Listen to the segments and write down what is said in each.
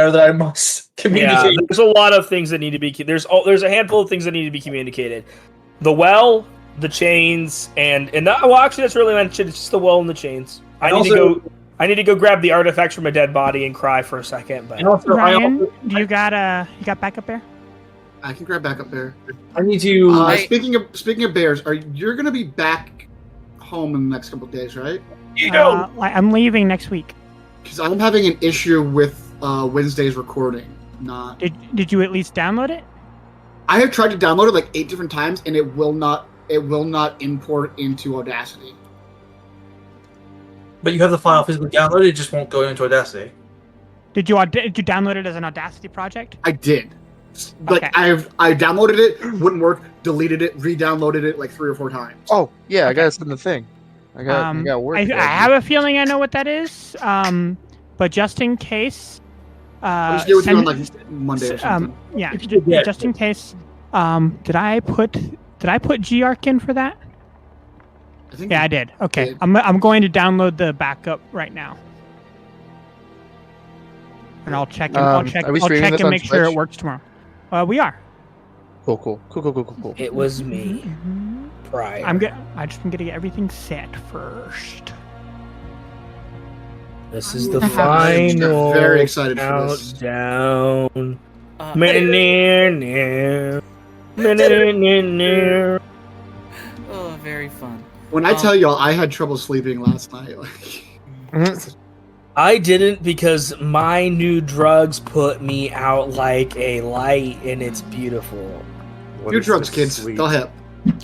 there that I must communicate. Yeah, there's a lot of things that need to be. There's a handful of things that need to be communicated. The well, the chains, and that, well, actually, that's really mentioned. It's just the well and the chains. I need to go grab the artifacts from a dead body and cry for a second. But Ryan, do you got backup bear? I can grab backup bear. I need to. Speaking of bears, you're gonna be back home in the next couple of days, right? I'm leaving next week. Because I'm having an issue with Wednesday's recording. Not. Did you at least download it? I have tried to download it like 8 different times, and it will not import into Audacity. But you have the file physically downloaded. It just won't go into Audacity. Did you download it as an Audacity project? I did. Like Okay. I downloaded it, wouldn't work, deleted it, re-downloaded it like 3 or 4 times. Oh yeah, I gotta send the thing. I got work. I have a feeling I know what that is. But just in case, I'll just get with you on like Monday or something. Yeah, just in case. Did I put GARC in for that? I think Yeah, I did. Okay, did. I'm going to download the backup right now, and I'll check. I'll check and make sure it works tomorrow. We are. Cool. it was me. Prior. I'm just gonna get everything set first. This is the I'm final. very excited for this. Countdown. Oh, very fun. When I tell y'all, I had trouble sleeping last night. I didn't because my new drugs put me out like a light, and it's beautiful. Your drugs, kids. They'll help.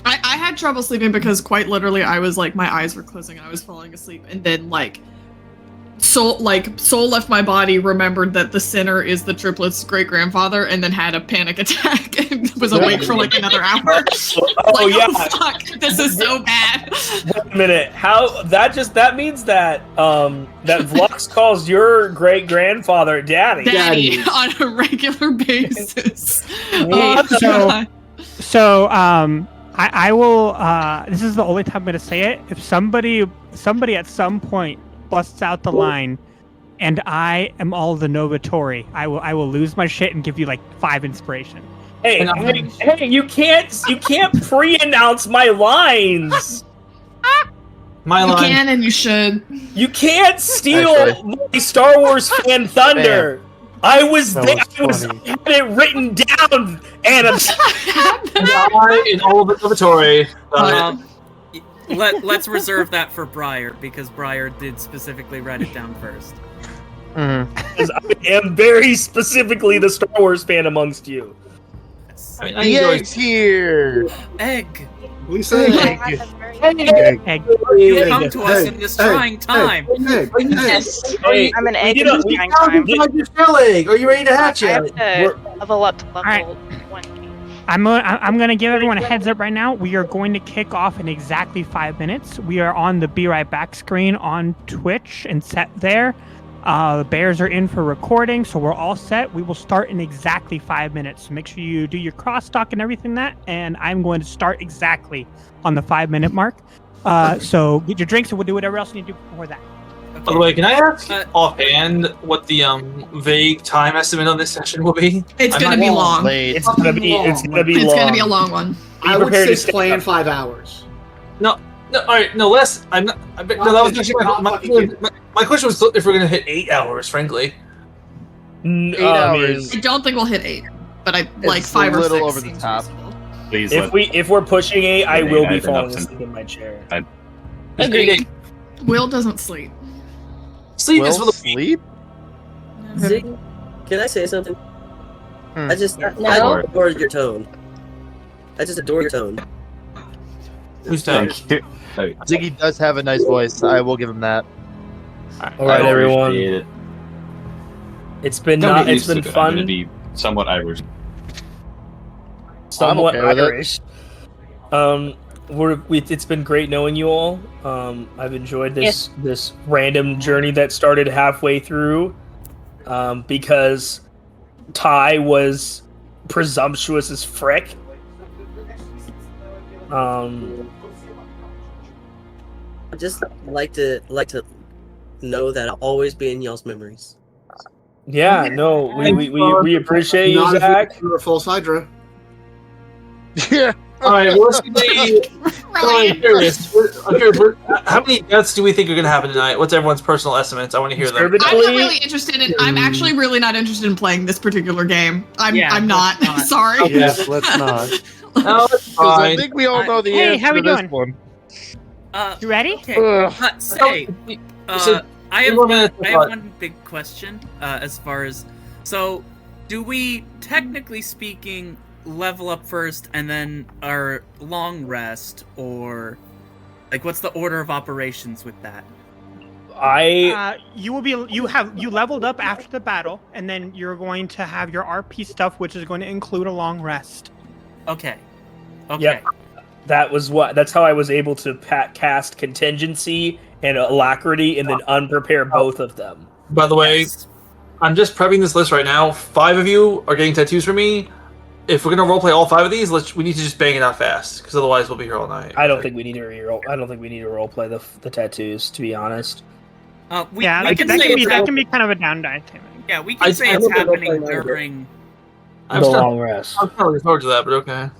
I had trouble sleeping because quite literally I was like, my eyes were closing and I was falling asleep, and then soul left my body, remembered that the sinner is the triplets' great grandfather, and then had a panic attack and was awake for like another hour. Oh fuck, this is so bad. Wait a minute, how that means that that Vlux calls your great grandfather daddy on a regular basis. I will. This is the only time I'm going to say it. If somebody at some point busts out the line, and I am all the Novatori, I will lose my shit and give you like 5 inspiration. Hey, you can't pre-announce my lines. You can and you should. You can't steal my Star Wars fan thunder. I was there. I had it written down, and in all of the Novatori. Let's reserve that for Briar, because Briar did specifically write it down first. Because I am very specifically the Star Wars fan amongst you. The egg's here. Egg. Lisa, Egg. You come to us in this trying time. Yes, Hey, I'm an egg you in know, this trying time. Your shell egg. Are you ready to hatch I have it? to level up to level Alright. 1. I'm going to give everyone a heads up right now. We are going to kick off in exactly 5 minutes. We are on the Be Right Back screen on Twitch and set there. The bears are in for recording, so we're all set. We will start in exactly 5 minutes. So make sure you do your crosstalk and everything and I'm going to start exactly on the 5-minute mark. So get your drinks and we'll do whatever else you need to do before that. By the way, can I ask offhand what the vague time estimate on this session will be? It's gonna be long. It's gonna be long. It's gonna be a long one. I would say plan 5 hours. No, all right, no less. I'm not. No, that was actually my question was if we're gonna hit 8 hours. Frankly, 8 hours. I don't think we'll hit 8, but I like 5 or 6. A little over the top. Please. If we're pushing 8, I will be falling asleep in my chair. agreed. Will doesn't sleep. Sleep is for the sleep. Ziggy, can I say something? I adore your tone. I just adore your tone. Who's tone? Ziggy does have a nice voice. I will give him that. All right, everyone. It's been fun. I'm gonna be somewhat Irish. Somewhat I'm okay with Irish. It's been great knowing you all. I've enjoyed this random journey that started halfway through, because Ty was presumptuous as frick. I just like to know that I'll always be in y'all's memories. Yeah, no, we appreciate you, Not if Zach. you're a false Hydra. Yeah. All right, well, let's see. I'm curious. How many deaths do we think are going to happen tonight? What's everyone's personal estimates? I want to hear them. I'm not really interested in. I'm actually really not interested in playing this particular game. I'm not. Sorry. Yes, let's not. No, it's Because I fine. think we all know the Hey, answer how we to this doing? one. You ready? Okay. Ugh. Say, So, I have more minutes to thought. one big question. As far as do we technically speaking level up first and then our long rest, or like what's the order of operations with that? You leveled up after the battle, and then you're going to have your RP stuff, which is going to include a long rest. Okay. Yep. That's how I was able to cast contingency and alacrity and then unprepare both of them. By the way, I'm just prepping this list right now. 5 of you are getting tattoos from me. If we're gonna roleplay all 5 of these, we need to just bang it out fast, because otherwise we'll be here all night. I don't think we need to roleplay the tattoos, to be honest. That can be kind of a down die thing. Yeah, we can say it's happening during the long rest. I'm kind of looking forward to that, but okay.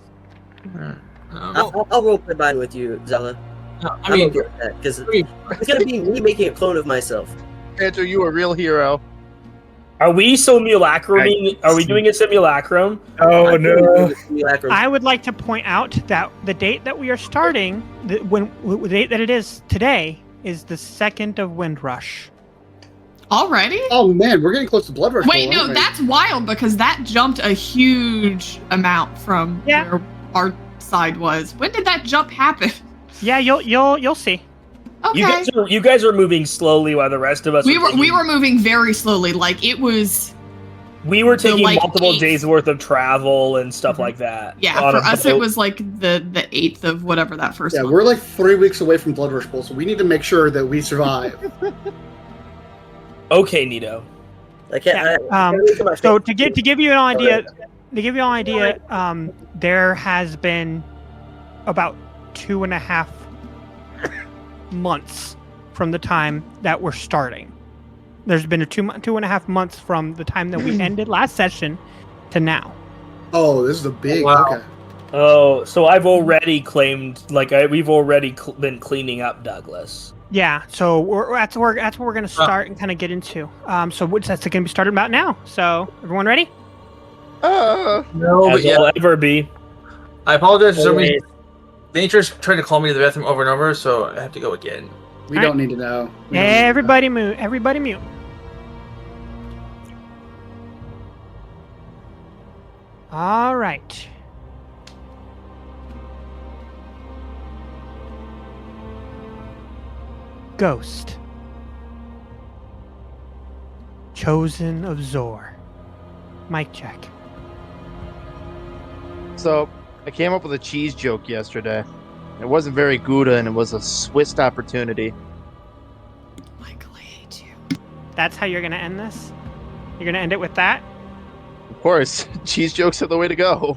I'll roleplay mine with you, Zala. I mean, because it's gonna be me making a clone of myself. Andrew, you a real hero. Are we simulacrum? Are we doing a simulacrum? Oh no! I would like to point out that the date that we are starting, the date that it is today, is the 2nd of Windrush. Already? Oh man, we're getting close to Blood Rush. Wait, no, that's wild because that jumped a huge amount from where our side was. When did that jump happen? Yeah, you'll see. Okay. You guys were moving slowly while the rest of us. We were moving very slowly. Like it was. We were taking multiple days worth of travel and stuff like that. Yeah, for us it was like the 8th of whatever that first. Yeah, one. we're like 3 weeks away from Blood Rush Bowl, so we need to make sure that we survive. Okay, Nito. So to give you an idea, there has been about 2.5 months from the time that we're starting. There's been a 2.5 months from the time that we ended last session to now. Oh, this is a big. Wow. Okay. Oh, so I've already claimed, we've already been cleaning up Douglas. Yeah, so that's where we're going to start and kind of get into. So that's going to be started about now. So everyone ready? No, As I'll ever be. I apologize for some reason. Nature's trying to call me to the bathroom over and over, so I have to go again. We don't need to know. Everybody mute. Everybody mute. All right. Ghost. Chosen of Zor. Mic check. So, I came up with a cheese joke yesterday. It wasn't very Gouda, and it was a Swiss opportunity. Michael, I hate you. That's how you're going to end this? You're going to end it with that? Of course, cheese jokes are the way to go.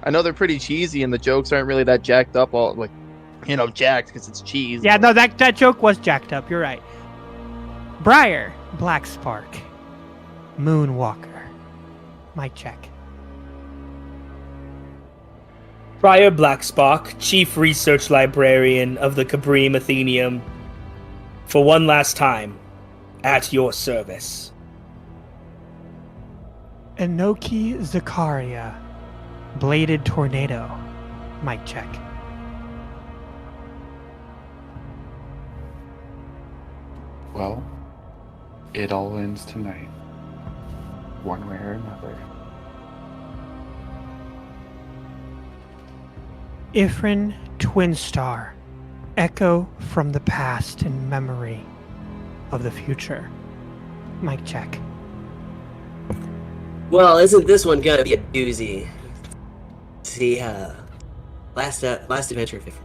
I know they're pretty cheesy, and the jokes aren't really that jacked up, jacked because it's cheese. Yeah, no, that joke was jacked up. You're right. Briar, Black Spark, Moonwalker. Mic check. Briar Blackspark, Chief Research Librarian of the Cabrim Athenium, for one last time, at your service. Enoki Zakaria, Bladed Tornado. Mic check. Well, it all ends tonight, one way or another. Ifrin Twinstar, Echo from the past and memory of the future. Mic check. Well, isn't this one gonna be a doozy? See, last adventure of Giffin.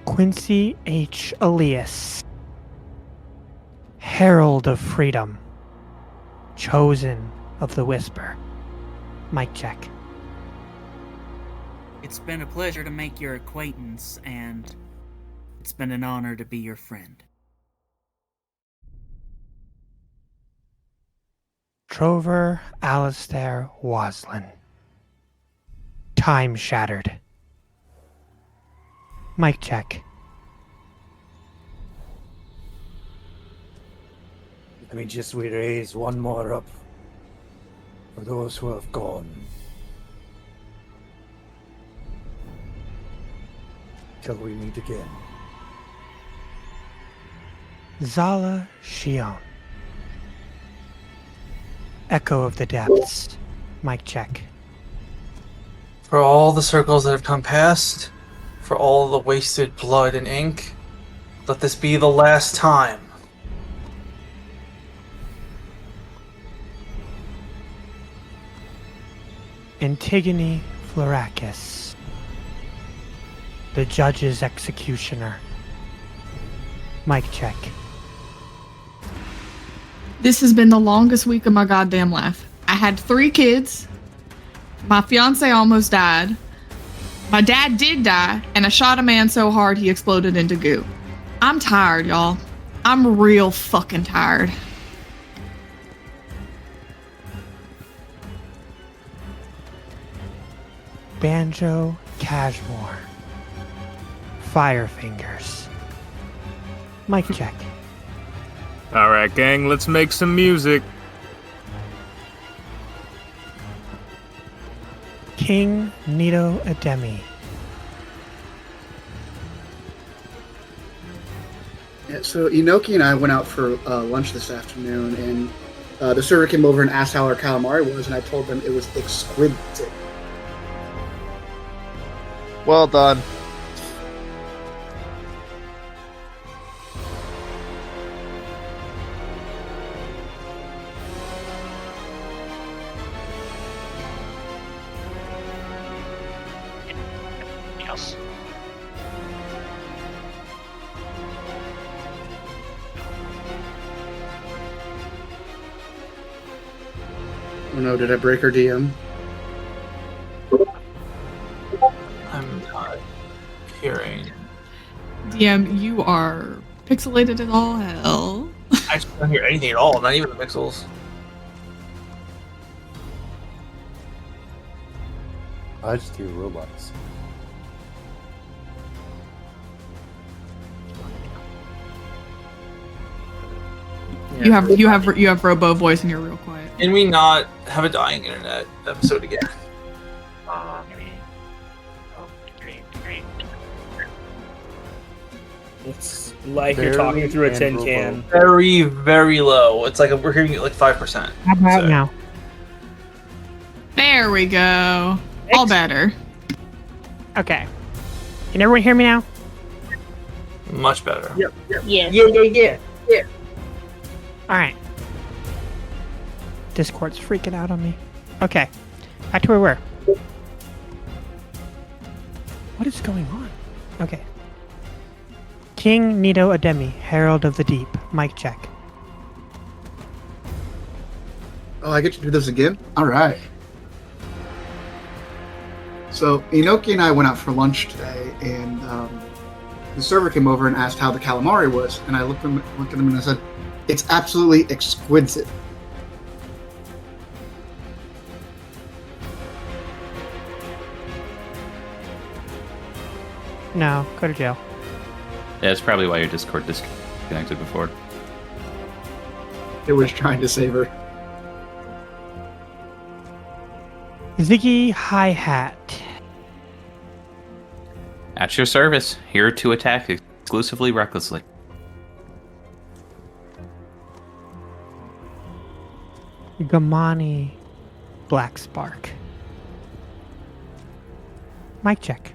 Quincy H. Elias, Herald of Freedom, Chosen of the Whisper. Mic check. It's been a pleasure to make your acquaintance, and it's been an honor to be your friend. Trover Alistair Waslin. Time shattered. Mic check. Let me just raise one more up for those who have gone. Till we meet again. Zala Shion. Echo of the Depths. Mic check. For all the circles that have come past, for all the wasted blood and ink, let this be the last time. Antigone Florakis. The judge's executioner. Mic check. This has been the longest week of my goddamn life. I had 3 kids. My fiance almost died. My dad did die, and I shot a man so hard he exploded into goo. I'm tired, y'all. I'm real fucking tired. Banjo Cashmore. Firefingers. Mic check. Alright, gang, let's make some music. King Nito Ademi. Yeah, so Inoki and I went out for lunch this afternoon, and the server came over and asked how our calamari was, and I told them it was exquisite. Well done. Yes. Oh no, did I break her DM? I'm not hearing. DM, you are pixelated as all hell. I just don't hear anything at all, not even the pixels. I just hear robots. You have robo voice and you're real quiet. Can we not have a dying internet episode again? It's like you're talking through a tin can. Very, very low. It's like we're hearing it like 5%. How about now? There we go. All better. Okay. Can everyone hear me now? Much better. Yep. Yeah. Alright. Discord's freaking out on me. Okay. Back to where we were. What is going on? Okay. King Nito Ademi, Herald of the Deep. Mic check. Oh, I get to do this again? Alright. So, Inoki and I went out for lunch today, and the server came over and asked how the calamari was, and I looked at them and I said, it's absolutely exquisite. No, go to jail. Yeah, that's probably why your Discord disconnected before. It was trying to save her. Ziggy Hi-Hat. At your service, here to attack exclusively recklessly. Gamani Black Spark. Mic check.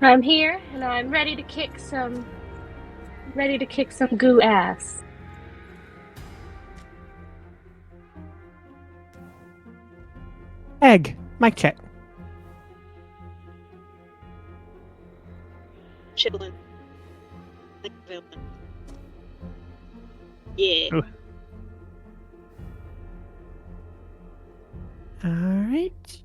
I'm here and I'm ready to kick some goo ass. Egg. Mic check. Chitlin. Yeah. Alright.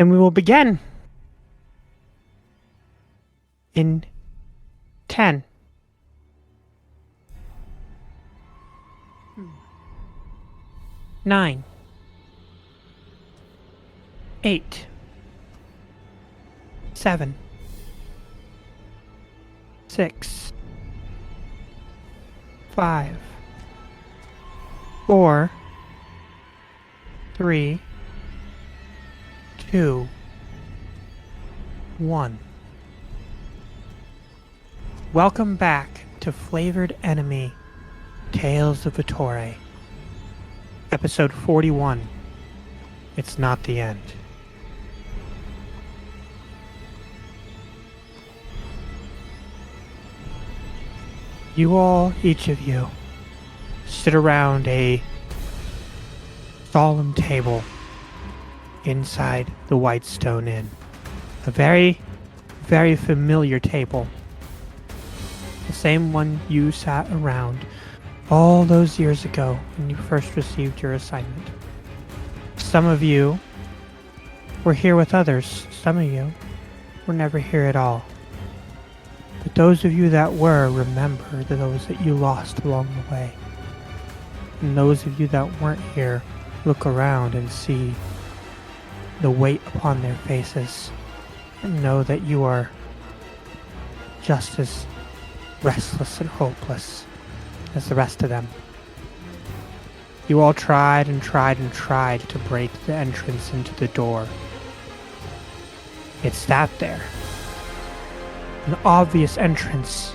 And we will begin. in 10. Nine. 8. 7. 6. 5. 4. 3. 2. 1. Welcome back to Flavored Enemy Tales of Vittore. Episode 41. It's not the end. You all, each of you, sit around a solemn table inside the Whitestone Inn. A very, very familiar table. The same one you sat around all those years ago when you first received your assignment. Some of you were here with others. Some of you were never here at all. But those of you that were, remember those that you lost along the way. And those of you that weren't here, look around and see the weight upon their faces and know that you are just as restless and hopeless as the rest of them. You all tried and tried and tried to break the entrance into the door. It sat there. An obvious entrance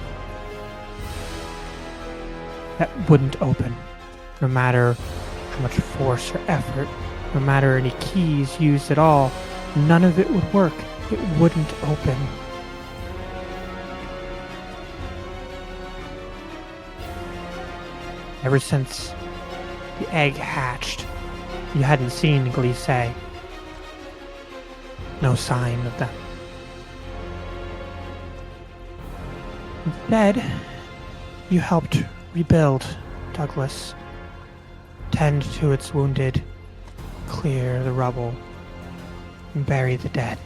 that wouldn't open, no matter how much force or effort, no matter any keys used at all, none of it would work. It wouldn't open. Ever since the egg hatched, you hadn't seen Glisse. No sign of them. Instead, you helped rebuild Douglas, tend to its wounded, clear the rubble, and bury the dead.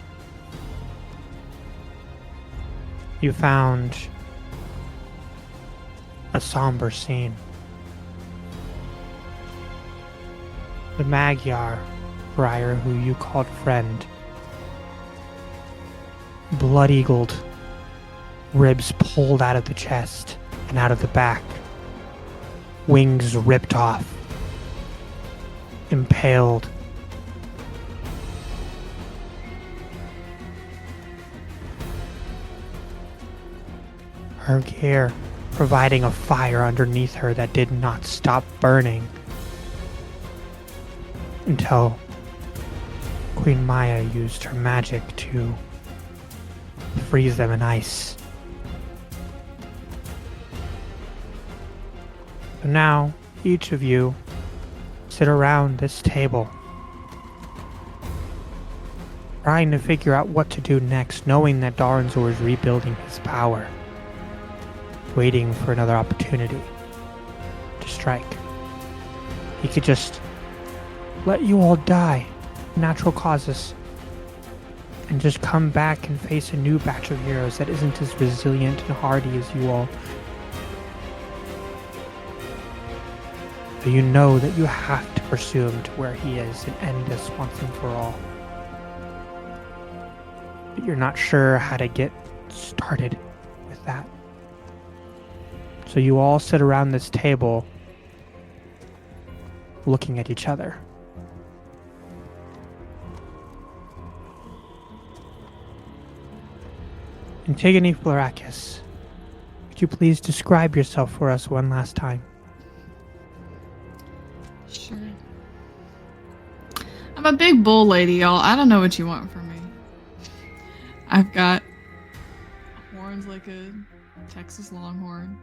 You found a somber scene. The Magyar friar who you called friend, blood-eagled, ribs pulled out of the chest and out of the back, wings ripped off, impaled. Her gear providing a fire underneath her that did not stop burning until Queen Maya used her magic to freeze them in ice. So now, each of you sit around this table, trying to figure out what to do next, knowing that Darzor is rebuilding his power, waiting for another opportunity to strike. He could just let you all die, natural causes, and just come back and face a new batch of heroes that isn't as resilient and hardy as you all. But you know that you have to pursue him to where he is and end this once and for all. But you're not sure how to get started with that. So you all sit around this table looking at each other. Antigone Florakis, could you please describe yourself for us one last time? Sure. I'm a big bull lady, y'all. I don't know what you want from me. I've got horns like a Texas Longhorn.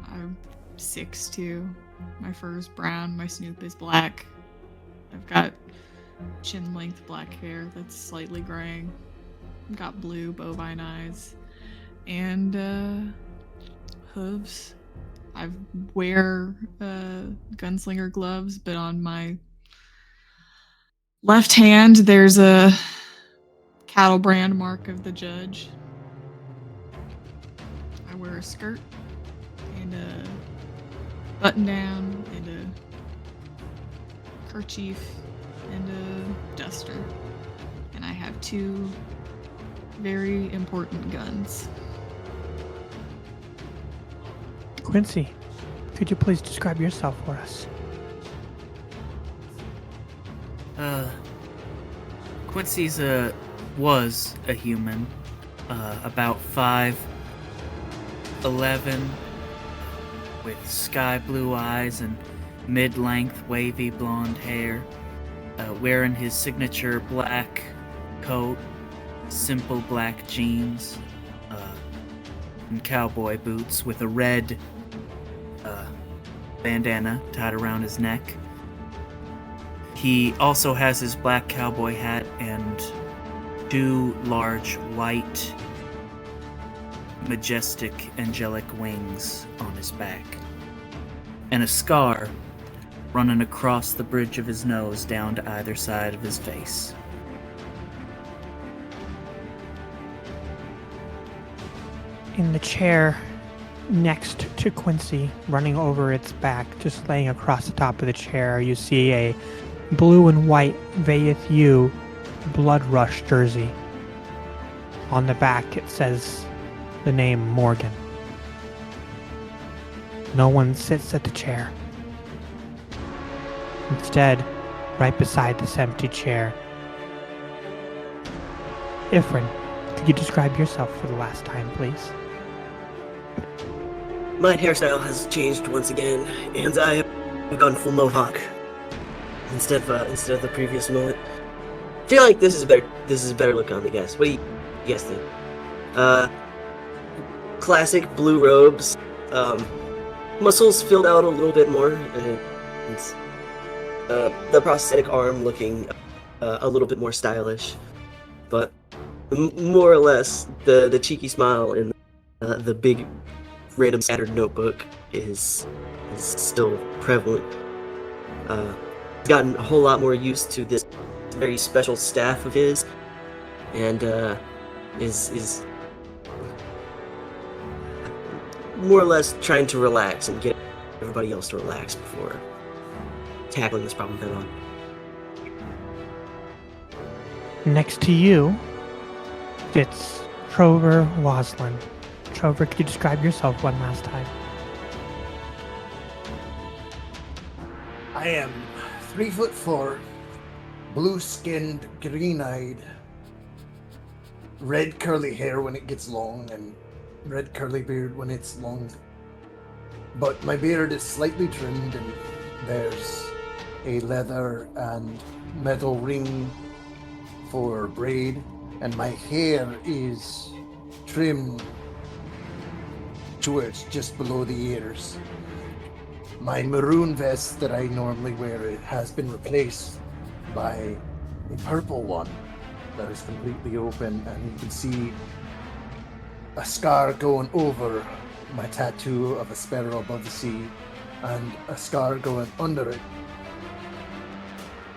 I'm 6'2". My fur is brown. My snoop is black. I've got chin-length black hair that's slightly graying. I've got blue bovine eyes. And hooves. I wear gunslinger gloves, but on my left hand there's a cattle brand mark of the judge. wear a skirt and a button down and a kerchief and a duster. And I have 2 very important guns. Quincy, could you please describe yourself for us? Quincy's was a human, about 5'11", with sky blue eyes and mid-length wavy blonde hair, wearing his signature black coat, simple black jeans, and cowboy boots with a red bandana tied around his neck. He also has his black cowboy hat and 2 large white majestic angelic wings on his back, and a scar running across the bridge of his nose down to either side of his face. In the chair next to Quincy, running over its back, just laying across the top of the chair, you see a blue and white VFU Blood Rush jersey. On the back it says the name Morgan. No one sits at the chair. Instead, right beside this empty chair, Giffin, could you describe yourself for the last time, please? My hairstyle has changed once again, and I have gone full mohawk instead of the previous moment. I feel like this is better. This is a better look on me, guys. What do you guys think? Classic blue robes, muscles filled out a little bit more, and the prosthetic arm looking a little bit more stylish, but more or less the cheeky smile and the big random scattered notebook is still prevalent. He's gotten a whole lot more used to this very special staff of his, and is more or less trying to relax and get everybody else to relax before tackling this problem head on. Next to you sits Trover Waslin. Trover, could you describe yourself one last time? I am 3'4", blue-skinned, green-eyed, red curly hair when it gets long, and red curly beard when it's long. But my beard is slightly trimmed, and there's a leather and metal ring for braid, and my hair is trimmed to where it's just below the ears. My maroon vest that I normally wear has been replaced by a purple one that is completely open, and you can see a scar going over my tattoo of a sparrow above the sea, and a scar going under it.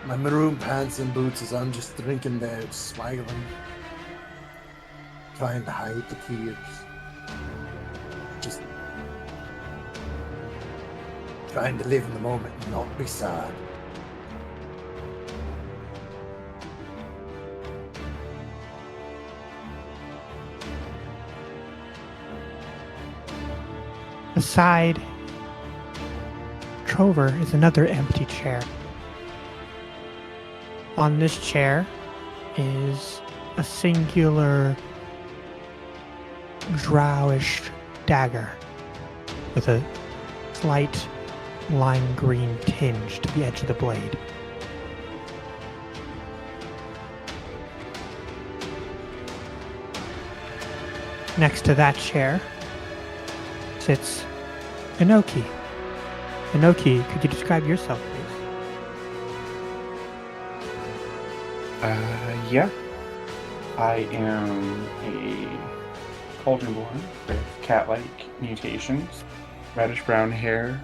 My maroon pants and boots as I'm just drinking there, smiling, trying to hide the tears. Just trying to live in the moment and not be sad. Beside Trover is another empty chair. On this chair is a singular drowish dagger with a slight lime green tinge to the edge of the blade. Next to that chair sits Inoki. Inoki, could you describe yourself, please? Yeah. I am a Cauldron-born with cat-like mutations, reddish-brown hair.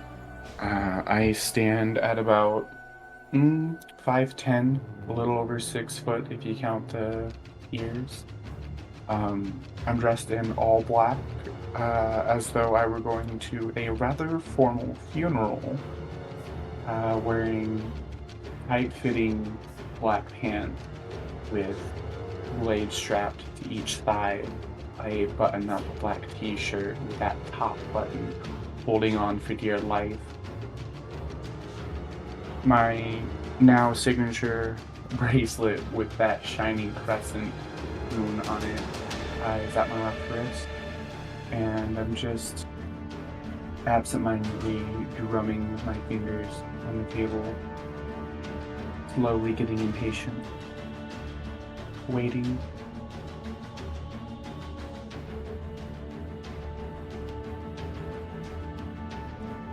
I stand at about 5'10", a little over 6 foot if you count the ears. I'm dressed in all black, as though I were going to a rather formal funeral, wearing tight-fitting black pants with blades strapped to each side, a button-up black t-shirt with that top button holding on for dear life. My now signature bracelet with that shiny crescent moon on it is at my left wrist, and I'm just absentmindedly drumming with my fingers on the table, slowly getting impatient, waiting.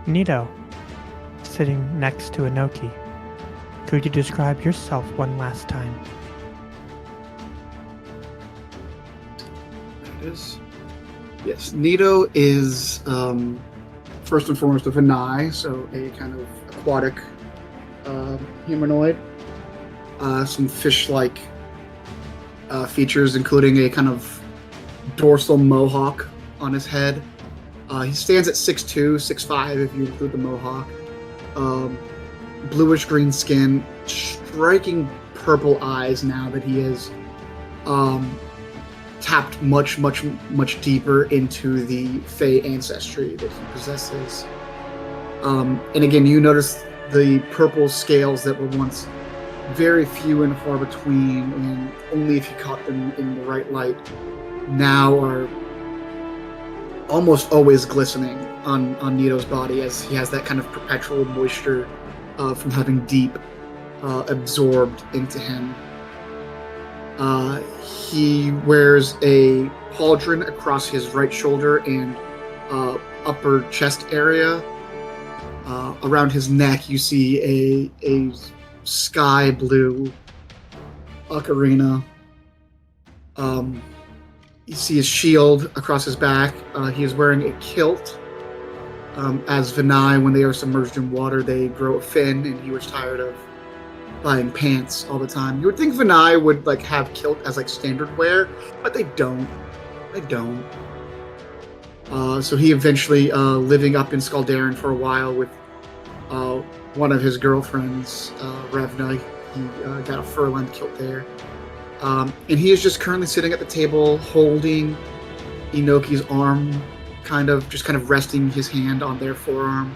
Nito, sitting next to Inoki, could you describe yourself one last time? There it is. Yes, Nito is first and foremost a Vanai, so a kind of aquatic humanoid. Some fish-like features, including a kind of dorsal mohawk on his head. He stands at 6'2", 6'5", if you include the mohawk. Bluish-green skin, striking purple eyes now that he has tapped much deeper into the Fey ancestry that he possesses. And again, you notice the purple scales that were once very few and far between, and only if you caught them in the right light, now are almost always glistening on Nito's body, as he has that kind of perpetual moisture from having deep absorbed into him. He wears a pauldron across his right shoulder and upper chest area. Around his neck, you see a sky blue ocarina. You see his shield across his back. He is wearing a kilt. As Vinay, when they are submerged in water, they grow a fin, and he was tired of buying pants all the time. You would think Vinay would have kilt as standard wear, but they don't. They don't. So he eventually, living up in Skaldaren for a while with one of his girlfriends, Revna, he got a fur-lined kilt there. And he is just currently sitting at the table holding Inoki's arm, kind of resting his hand on their forearm,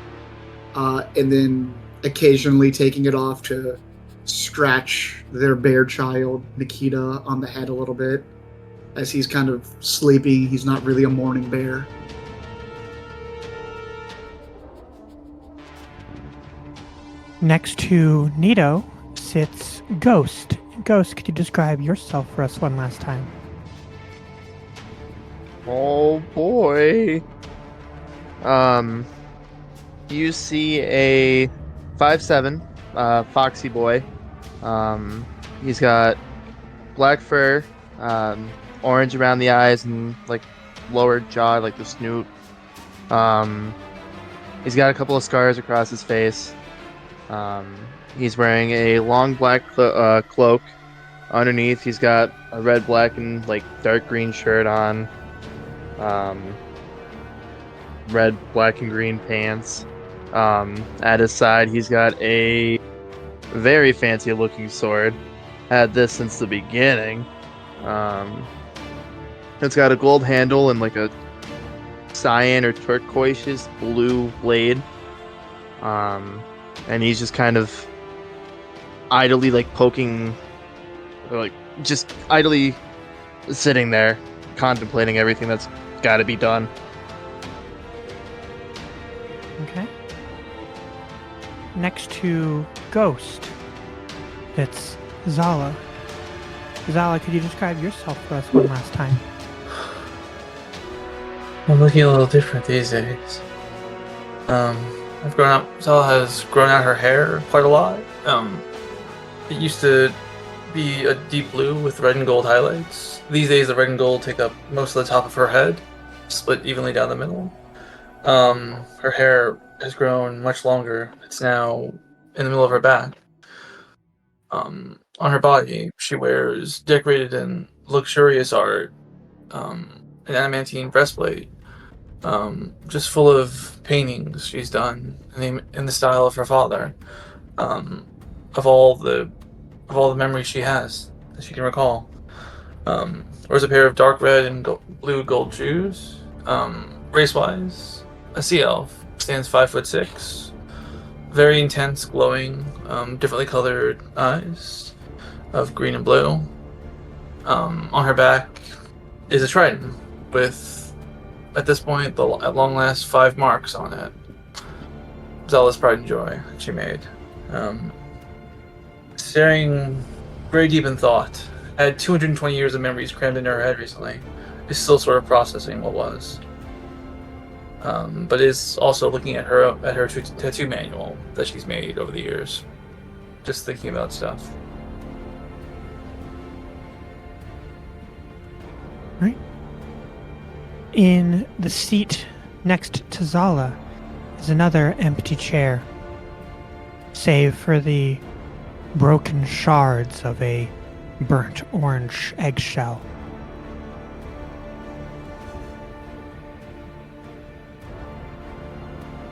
and then occasionally taking it off to scratch their bear child, Nikita, on the head a little bit, as he's kind of sleeping. He's not really a morning bear. Next to Nito sits Ghost. Ghost, could you describe yourself for us one last time? Oh boy. You see a 5'7", foxy boy. He's got black fur, orange around the eyes and lower jaw, the snoot. He's got a couple of scars across his face. He's wearing a long black cloak. Underneath, he's got a red, black, and dark green shirt on. Red, black, and green pants. At his side, he's got a very fancy-looking sword. Had this since the beginning. It's got a gold handle and a cyan or turquoise blue blade. And he's just kind of idly poking, just idly sitting there, contemplating everything that's got to be done. Okay. Next to Ghost, it's Zala. Zala, could you describe yourself for us one last time? I'm looking a little different these days. Zala has grown out her hair quite a lot. It used to be a deep blue with red and gold highlights. These days, the red and gold take up most of the top of her head, split evenly down the middle. Her hair has grown much longer. It's now in the middle of her back. On her body, she wears decorated and luxurious art an adamantine breastplate, just full of paintings she's done in the style of her father, of all the memories she has that she can recall. Wears a pair of dark red and blue gold shoes. Race-wise, a sea elf, stands 5'6", very intense, glowing, differently colored eyes of green and blue. On her back is a trident with, at this point, at long last, 5 marks on it. Zealous pride and joy she made. Staring very deep in thought, had 220 years of memories crammed into her head recently, is still sort of processing what was. But is also looking at her tattoo manual that she's made over the years, just thinking about stuff. Right. In the seat next to Zala is another empty chair, save for the broken shards of a burnt orange eggshell.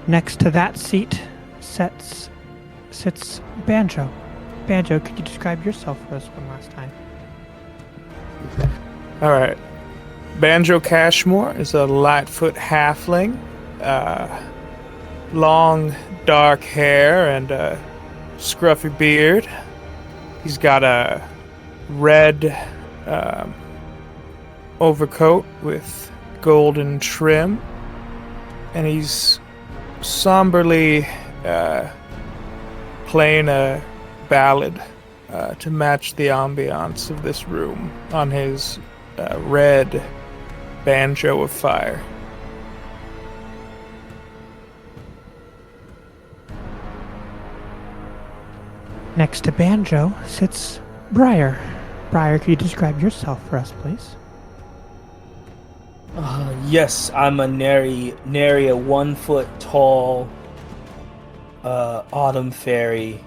Next to that seat sits Banjo. Banjo, could you describe yourself for us one last time? All right. Banjo Cashmore is a Lightfoot halfling. Long, dark hair and a scruffy beard. He's got a red overcoat with golden trim. And he's somberly playing a ballad to match the ambiance of this room on his red banjo of fire. Next to Banjo sits Briar. Briar, could you describe yourself for us, please? Yes, I'm a nary a 1 foot tall autumn fairy,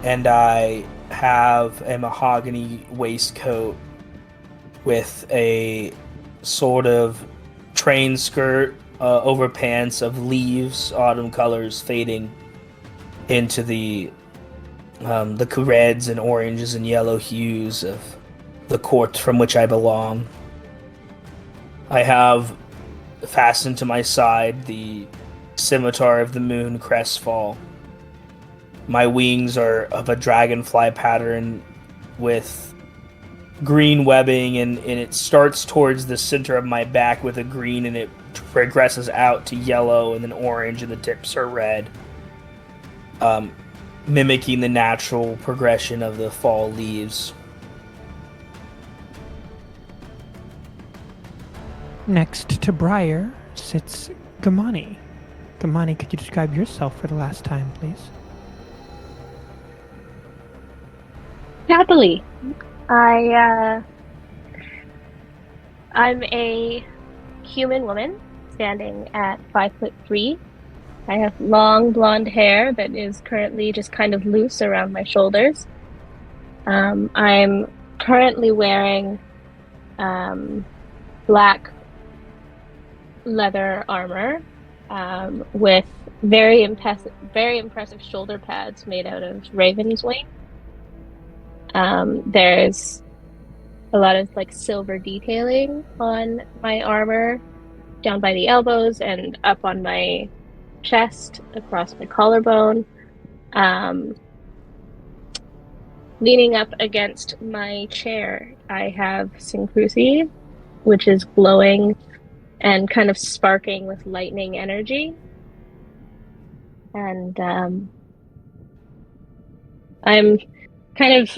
and I have a mahogany waistcoat with a sort of train skirt over pants of leaves, autumn colors fading into the reds and oranges and yellow hues of the court from which I belong. I have fastened to my side the scimitar of the moon crestfall. My wings are of a dragonfly pattern with green webbing, and it starts towards the center of my back with a green, and it progresses out to yellow and then orange, and the tips are red, mimicking the natural progression of the fall leaves. Next to Briar sits Gamani. Gamani, could you describe yourself for the last time, please? Happily. I'm a human woman standing at 5'3". I have long blonde hair that is currently just kind of loose around my shoulders. I'm currently wearing black leather armor with very impressive shoulder pads made out of raven's wing. There's a lot of like silver detailing on my armor down by the elbows and up on my chest across my collarbone. Leaning up against my chair, I have Syncruci, which is glowing and kind of sparking with lightning energy. And I'm kind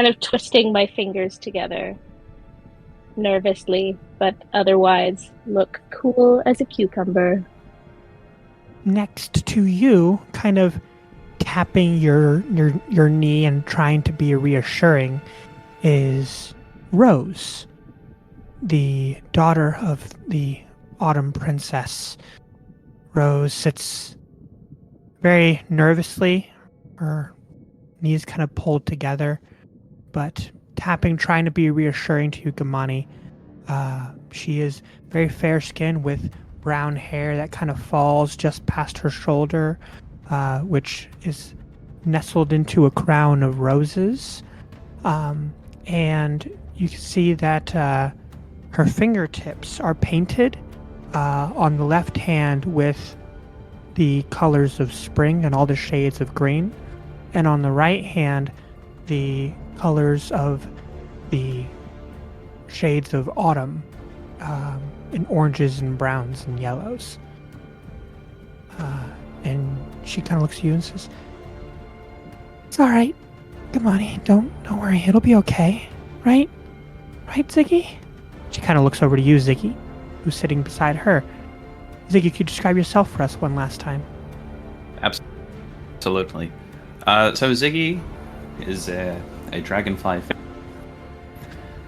of twisting my fingers together nervously, but otherwise look cool as a cucumber. Next to you, kind of tapping your knee and trying to be reassuring, is Rose, the daughter of the Autumn Princess. Rose sits very nervously, her knees kind of pulled together, but tapping, trying to be reassuring to you, Gamani. She is very fair-skinned with brown hair that kind of falls just past her shoulder, which is nestled into a crown of roses. And you can see that her fingertips are painted on the left hand with the colors of spring and all the shades of green, and on the right hand, the colors of the shades of autumn, in oranges and browns and yellows. And she kind of looks at you and says, "It's all right. Come on, don't worry. It'll be okay, right? Right, Ziggy?" She kind of looks over to you, Ziggy, who's sitting beside her. Ziggy, could you describe yourself for us one last time? Absolutely. So Ziggy is a dragonfly,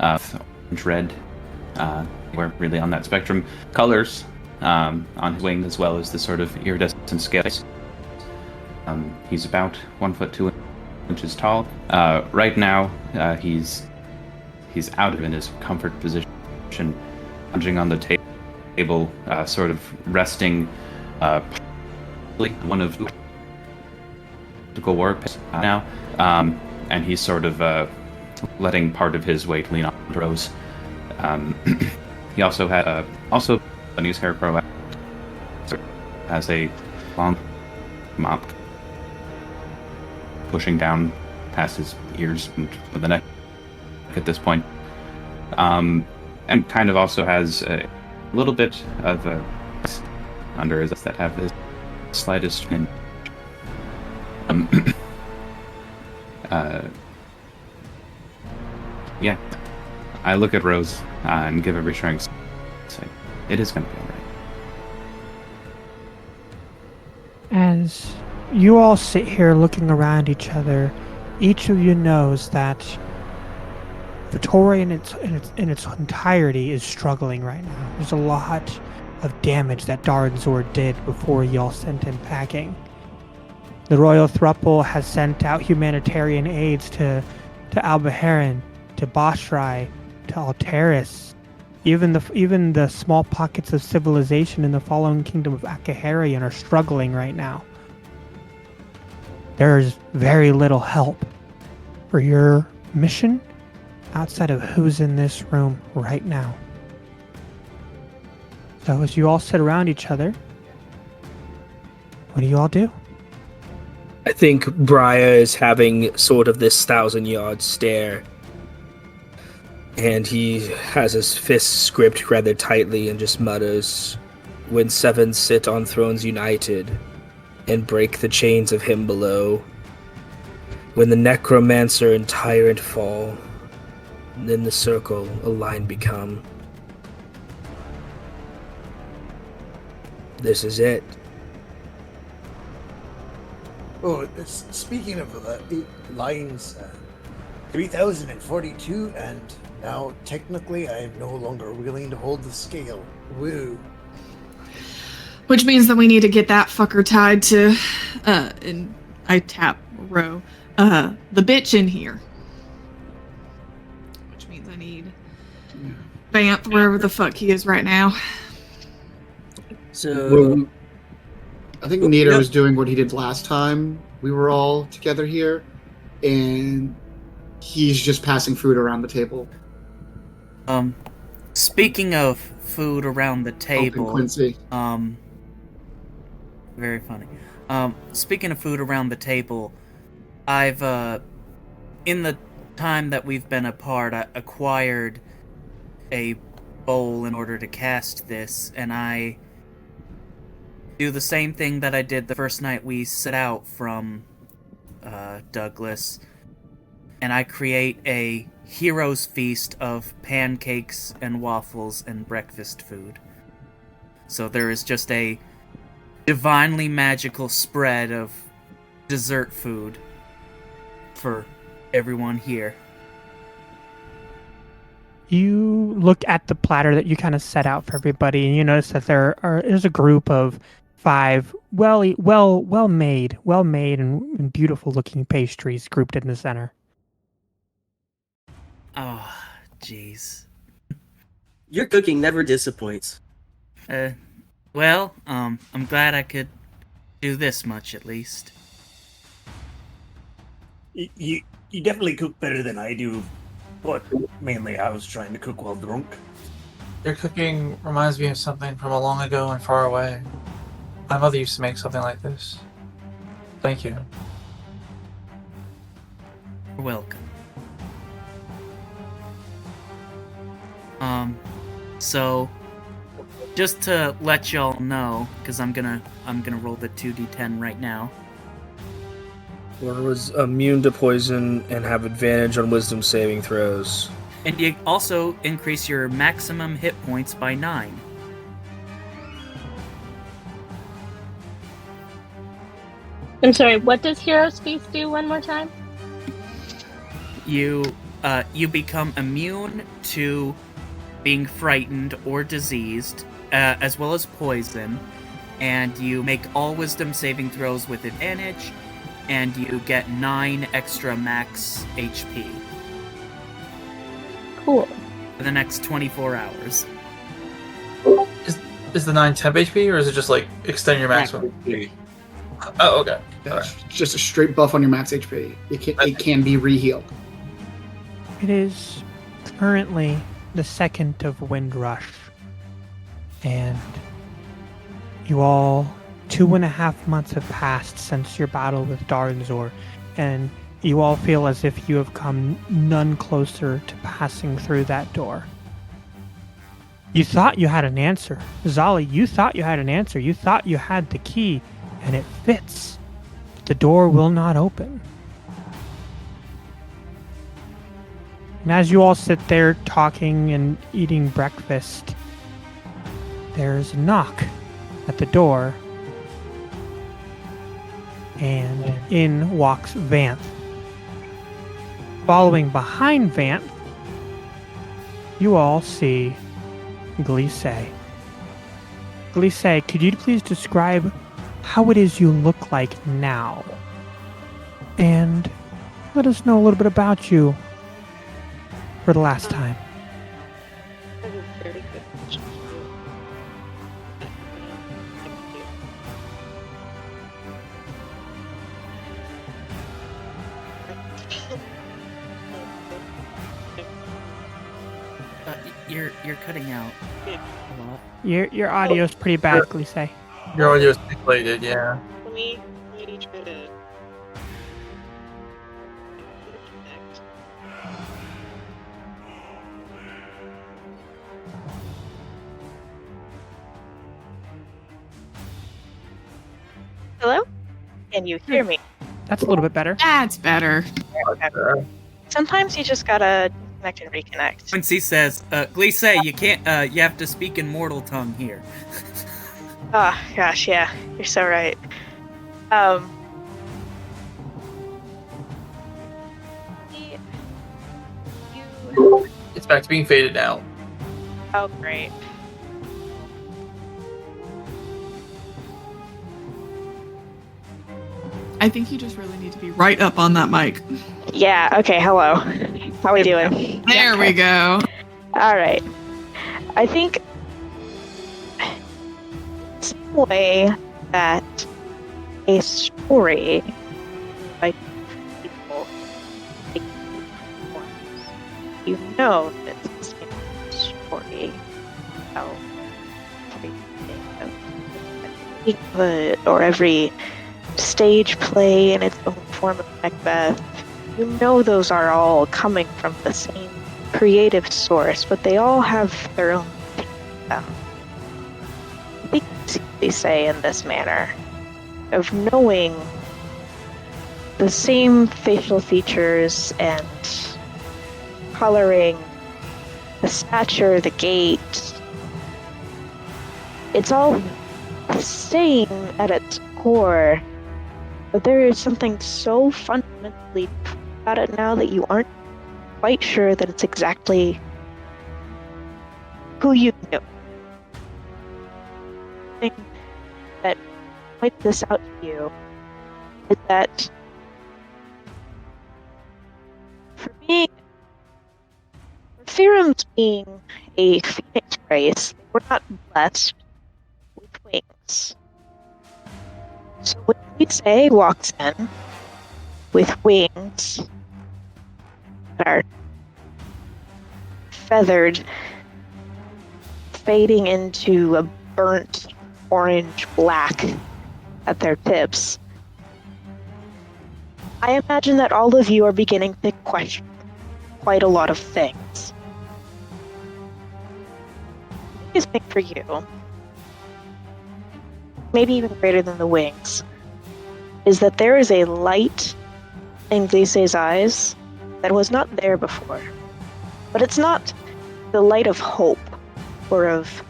orange red. We're really on that spectrum. Colors on his wing, as well as the sort of iridescent scales. He's about 1 foot 2 inches tall. Right now, he's out of in his comfort position, lounging on the table, sort of resting. One of the war now, and he's sort of letting part of his weight lean on Rose. He also had on his hair pro has a long mop pushing down past his ears and the neck at this point, and kind of also has a little bit of a under his that have the slightest twinge. Yeah, I look at Rose and give a reassuring say, "It is going to be all right." As you all sit here looking around each other, each of you knows that Vittoria in its entirety is struggling right now. There's a lot of damage that Darnzor did before y'all sent him packing. The Royal Thruple has sent out humanitarian aids to Albaharan, to Bashrai, to Alteris. Even the small pockets of civilization in the fallen kingdom of Akaharian are struggling right now. There's very little help for your mission outside of who's in this room right now. So as you all sit around each other, what do you all do? I think Briar is having sort of this 1,000-yard stare. And he has his fists gripped rather tightly and just mutters, "When seven sit on thrones united and break the chains of him below, when the necromancer and tyrant fall, then the circle a line become. This is it." Oh, speaking of lines, 3042, and now technically I am no longer willing to hold the scale. Woo. Which means that we need to get that fucker tied to, and I tap Ro, the bitch in here. Which means I need Bamp wherever the fuck he is right now. So, I think Nita was doing what he did last time we were all together here, and he's just passing food around the table. Speaking of food around the table, Quincy. Very funny. Speaking of food around the table, I've in the time that we've been apart, I acquired a bowl in order to cast this, and I do the same thing that I did the first night we set out from Douglas, and I create a hero's feast of pancakes and waffles and breakfast food. So there is just a divinely magical spread of dessert food for everyone here. You look at the platter that you kind of set out for everybody, and you notice that there's a group of 5 well made and beautiful looking pastries grouped in the center. Oh, jeez. Your cooking never disappoints. Well, I'm glad I could do this much at least. You definitely cook better than I do, but mainly I was trying to cook while drunk. Your cooking reminds me of something from a long ago and far away. My mother used to make something like this. Thank you. You're welcome. So just to let y'all know, because I'm gonna roll the 2d10 right now. Or was immune to poison and have advantage on wisdom saving throws. And you also increase your maximum hit points by 9. I'm sorry, what does Hero's Feast do one more time? You become immune to being frightened or diseased, as well as poison, and you make all wisdom saving throws with advantage, and you get 9 extra max HP. Cool. For the next 24 hours. Is the 9 temp HP, or is it just like extend your maximum? Oh, okay. That's just a straight buff on your max HP. It can be re-healed. It is currently the 2nd of Windrush, and you all 2.5 months have passed since your battle with Darzor, and you all feel as if you have come none closer to passing through that door. You thought you had an answer. Zali, you thought you had an answer. You thought you had the key, and it fits. The door will not open. And as you all sit there talking and eating breakfast, there's a knock at the door, and in walks Vanth. Following behind Vanth, you all see Glisse. Glisse, could you please describe how it is you look like now? And let us know a little bit about you for the last time. You're cutting out a lot. Your audio's pretty bad, Glisse. Your audio's deflated, yeah. Let me try to. Hello? Can you hear me? That's a little bit better. That's better. Okay. Sometimes you just gotta connect and reconnect. Quincy says, Glisse, you can't, you have to speak in mortal tongue here. Oh, gosh, yeah. You're so right. It's back to being faded now. Oh, great. I think you just really need to be right up on that mic. Yeah, okay, hello. How we doing? There we go. Alright. I think some way that a story by people, you know that it's a story about everything, or every stage play in its own form of Macbeth. You know those are all coming from the same creative source, but they all have their own thing to them. I think they say in this manner of knowing the same facial features and coloring, the stature, the gait. It's all the same at its core, but there is something so fundamentally about it now that you aren't quite sure that it's exactly who you knew. The thing that points this out to you is that for Theorem's being a phoenix race were not blessed with wings. So when Lise walks in with wings that are feathered, fading into a burnt orange black at their tips, I imagine that all of you are beginning to question quite a lot of things. The biggest thing for you, maybe even greater than the wings, is that there is a light in Glise's eyes that was not there before. But it's not the light of hope or of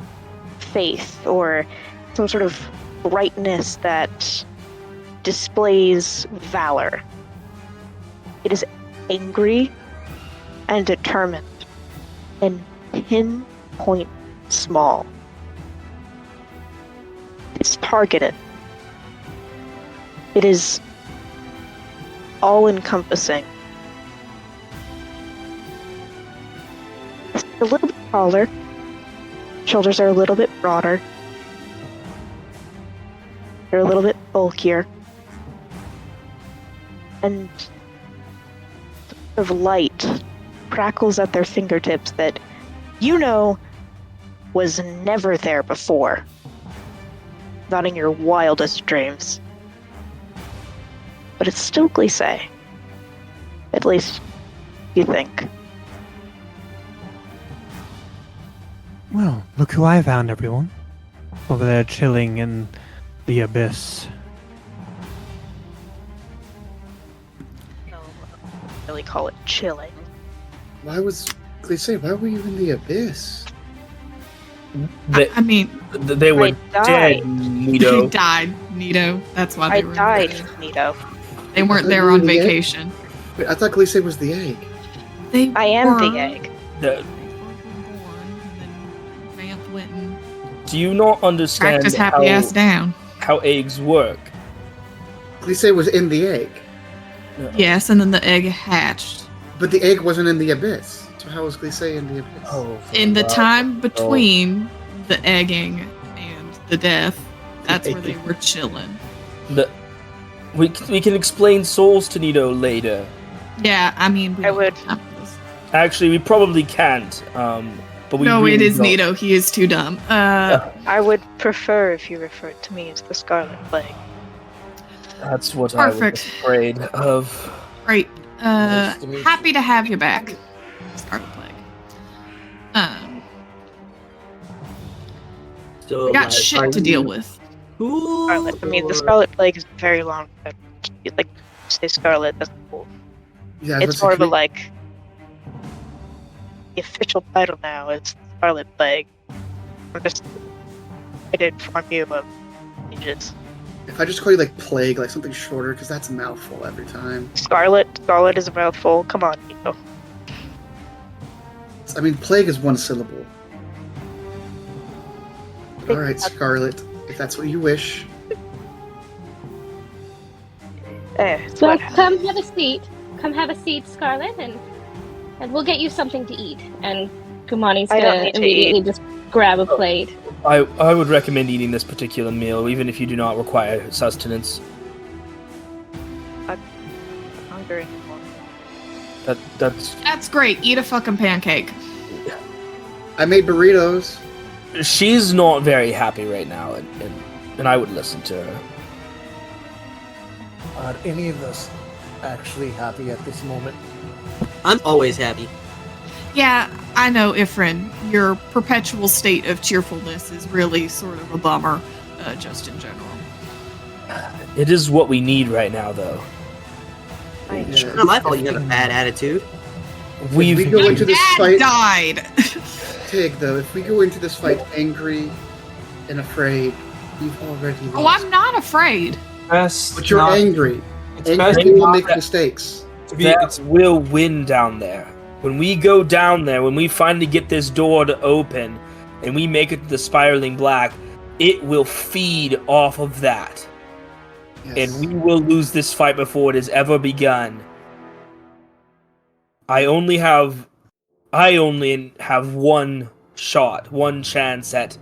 faith or some sort of brightness that displays valor. It is angry and determined and pinpoint small. It's targeted. It is all-encompassing. It's a little bit taller. Shoulders are a little bit broader. They're a little bit bulkier. And of light crackles at their fingertips that you know was never there before. Not in your wildest dreams. But it's still Glise. At least, you think. Well, look who I found, everyone. Over there chilling in the abyss. No, really call it chilling. Why were you in the abyss? I mean, they were died. dead, Nito. They died, Nito. That's why they were. I died, Nito. They weren't there on vacation. Wait, I thought Glise was the egg. I am the egg. Do you not understand Practice happy ass down. how eggs work? Glise was in the egg. Yes, and then the egg hatched. But the egg wasn't in the abyss. So how was Glise in the abyss? In the time between the egging and the death, that's where they were chilling. We can explain souls to Nito later. Yeah, I mean, I would. Actually, we probably can't. But we no, really it is don't. Nito. He is too dumb. I would prefer if you referred to me as the Scarlet Plague. That's what Perfect. I was afraid of. Great. Nice to meet you. Happy to have you back, Scarlet Plague. So, I got shit to deal with. Scarlet. I mean, the Scarlet Plague is very long. But like, say Scarlet, that's cool. Yeah, it's more of a like. The official title now is Scarlet Plague. I did inform you of ages. If I just call you like plague, like something shorter, because that's a mouthful every time. Scarlet is a mouthful. Come on, Nico. I mean, plague is one syllable. All right, Scarlet, if that's what you wish. So come have a seat. Come have a seat, Scarlet, and we'll get you something to eat. And Kumani's gonna immediately just grab a plate. I would recommend eating this particular meal, even if you do not require sustenance. I'm hungry. That's great. Eat a fucking pancake. I made burritos. She's not very happy right now, and I would listen to her. Are any of us actually happy at this moment? I'm always happy. Yeah, I know, Ifrin. Your perpetual state of cheerfulness is really sort of a bummer, just in general. It is what we need right now, though. It's not my fault you have a bad attitude. If we go into this fight, died. Tig, though, if we go into this fight angry and afraid, we've already lost. Oh, I'm not afraid. But you're angry. Angry people make mistakes. That will win down there. When we go down there, when we finally get this door to open, and we make it to the spiraling black, it will feed off of that. Yes. And we will lose this fight before it has ever begun. I only have one shot, one chance at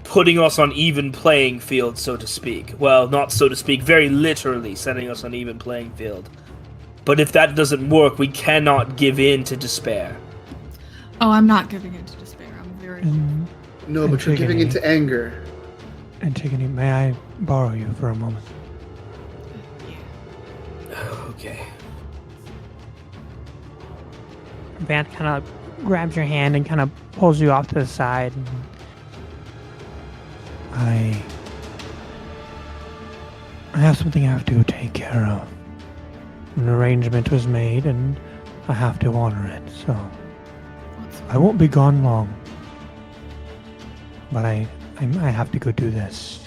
putting us on even playing field, so to speak. Well, not so to speak, very literally setting us on even playing field. But if that doesn't work, we cannot give in to despair. Oh, I'm not giving in to despair. I'm very. No, but you're giving into anger. Antigone, may I borrow you for a moment? Okay. Van kind of grabs your hand and kind of pulls you off to the side. And I have something I have to take care of. An arrangement was made, and I have to honor it. So I won't be gone long. But I have to go do this.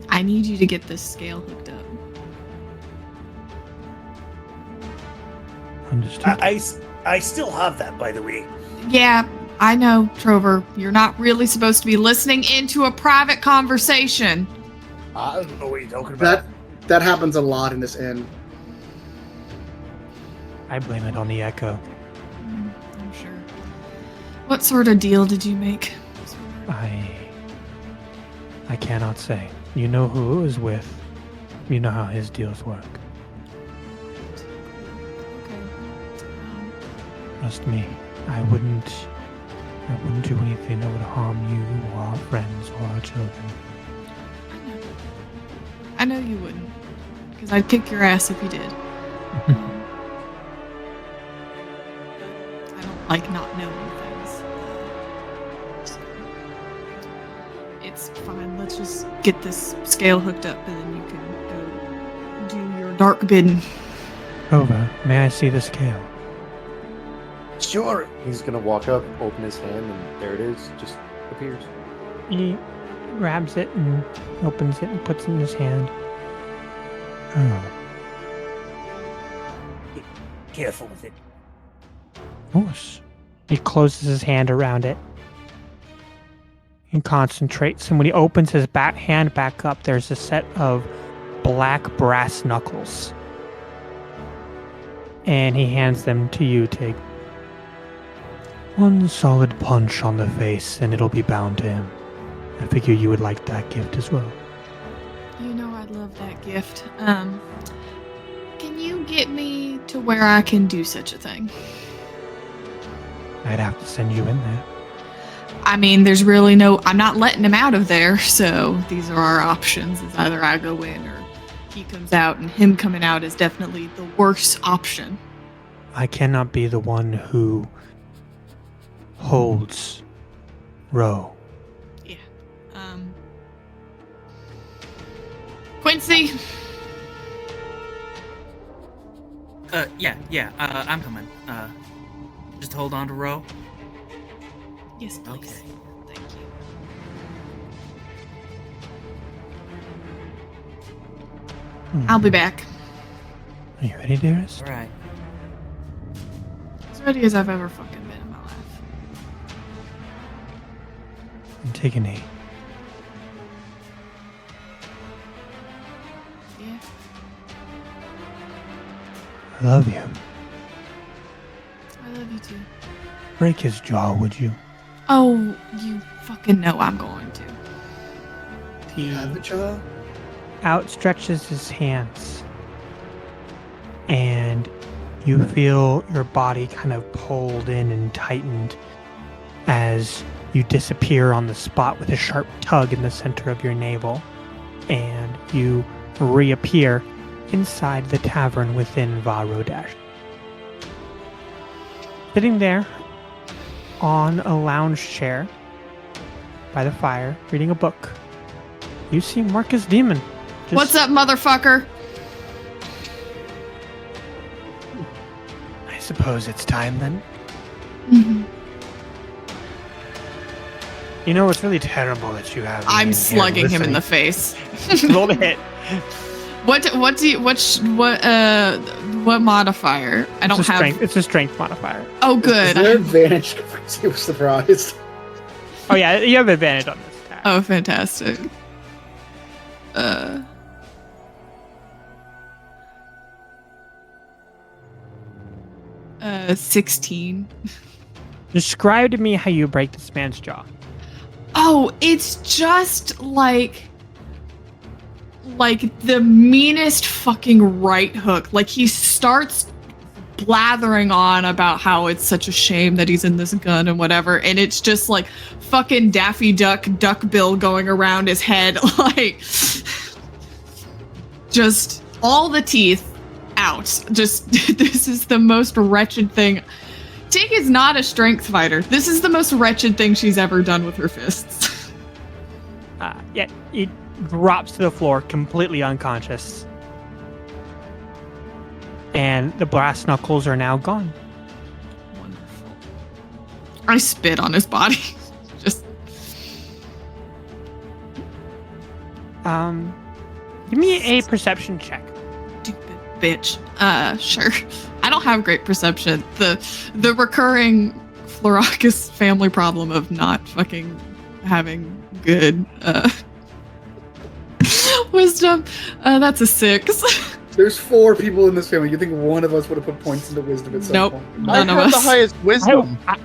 I need you to get this scale hooked up. Understood. I still have that, by the way. Yeah, I know, Trover. You're not really supposed to be listening into a private conversation. I don't know what you're talking about. That happens a lot in this inn. I blame it on the echo. I'm sure. What sort of deal did you make? I cannot say. You know who it was with. You know how his deals work. Trust me, I wouldn't do anything that would harm you or our friends or our children. I know you wouldn't. Because I'd kick your ass if you did. I don't like not knowing things. So it's fine. Let's just get this scale hooked up and then you can go do your dark bidding. Over, may I see the scale? Sure. He's gonna walk up, open his hand, and there it is. Just appears. He grabs it and opens it and puts it in his hand. Oh. Careful with it. Of course. He closes his hand around it. He concentrates, and when he opens his hand back up, there's a set of black brass knuckles. And he hands them to you, Tig. One solid punch on the face, and it'll be bound to him. I figure you would like that gift as well. You know I'd love that gift. Can you get me to where I can do such a thing? I'd have to send you in there. I mean, there's really no... I'm not letting him out of there, so these are our options. It's either I go in or he comes out, and him coming out is definitely the worst option. I cannot be the one who holds Ro. Yeah. Quincy? Yeah, I'm coming. Just hold on to Ro. Yes, please. Okay. Thank you. I'll be back. Are you ready, dearest? All right. As ready as I've ever fucking been in my life. Antigone. Yeah. I love you. I love you too. Break his jaw, would you? Oh, you fucking know I'm going to. He have the jaw? Outstretches his hands. And you feel your body kind of pulled in and tightened as you disappear on the spot with a sharp tug in the center of your navel. And you reappear inside the tavern within Varodash. Sitting there on a lounge chair by the fire, reading a book, you see Marcus Demon. What's up, motherfucker? I suppose it's time then. Mm-hmm. You know, it's really terrible that you have. I'm slugging him in the face. Roll to hit. What modifier? I don't have. It's a strength modifier. Oh, good. Is there advantage? He was surprised. Oh yeah, you have advantage on this attack. Oh, fantastic. 16. Describe to me how you break this man's jaw. Oh, it's just like the meanest fucking right hook. Like he starts blathering on about how it's such a shame that he's in this gun and whatever, and it's just like fucking Daffy Duck bill going around his head, like just all the teeth out. Just this is the most wretched thing. Tig is not a strength fighter. This is the most wretched thing she's ever done with her fists. Yeah, it drops to the floor, completely unconscious. And the brass knuckles are now gone. Wonderful. I spit on his body. Just. Give me a perception check. Stupid bitch. Sure. I don't have great perception. The recurring Floracus family problem of not fucking having good wisdom. That's a 6. There's 4 people in this family. You think one of us would have put points into wisdom at some point? None of I have us. the highest wisdom. I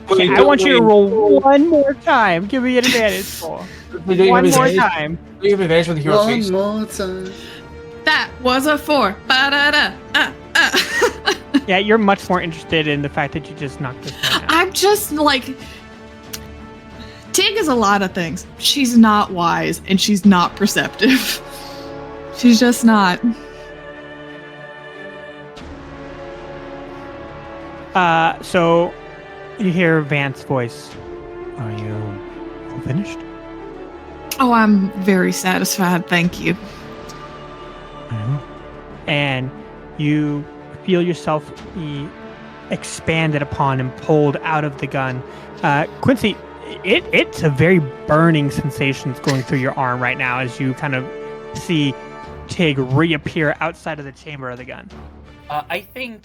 want you to roll one more time. Give me an advantage for one more time. You have advantage with the hero One face. more time. That was a 4. Ba-da-da. Yeah, you're much more interested in the fact that you just knocked this man out. I'm just like. Tig is a lot of things. She's not wise and she's not perceptive. She's just not. So you hear Vance's voice. Are you all finished? Oh, I'm very satisfied. Thank you. And you feel yourself be expanded upon and pulled out of the gun. Quincy, it's a very burning sensation going through your arm right now as you kind of see Tig reappear outside of the chamber of the gun. I think.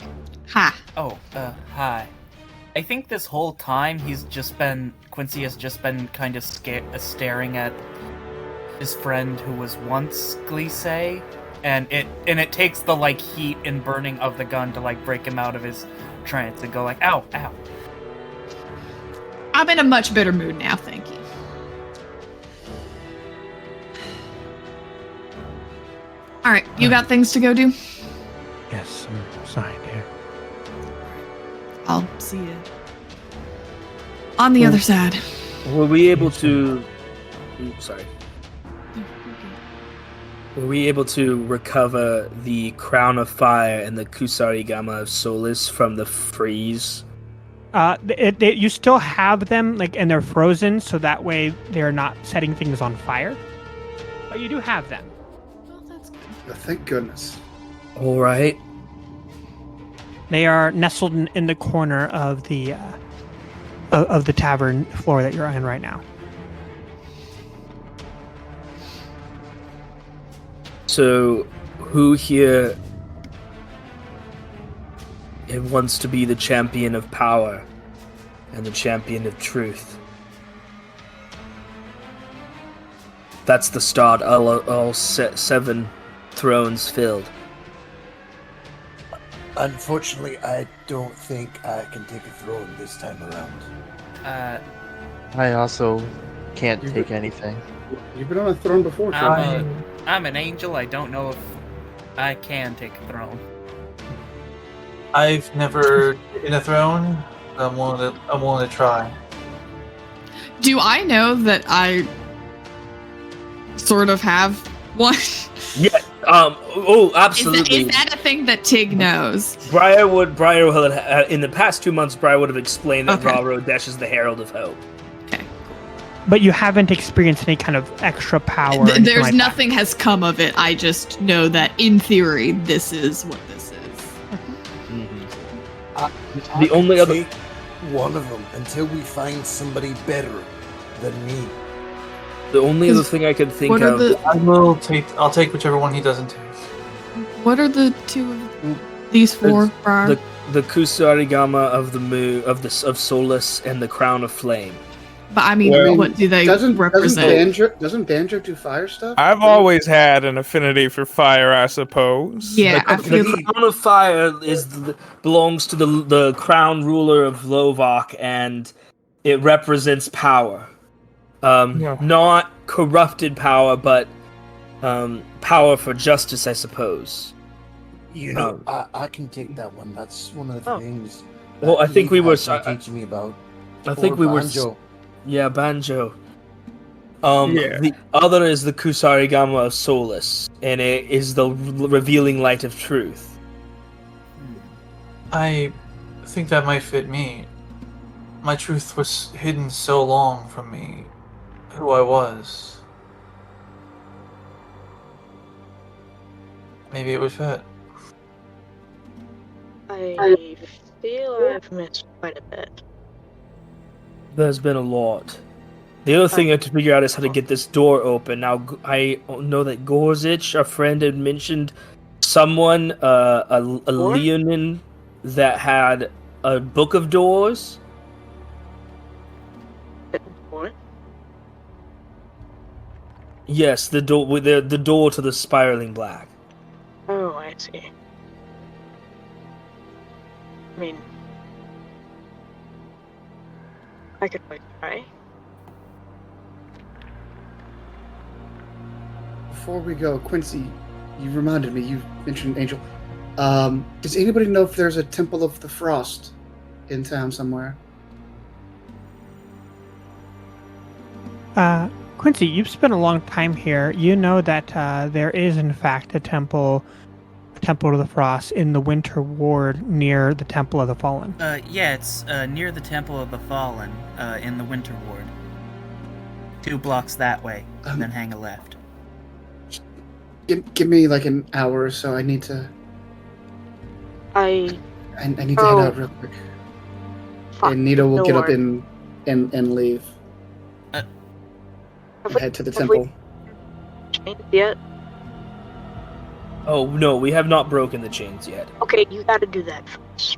Ha. Oh, hi. I think this whole time Quincy has just been kind of staring at his friend who was once Glisse, and it takes the like heat and burning of the gun to like break him out of his trance and go like, ow, ow. I'm in a much better mood now, thank you. Alright, you got things to go do? Yes, I'm sorry, dear. I'll see you on the other side. Were we able to... sorry. Were we able to recover the Crown of Fire and the Kusarigama of Solace from the freeze? You still have them, like, and they're frozen, so that way they're not setting things on fire. But you do have them. Well, that's good. Thank goodness. All right. They are nestled in the corner of the tavern floor that you're on right now. So, who here wants to be the champion of power and the champion of truth? That's the start. All 7 thrones filled. Unfortunately, I don't think I can take a throne this time around. I also can't take anything. You've been on a throne before, I'm an angel. I don't know if I can take a throne. I've never taken a throne. I'm willing to try. Do I know that I sort of have one? Yeah. Absolutely. Is that a thing that Tig knows? Briarwood in the past 2 months, Briarwood have explained that Ra Rodesh is the Herald of Hope. But you haven't experienced any kind of extra power. There's nothing has come of it. I just know that in theory, this is what this is. The only other one of them until we find somebody better than me. The only other thing I could think of. I'll take whichever one he doesn't take. What are the 2 of these 4? The Kusarigama of the Moon, of Solace, and the Crown of Flame. But I mean, what do they represent? Doesn't Banjo do fire stuff? I've always had an affinity for fire, I suppose. Yeah, the Crown of Fire belongs to the crown ruler of Lovok, and it represents power. Yeah. Not corrupted power, but power for justice, I suppose. You know, I can take that one. That's one of the things. Well, I think we were teaching me about. I think Or we Banjo. were. Yeah, Banjo. Yeah. The other is the Kusarigama of Solus, and it is the revealing light of truth. I think that might fit me. My truth was hidden so long from me, who I was. Maybe it would fit. I feel I've missed quite a bit. There's been a lot. The other thing I have to figure out is how to get this door open. Now, I know that Gorzich, our friend, had mentioned someone, a Leonin, that had a book of doors. What? Yes, the door with the door to the spiraling black. Oh, I see. I mean, I could wait, try. Before we go, Quincy, you reminded me, you mentioned Angel. Does anybody know if there's a Temple of the Frost in town somewhere? Quincy, you've spent a long time here. You know that there is, in fact, a temple of the Frost in the Winter Ward near the Temple of the Fallen. Yeah, it's near the Temple of the Fallen, in the Winter Ward. 2 blocks that way, and then hang a left. Give me like an hour or so. I need to. I need to head out real quick. And Nito will get up and leave. And head to the temple. Changed yet? Oh no, we have not broken the chains yet. Okay, you gotta do that first.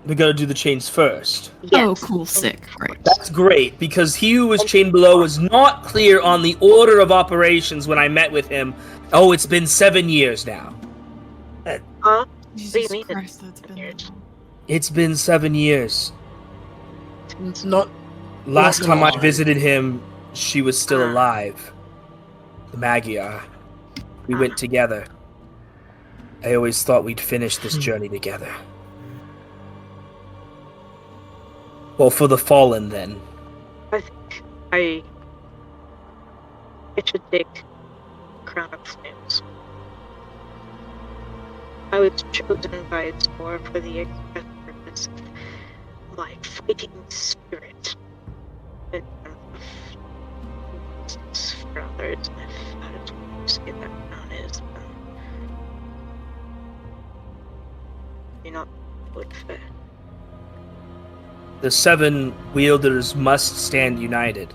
We gotta do the chains first. Yes. Oh, cool, sick, great. That's great, because he who was chained below was not clear on the order of operations when I met with him. Oh, it's been 7 years now. Huh? Jesus Christ, that's been years. It's been 7 years. It's not. Last not time I long. visited him, she was still alive. The Magyar. We went together. I always thought we'd finish this journey together. Well, for the Fallen, then. I think I should take Crown of Flames. I was chosen by its lore for the express purpose of my fighting spirit. And for others, and if that is what you say that crown is, then you're not good fit. The 7 wielders must stand united.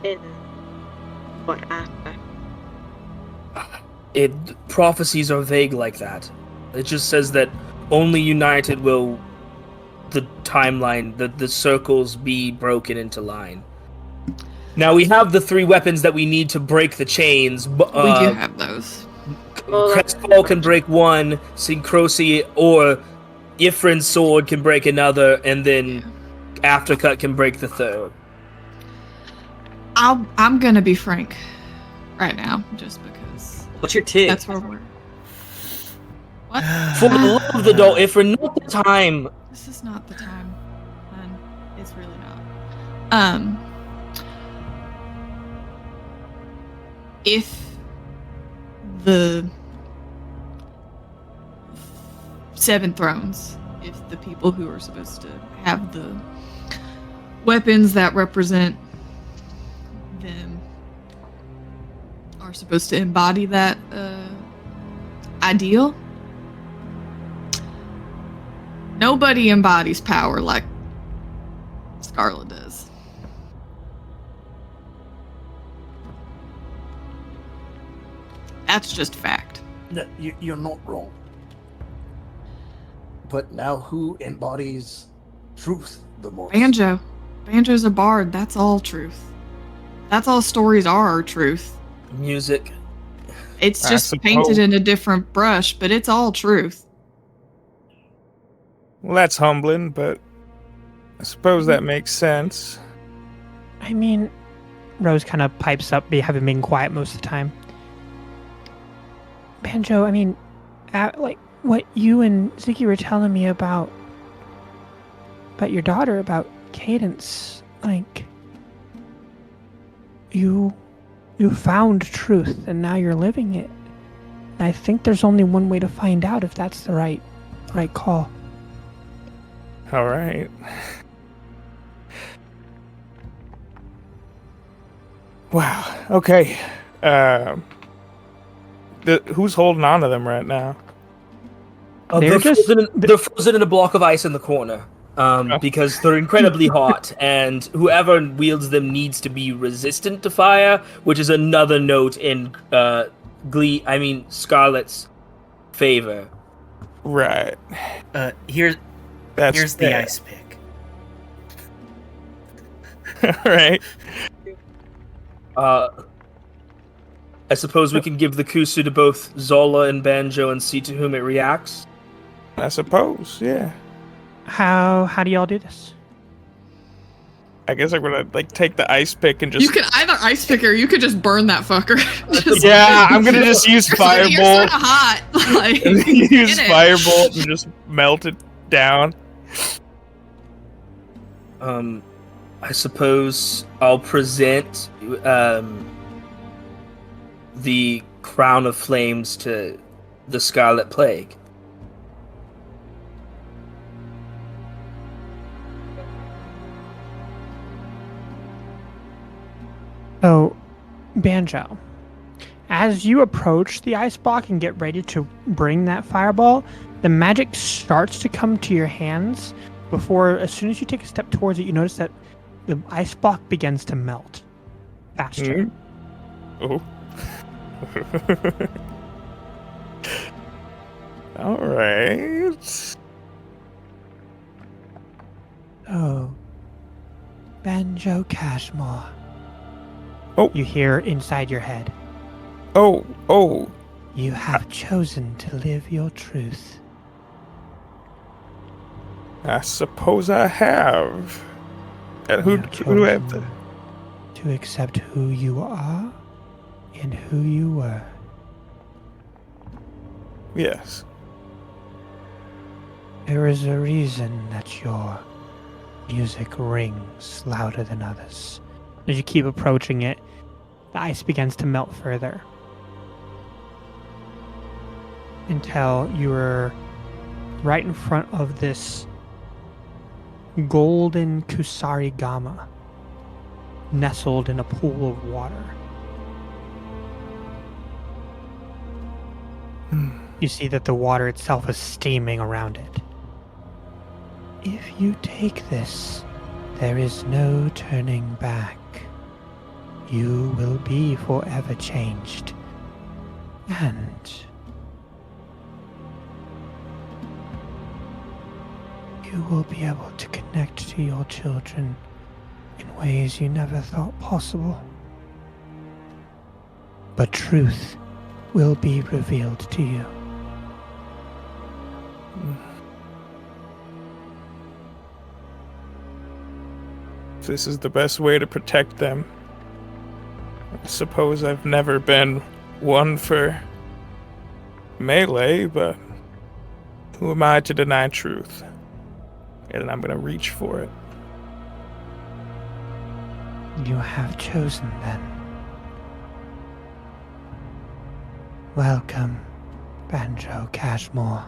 In what aspect? Prophecies are vague like that. It just says that only united will the timeline, the circles be broken into line. Now we have the 3 weapons that we need to break the chains. We do have those. Crestfall can break one, Syncrosi or Ifrin's sword can break another, and then Aftercut can break the 3rd. I'm gonna be frank right now, just because. What's your tig? That's where we're. What? For the love of the doll, Ifrin, not the time. This is not the time, man. It's really not. If the 7 thrones, if the people who are supposed to have the weapons that represent them are supposed to embody that ideal, nobody embodies power like Scarlet does. That's just fact. No, you're not wrong. But now, who embodies truth the most? Banjo. Banjo's a bard. That's all truth. That's all stories are truth. Music. It's I just suppose. painted in a different brush, but it's all truth. Well, that's humbling, but I suppose that makes sense. I mean, Rose kind of pipes up, having been quiet most of the time. Banjo, I mean, like what you and Ziggy were telling me about your daughter, about Cadence, like you found truth and now you're living it. I think there's only one way to find out if that's the right call. All right. Wow. Okay. Who's holding on to them right now? They're frozen in a block of ice in the corner. Because they're incredibly hot, and whoever wields them needs to be resistant to fire, which is another note in Scarlet's favor. Right. Here's the ice pick. Right. I suppose we can give the Kusu to both Zola and Banjo and see to whom it reacts. I suppose, yeah. How do y'all do this? I guess I'm gonna take the ice pick and just. You can either ice pick or you could just burn that fucker. Yeah, I'm gonna just use firebolt. You're sort of hot. Like, use firebolt and just melt it down. I suppose I'll present the crown of flames to the Scarlet Plague. So, Banjo, as you approach the ice block and get ready to bring that fireball, the magic starts to come to your hands before, as soon as you take a step towards it, you notice that the ice block begins to melt faster. Oh. All right. Oh, Banjo Cashmore. Oh. You hear inside your head. Oh. You have chosen to live your truth. I suppose I have. And who have to accept who you are and who you were. Yes. There is a reason that your music rings louder than others. As you keep approaching it, the ice begins to melt further. Until you are right in front of this golden Kusarigama, nestled in a pool of water. You see that the water itself is steaming around it. If you take this, there is no turning back. You will be forever changed. And you will be able to connect to your children in ways you never thought possible. But truth will be revealed to you. If this is the best way to protect them, I suppose I've never been one for melee, but who am I to deny truth? And I'm gonna reach for it. You have chosen then. Welcome, Banjo Cashmore.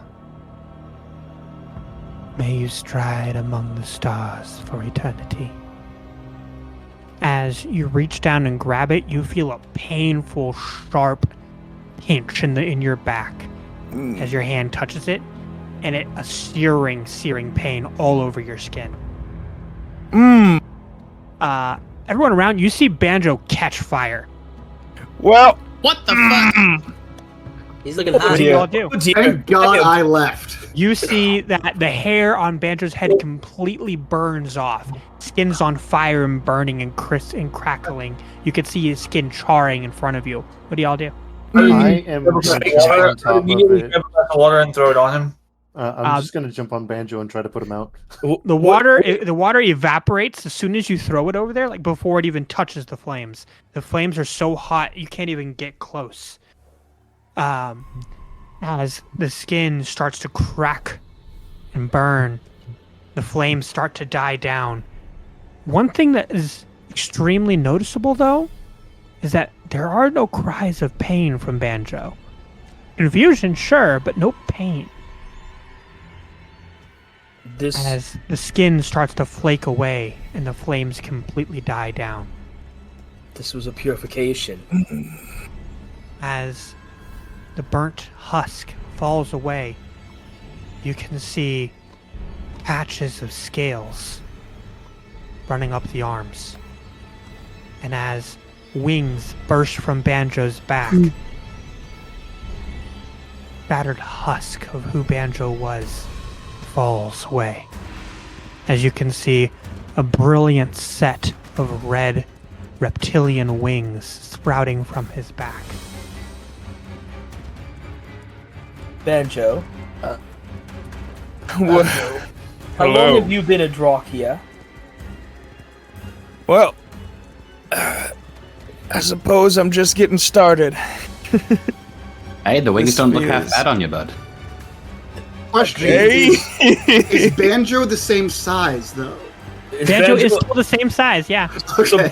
May you stride among the stars for eternity. As you reach down and grab it, you feel a painful, sharp pinch in your back as your hand touches it, and a searing pain all over your skin. Everyone around, you see Banjo catch fire. Well, what the fuck? He's looking What hot. do y'all do? Thank God I left. You see that the hair on Banjo's head completely burns off. Skin's on fire and burning and crisp and crackling. You can see his skin charring in front of you. What do y'all do? I am Immediately grab a glass of water and throw it on him. I'm just gonna jump on Banjo and try to put him out. The water evaporates as soon as you throw it over there, like before it even touches the flames. The flames are so hot you can't even get close. As the skin starts to crack and burn, the flames start to die down. One thing that is extremely noticeable, though, is that there are no cries of pain from Banjo. Confusion, sure, but no pain. As the skin starts to flake away and the flames completely die down. This was a purification. As the burnt husk falls away, you can see patches of scales running up the arms. And as wings burst from Banjo's back, battered husk of who Banjo was falls away. As you can see, a brilliant set of red reptilian wings sprouting from his back. Banjo. What? How long have you been a Drachia? Well, I suppose I'm just getting started. Hey, the wings don't look half bad on you, bud. Question: Hey. Is Banjo the same size though? Banjo is still the same size, yeah. Okay.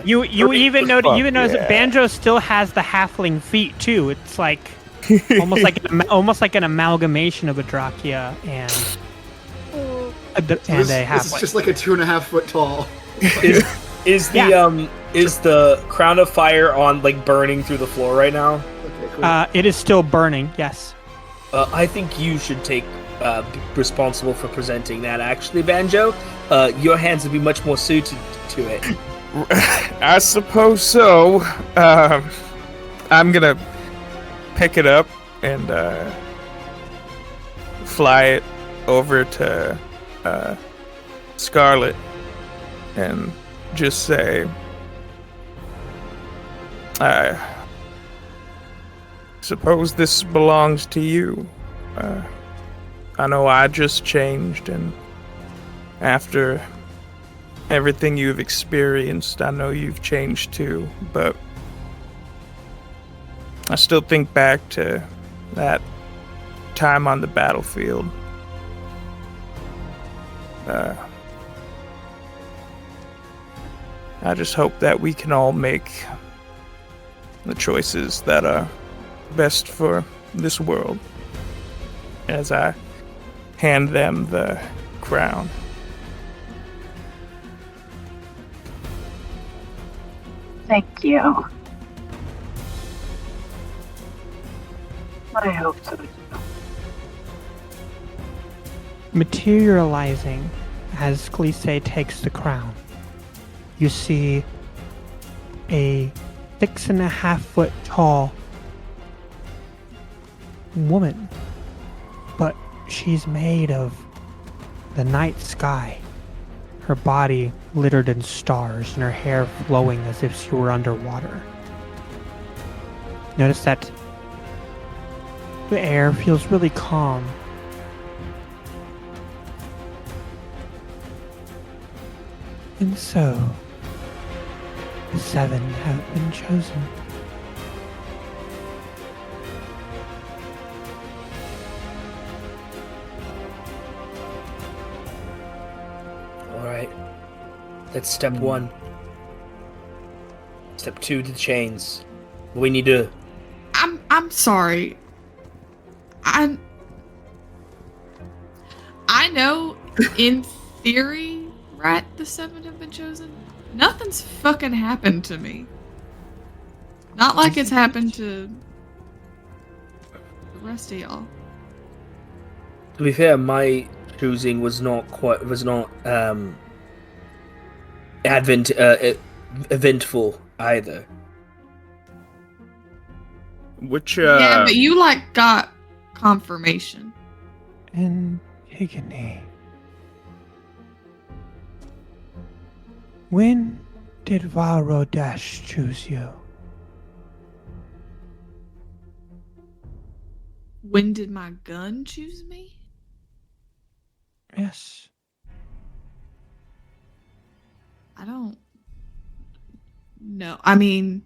You even notice that Banjo still has the halfling feet too. It's like almost like an amalgamation of a Drachia and a halfling. This is just like a 2.5 foot tall. Is the crown of fire on like burning through the floor right now? Okay, cool. It is still burning, yes. I think you should take responsible for presenting that. Actually, Banjo, your hands would be much more suited to it. I suppose so. I'm gonna pick it up and fly it over to Scarlet and just say, I suppose this belongs to you. I know I just changed, and after everything you've experienced, I know you've changed too, but I still think back to that time on the battlefield. I just hope that we can all make the choices that are best for this world as I hand them the crown. Thank you. I hope so too. Materializing as Glisse takes the crown, you see a 6.5 foot tall woman, but she's made of the night sky. Her body littered in stars and her hair flowing as if she were underwater. Notice that the air feels really calm. And so, the 7 have been chosen. Alright. That's step 1. Step 2, the chains. We need to... I'm sorry. I know in theory, right, the 7 have been chosen. Nothing's fucking happened to me. Not like it's happened to the rest of y'all. To be fair, my choosing was not eventful either. Which Yeah, but you like got confirmation. Antigone. When did Valrodash choose you? When did my gun choose me? Yes. I don't know. I mean,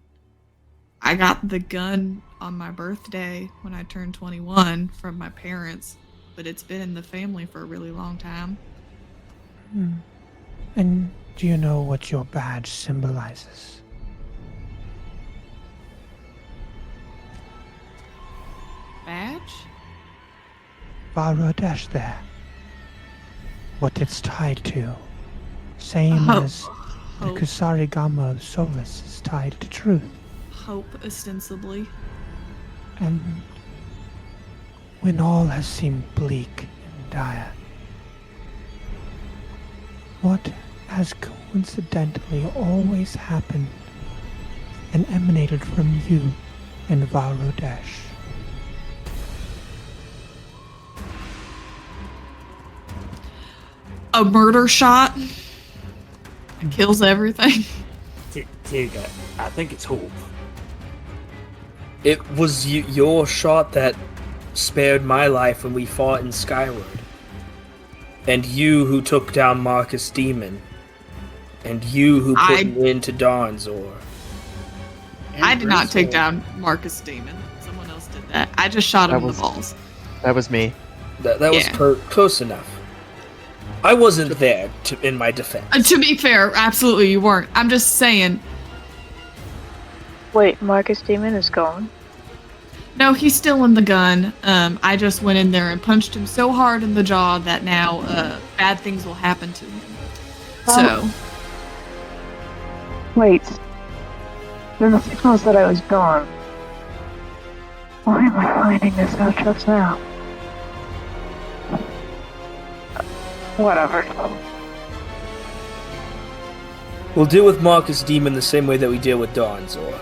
I got the gun on my birthday when I turned 21 from my parents, but it's been in the family for a really long time. And do you know what your badge symbolizes? Badge? Valrodesh there. What it's tied to. Same Oh. as the Kusarigama of Solus is tied to truth. Hope, ostensibly. And when all has seemed bleak and dire, what has coincidentally always happened and emanated from you and Valrodesh? A murder shot that kills everything. Tiga, I think it's hope. It was your shot that spared my life when we fought in Skyward. And you who took down Marcus Demon. And you who put me into Darnzor. I did not take down Marcus Demon. Someone else did that. I just shot him in the balls. That was me. That was close enough. I wasn't there in my defense. To be fair, absolutely you weren't. I'm just saying. Wait, Marcus Demon is gone? No, he's still in the gun. I just went in there and punched him so hard in the jaw that now bad things will happen to him. So. Wait. There were signals that I was gone. Why am I finding this out just now? Whatever. We'll deal with Marcus Demon the same way that we deal with Darnzor.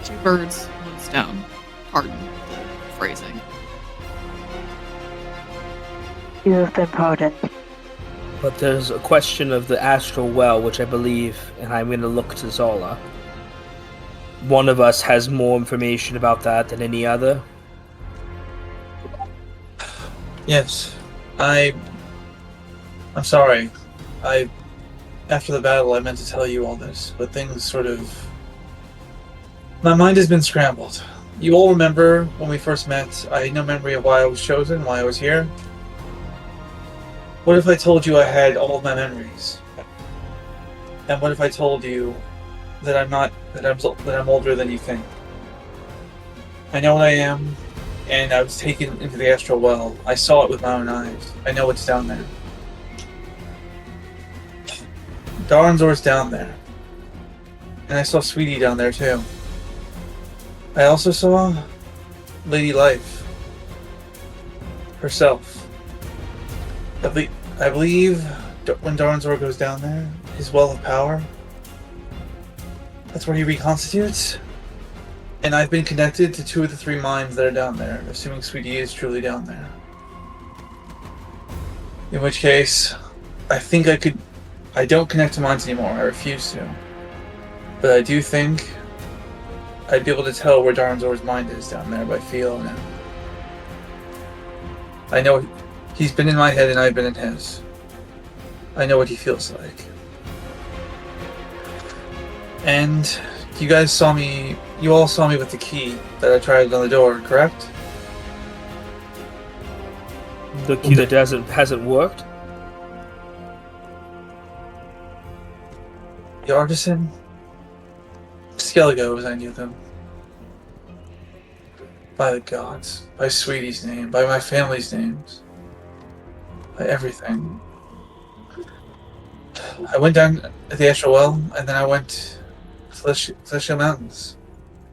Two birds, one stone. Pardon the phrasing. You have been pardoned. But there's a question of the Astral Well, which I believe, and I'm going to look to Zola. One of us has more information about that than any other. Yes, I'm sorry. After the battle, I meant to tell you all this, but things sort of... My mind has been scrambled. You all remember when we first met, I had no memory of why I was chosen, why I was here. What if I told you I had all of my memories? And what if I told you that I'm older than you think? I know what I am, and I was taken into the Astral Well. I saw it with my own eyes. I know what's down there. Darnzor's down there. And I saw Sweetie down there too. I also saw Lady Life herself. I believe when Darnzor goes down there, his well of power, that's where he reconstitutes. And I've been connected to 2 of the 3 minds that are down there, assuming Sweetie is truly down there. In which case, I don't connect to minds anymore, I refuse to. But I do think I'd be able to tell where Darnzor's mind is down there by feel and I know he's been in my head and I've been in his. I know what he feels like. And you all saw me with the key that I tried on the door, correct? The key that hasn't worked? The artisan? Skellige, as I knew them. By the gods, by Sweetie's name, by my family's names, by everything. I went down at the Astral Well, and then I went to Celestial Mountains.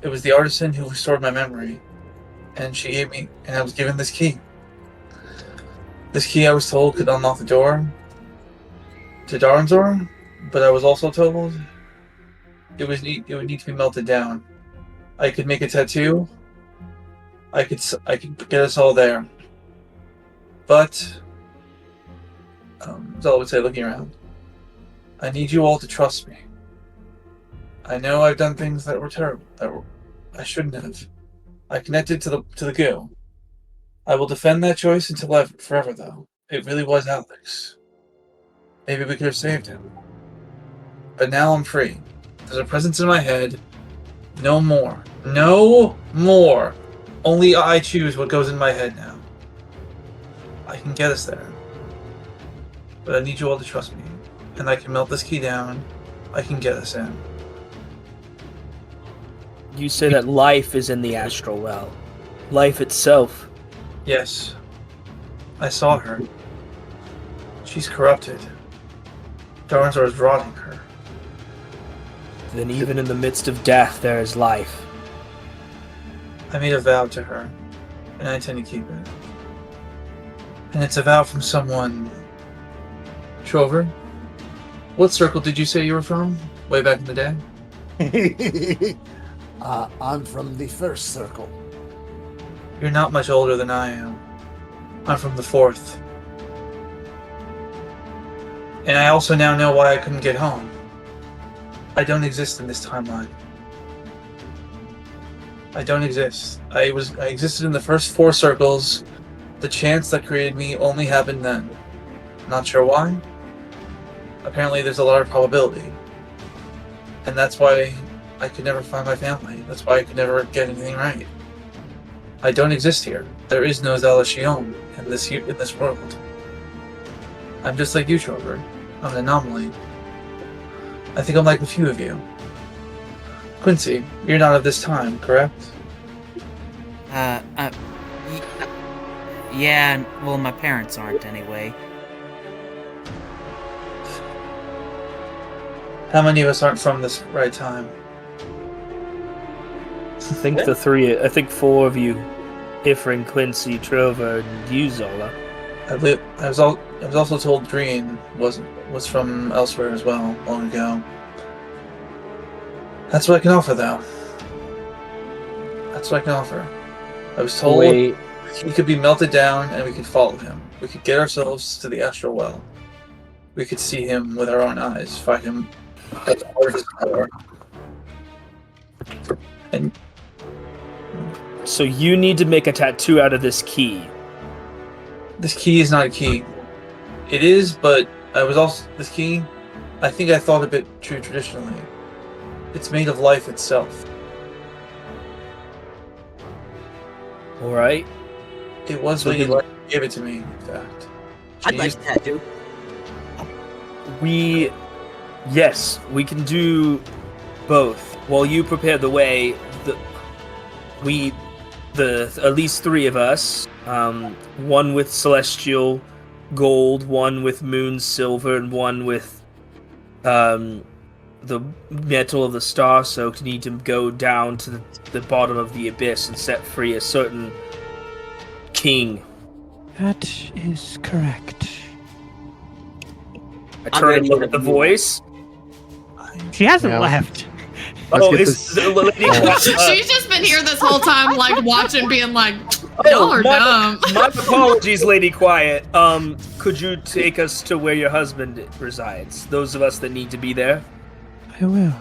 It was the artisan who restored my memory, and she gave me, and I was given this key. This key, I was told, could unlock the door to Darnzor, but I was also told it would need to be melted down. I could make a tattoo. I could get us all there. But Zola would say, looking around, I need you all to trust me. I know I've done things that were terrible, I shouldn't have. I connected to the goo. I will defend that choice until forever, though. It really was Alex. Maybe we could have saved him. But now I'm free. There's a presence in my head. No more. No more. Only I choose what goes in my head now. I can get us there. But I need you all to trust me. And I can melt this key down. I can get us in. You say that life is in the astral well. Life itself. Yes. I saw her. She's corrupted. Darnzor is rotting her. Then even in the midst of death, there is life. I made a vow to her, and I intend to keep it. And it's a vow from someone... Trover? What circle did you say you were from? Way back in the day? I'm from the first circle. You're not much older than I am. I'm from the fourth. And I also now know why I couldn't get home. I don't exist in this timeline. I don't exist. I existed in the first 4 circles. The chance that created me only happened then. Not sure why. Apparently there's a lot of probability. And that's why I could never find my family. That's why I could never get anything right. I don't exist here. There is no Zalashion in this world. I'm just like you, Trover. I'm an anomaly. I think I'm like a few of you. Quincy, you're not of this time, correct? Yeah, well, my parents aren't anyway. How many of us aren't from this right time? I think 4 of you. Ifrin, Quincy, Trover, and you, Zola. I was also told Green was from elsewhere as well, long ago. That's what I can offer, though. That's what I can offer. I was told he could be melted down and we could follow him. We could get ourselves to the astral well. We could see him with our own eyes, fight him at the heart of his power. And so you need to make a tattoo out of this key. This key is not a key. It is, but this key, I think I thought of it traditionally. It's made of life itself. Alright. It was Lady Light who gave it to me, in fact. I'd like a tattoo. Yes, we can do both. While you prepare the way, at least 3 of us, one with celestial gold, one with moon silver, and one with the metal of the star soaked, need to go down to the bottom of the abyss and set free a certain king. That is correct. I turn and look at the voice. She hasn't left. It's the lady. She's just been here this whole time, like watching, being like, "Y'all are dumb." My apologies, Lady Quiet. Could you take us to where your husband resides? Those of us that need to be there. I will.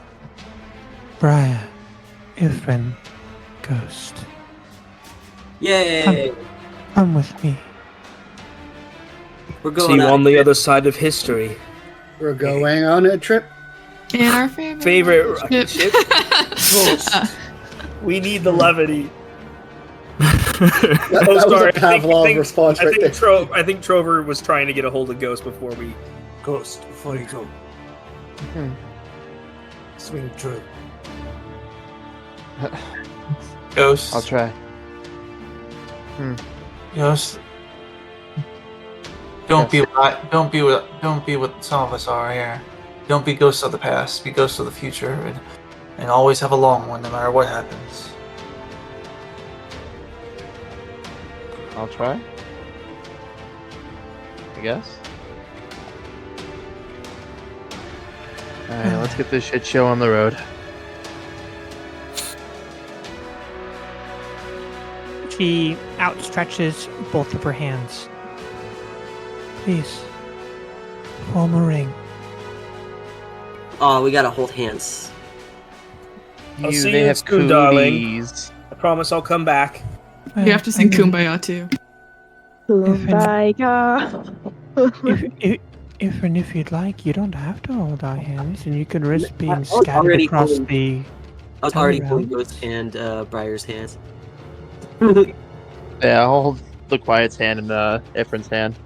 Briar, Ifrin, Ghost. Yay! Come with me. We're See going you on the other side of history. We're going on a trip. In our favorite rocket ship. We need the levity. That was a Pavlov response right there. I think Trover was trying to get a hold of Ghost before we. Ghost, before you go. Swing true. Ghost. I'll try. Ghost. Don't be what some of us are here. Don't be ghosts of the past. Be ghosts of the future, and always have a long one, no matter what happens. I'll try. I guess. Alright, let's get this shit show on the road. She outstretches both of her hands. Please, form a ring. Oh, we gotta hold hands. I'll see you soon, darling. I promise I'll come back. You have to sing Kumbaya too. Kumbaya. If you'd like, you don't have to hold our hands, and you can risk being was scattered already across holding- the I was already holding realms. Ghost and Briar's hands. Yeah, I'll hold the Quiet's hand and Ifrin's hand.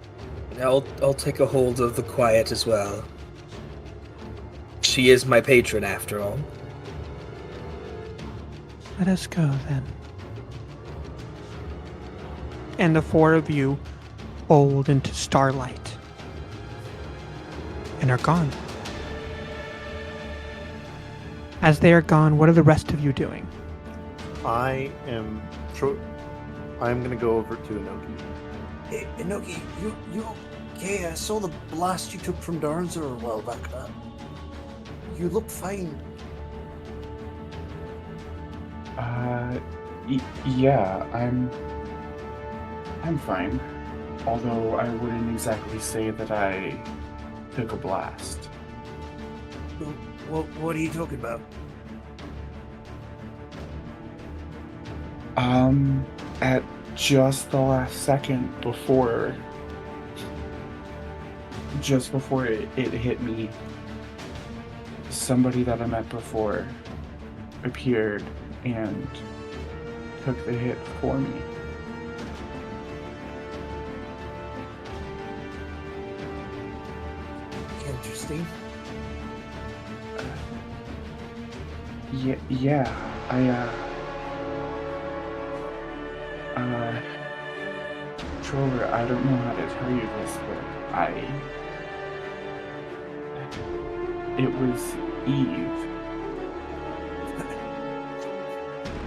And I'll take a hold of the quiet as well. She is my patron, after all. Let us go then. And the four of you fold into starlight and are gone. As they are gone, what are the rest of you doing? I'm gonna go over to Inoki. Hey, Inoki, you okay? I saw the blast you took from Darnzer a while back. You look fine. Yeah, I'm fine. Although I wouldn't exactly say that I took a blast. What are you talking about? At just the last second before it hit me, somebody that I met before appeared and took the hit for me. Interesting. Yeah, Trover, I don't know how to tell you this, but it was Eve.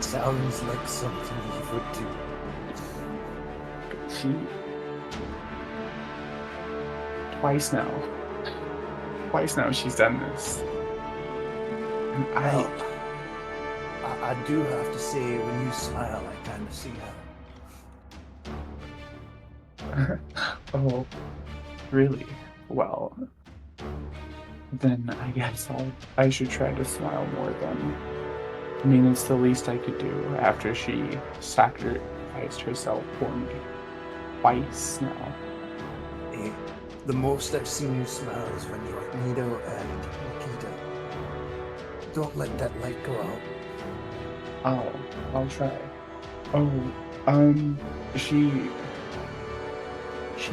Sounds like something you would do. Twice now she's done this. And I do have to say, when you smile, I kind of see how. Oh, really? Well, then I guess I should try to smile more then. I mean, it's the least I could do after she sacrificed herself for me. Twice now. The most I've seen you smile is when you're with Nido and Nikita. Don't let that light go out. I'll try. Oh, she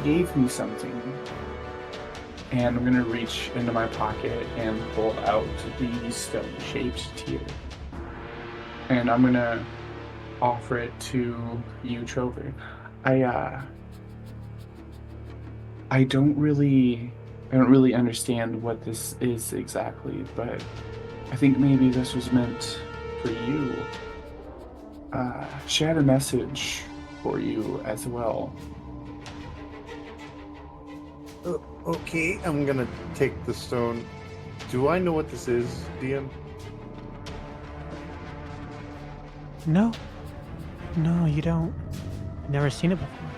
gave me something. And I'm gonna reach into my pocket and pull out the stone-shaped tear. And I'm gonna offer it to you, Trover. I don't really understand what this is exactly, but I think maybe this was meant for you. She had a message for you as well. Okay, I'm gonna take the stone. Do I know what this is, DM? No, you don't. I've never seen it before.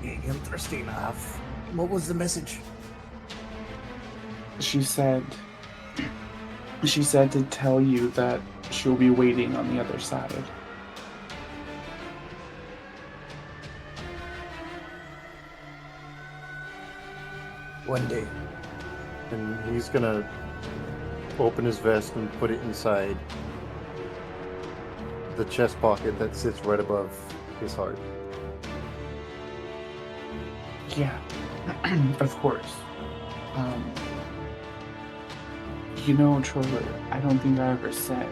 Interesting enough. What was the message? She said to tell you that she'll be waiting on the other side. One day. And he's gonna open his vest and put it inside the chest pocket that sits right above his heart. Yeah, of course. You know, Trover, I don't think I ever said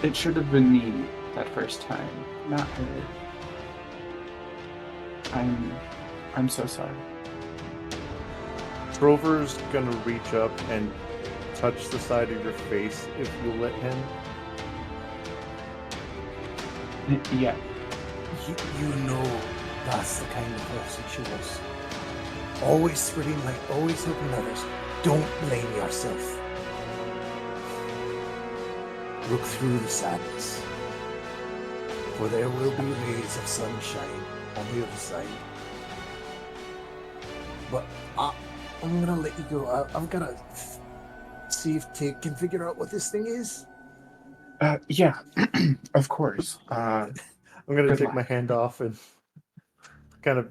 it should have been me that first time, not her. I'm so sorry. Trover's gonna reach up and touch the side of your face if you let him. Yeah. You know that's the kind of person she was. Always spreading light, always helping others. Don't blame yourself. Look through the sadness, for there will be rays of sunshine on the other side. But I'm gonna let you go. I've gotta see if Tig can figure out what this thing is. Yeah, of course. I'm gonna Good take luck. my hand off and kind of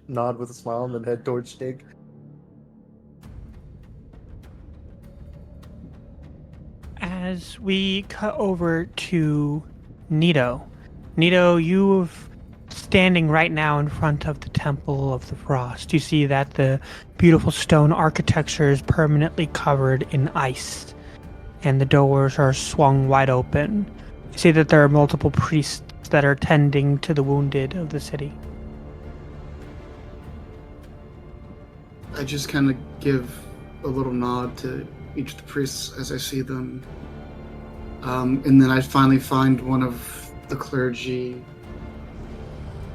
nod with a smile and then head towards Stig. As we cut over to Nito. Nito, you've standing right now in front of the Temple of the Frost. You see that the beautiful stone architecture is permanently covered in ice, and the doors are swung wide open. You see that there are multiple priests that are tending to the wounded of the city. I just kind of give a little nod to each of the priests as I see them. And then I finally find one of the clergy.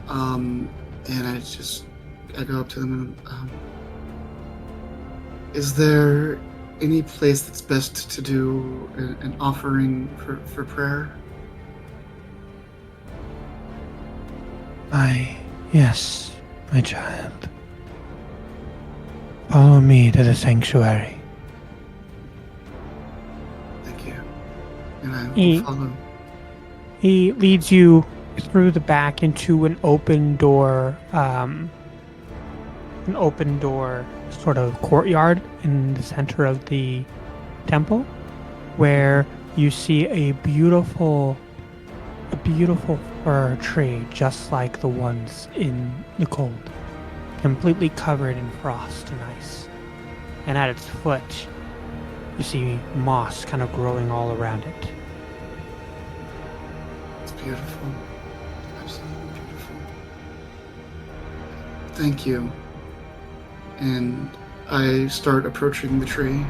And I go up to them and, is there any place that's best to do an offering for prayer? Yes, my child. Follow me to the sanctuary. Thank you. And I will He- follow. He leads you through the back into an open door sort of courtyard in the center of the temple, where you see a beautiful fir tree just like the ones in the cold, completely covered in frost and ice. And at its foot, you see moss kind of growing all around it. It's beautiful. Absolutely beautiful. Thank you. And I start approaching the tree.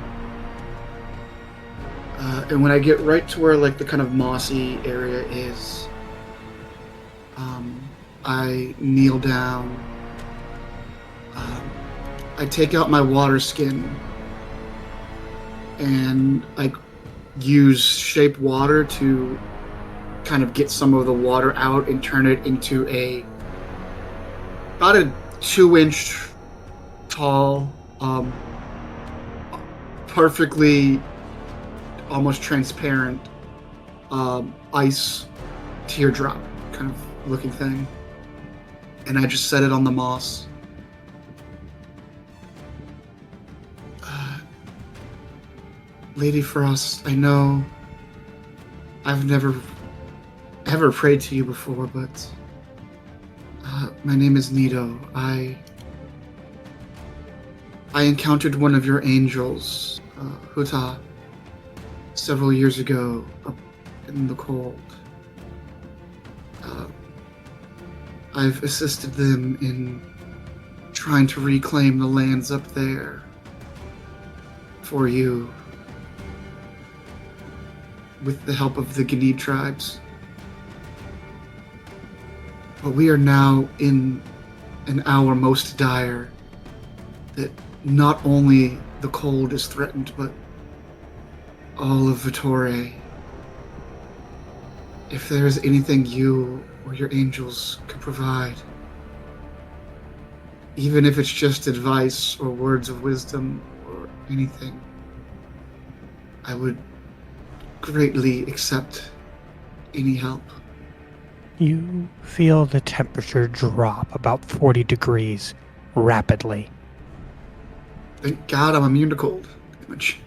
And when I get right to where like the kind of mossy area is, I kneel down. I take out my water skin and I use shaped water to kind of get some of the water out and turn it into about a 2-inch tall, perfectly almost transparent ice teardrop kind of looking thing. And I just set it on the moss. Lady Frost, I know I've never ever prayed to you before, but my name is Nito. I encountered one of your angels, Huta, several years ago up in the cold. I've assisted them in trying to reclaim the lands up there for you with the help of the Ganid tribes. But we are now in an hour most dire that not only the cold is threatened, but all of Vittore. If there is anything you or your angels could provide, even if it's just advice or words of wisdom or anything, I would greatly accept any help. You feel the temperature drop about 40 degrees rapidly. Thank God I'm immune to cold. Much.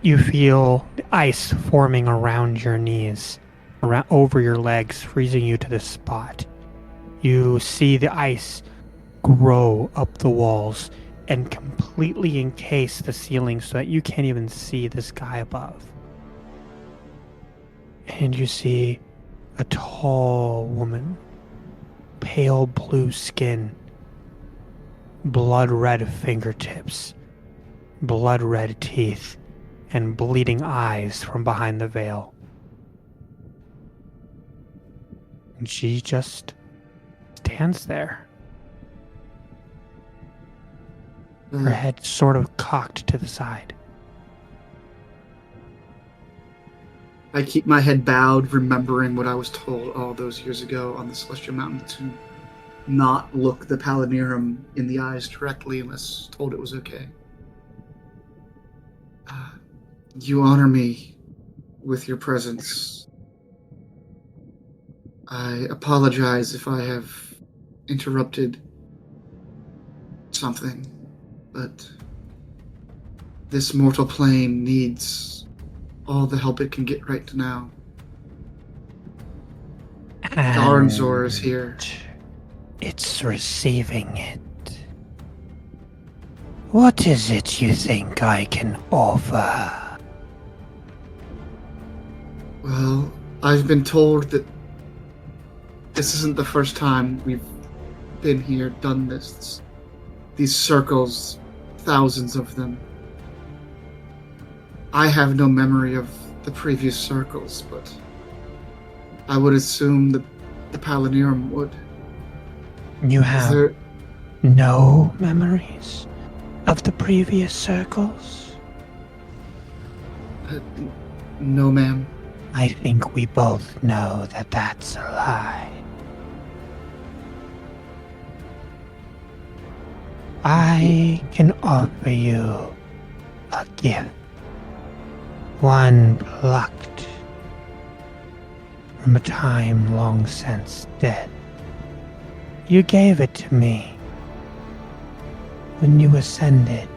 You feel the ice forming around your knees, over your legs, freezing you to this spot. You see the ice grow up the walls and completely encase the ceiling so that you can't even see the sky above. And you see a tall woman, pale blue skin, blood red fingertips, blood red teeth, and bleeding eyes from behind the veil. And she just stands there. Her head sort of cocked to the side. I keep my head bowed, remembering what I was told all those years ago on the Celestial Mountain to not look the Palinirum in the eyes directly unless told it was okay. You honor me with your presence. I apologize if I have interrupted something, but this mortal plane needs all the help it can get right now. Darnzor is here. It's receiving it. What is it you think I can offer? Well, I've been told that this isn't the first time we've been here, done this. These circles, thousands of them. I have no memory of the previous circles, but I would assume that the Palinirum would. You have no memories of the previous circles? No, ma'am. I think we both know that that's a lie. I can offer you a gift. One plucked from a time long since dead. You gave it to me when you ascended,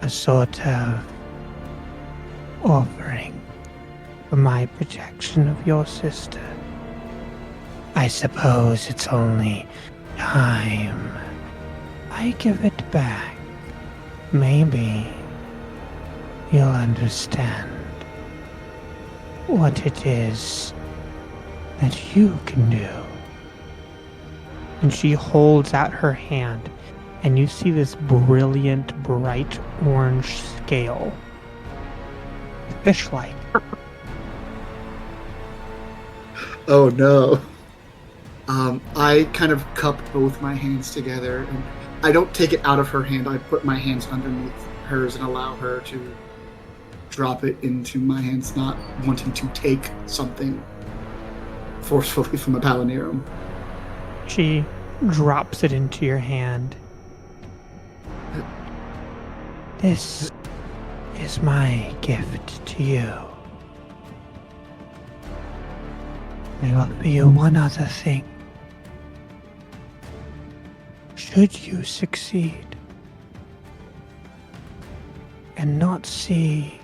a sort of offering for my protection of your sister. I suppose it's only time I give it back. Maybe you'll understand what it is that you can do. And she holds out her hand, and you see this brilliant, bright orange scale. Fish-like. Oh no. I kind of cup both my hands together, and I don't take it out of her hand. I put my hands underneath hers and allow her to drop it into my hands, not wanting to take something forcefully from a Palinirum. She drops it into your hand. This is my gift to you. I offer you one other thing. Should you succeed and not see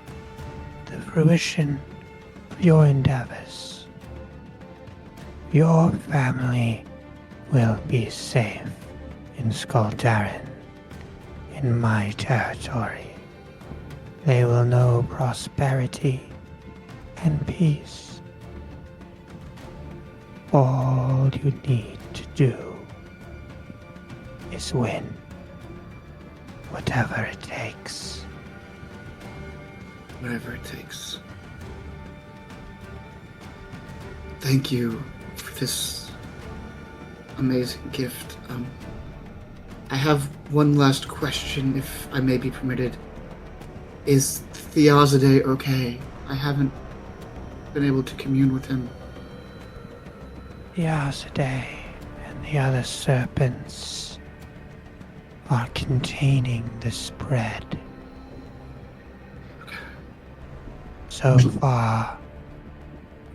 the fruition of your endeavors, your family will be safe in Skuldarin, in my territory. They will know prosperity and peace. All you need to do is win, whatever it takes. Whatever it takes. Thank you for this amazing gift. I have one last question, if I may be permitted. Is Theozide okay? I haven't been able to commune with him. The Azadeh and the other serpents are containing the spread. So far,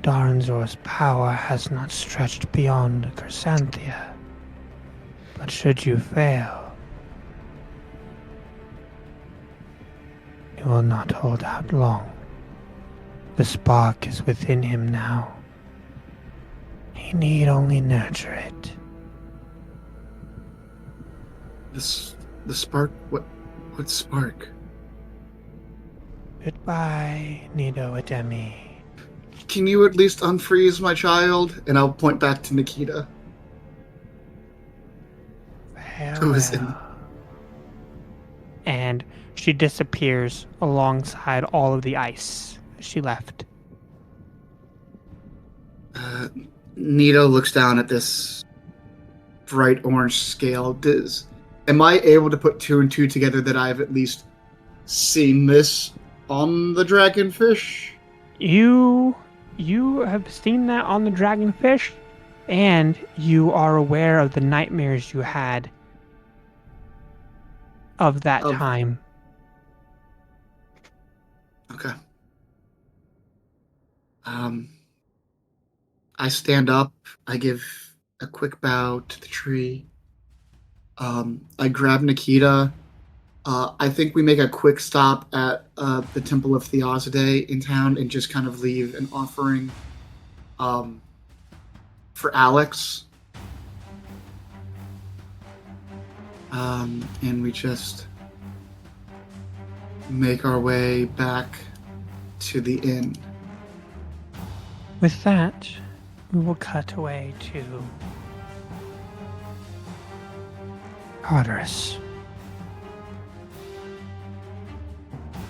Darnzor's power has not stretched beyond Chrysanthia. But should you fail, he will not hold out long. The spark is within him now. He need only nurture it. The spark? What spark? Goodbye, Nido Ademi. Can you at least unfreeze my child? And I'll point back to Nikita. Who is in? And she disappears alongside all of the ice she left. Nito looks down at this bright orange scale. Am I able to put two and two together that I've at least seen this on the dragonfish? You have seen that on the dragonfish, and you are aware of the nightmares you had of that time. Okay. I stand up. I give a quick bow to the tree. I grab Nikita. I think we make a quick stop at the Temple of Theoside in town and just kind of leave an offering for Alex. And we just make our way back to the inn. With that, we will cut away to Tartarus.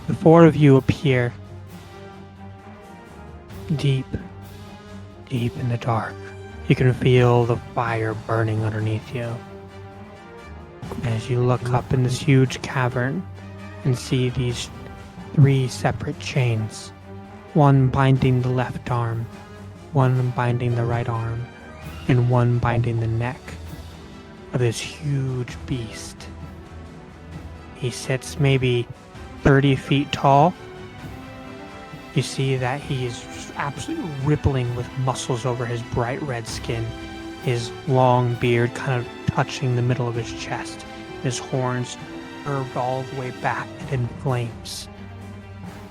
The four of you appear deep in the dark. You can feel the fire burning underneath you. As you look up in this huge cavern and see these 3 separate chains, one binding the left arm, one binding the right arm, and one binding the neck of this huge beast. He sits maybe 30 feet tall. You see that he is absolutely rippling with muscles over his bright red skin, his long beard kind of touching the middle of his chest, his horns curved all the way back and in flames.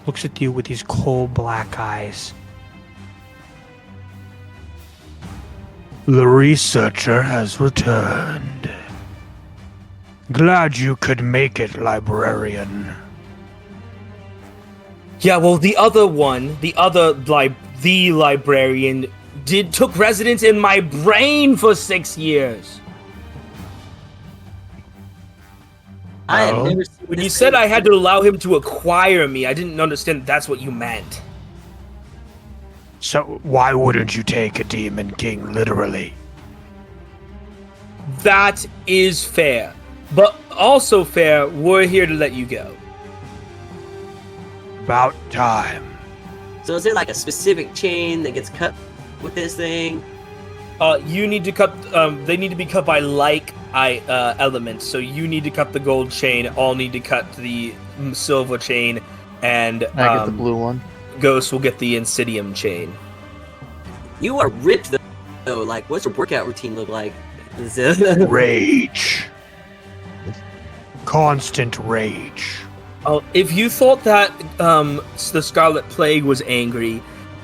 Looks at you with these cold black eyes. The researcher has returned. Glad you could make it, librarian. Yeah, well, the librarian took residence in my brain for 6 years. I have never seen When this you said thing. I had to allow him to acquire me, I didn't understand that's what you meant. So why wouldn't you take a demon king literally? That is fair. But also fair, we're here to let you go. About time. So is there like a specific chain that gets cut with this thing? You need to cut. They need to be cut by elements. So you need to cut the gold chain. All need to cut the silver chain, and I get the blue one. Ghost will get the Insidium chain. You are ripped though. Like, what's your workout routine look like? Rage. Constant rage. If you thought that the Scarlet Plague was angry,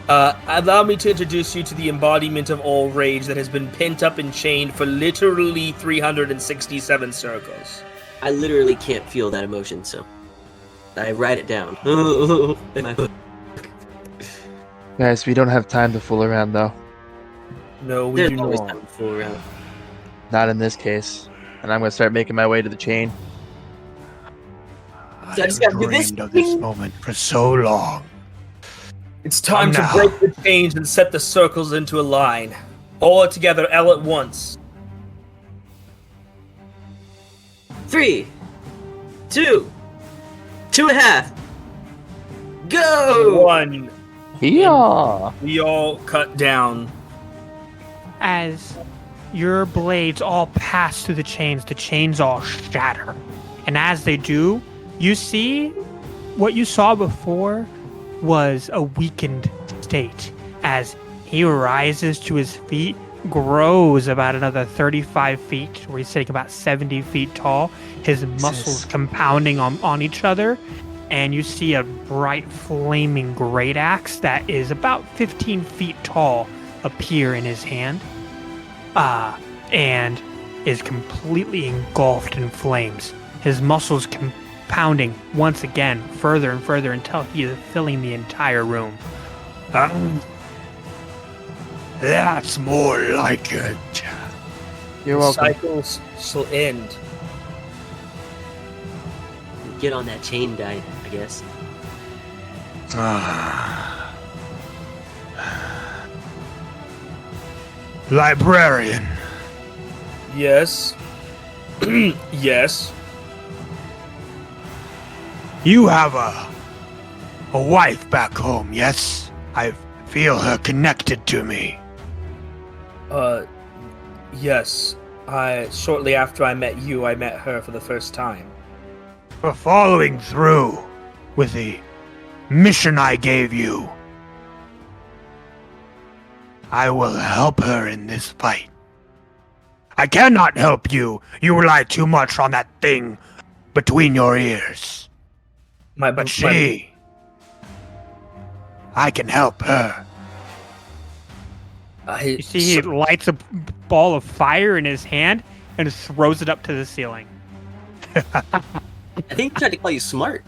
allow me to introduce you to the embodiment of all rage that has been pent up and chained for literally 367 circles. I literally can't feel that emotion, so I write it down in my book. Guys, we don't have time to fool around, though. No, we There's do always not. time to fool around. Not in this case. And I'm going to start making my way to the chain. So I just gotta do this. Dreamed of this moment for so long. It's time to Now. break the chains and set the circles into a line. All together, all at once. 3, 2, 2.5. Go! 1. Yeah. We all cut down. As your blades all pass through the chains all shatter. And as they do, you see what you saw before was a weakened state. As he rises to his feet, grows about another 35 feet, where he's sitting about 70 feet tall, his muscles compounding on each other, and you see a bright flaming great axe that is about 15 feet tall appear in his hand, and is completely engulfed in flames. His muscles compounding once again further and further until he is filling the entire room. That's more like it. You're welcome. Cycles shall end. Get on that chain diet, I guess. Librarian. Yes. Yes. You have a wife back home, yes? I feel her connected to me. Yes. Shortly after I met you, I met her for the first time. For following through with the mission I gave you. I will help her in this fight. I cannot help you. You rely too much on that thing between your ears. But she, I can help her. You see, he lights a ball of fire in his hand and throws it up to the ceiling. I think he tried to call you smart.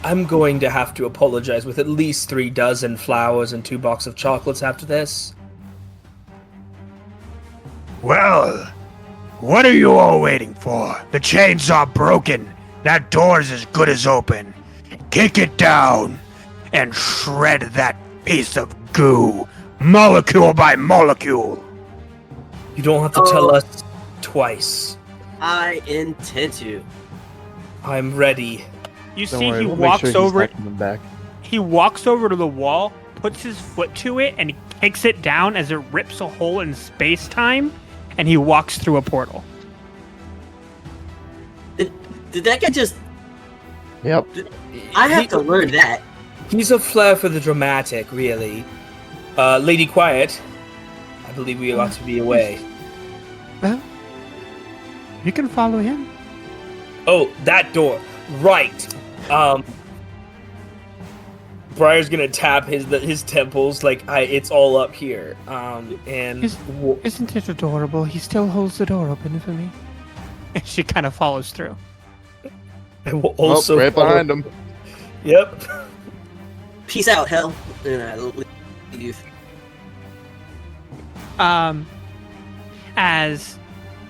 I'm going to have to apologize with at least 3 dozen flowers and 2 boxes of chocolates after this. Well, what are you all waiting for? The chains are broken. That door's as good as open. Kick it down and shred that piece of goo, molecule by molecule. You don't have to tell us twice. I intend to. I'm ready. You see, he walks over it. He walks over to the wall, puts his foot to it, and kicks it down as it rips a hole in space-time, and he walks through a portal. Did that guy just... Yep. I have to learn that. He's a flair for the dramatic, really. Lady Quiet, I believe we ought to be away. Well, you can follow him. Oh, that door. Right. Briar's gonna tap his temples like it's all up here. And Isn't it adorable? He still holds the door open for me. And she kind of follows through. And will also right behind him. Yep. Peace out, hell. And I leave. As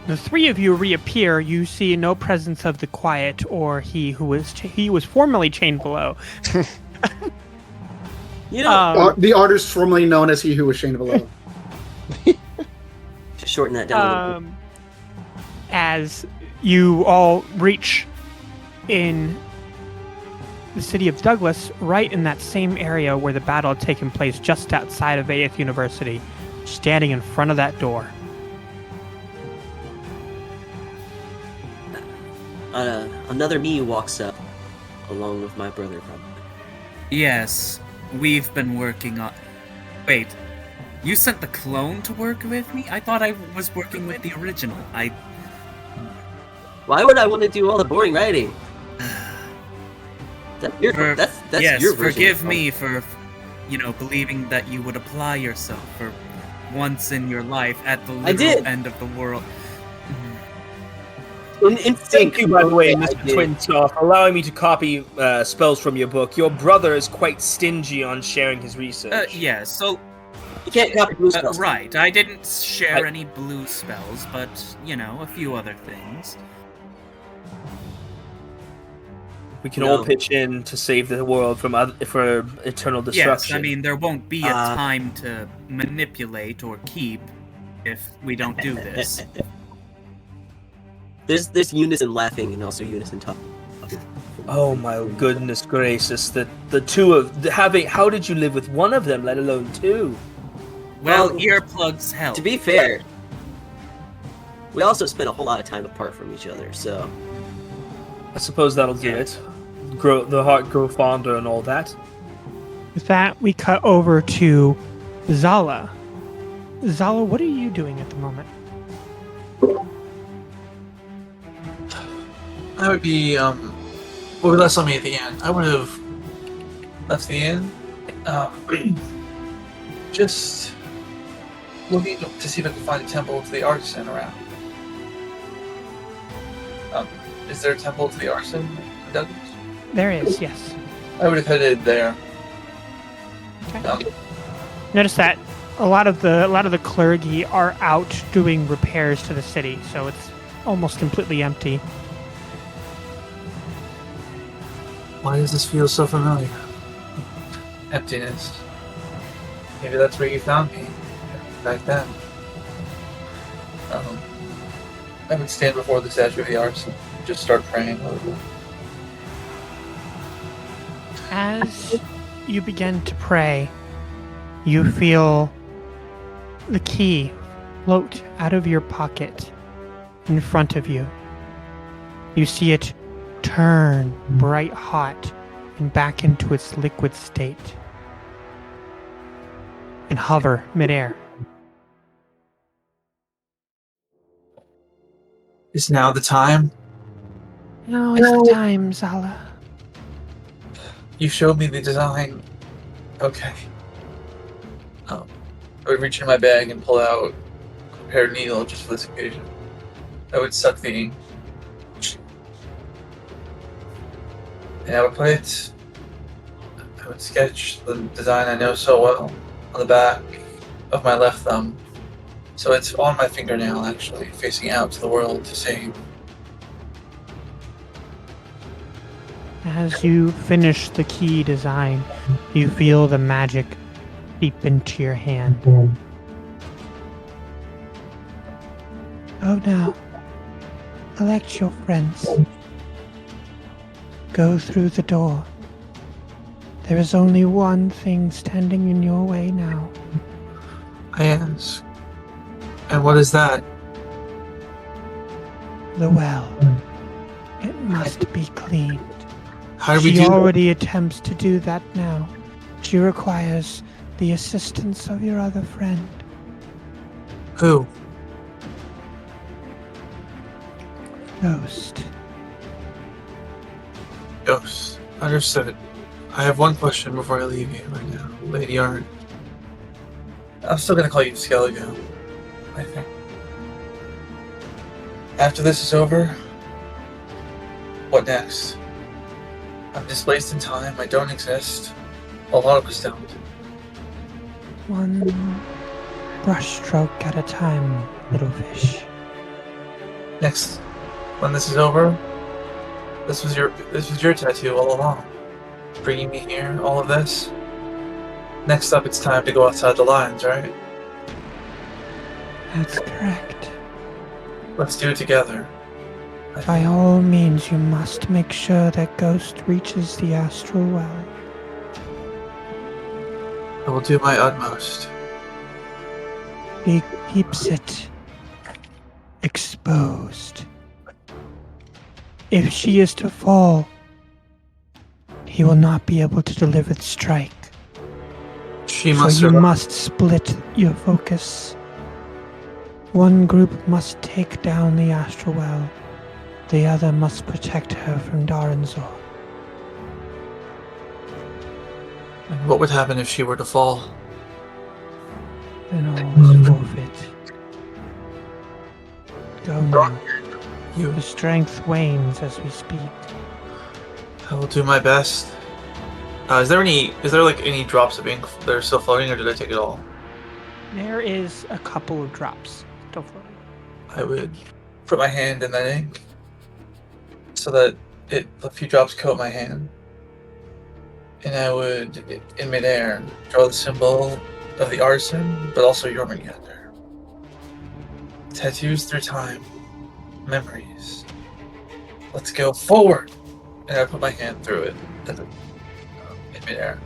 the 3 of you reappear, you see no presence of the Quiet or he was formerly chained below. You know, the artist formerly known as He Who Was Chained Below. Just shorten that down a little bit. As you all reach in the city of Douglas, right in that same area where the battle had taken place just outside of 8th University, standing in front of that door. Another me walks up, along with my brother, probably. Yes, we've been working on... Wait, you sent the clone to work with me? I thought I was working with the original. Why would I want to do all the boring writing? That's your version. Forgive me for, believing that you would apply yourself for once in your life at the literal end of the world. Thank you, by the way, Mr. Twinsoft, for allowing me to copy spells from your book. Your brother is quite stingy on sharing his research. Yes, so... You can't copy blue spells. Right, I didn't share any blue spells, but, a few other things. We can all pitch in to save the world for eternal destruction. Yes, I mean, there won't be a time to manipulate or keep if we don't do this. There's unison laughing and also unison talking. Oh my goodness gracious! The two of how did you live with one of them, let alone 2? Well, earplugs help. To be fair, we also spent a whole lot of time apart from each other, so I suppose that'll do it. The heart grow fonder and all that. With that, we cut over to Zala. Zala, what are you doing at the moment? I would be, well, that's on me at the end. I would have left the inn, just looking to see if I could find a temple to the artisan around. Is there a temple to the artisan in Douglas? There is, yes. I would have headed there. Okay. Notice that a lot of the clergy are out doing repairs to the city, so it's almost completely empty. Why does this feel so familiar? Emptiness. Maybe that's where you found me back then. I would stand before the statue of the artisan, just start praying a little bit. As you begin to pray, you feel the key float out of your pocket in front of you. You see it turn bright hot and back into its liquid state. and hover midair. Is now the time? Now is the time, Zala. You showed me the design. Okay. I would reach in my bag and pull out a pair of needles just for this occasion. I would suck the ink. And I would put it. I would sketch the design I know so well on the back of my left thumb. So it's on my fingernail, actually, facing out to the world to see. As you finish the key design, you feel the magic seep into your hand. Oh, now, elect your friends. Go through the door. There is only one thing standing in your way now. I ask. And what is that? The well. It must be cleaned. How do we She do that? already attempts to do that now. She requires the assistance of your other friend. Who? Ghost. Ghost. Understood. I have one question before I leave you right now, Lady Art. I'm still gonna call you Skelligo, I think. After this is over, what next? I'm displaced in time, I don't exist. A lot of us don't. One brushstroke at a time, little fish. Next, when this is over, this was your tattoo all along. Bringing me here, all of this. Next up, it's time to go outside the lines, right? That's correct. Let's do it together. By all means, you must make sure that Ghost reaches the astral well. I will do my utmost. He keeps it exposed. If she is to fall, he will not be able to deliver the strike. She So must you survive. must split your focus. One group must take down the astral well. The other must protect her from Daranzor. And what would happen if she were to fall? Then all is forfeit. Go now. The strength wanes as we speak. I will do my best. Is there like any drops of ink that are still floating, or did I take it all? There is a couple of drops still floating. I would put my hand in that ink so that a few drops coat my hand. And I would, in midair, draw the symbol of the artisan, but also Jormungandr. Tattoos through time. Memories. Let's go forward! And I put my hand through it in midair.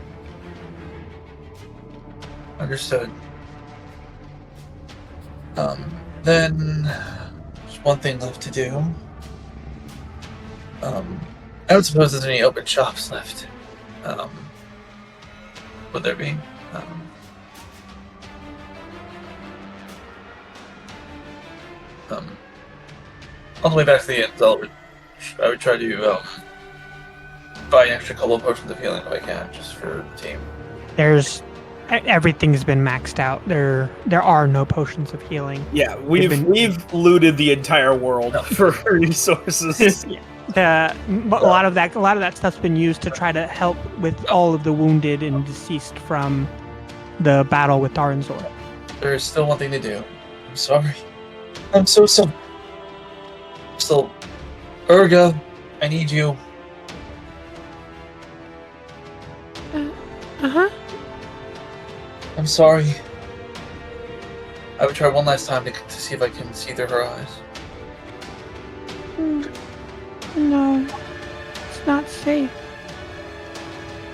Understood. Then there's one thing left to do. I don't suppose there's any open shops left. Would there be? On the way back to the inn, I would try to buy an extra couple of potions of healing if I can, just for the team. Everything's been maxed out. There are no potions of healing. Yeah, we've looted the entire world for resources. A lot of that stuff's been used to try to help with all of the wounded and deceased from the battle with Daranzor. There is still one thing to do. I'm sorry. I'm so sorry. Still, Urga, I need you. Uh-huh. I'm sorry. I would try one last time to see if I can see through her eyes. No, it's not safe.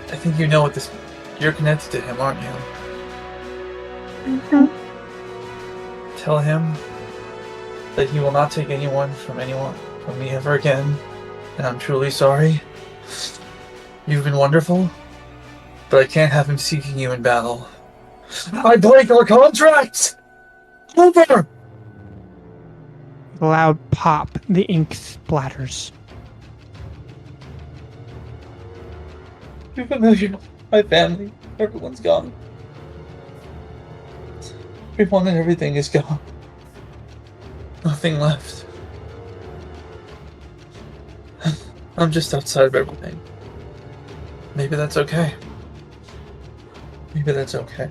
I think you know what this. You're connected to him, aren't you? Mm-hmm. Tell him that he will not take anyone from me ever again. And I'm truly sorry. You've been wonderful, but I can't have him seeking you in battle. I break our contract! Over! A loud pop. The ink splatters. You're familiar. My family. Everyone's gone. Everyone and everything is gone. Nothing left. I'm just outside of everything. Maybe that's okay. Maybe that's okay.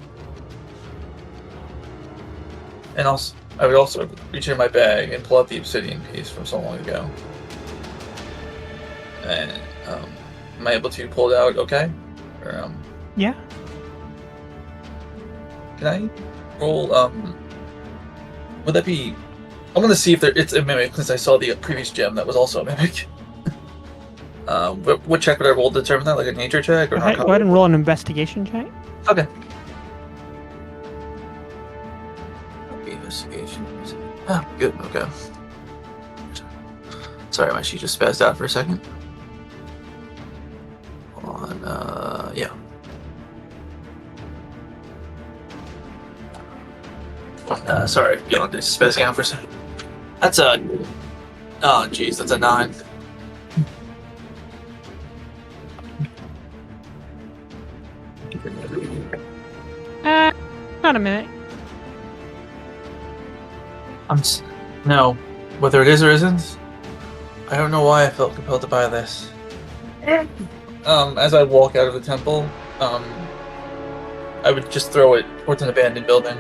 And also, I would also reach in my bag and pull out the obsidian piece from so long ago. And am I able to pull it out okay? Or Yeah. can I roll? Would that be? I'm gonna see if it's a mimic since I saw the previous gem that was also a mimic. What check would I roll to determine that? Like a nature check or? Go ahead and roll an investigation check. Okay. Investigation. Ah, good. Okay. Sorry, my sheet just spazzed out for a second. Hold on. Yeah. Sorry, just spazzing out for a second. That's a. Oh, jeez, that's a 9. Not a minute. No. Whether it is or isn't, I don't know why I felt compelled to buy this. As I walk out of the temple, I would just throw it towards an abandoned building.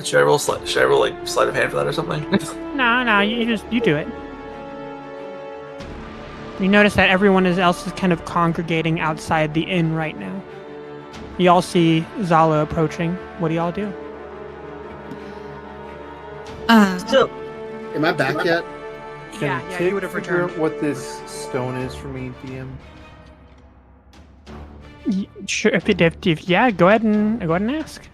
Should I roll like sleight of hand for that or something? No, you do it. You notice that everyone else is kind of congregating outside the inn right now. You all see Zala approaching. What do y'all do? Still, am I back yet? Can you would have figure returned. out what this stone is for me, DM? Sure. If yeah, go ahead and ask.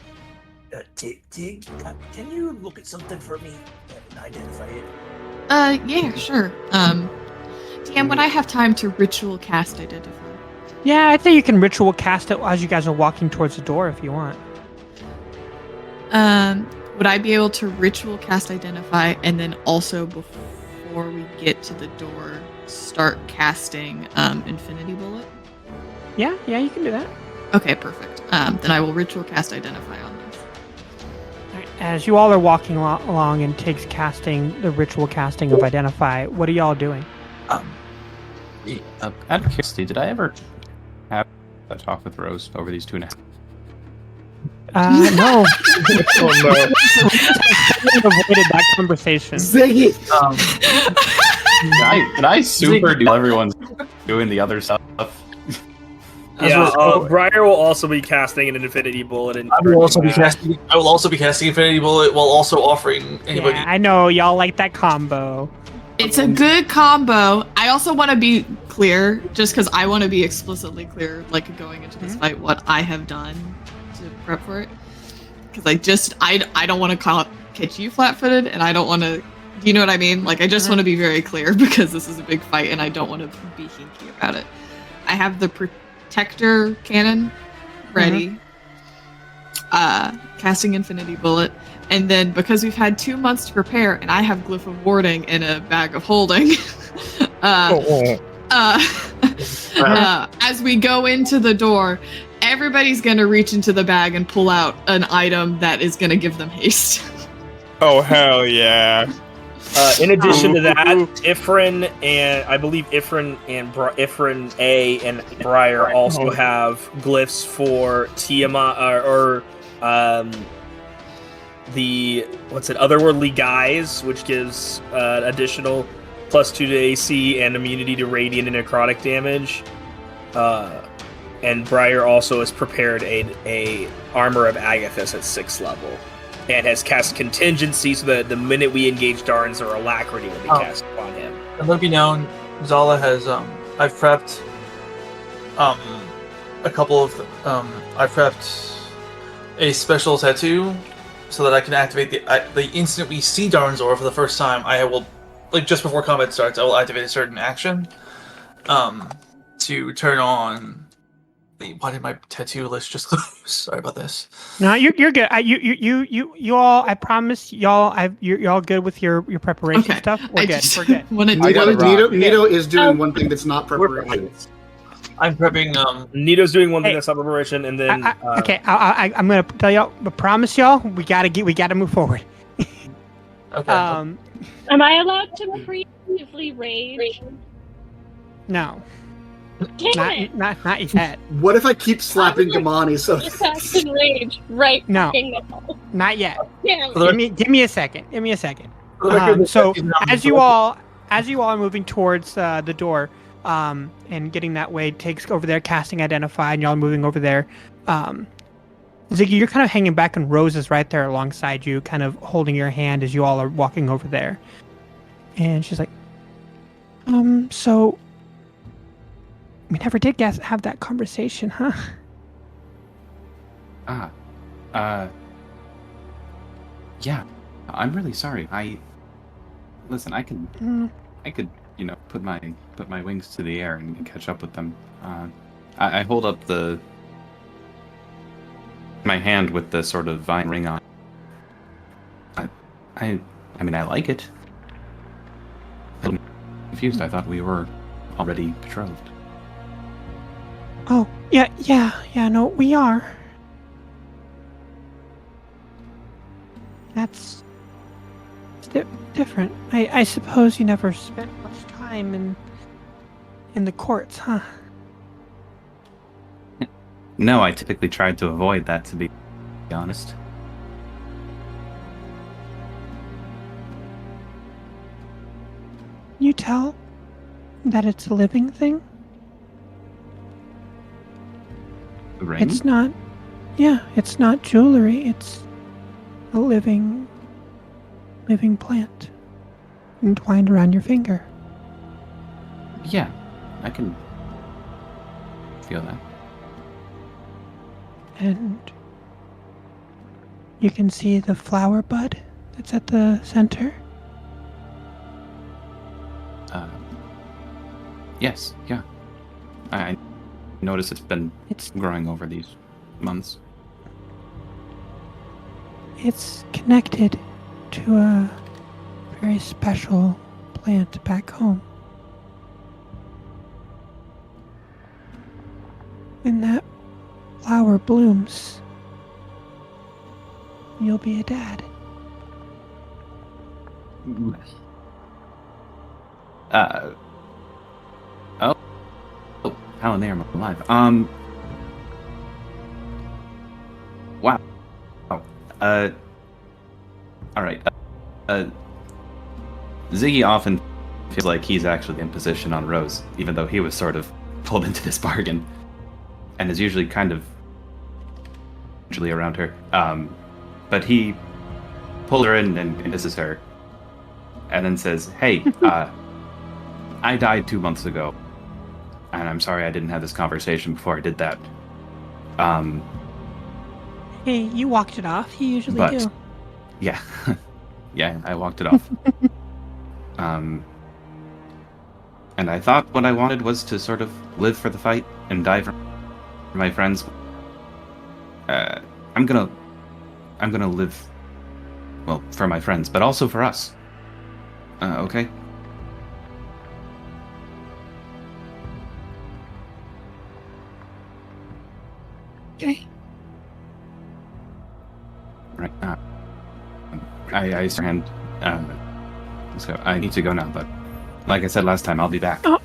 Tig, can you look at something for me and identify it? Yeah, sure. DM, would I have time to ritual cast identify? Yeah, I think you can ritual cast it as you guys are walking towards the door if you want. Would I be able to ritual cast identify and then also before we get to the door start casting infinity bullet? Yeah, you can do that. Okay, perfect. Then I will ritual cast identify on this. Alright, as you all are walking along and Tig's casting the ritual casting of identify, what are y'all doing? Out of curiosity, did I ever have a talk with Rose over these 2.5? No. Oh no. Avoided that conversation. Ziggy! Did I super do everyone's doing the other stuff? Yeah, Briar will also be casting an infinity bullet. And I will also be casting infinity bullet while also offering anybody. Yeah, I know y'all like that combo. It's a good combo. I also want to be clear, just because I want to be explicitly clear, like going into this fight, what I have done to prep for it. Because I don't want to catch you flat-footed, and I don't want to. Do you know what I mean? Like, I just want to be very clear because this is a big fight, and I don't want to be hinky about it. I have the Protector cannon ready, casting infinity bullet. And then, because we've had 2 months to prepare, and I have Glyph of Warding in a bag of holding, as we go into the door, everybody's going to reach into the bag and pull out an item that is going to give them haste. Oh, hell yeah. In addition to that, Ifrin and I believe Ifrin A and Briar also have glyphs for Tiamat the Otherworldly Guise, which gives additional +2 to AC and immunity to radiant and necrotic damage. And Briar also has prepared a Armor of Agathis at 6th level, and has cast Contingency so that the minute we engage Darns, or Alacrity will be cast upon him. And let it be known, Zala has I've prepped a couple of I've prepped a special tattoo so that I can activate the instant we see Darnzor for the first time. I will, like, just before combat starts, I will activate a certain action. to turn on the. Why did my tattoo list just close? Sorry about this. No, you're good. You all. I promise y'all. You're all good with your preparation Okay. stuff. We're I good. just We're good. wanted Nito is doing one thing that's not preparation. I'm prepping. Nito's doing one thing that's not preparation, and then. Okay, I'm gonna tell y'all. I promise y'all. We gotta move forward. Okay. Am I allowed to preemptively rage? No. Damn it! Not yet. What if I keep slapping Gamani so Assassin rage right No. fucking now. Not yet. Damn it. Give me a second. Give me a second. For the record, So this is not as you all are moving towards the door, and getting that way, takes over there, casting identify, and y'all are moving over there. Ziggy, you're kind of hanging back, and Rose is right there alongside you, kind of holding your hand as you all are walking over there. And she's like, so we never did have that conversation, huh? Yeah. I'm really sorry. Listen, I could, put my wings to the air and catch up with them. I hold up my hand with the sort of vine ring on. I mean, I like it. I'm confused. I thought we were already betrothed. Oh, yeah, no, we are. That's different. I suppose you never spent much time in the courts, huh? No, I typically tried to avoid that, to be honest. You tell that it's a living thing? The ring? It's not. Yeah, it's not jewelry. It's a living plant entwined around your finger. Yeah, I can feel that. And you can see the flower bud that's at the center. Yes, yeah. I notice it's been growing over these months. It's connected to a very special plant back home. When that flower blooms, you'll be a dad. Oh, how in there am I alive? Wow. Oh, alright. Ziggy often feels like he's actually in position on Rose, even though he was sort of pulled into this bargain, and is usually kind of usually around her. But he pulls her in and kisses her, and then says, "Hey, I died 2 months ago, and I'm sorry I didn't have this conversation before I did that. Hey, you walked it off. You usually But- do. Yeah, yeah, I walked it off. And I thought what I wanted was to sort of live for the fight and die for my friends. I'm gonna live, well, for my friends, but also for us. Okay? Okay. Right. I stand. So I need to go now, but like I said last time, I'll be back. Oh,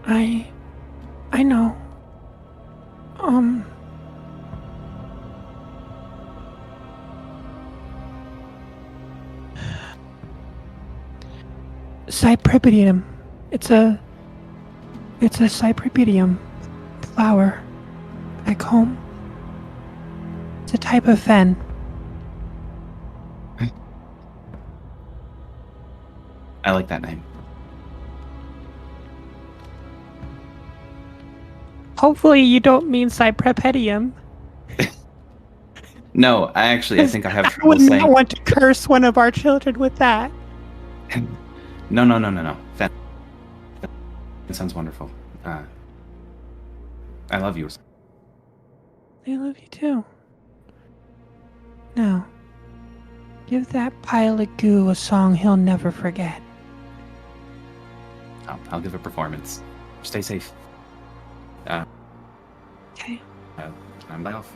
I know. Cypripedium. It's a cypripedium flower back home. It's a type of fen. I like that name. Hopefully you don't mean cypripedium. No, I think I have I trouble would saying. not want to curse one of our children with that. No. That sounds wonderful. I love you. They love you too. Now, give that pile of goo a song he'll never forget. I'll give a performance. Stay safe. Okay. I'm off.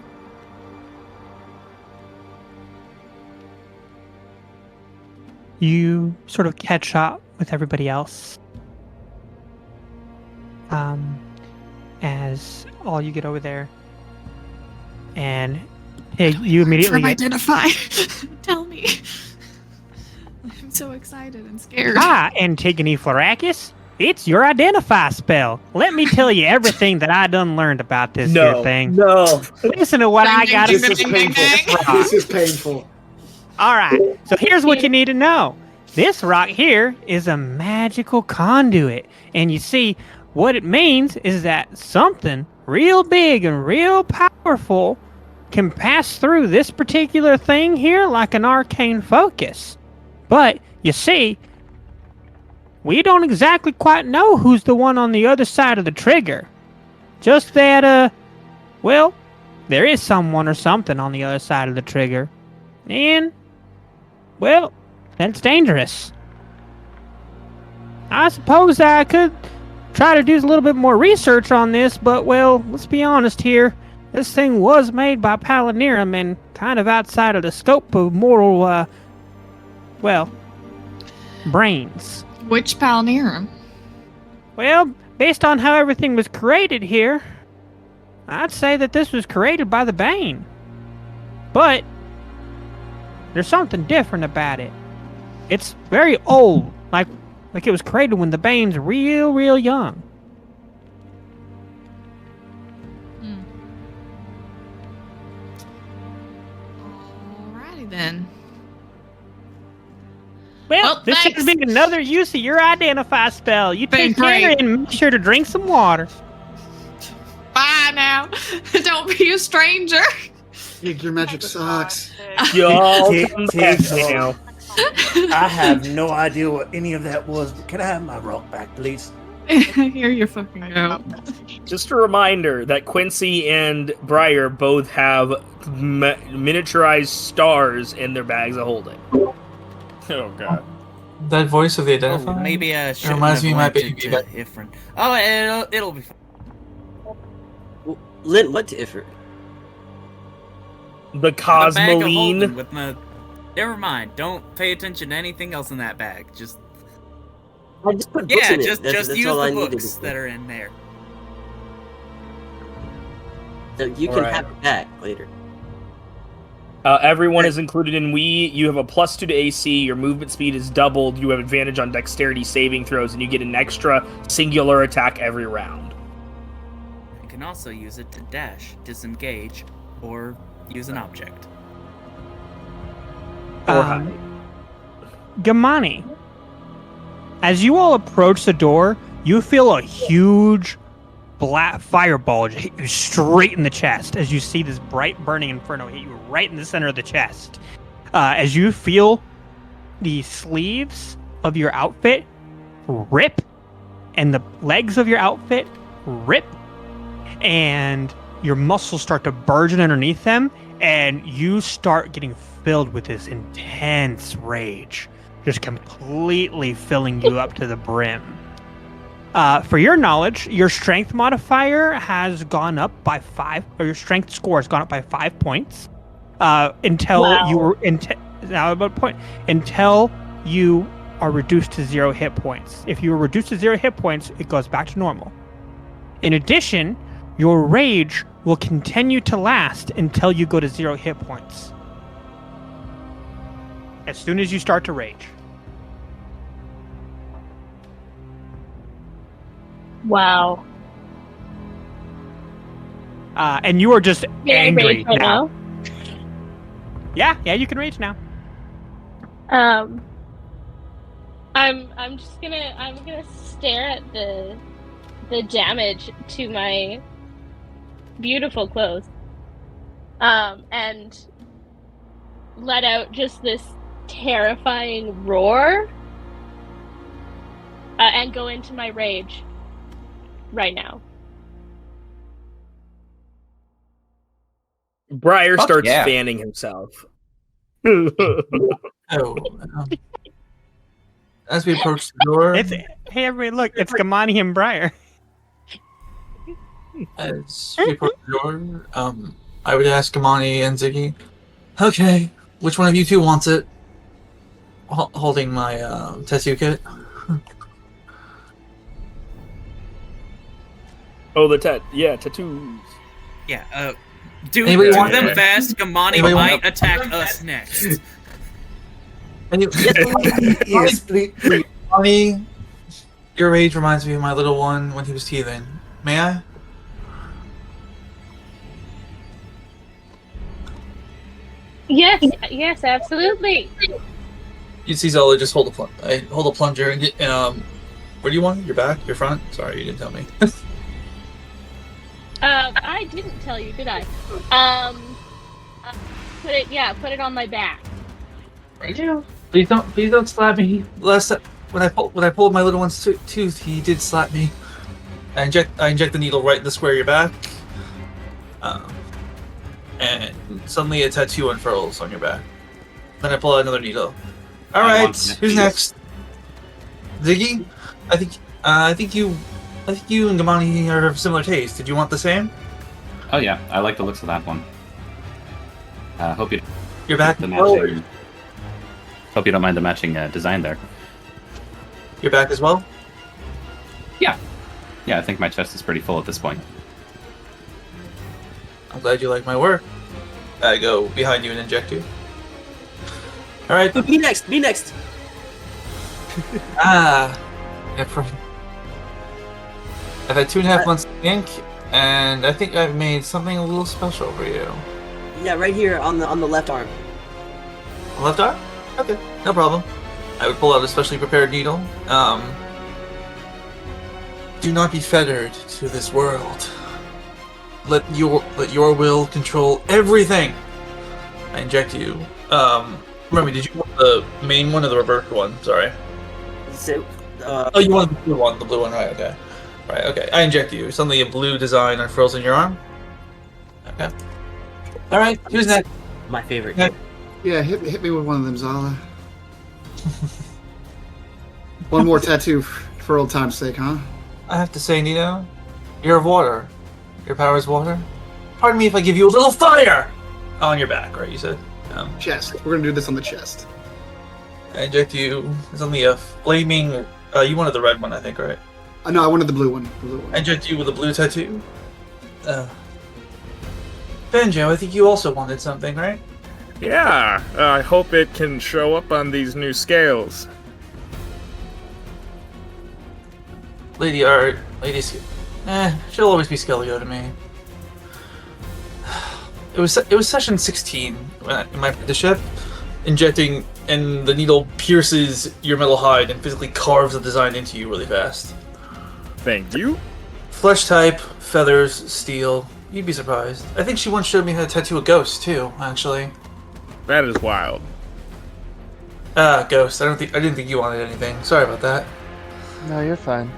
You sort of catch up with everybody else. As all you get over there. And you immediately identify. Tell me. I'm so excited and scared. Antigone Florakis, it's your identify spell. Let me tell you everything that I done learned about this here thing. No. Listen to what I got to This is painful. This is painful. All right, so here's what you need to know. This rock here is a magical conduit. And you see, what it means is that something real big and real powerful can pass through this particular thing here like an arcane focus. But, you see, we don't exactly quite know who's the one on the other side of the trigger. Just that, well, there is someone or something on the other side of the trigger. And, well, that's dangerous. I suppose I could try to do a little bit more research on this, but, well, let's be honest here. This thing was made by Palinirum and kind of outside of the scope of mortal, brains. Which Palinirum? Well, based on how everything was created here, I'd say that this was created by the Bane. But there's something different about it. It's very old, like it was created when the Bane's real young. Alrighty then. Well, this should be another use of your identify spell. You take care and make sure to drink some water. Bye now. Don't be a stranger. Your magic sucks. I have no idea what any of that was, but can I have my rock back, please? Here you fucking go. Just a reminder that Quincy and Briar both have miniaturized stars in their bags of holding. Oh god. That voice of the identifier? Maybe I It should reminds me of my baby. Giffin. Oh, it'll be fine. Well, Lynn, what to Ifrit? The Cosmoline. With my... Never mind. Don't pay attention to anything else in that bag. Just I just put books in it. just That's use all I the needed. books that are in there. So you can have it back later. Everyone is included in Wii. You have a +2 to AC. Your movement speed is doubled. You have advantage on dexterity saving throws, and you get an extra singular attack every round. You can also use it to dash, disengage, or use an object. Gamani, as you all approach the door, you feel a huge black fireball hit you straight in the chest as you see this bright burning inferno hit you right in the center of the chest. As you feel the sleeves of your outfit rip and the legs of your outfit rip and your muscles start to burgeon underneath them and you start getting filled with this intense rage, just completely filling you up to the brim. For your knowledge, your strength modifier has gone up by 5, or your strength score has gone up by 5 points. Until you were until you are reduced to 0 hit points. If you are reduced to 0 hit points, it goes back to normal. In addition, your rage will continue to last until you go to 0 hit points. As soon as you start to rage. Wow. And you are just Can I angry rage right now? Yeah, you can rage now. I'm gonna stare at the damage to my beautiful clothes. And let out just this terrifying roar. And go into my rage. right now. Briar Fuck starts yeah. fanning himself. As we approach the door, Hey, everybody, look, it's Gamani and Briar. as we approach the door, I would ask Amani and Ziggy, okay, which one of you two wants it? Holding my tattoo kit. Oh, tattoos. Yeah, do Anybody want them it? fast. Gamani Anybody want might attack us next. And you, Yes, please. Amani, your age reminds me of my little one when he was teething. May I? Yes, absolutely. You see Zola just hold a plunger and get where do you want it? Your back? Your front? Sorry, you didn't tell me. I didn't tell you, did I? Put it on my back. Right now. Please don't slap me. Last time, when I pulled my little one's tooth, he did slap me. I inject the needle right in the square of your back. And suddenly a tattoo unfurls on your back. Then I pull out another needle. All right, who's next? Ziggy? I think you and Gamani are of similar taste. Did you want the same? Oh yeah, I like the looks of that one. Hope you. Your back. The matching, hope you don't mind the matching design there. Your back as well? Yeah, I think my chest is pretty full at this point. I'm glad you like my work. I go behind you and inject you. All right. Be next. Be next. Yeah, I've had 2.5 months to think, and I think I've made something a little special for you. Yeah, right here on the left arm. Left arm? Okay, no problem. I would pull out a specially prepared needle. Do not be fettered to this world. Let your will control everything. I inject you. Remember, did you want the main one or the reverse one? Sorry. So, oh, you want the blue one? The blue one, right? Okay. Right. Okay. I inject you. Suddenly, a blue design unfurls in your arm. Okay. All right. Who's next? My favorite. Yeah, hit me with one of them, Zala. One more tattoo for old time's sake, huh? I have to say, Nino, you're of water. Your power is water. Pardon me if I give you a little fire on your back, right? You said. Chest. We're gonna do this on the chest. I inject you. It's only a flaming. You wanted the red one, I think, right? No, I wanted the blue one. I inject you with a blue tattoo. Banjo, I think you also wanted something, right? Yeah, I hope it can show up on these new scales. Lady she'll always be Skellige to me. It was session 16 in my apprenticeship, injecting, and the needle pierces your metal hide and physically carves the design into you really fast. Thank you. Flesh type, feathers, steel. You'd be surprised. I think she once showed me how to tattoo a ghost too, actually. That is wild. Ghost. I didn't think you wanted anything. Sorry about that. No, you're fine.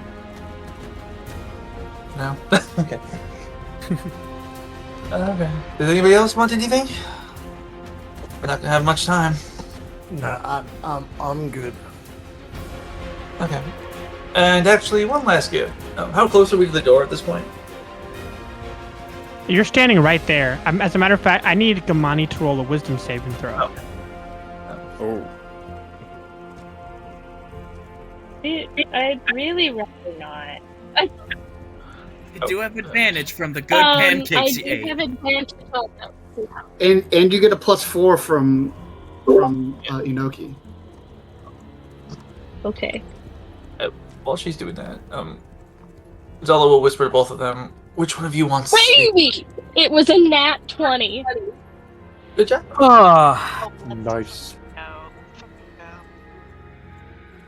No? Okay. Okay. Does anybody else want anything? We're not gonna have much time. No, I'm good. Okay. And actually, one last gift. How close are we to the door at this point? You're standing right there. As a matter of fact, I need Gamani to roll a wisdom saving throw. Oh. I'd really rather not. You do have advantage from the good I pancakes you do ate. have advantage on them. And you get a +4 from Inoki. Okay. While she's doing that, Zala will whisper to both of them, which one of you wants... Baby! It was a nat 20. Good job. Nice.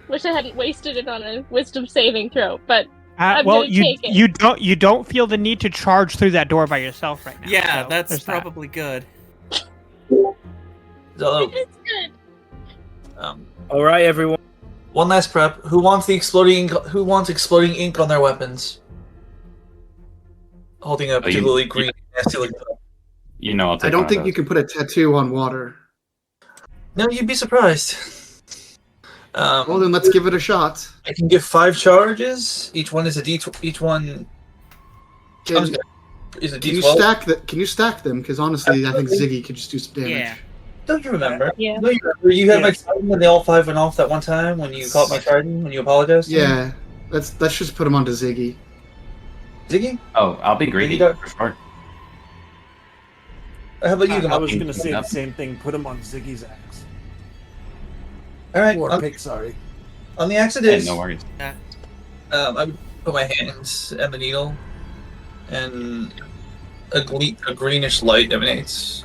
Wish I hadn't wasted it on a wisdom saving throw, but I'm Well, gonna take it. you don't feel the need to charge through that door by yourself right now. Yeah, so that's there's that. probably good. Zala, It's good. All right, everyone. one last prep. Who wants exploding ink on their weapons? holding a Oh, particularly green, nasty looking. You know, I'll take I don't one think of you those. can put a tattoo on water. No, you'd be surprised. Well, then let's give it a shot. I can give 5 charges. Each one is a D. Each one Can, is a can you D12. stack that? Can you stack them? Because honestly, I think Ziggy could just do some damage. Yeah. Don't you remember? Yeah. No, you remember. You had my Yes. trident when they all 5 went off that one time when you caught my trident when you apologized. To me? Yeah, let's just put him onto Ziggy. Ziggy. Oh, I'll be greedy. Ziggy, For sure. How about you? I was Gamaki? going to say the same thing. Put him on Ziggy's axe. All right. Or On, pick, sorry. on the axe it Yeah, is. no worries. I would put my hands at the needle, and a greenish light emanates.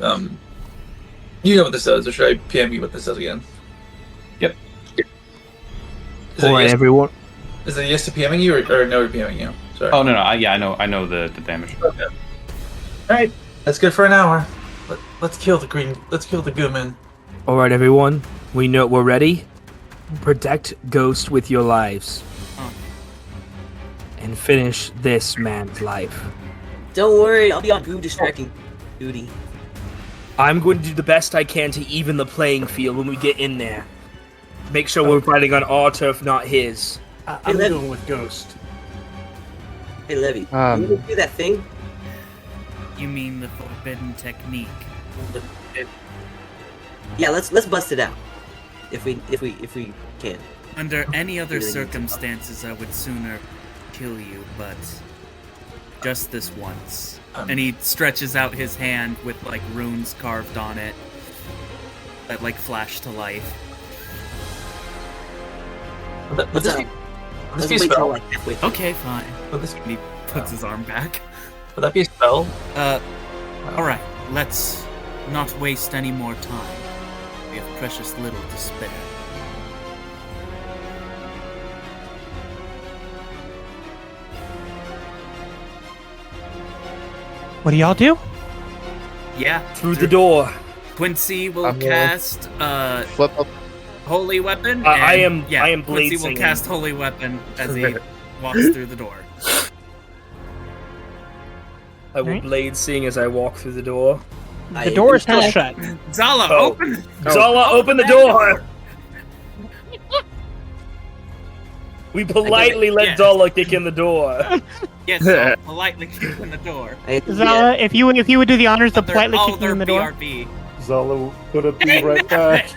You know what this does, or should I PM you what this does again? Yep. All right, everyone. Is it yes to PMing you or no to PMing you? Sorry. Oh no, I know the damage. Okay. All right, that's good for an hour. Let's kill the green. Let's kill the Gooman. All right, everyone. We know we're ready. Protect Ghost with your lives. And finish this man's life. Don't worry, I'll be on goo distracting duty. I'm going to do the best I can to even the playing field when we get in there. Make sure we're fighting on our turf, not his. I'm going with Ghost. Hey Levy, you want to do that thing? You mean the forbidden technique? Yeah, let's bust it out. If we can. Under any other Really need to- circumstances, I would sooner kill you, but just this once. And he stretches out his hand with like runes carved on it that like flash to life. Would this be Let's a wait till spell? like halfway through. Okay, fine. Would this And he puts his arm back. Would that be a spell? Alright, let's not waste any more time. We have precious little to spare. What do y'all do? Yeah. Through the door. Quincy will I'm gonna cast Flip up. Holy Weapon. I and- am Quincy blade will singing. cast Holy Weapon as he walks through the door. I will Alright. blade sing as I walk through the door. The door is still shut. Zala, Oh. open! Zala, open the door! We politely let Yes. Zala kick in the door. Yes, so politely open the door. Zala, if you would do the honors of Other- politely all kicking their in the door. BRB. Zala gonna be right back.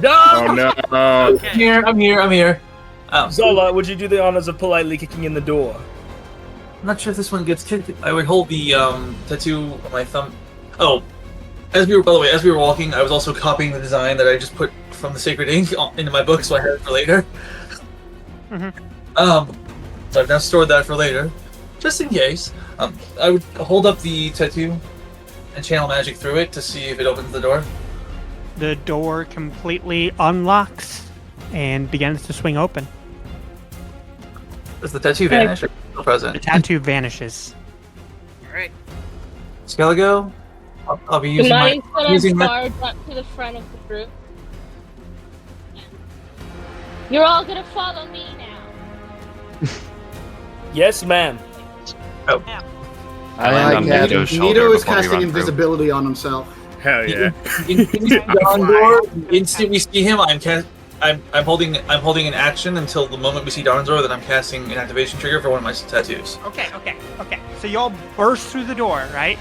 No! Oh no! Okay. I'm here. Zola, would you do the honors of politely kicking in the door? I'm not sure if this one gets kicked. I would hold the tattoo on my thumb. Oh, by the way, as we were walking, I was also copying the design that I just put from the Sacred Ink into my book, so I had it for later. So I've now stored that for later, just in case. I would hold up the tattoo and channel magic through it to see if it opens the door. The door completely unlocks and begins to swing open. Does the tattoo vanish or still The present? tattoo vanishes. Alright. Skelligo, I'll be using Somebody's my gonna using my. charge up to the front of the group. You're all gonna follow me now. Yes, ma'am. Oh, I land like on that. Nito's shoulder Nito is before we casting run through. invisibility on himself. Hell yeah. Darnzor, instant we see him, I'm holding an action until the moment we see Darnzor, then I'm casting an activation trigger for one of my tattoos. Okay. So y'all burst through the door, right?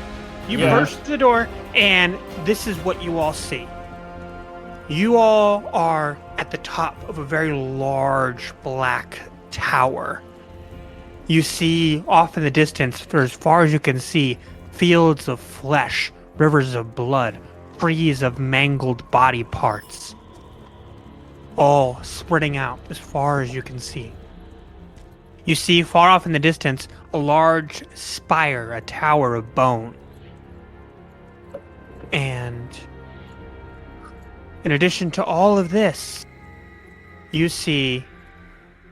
You Yeah. burst through the door, and this is what you all see. You all are at the top of a very large black tower. You see off in the distance, for as far as you can see, fields of flesh, rivers of blood, trees of mangled body parts, all spreading out as far as you can see. You see far off in the distance a large spire, a tower of bone. And in addition to all of this, you see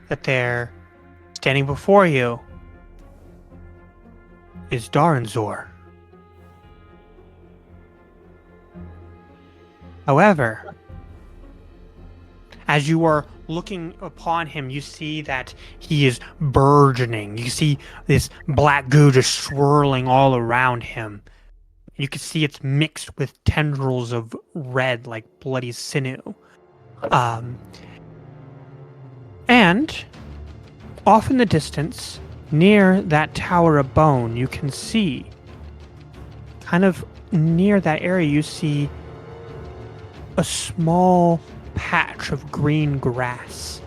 that there, standing before you, is Darnzor. However, as you are looking upon him, you see that he is burgeoning. You see this black goo just swirling all around him. You can see it's mixed with tendrils of red, like bloody sinew. And off in the distance, near that tower of bone, you can see, kind of near that area, you see a small patch of green grass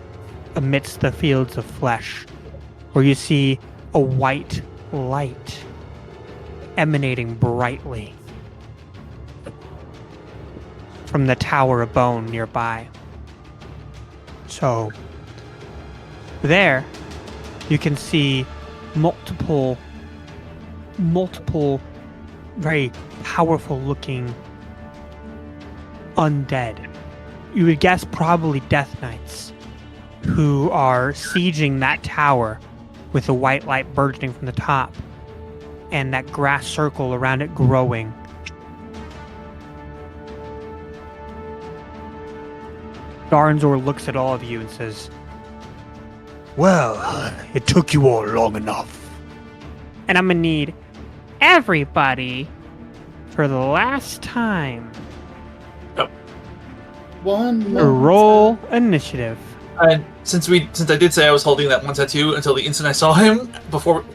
amidst the fields of flesh, where you see a white light emanating brightly from the tower of bone nearby. So, there, you can see multiple very powerful looking undead. You would guess probably Death Knights, who are sieging that tower with the white light burgeoning from the top and that grass circle around it growing. Darnzor looks at all of you and says, Well, it took you all long enough. and I'm gonna need everybody for the last time to roll initiative. And since I did say I was holding that one tattoo until the instant I saw him,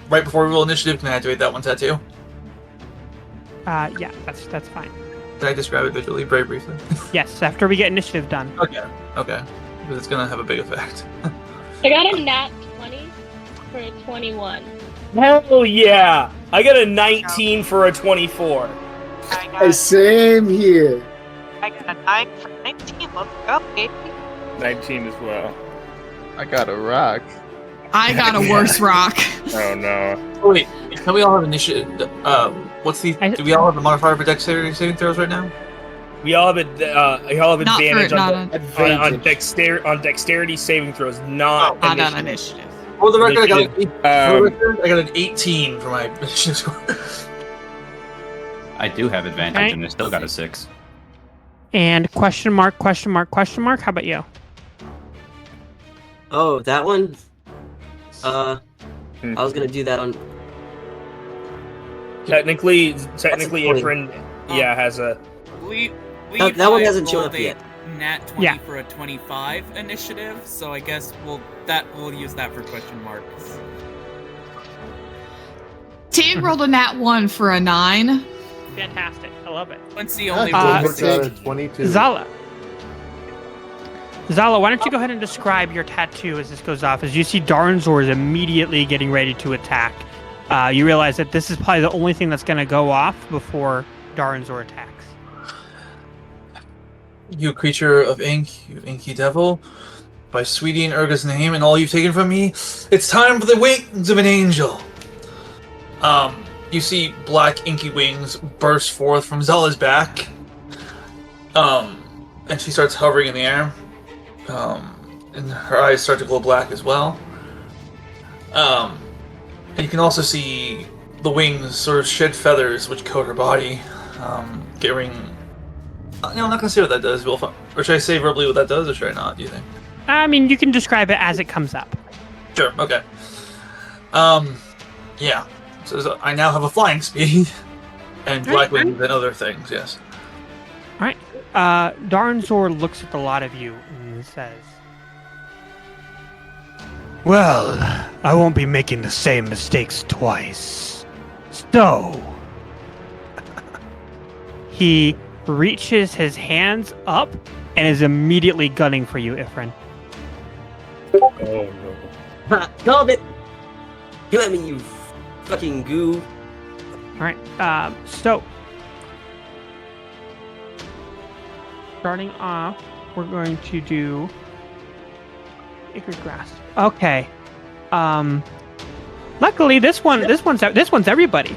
right before we roll initiative, can I activate that one tattoo? Yeah, that's fine. Can I describe it visually very briefly? Yes, after we get initiative done. Okay. Because it's gonna have a big effect. I got a nat 20 for a 21. Hell yeah! I got a 19 for a 24. Same here. I got a 9 for 19. Let's go, baby. 19 as well. I got a rock. I got a worse rock. Oh no. Oh, wait, can we all have initiative? Do we all have a modifier for dexterity saving throws right now? We all have Not advantage for- on, not on dexterity saving throws, not Not on initiative. initiative. For the record, I got an 18 for my initiative score. I do have advantage, Okay. and I still got a 6. And question mark. How about you? Oh, that one? I was gonna do that on. Technically, That's a Ifrin, has a. That one hasn't shown up yet. Nat 20 Yeah. for a 25 initiative, so I guess we'll use that for question marks. Tig rolled a nat 1 for a 9. Fantastic. I love it. Quincy only Uh, rolled a 22. Zala, why don't you go ahead and describe your tattoo as this goes off? As you see Darnzor is immediately getting ready to attack. You realize that this is probably the only thing that's going to go off before Darnzor attacks. You creature of ink, you inky devil, by Sweetie and Urga's name and all you've taken from me, it's time for the wings of an angel. You see black inky wings burst forth from Zala's back. And she starts hovering in the air. And her eyes start to glow black as well. And you can also see the wings sort of shed feathers which coat her body, giving... I'm not gonna say what that does. Or should I say verbally what that does, or should I not? Do you think? I mean, you can describe it as it comes up. Sure. Okay. Yeah. So I now have a flying speed, and black wings and other things. Yes. All right. Darnzor looks at the lot of you and says, Well, I won't be making the same mistakes twice. So, he reaches his hands up and is immediately gunning for you, Ifrin. Oh no. Ha! Called it! You at me, you fucking goo. Alright, so starting off, we're going to do Acre Grass. Okay. Luckily this one's everybody.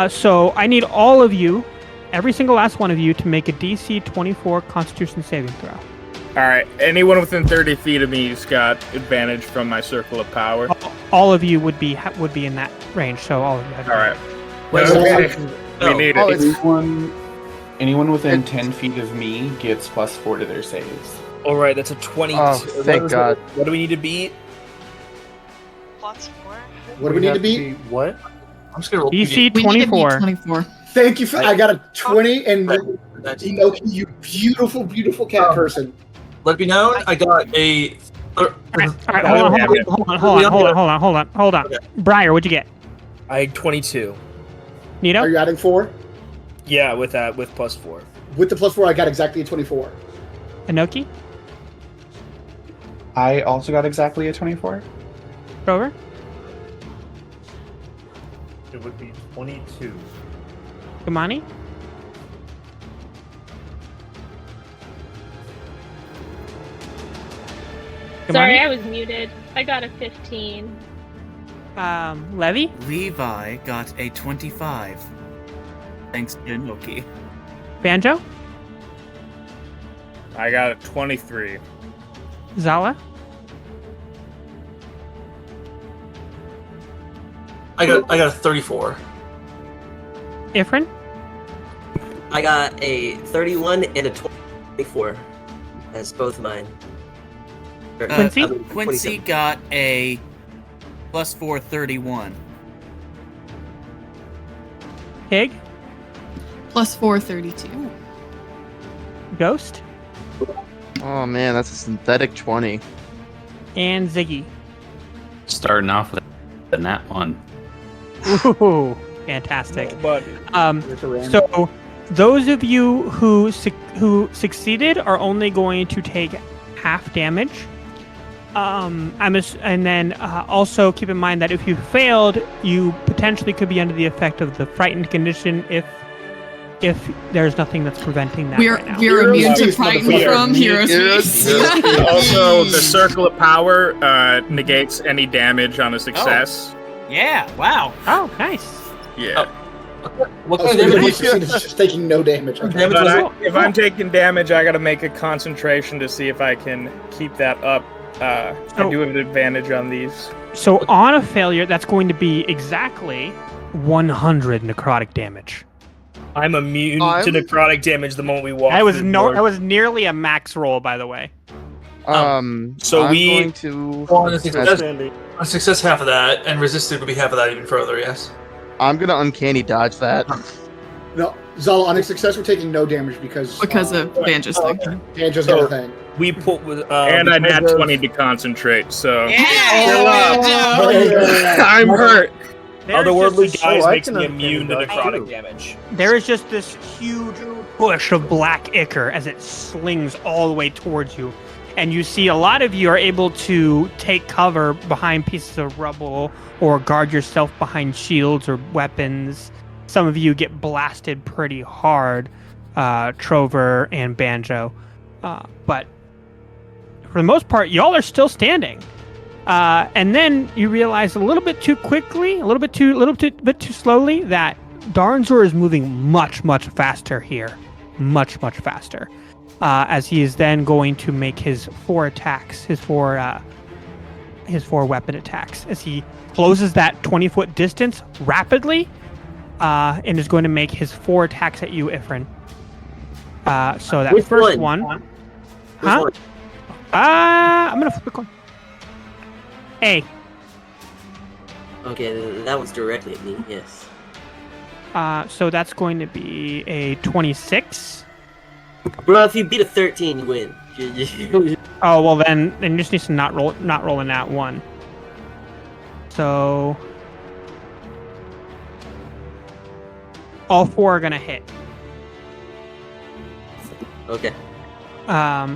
So I need all of you, every single last one of you, to make a DC 24 Constitution saving throw. Alright, anyone within 30 feet of me has got advantage from my circle of power. All of you would be in that range, so all of you have Alright. Okay. We need it. Anyone within 10 feet of me gets +4 to their saves. All right, that's a 22. Oh, thank God. What do we need to beat? Plus 4. What do we need to beat? What? I'm just gonna roll. DC We need to beat 24. 24. Thank you for. I got a 20, and Inoki, you beautiful, beautiful cat person. Let me know. I got a. All right, hold on. Briar, what'd you get? I had 22. Nito? Are you adding 4? Yeah, with plus 4. With the plus 4, I got exactly a 24. Inoki? I also got exactly a 24. Rover? It would be 22. Kamani? Sorry, I was muted. I got a 15. Levy? Levi got a 25. Thanks to Inoki. Banjo? I got a 23. Zala? I got a 34. Ifrin? I got a 31 and a 24. That's both mine. Quincy? Quincy got a plus 4 31. Hig? Plus 4 32. Ghost? Oh man, that's a synthetic 20. And Ziggy. Starting off with a nat 1. Ooh, fantastic. But So those of you who succeeded are only going to take half damage. And then also keep in mind that if you failed, you potentially could be under the effect of the frightened condition if there's nothing that's preventing that. We're immune to frightened from Hero's Feast. Also, the Circle of Power negates any damage on a success. Yeah, wow. Oh, nice. Yeah. What Oh, kind so of if damage? it's just taking no damage. Okay. But if I'm taking damage, I gotta make a concentration to see if I can keep that up. I do have an advantage on these. So on a failure, that's going to be exactly 100 necrotic damage. I'm immune to necrotic damage the moment we walk. That was through the door. that was nearly a max roll, by the way. So I'm going to. On a success, half of that, and resisted would be half of that even further. Yes. I'm gonna uncanny dodge that. No, Zala, on a success, we're taking no damage because of Banjo's thing. Banjo's got a thing. We put with and I nat 20 to concentrate, so Yeah! I'm hurt. Otherworldly guys I makes can me uncanny immune to dodge necrotic too. damage. There is just this huge bush of black ichor as it slings all the way towards you. And you see a lot of you are able to take cover behind pieces of rubble or guard yourself behind shields or weapons. Some of you get blasted pretty hard, Trover and Banjo. But for the most part, y'all are still standing. And then you realize a little bit too quickly, a little bit too slowly, that Darnzor is moving much, much faster here. Much, much faster. As he is then going to make his 4 attacks, his four weapon attacks, as he closes that 20-foot distance rapidly, and is going to make his 4 attacks at you, Ifrin. So that Which first one? one, Which huh? one? I'm gonna flip a coin. A. Okay, that one's directly at me. Yes. So that's going to be a 26. Bro, if you beat a 13, you win. Oh well, then you just need to not roll in that one. So all 4 are gonna hit. Okay.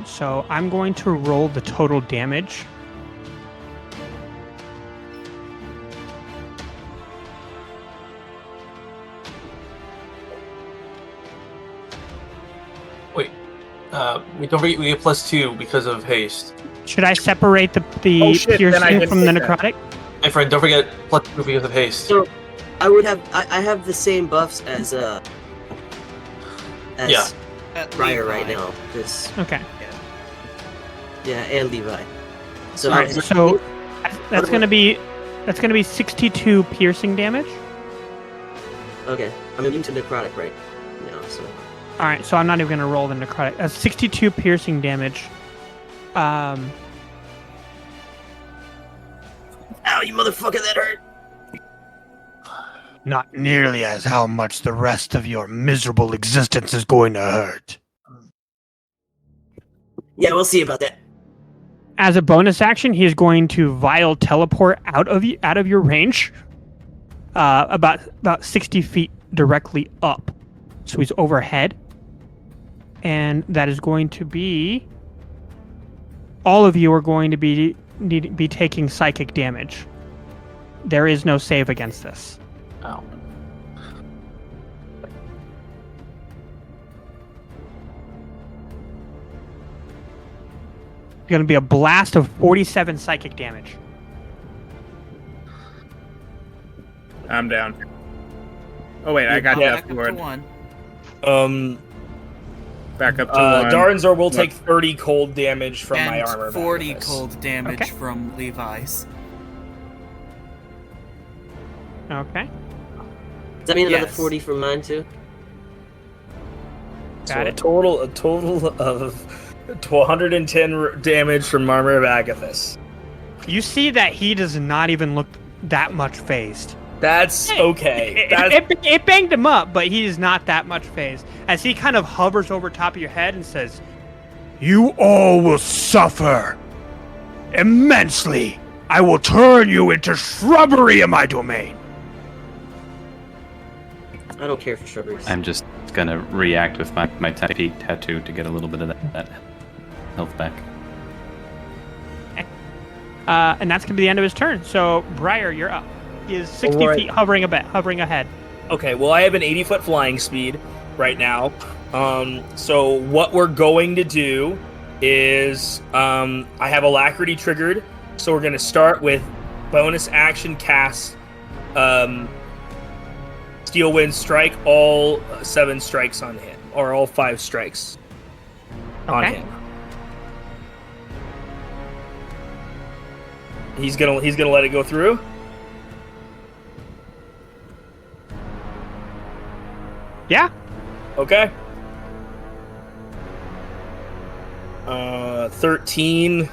So I'm going to roll the total damage. Wait. We don't we get +2 because of haste. Should I separate the Oh, shit, then I piercing didn't from the take that. necrotic? My friend, don't forget +2 because of haste. So, I would have. I have the same buffs as Yeah. Briar right now. Cause, Okay. yeah, and Levi. So, Alright, so that's gonna be 62 piercing damage. okay, I'm immune to necrotic right now. So All right, so I'm not even gonna roll the necrotic. 62 piercing damage. Ow, you motherfucker, that hurt! Not nearly as how much the rest of your miserable existence is going to hurt. Yeah, we'll see about that. As a bonus action, he is going to vile teleport out of your range, about 60 feet directly up. So he's overhead, and that is going to be. All of you are going to be taking psychic damage. There is no save against this. Ow. Going to be a blast of 47 psychic damage. I'm down. Oh wait, I got back that up to board. 1. Back up to 1. Darzor will take 30 cold damage from my And armor. 40 bonus. cold damage Okay. from Levi's. Okay. Does that mean another Yes. 40 from mine, too? So Got a it. total of 110 damage from Armor of Agathis. You see that he does not even look that much phased. That's okay. It banged him up, but he is not that much phased. As he kind of hovers over top of your head and says, You all will suffer immensely. I will turn you into shrubbery in my domain. I don't care for shrubberies. I'm just gonna react with my peak tattoo to get a little bit of that health back. and that's going to be the end of his turn. So, Briar, you're up. He is 60 Alright. feet hovering ahead. Okay, well, I have an 80-foot flying speed right now. So what we're going to do is I have Alacrity triggered. So we're going to start with bonus action cast Steel Wind Strike, all 7 strikes on him, or all 5 strikes on Okay. him. He's gonna let it go through. Yeah. Okay. 13,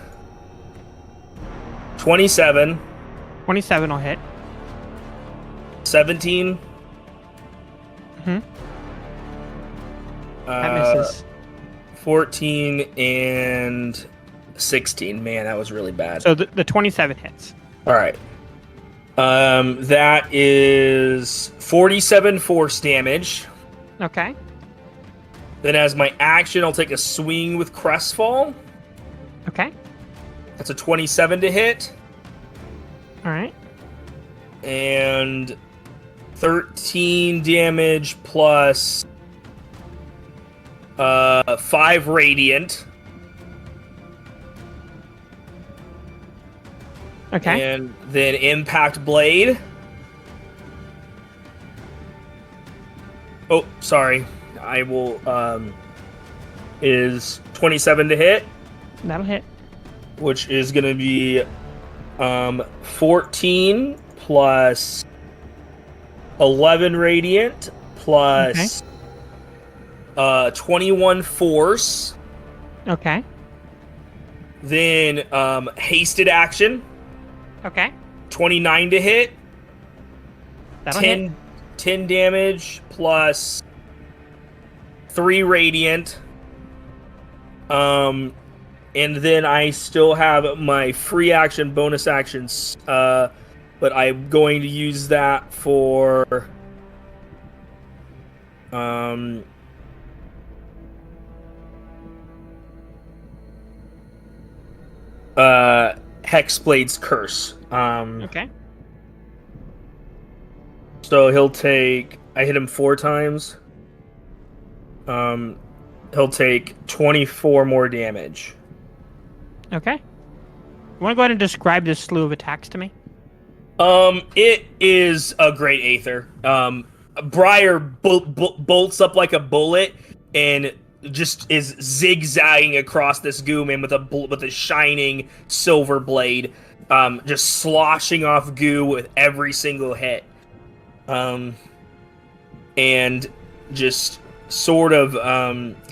27, 27 will hit. 17. Mhm. That misses. 14 and 16. Man, that was really bad. So the 27 hits. All right. That is 47 force damage. Okay. Then as my action, I'll take a swing with Crestfall. Okay. That's a 27 to hit. All right. And 13 damage plus 5 radiant. Okay. And then impact blade. Oh, sorry. I will is 27 to hit, That'll hit. which is going to be 14 plus 11 radiant plus 21 force. Okay. Then hasted action. Okay. 29 to hit. That'll 10, hit. 10 damage plus 3 radiant. And then I still have my free action bonus actions, but I'm going to use that for Hexblade's Curse. Okay. So he'll take. I hit him 4 times. He'll take 24 more damage. Okay. You want to go ahead and describe this slew of attacks to me? It is a great Aether. Briar bolts up like a bullet and just is zigzagging across this goo man with a shining silver blade, just sloshing off goo with every single hit. And just sort of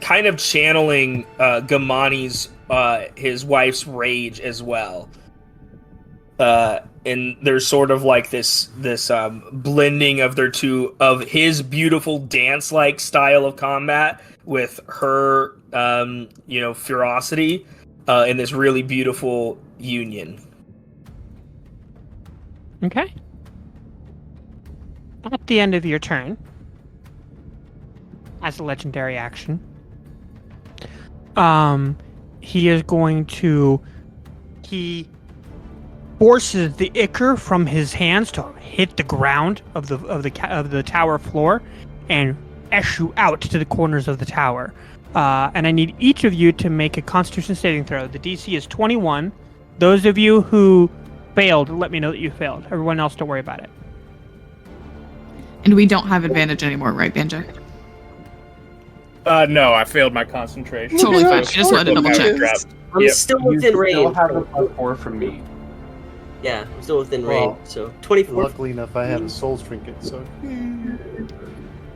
kind of channeling Gamani's his wife's rage as well. And there's sort of like this blending of his beautiful dance-like style of combat with her ferocity in this really beautiful union. Okay. At the end of your turn, as a legendary action, he is going to forces the ichor from his hands to hit the ground of the tower floor and issue out to the corners of the tower. And I need each of you to make a Constitution saving throw. The DC is 21. Those of you who failed, let me know that you failed. Everyone else, don't worry about it. And we don't have advantage anymore, right, Banjo? No, I failed my concentration. Totally fine. I just wanted to double check. I'm still within You range. still have a +4 from me. Yeah, I'm still within Well, range. So 24. Luckily enough, I have a soul trinket, so.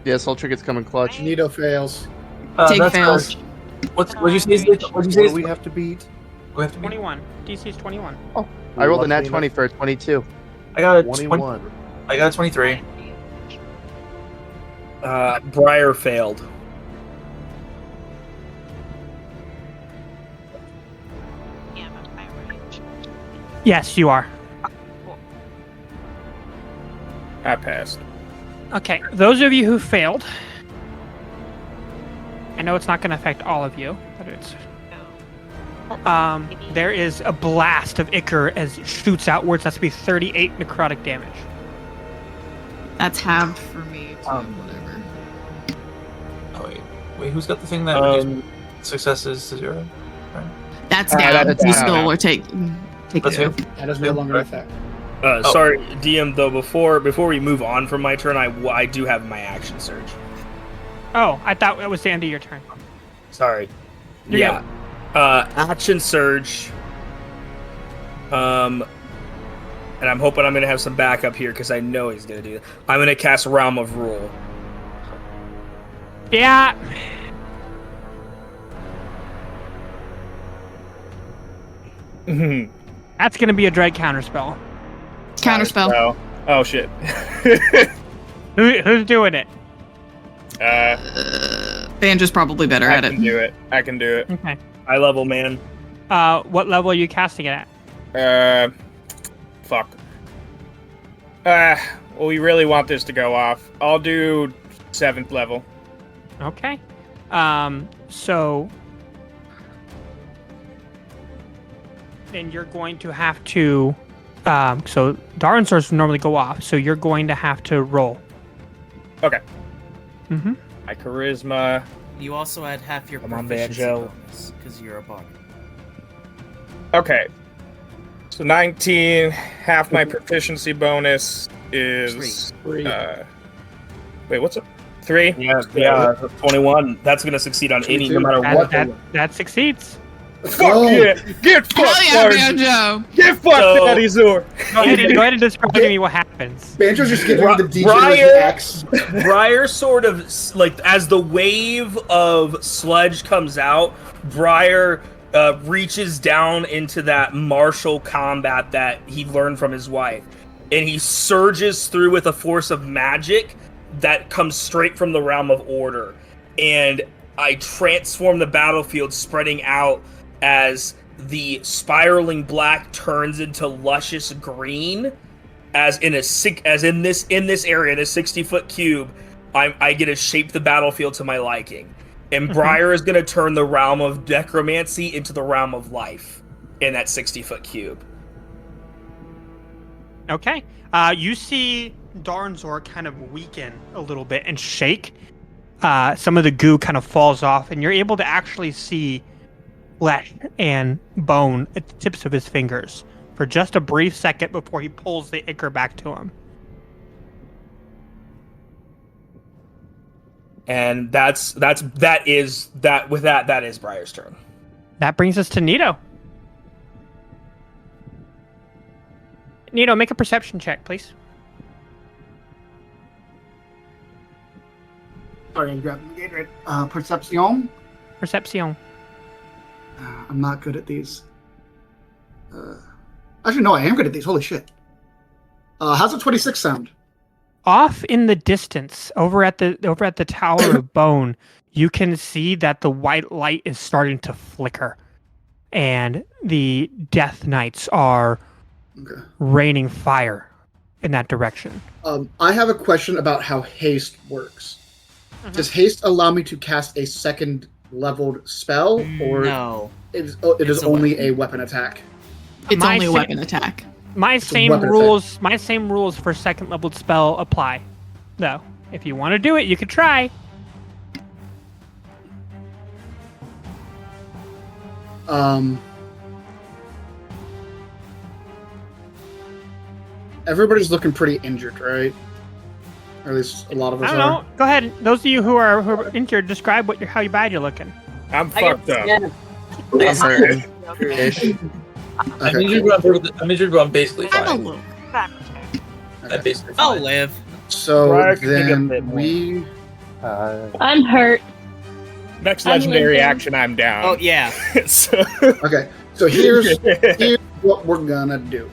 Yeah, soul trinket's coming clutch. Nito fails. Take that's fails. What'd you say? What'd you say? What do we have to beat? We have to beat. 21. DC is 21. Oh, I rolled a nat Luckily 20 enough- for a 22. I got a 21. I got a 23. Briar failed. Yes, you are. I passed. Okay, those of you who failed, I know it's not going to affect all of you, but it's there is a blast of ichor as it shoots outwards. That's to be 38 necrotic damage. That's halved for me, too, whatever. Oh wait, who's got the thing that reduces successes to 0? Right. That's down. that's You down still now. are take That's it. who? That is no longer in effect. Sorry, DM. Though before we move on from my turn, I do have my action surge. Oh, I thought it was the end of your turn. Sorry. You're Yeah. Action surge. And I'm hoping I'm gonna have some backup here because I know he's gonna do that. I'm gonna cast Realm of Rule. Yeah. That's going to be a dread counterspell. Counterspell. Oh shit. Who's doing it? Banjo's probably better at it. I can do it. Okay. High level, man. What level are you casting it at? Fuck. Well, we really want this to go off. I'll do 7th level. Okay. So then you're going to have to. So Darn Swords normally go off, so you're going to have to roll. Okay. Mm-hmm. My charisma. You also add half your Come on, proficiency Banjo. bonus because you're a bard. Okay. So 19, half my proficiency bonus is... Three. Wait, what's it? 3? Yeah, 21. That's going to succeed on any, no matter what. That succeeds. Fuck yeah! Get fucked, Hell yeah, Marge. Banjo! Get fucked, Daddy Zur! Go ahead and describe to me what happens. Banjo's just giving the degenerate X. Briar sort of, like, as the wave of sludge comes out, Briar reaches down into that martial combat that he learned from his wife. And he surges through with a force of magic that comes straight from the realm of order. And I transform the battlefield, spreading out as the spiraling black turns into luscious green. As in this area, this 60-foot cube, I get to shape the battlefield to my liking. And Briar is going to turn the realm of necromancy into the realm of life in that 60-foot cube. Okay. You see Darnzor kind of weaken a little bit and shake. Some of the goo kind of falls off, and you're able to actually see flesh and bone at the tips of his fingers for just a brief second before he pulls the ichor back to him. And that is Briar's turn. That brings us to Nito. Nito, make a perception check, please. Sorry, I'm grabbing the Gatorade. Perception. Perception. I'm not good at these. Actually, no, I am good at these. Holy shit. How's a 26 sound? Off in the distance, over at the Tower of Bone, you can see that the white light is starting to flicker, and the Death Knights are raining fire in that direction. I have a question about how haste works. Does haste allow me to cast a second leveled spell, or No. it is It's a only a weapon attack? It's only a weapon attack. My same weapon rules. My same rules for second leveled spell apply, though. If you want to do it, you could try. Everybody's looking pretty injured, right? Or at least a lot of us I don't know. Go ahead. Those of you who are injured, describe how bad you're looking. I'm fucked up. I'm hurting. I'm injured, but I'm basically fine. I'm basically I'll fine. live. So Briar can take a then bit more. we. I'm hurt. Next I'm legendary limping. action, I'm down. Oh yeah. Okay, so here's what we're gonna do.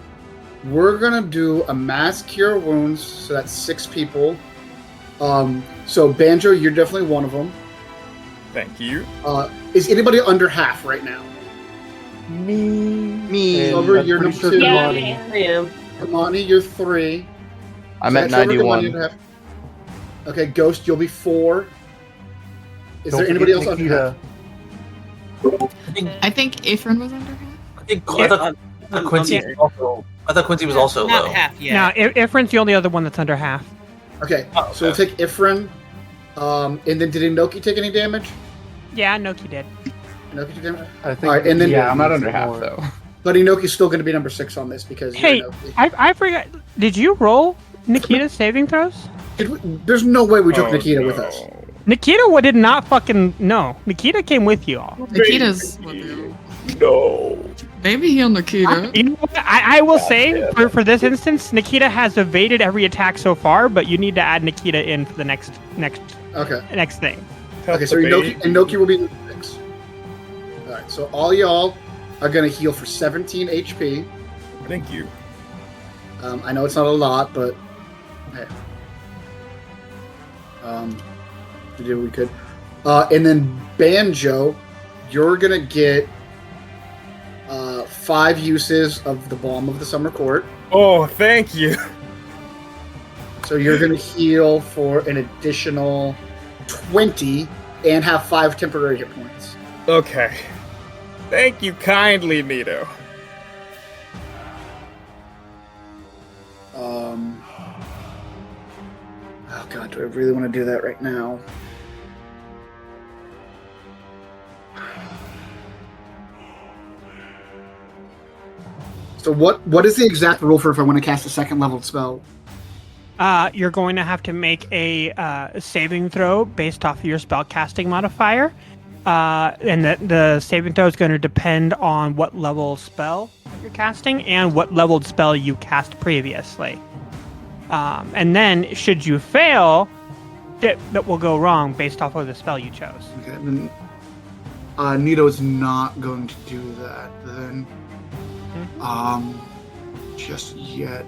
We're gonna do a mass cure wounds, so that's 6 people. So Banjo, you're definitely one of them. Thank you. Is anybody under half right now? Me. Silver, you're number 2. Yeah, I am. Imani, you're 3. I'm So at that's over to 91. one and a half. Okay, Ghost, you'll be 4. Is Don't there anybody else forget under Nikita. half? I think Ifrin was under half. I think Quincy was also. I thought Quincy was also Not low. half yet. Now, Ifrin's the only other one that's under half. Okay, Oh, so we'll okay. take Ifrin. And then did Inoki take any damage? Yeah, Noki did. Inoki took damage? I think. Alright, and then Yeah, I'm not under half though. But Inoki's still going to be number 6 on this because Hey, you're Inoki. I forgot. Did you roll Nikita's saving throws? There's no way we took Oh, Nikita no. with us. Nikita did not fucking no. Nikita came with you all. Nikita's. No. Maybe he'll Nikita. You know what? I will say for this instance, Nikita has evaded every attack so far, but you need to add Nikita in for the next Okay. thing. Okay, so Inoki will be number 6. Alright, so all y'all are going to heal for 17 HP. Thank you. I know it's not a lot, but hey. We did what we could. And then Banjo, you're gonna get 5 uses of the Balm of the Summer Court. Oh, thank you. So you're gonna heal for an additional 20 and have 5 temporary hit points. Okay. Thank you kindly, Nito. Oh god, do I really want to do that right now? So what is the exact rule for if I want to cast a second level spell? You're going to have to make a saving throw based off of your spell casting modifier, and the saving throw is going to depend on what level spell you're casting and what leveled spell you cast previously. And then, should you fail, that will go wrong based off of the spell you chose. Okay, then Nito's not going to do that then. Just yet.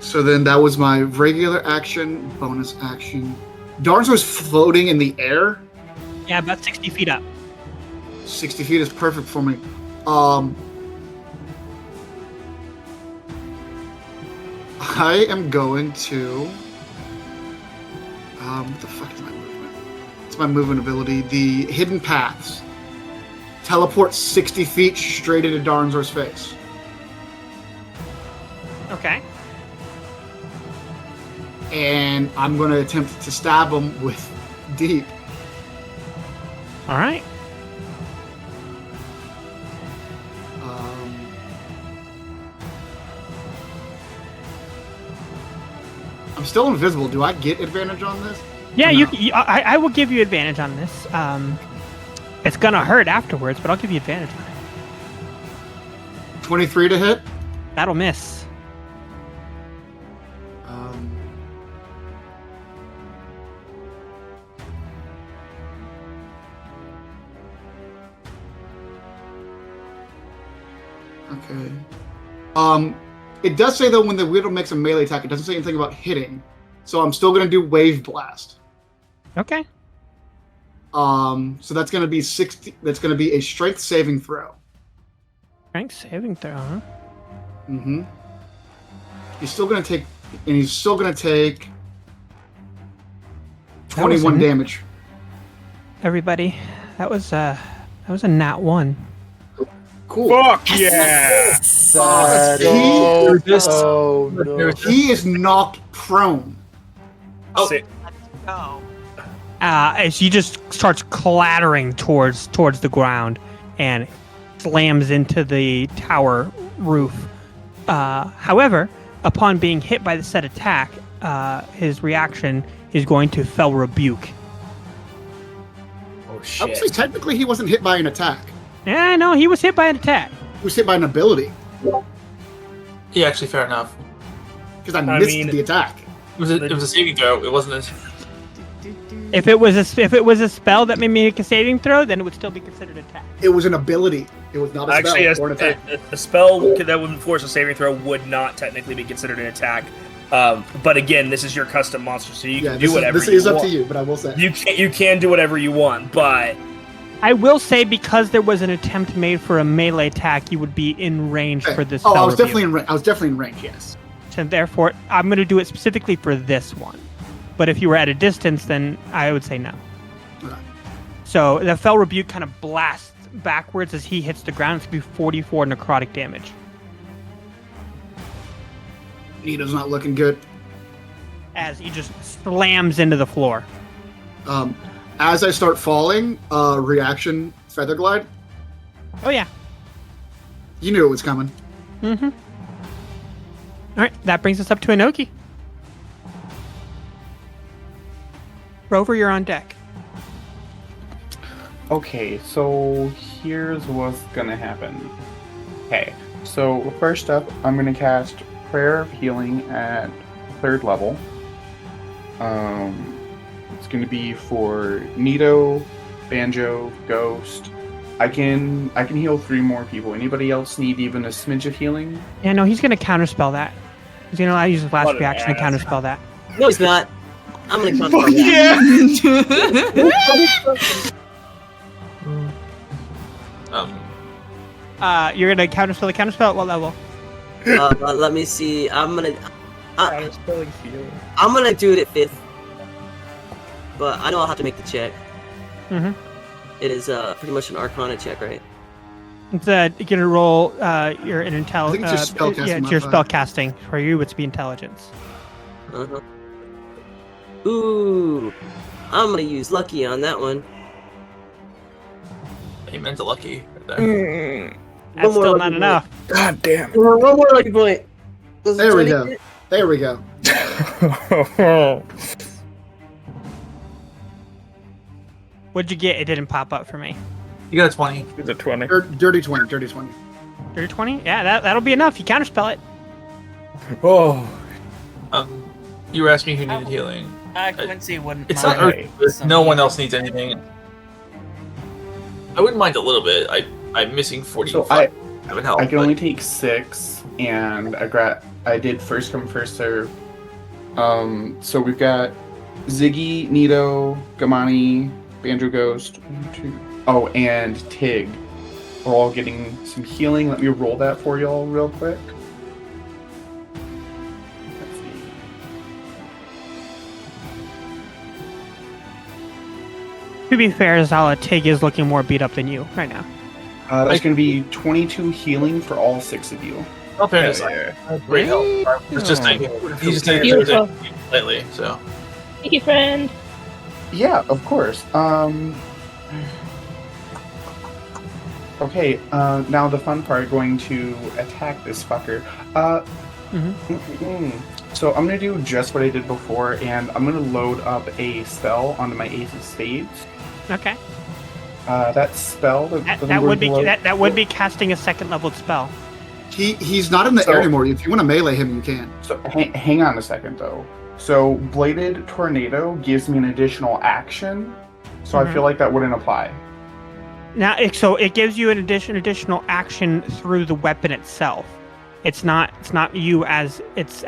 So then that was my regular action, bonus action. Darns was floating in the air. Yeah, about 60 feet up. 60 feet is perfect for me. I am going to. What the fuck is my movement? It's my movement ability. The hidden paths. Teleport 60 feet straight into Darnzor's face. Okay. And I'm going to attempt to stab him with deep. All right. I'm still invisible. Do I get advantage on this? Yeah, I will give you advantage on this. It's gonna hurt afterwards, but I'll give you advantage on it. 23 to hit. That'll miss. Okay. It does say though when the widow makes a melee attack, it doesn't say anything about hitting. So I'm still gonna do wave blast. Okay. So that's gonna be 60. That's gonna be a strength saving throw. Strength saving throw, huh? Mm-hmm. He's still gonna take 21 damage. Everybody, that was a nat 1. Cool. Fuck yeah! He is knocked prone. As he just starts clattering towards the ground and slams into the tower roof. However, upon being hit by the set attack, his reaction is going to Fell Rebuke. Oh shit! I would say technically he wasn't hit by an attack. Yeah, no, he was hit by an attack. He was hit by an ability. Yeah, actually, fair enough. Because I missed the attack. It was a saving throw. It wasn't a... If it was a spell that made me make a saving throw, then it would still be considered attack. It was an ability. It was not a spell or an attack. A spell that would force a saving throw would not technically be considered an attack. But again, this is your custom monster, so you can do whatever you want. This is up to you, but I will say. You can do whatever you want, but... I will say because there was an attempt made for a melee attack, you would be in range for this spell. I was definitely in range. I was definitely in range, yes. So therefore, I'm going to do it specifically for this one. But if you were at a distance, then I would say no. Right. So the Fell Rebuke kind of blasts backwards as he hits the ground. It's going to be 44 necrotic damage. Nito's not looking good. As he just slams into the floor. As I start falling, reaction Feather Glide. Oh, yeah. You knew it was coming. Mm-hmm. All right, that brings us up to Inoki. Rover, you're on deck. Okay, so here's what's gonna happen. Okay, so first up, I'm gonna cast Prayer of Healing at 3rd level. It's gonna be for Nito, Banjo, Ghost. I can heal 3 more people. Anybody else need even a smidge of healing? Yeah, no, he's going to counterspell that. He's going to use his last reaction to counterspell that. No, he's not. I'm going to counterspell that. You're going to counterspell the counterspell at what level? Let me see. I'm gonna do it at 5th. But I know I'll have to make the check. Mm-hmm. It is pretty much an Arcana check, right? It's you're gonna roll your intelligence. I think it's just spellcasting. Yeah, it's your spellcasting. For you, it's be intelligence. Uh-huh. Ooh, I'm gonna use lucky on that one. Amen to lucky. Right there. That's still not enough. God damn. One more lucky point. There we go. There we go. What'd you get? It didn't pop up for me. You got a 20. It's a 20. Dirty 20. Dirty 20. Dirty 20? Yeah, that'll be enough. You counterspell it. Oh. You were asking who needed healing. Quincy wouldn't It's mind. not urgent, but no one else needs anything. I wouldn't mind a little bit. I'm missing 45. So I would help. I can only take 6, and I did first come first serve. So we've got Ziggy, Nito, Gamani, Banjo Ghost, and Tig. We're all getting some healing. Let me roll that for y'all real quick. Let's see. To be fair, Zala, Tig is looking more beat up than you right now. That's going to be 22 healing for all 6 of you. Oh, fairness, great help. It's just he's just taking it lately, so. Thank you, friend. Yeah, of course. Okay, now the fun part, going to attack this fucker. So I'm going to do just what I did before, and I'm going to load up a spell onto my Ace of Spades. Okay. That spell... That would be casting a 2nd level spell. He's not in the air anymore. If you want to melee him, you can. So hang on a second, though. So Bladed Tornado gives me an additional action, so I feel like that wouldn't apply. Now, so it gives you an additional action through the weapon itself. It's not you as it's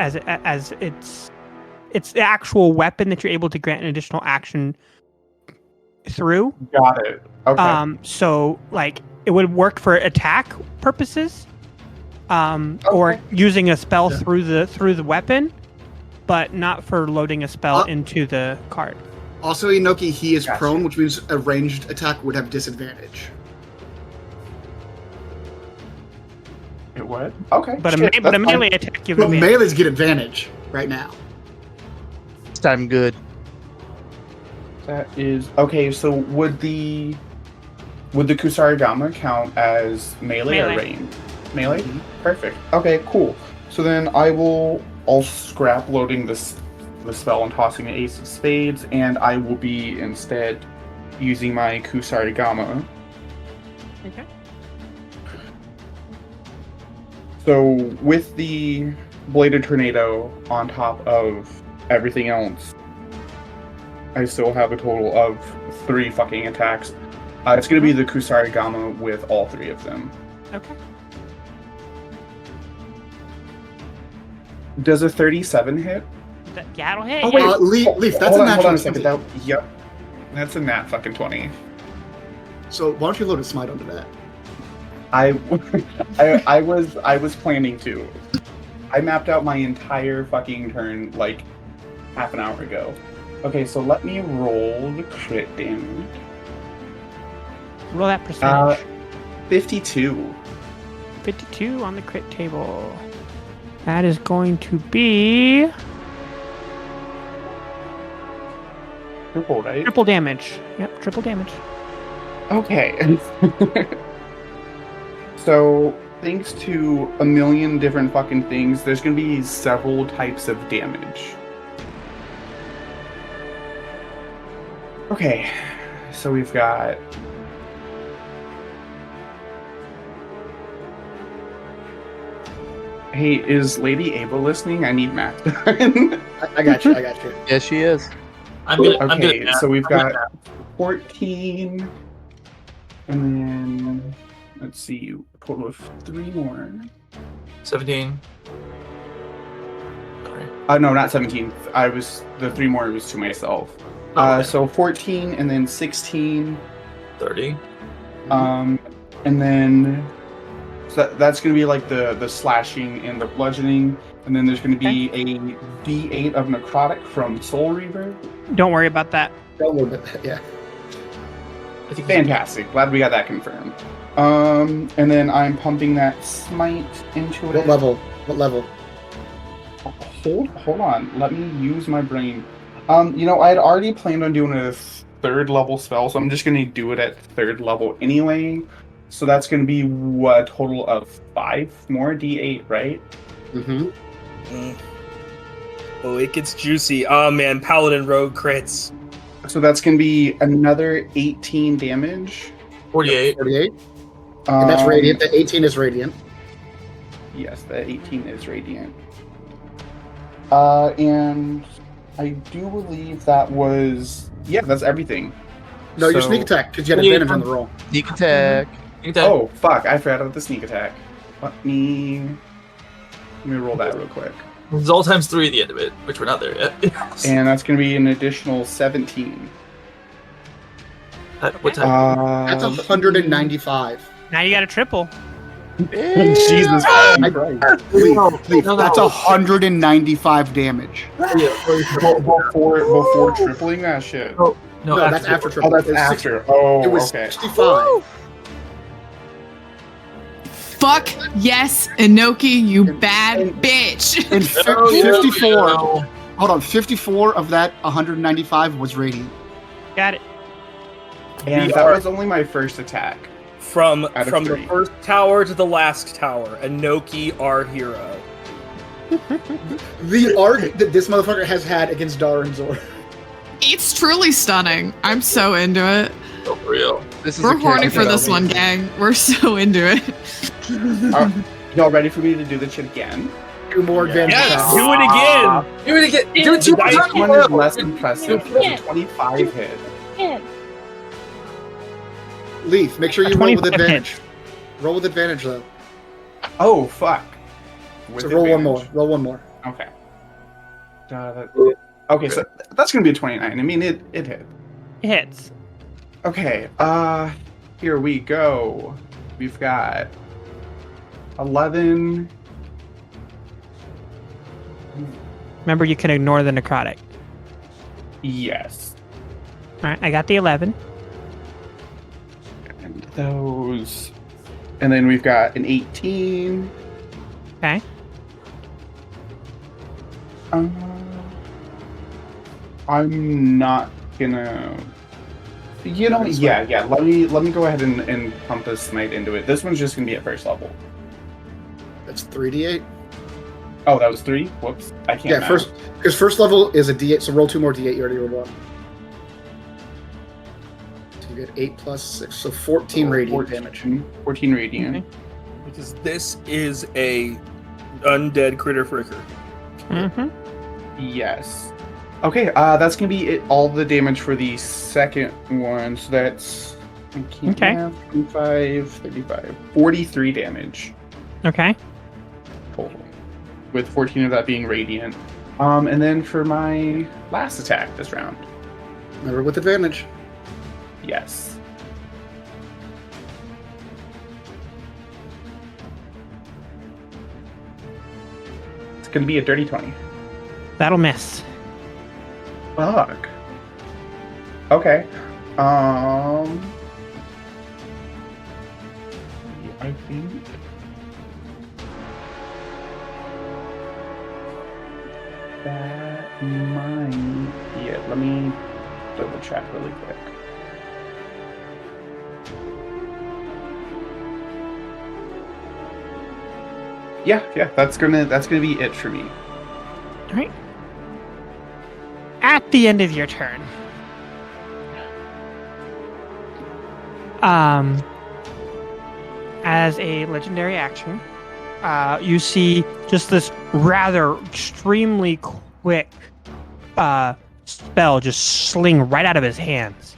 the actual weapon that you're able to grant an additional action through. Got it. Okay. So like it would work for attack purposes, or using a spell through the weapon, but not for loading a spell into the card. Also, Inoki, he is prone, which means a ranged attack would have disadvantage. It would? Okay. But a melee attack gives But advantage. melees get advantage right now. This time good. That is okay. So would the Kusarigama count as melee or range? Melee. Perfect. Okay. Cool. So then I'll scrap loading the spell and tossing the Ace of Spades, and I will be instead using my Kusarigama. Okay. So with the Bladed Tornado on top of everything else, I still have a total of 3 fucking attacks. It's going to be the Kusarigama with all 3 of them. Okay. Does a 37 hit? Yeah, it'll hit. Oh wait, Leaf, that's a natural. Hold on a second. Yep, that's a nat fucking 20. So why don't you load a smite onto that? I was planning to. I mapped out my entire fucking turn like half an hour ago. Okay, so let me roll the crit damage. Roll that percentage. 52. 52 on the crit table. That is going to be Triple, right? triple damage. Yep, triple damage. Okay. So, thanks to a million different fucking things, there's gonna be several types of damage. Okay, so we've got... Hey, is Lady Ava listening? I need math done. I got you. Yes, she is. Okay, so we've got 14, and then let's see, a total of 3 more. 17. No, not 17. The 3 more was to myself. So 14, and then 16, 30. And then so that's going to be like the slashing and the bludgeoning, and then there's going to be a D8 of necrotic from Soul Reaver. Don't worry about that. Don't worry about that. Yeah. Fantastic. Glad we got that confirmed. And then I'm pumping that smite into it. What level? Hold on. Let me use my brain. I had already planned on doing a 3rd level spell, so I'm just going to do it at 3rd level anyway. So that's going to be a total of 5 more D8, right? Mm-hmm. Oh, it gets juicy. Oh man, Paladin Rogue crits. So that's going to be another 18 damage. 48. 48. And that's radiant. The 18 is radiant. Yes, the 18 is radiant. And I do believe that was... Yeah, that's everything. No, your sneak attack, because you had advantage on the roll. Sneak attack. Oh, fuck. I forgot about the sneak attack. Let me roll that real quick. There's all times 3 at the end of it, which we're not there yet. And that's going to be an additional 17. What time? That's 195. Now you got a triple. Jesus Christ. Leaf, that's 195 damage. Before tripling that shit. No, that's after triple. Oh, that's after. Oh, it was okay. 65. Fuck yes, Inoki, you bad bitch. And 54. Hold on, 54 of that 195 was radiant. Got it. And that was only my first attack. From Out of the 3. first tower to the last tower, Inoki, our hero. The art that this motherfucker has had against Dar and Zor. It's truly stunning. I'm so into it. Oh, for real. We're horny for this one, gang. We're so into it. Y'all ready for me to do this shit again? 2 more advantage. Yes, do it again. Do it again. Do it 2 more This times. one is less impressive. It's a 25 hit. Yeah. Leaf, make sure you roll with advantage. Roll with advantage, though. Oh, fuck. With So roll one more. advantage. Roll one more. Okay. Okay, so that's gonna be a 29. I mean, it hit. It hits. Okay, here we go. We've got 11. Remember, you can ignore the necrotic. Yes. All right, I got the 11. And those. And then we've got an 18. Okay. I'm not gonna. You know, yeah. Let me go ahead and pump this knight into it. This one's just gonna be at first level. That's 3d8. Oh, that was 3. Whoops, I can't. Yeah, math. because first level is a d8. So roll 2 more d8. You already rolled 1. So you get 8 plus 6, so 14 radiant damage. 14 radiant. Because this is a undead critter fricker. Mm-hmm. Yes. Okay, that's gonna be it. All the damage for the second one. So that's Okay. 25, 35, 43 damage Okay. total, with 14 of that being radiant. And then for my last attack this round. Remember, with advantage. Yes. It's gonna be a dirty 20. That'll miss. Fuck. Okay. I think that might be it. Let me double check really quick. Yeah, that's gonna be it for me. All right. At the end of your turn, as a legendary action, you see just this rather extremely quick spell just sling right out of his hands.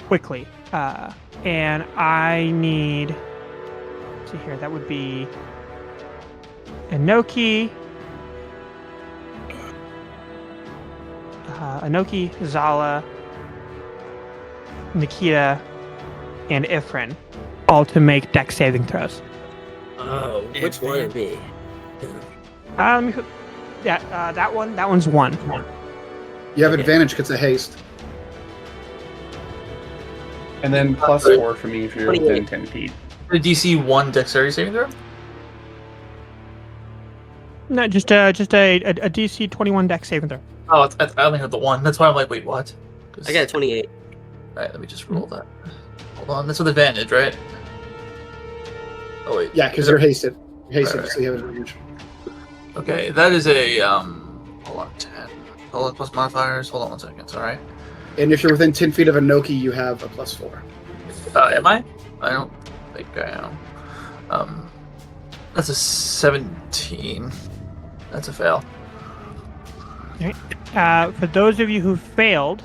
Quickly. And I need... Let's see here, that would be... Inoki, Zala, Nikita, and Ifrin, all to make dex saving throws. Oh, which one would be? Let me put, that one's 1. You have advantage because of haste. And then plus 4 for me if you're within 10 feet. The DC 1 dexterity saving throw? No, just a DC 21 dex saving throw. Oh, I only have the 1. That's why I'm like, wait, what? I got 28. Alright, let me just roll that. Hold on, that's with advantage, right? Oh wait. Yeah, because you're hasted. You're hasted, Right. so you have advantage. Okay, that is a hold on, 10. Hold on, plus modifiers. Hold on 1 second, sorry. And if you're within 10 feet of Inoki, you have a plus 4. Am I? I don't think I am. That's a 17. That's a fail. Alright. For those of you who failed,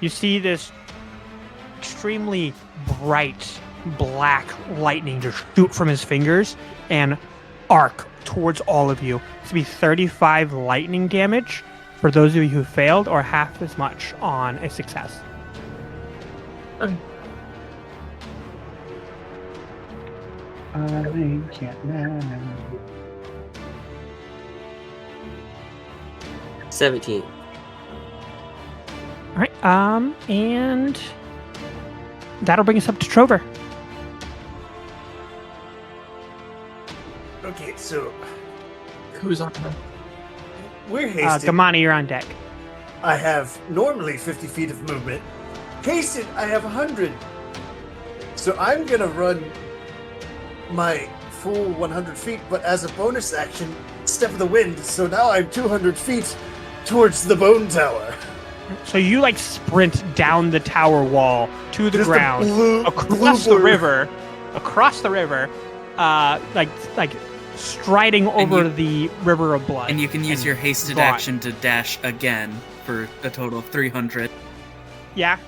you see this extremely bright black lightning just shoot from his fingers and arc towards all of you. It's to be 35 lightning damage for those of you who failed, or half as much on a success. Okay. I can't now. 17. All right. And that'll bring us up to Trover. Okay, so Who's on there? we're hasted. Gamani, you're on deck. I have normally 50 feet of movement. Hasted, I have 100. So I'm gonna run my full 100 feet, but as a bonus action, step of the wind. So now I'm 200 feet towards the bone tower. So you like sprint down the tower wall to the Just a ground, blue across the blur. river, like striding over the river of blood. And you can use your hasted gone. action to dash again for a total of 300. Yeah.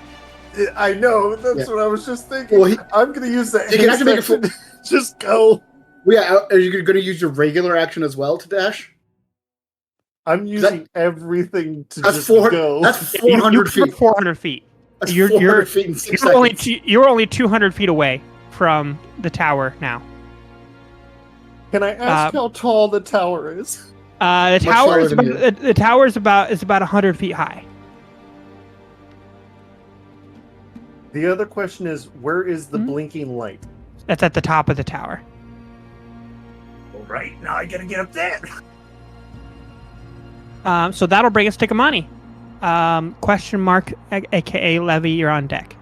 I know. That's Yeah. what I was just thinking. Well, I'm going to use that. You can actually make a full. Just go. Well, yeah, are you going to use your regular action as well to dash? I'm using everything to That's just 400 go. That's 400 feet. 400 feet. That's 400 feet in 6 seconds. You're only 200 feet away from the tower now. Can I ask how tall the tower is? The tower is about 100 feet high. The other question is, where is the blinking light? That's at the top of the tower. All right, now I gotta get up there. So that'll bring us to Kamani. Question mark, aka Levy, you're on deck.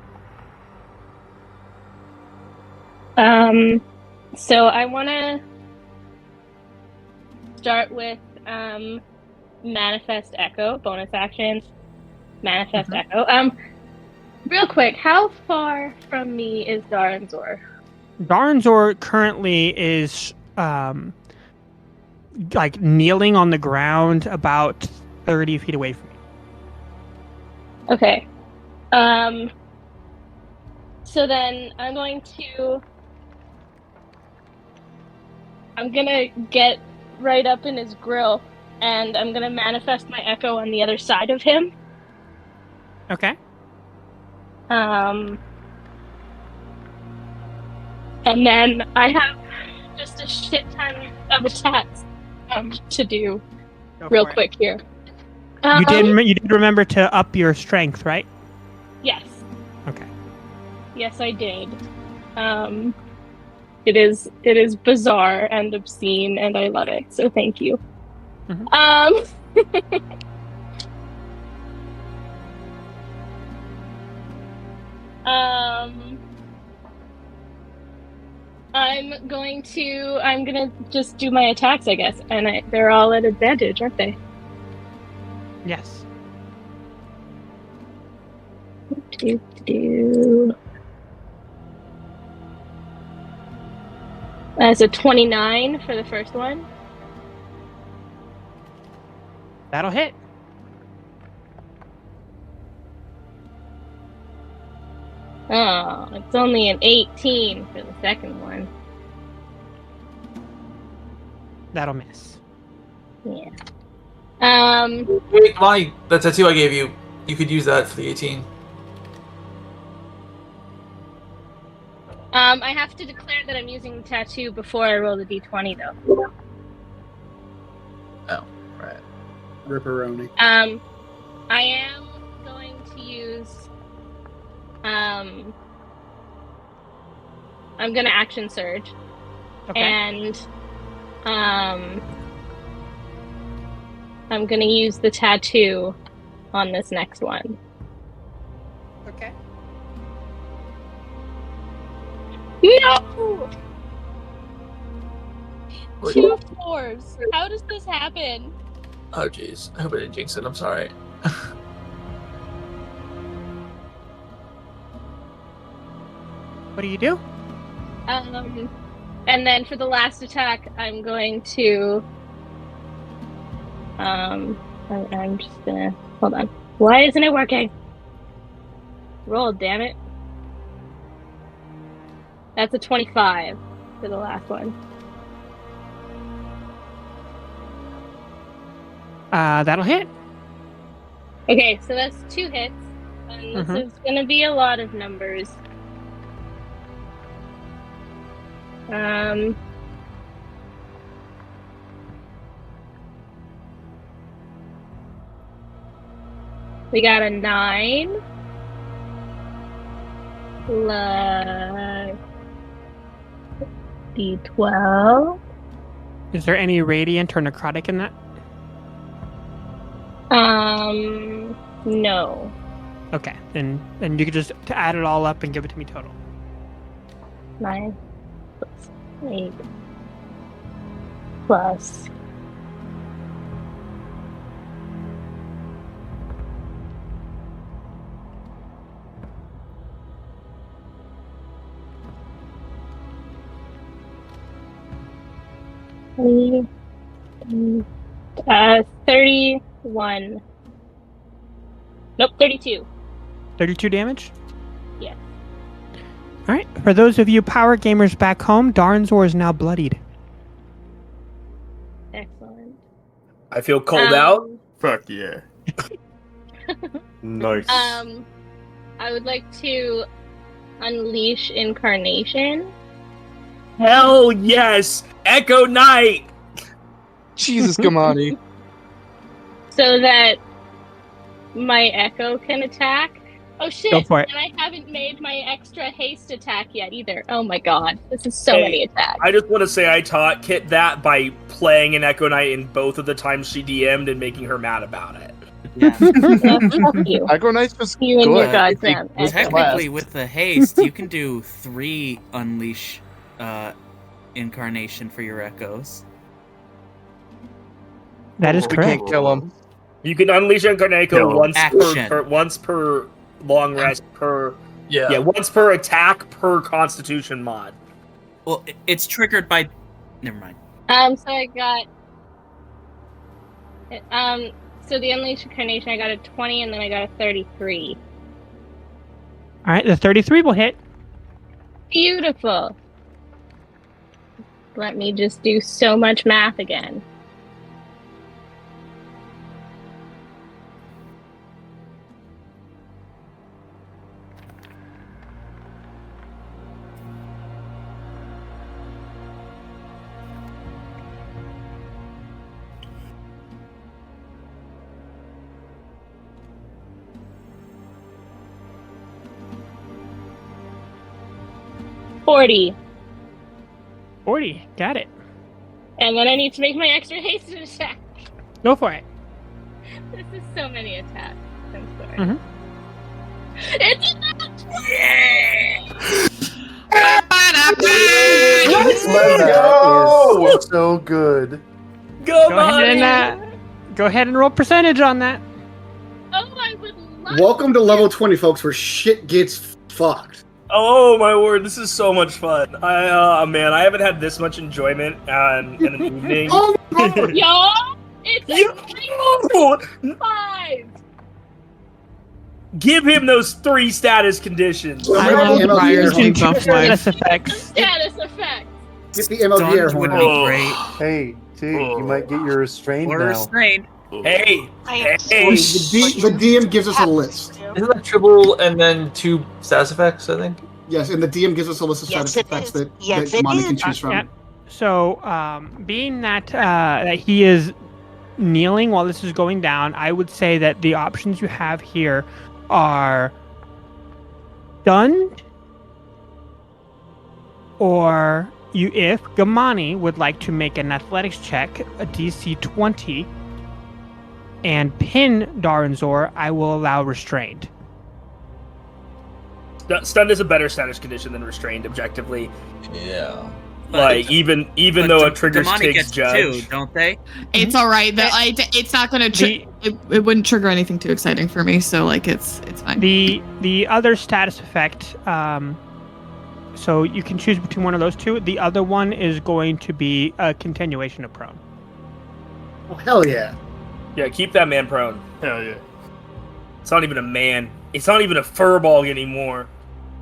So I want to start with Manifest Echo, bonus action. Manifest Echo. Real quick, how far from me is Daranzor? Daranzor currently is like kneeling on the ground about 30 feet away from you. Okay. So then I'm gonna get right up in his grill, and I'm gonna manifest my echo on the other side of him. Okay. And then I have just a shit ton of attacks to do real quick here. You did remember to up your strength, right? Yes. Okay. Yes, I did. It is bizarre and obscene, and I love it. So thank you. I'm gonna just do my attacks, I guess, and they're all at advantage, aren't they? Yes. That's a 29 for the first one. That'll hit. Oh, it's only an 18 for the second one. That'll miss. Yeah. Wait, Lonnie, the tattoo I gave you, you could use that for the 18. I have to declare that I'm using the tattoo before I roll the d20, though. Oh, right. Ripperoni. I am going to use. I'm gonna action surge, and I'm gonna use the tattoo on this next one. Okay. No! Wait. 2 4s. How does this happen? Oh, jeez. I hope I didn't jinx it. I'm sorry. What do you do? And then for the last attack, I'm going to. I'm just gonna hold on. Why isn't it working? Roll, damn it. That's a 25 for the last one. That'll hit. Okay, so that's 2 hits, and this is gonna be a lot of numbers. We got a 9 plus D12. Is there any radiant or necrotic in that? No. Okay, then you could just add it all up and give it to me total. 9 plus 8 plus. 31. Nope, 32. 32 damage? Yeah. Alright, for those of you power gamers back home, Darnzor is now bloodied. Excellent. I feel cold out. Fuck yeah. Nice. I would like to unleash incarnation. Hell yes! Echo Knight! Jesus, Gamani. So that my echo can attack. Oh shit! Go for it. And I haven't made my extra haste attack yet either. Oh my god, this is so many attacks. I just want to say I taught Kit that by playing an Echo Knight in both of the times she DM'd and making her mad about it. Yeah. Fuck you. Echo Knight's just You and your good. goddamn echo. Technically, with the haste, you can do 3 unleash incarnation for your echoes. That is We correct. can't kill him. You can unleash Incarnaco No. once per long rest per Yeah. once per attack per Constitution mod. Well, it's triggered by. Never mind. So I got. So the unleash incarnation, I got a 20, and then I got a 33. Alright, the 33 will hit. Beautiful. Let me just do so much math again. $40. 40, got it. And then I need to make my extra haste attack. Go for it. This is so many attacks. I'm sorry. Mhm. It's enough! Let's go! So good. Go ahead and roll percentage on that. Oh, I would love Welcome to level 20, folks, where shit gets fucked. Oh my word, this is so much fun. Man, I haven't had this much enjoyment in an evening. Oh my god! Y'all, it's a 5. Give him those 3 status conditions. I love Briar's big buff status effects. Status effect. Get the MLG air horn. Hey, dude, you might get your restrained Or now. restrained. Hey, hey. The DM gives us a list. Isn't that triple and then 2 status effects, I think? Yes, and the DM gives us a list of status effects that Monty can choose from. Yeah. So, being that that he is kneeling while this is going down, I would say that the options you have here are stunned, or if Gamani would like to make an athletics check, a DC 20, and pin Darnzor, I will allow restrained. Stunned is a better status condition than restrained, objectively. Yeah. Like even though it triggers Damani Tig's gets judge. 2, don't they? It's all right. It's not going to. It wouldn't trigger anything too exciting for me. So like it's fine. The other status effect. So you can choose between one of those two. The other one is going to be a continuation of prone. Oh hell yeah! Yeah, keep that man prone. Hell yeah. It's not even a man. It's not even a furball anymore.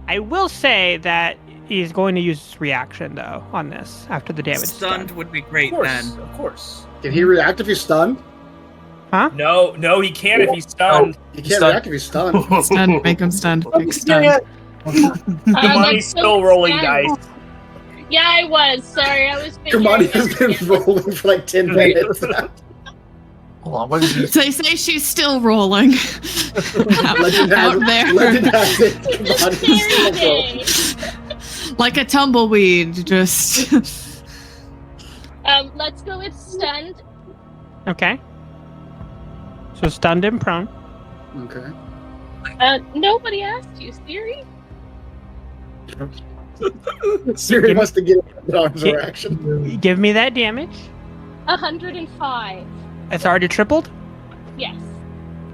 I will say that he's going to use his reaction though on this after the damage. Stunned would be great Of course. Can he react if he's stunned? Huh? No, he can't if he's stunned. He can't react if he's stunned. Stunned. Make him stunned. Make stunned. Gamani's still rolling dice. Yeah, I was. Sorry, I was thinking. Gamani has been rolling for like 10 minutes. Hold on, what did you They say she's still rolling. Legend out has, there. Legend has it. Gamani's still rolling. Like a tumbleweed, just. Let's go with stunned. Okay. So stunned and prone. Okay. Nobody asked you, Siri. Siri wants to get Darnzor action. Give me that damage. 105. It's already tripled. Yes.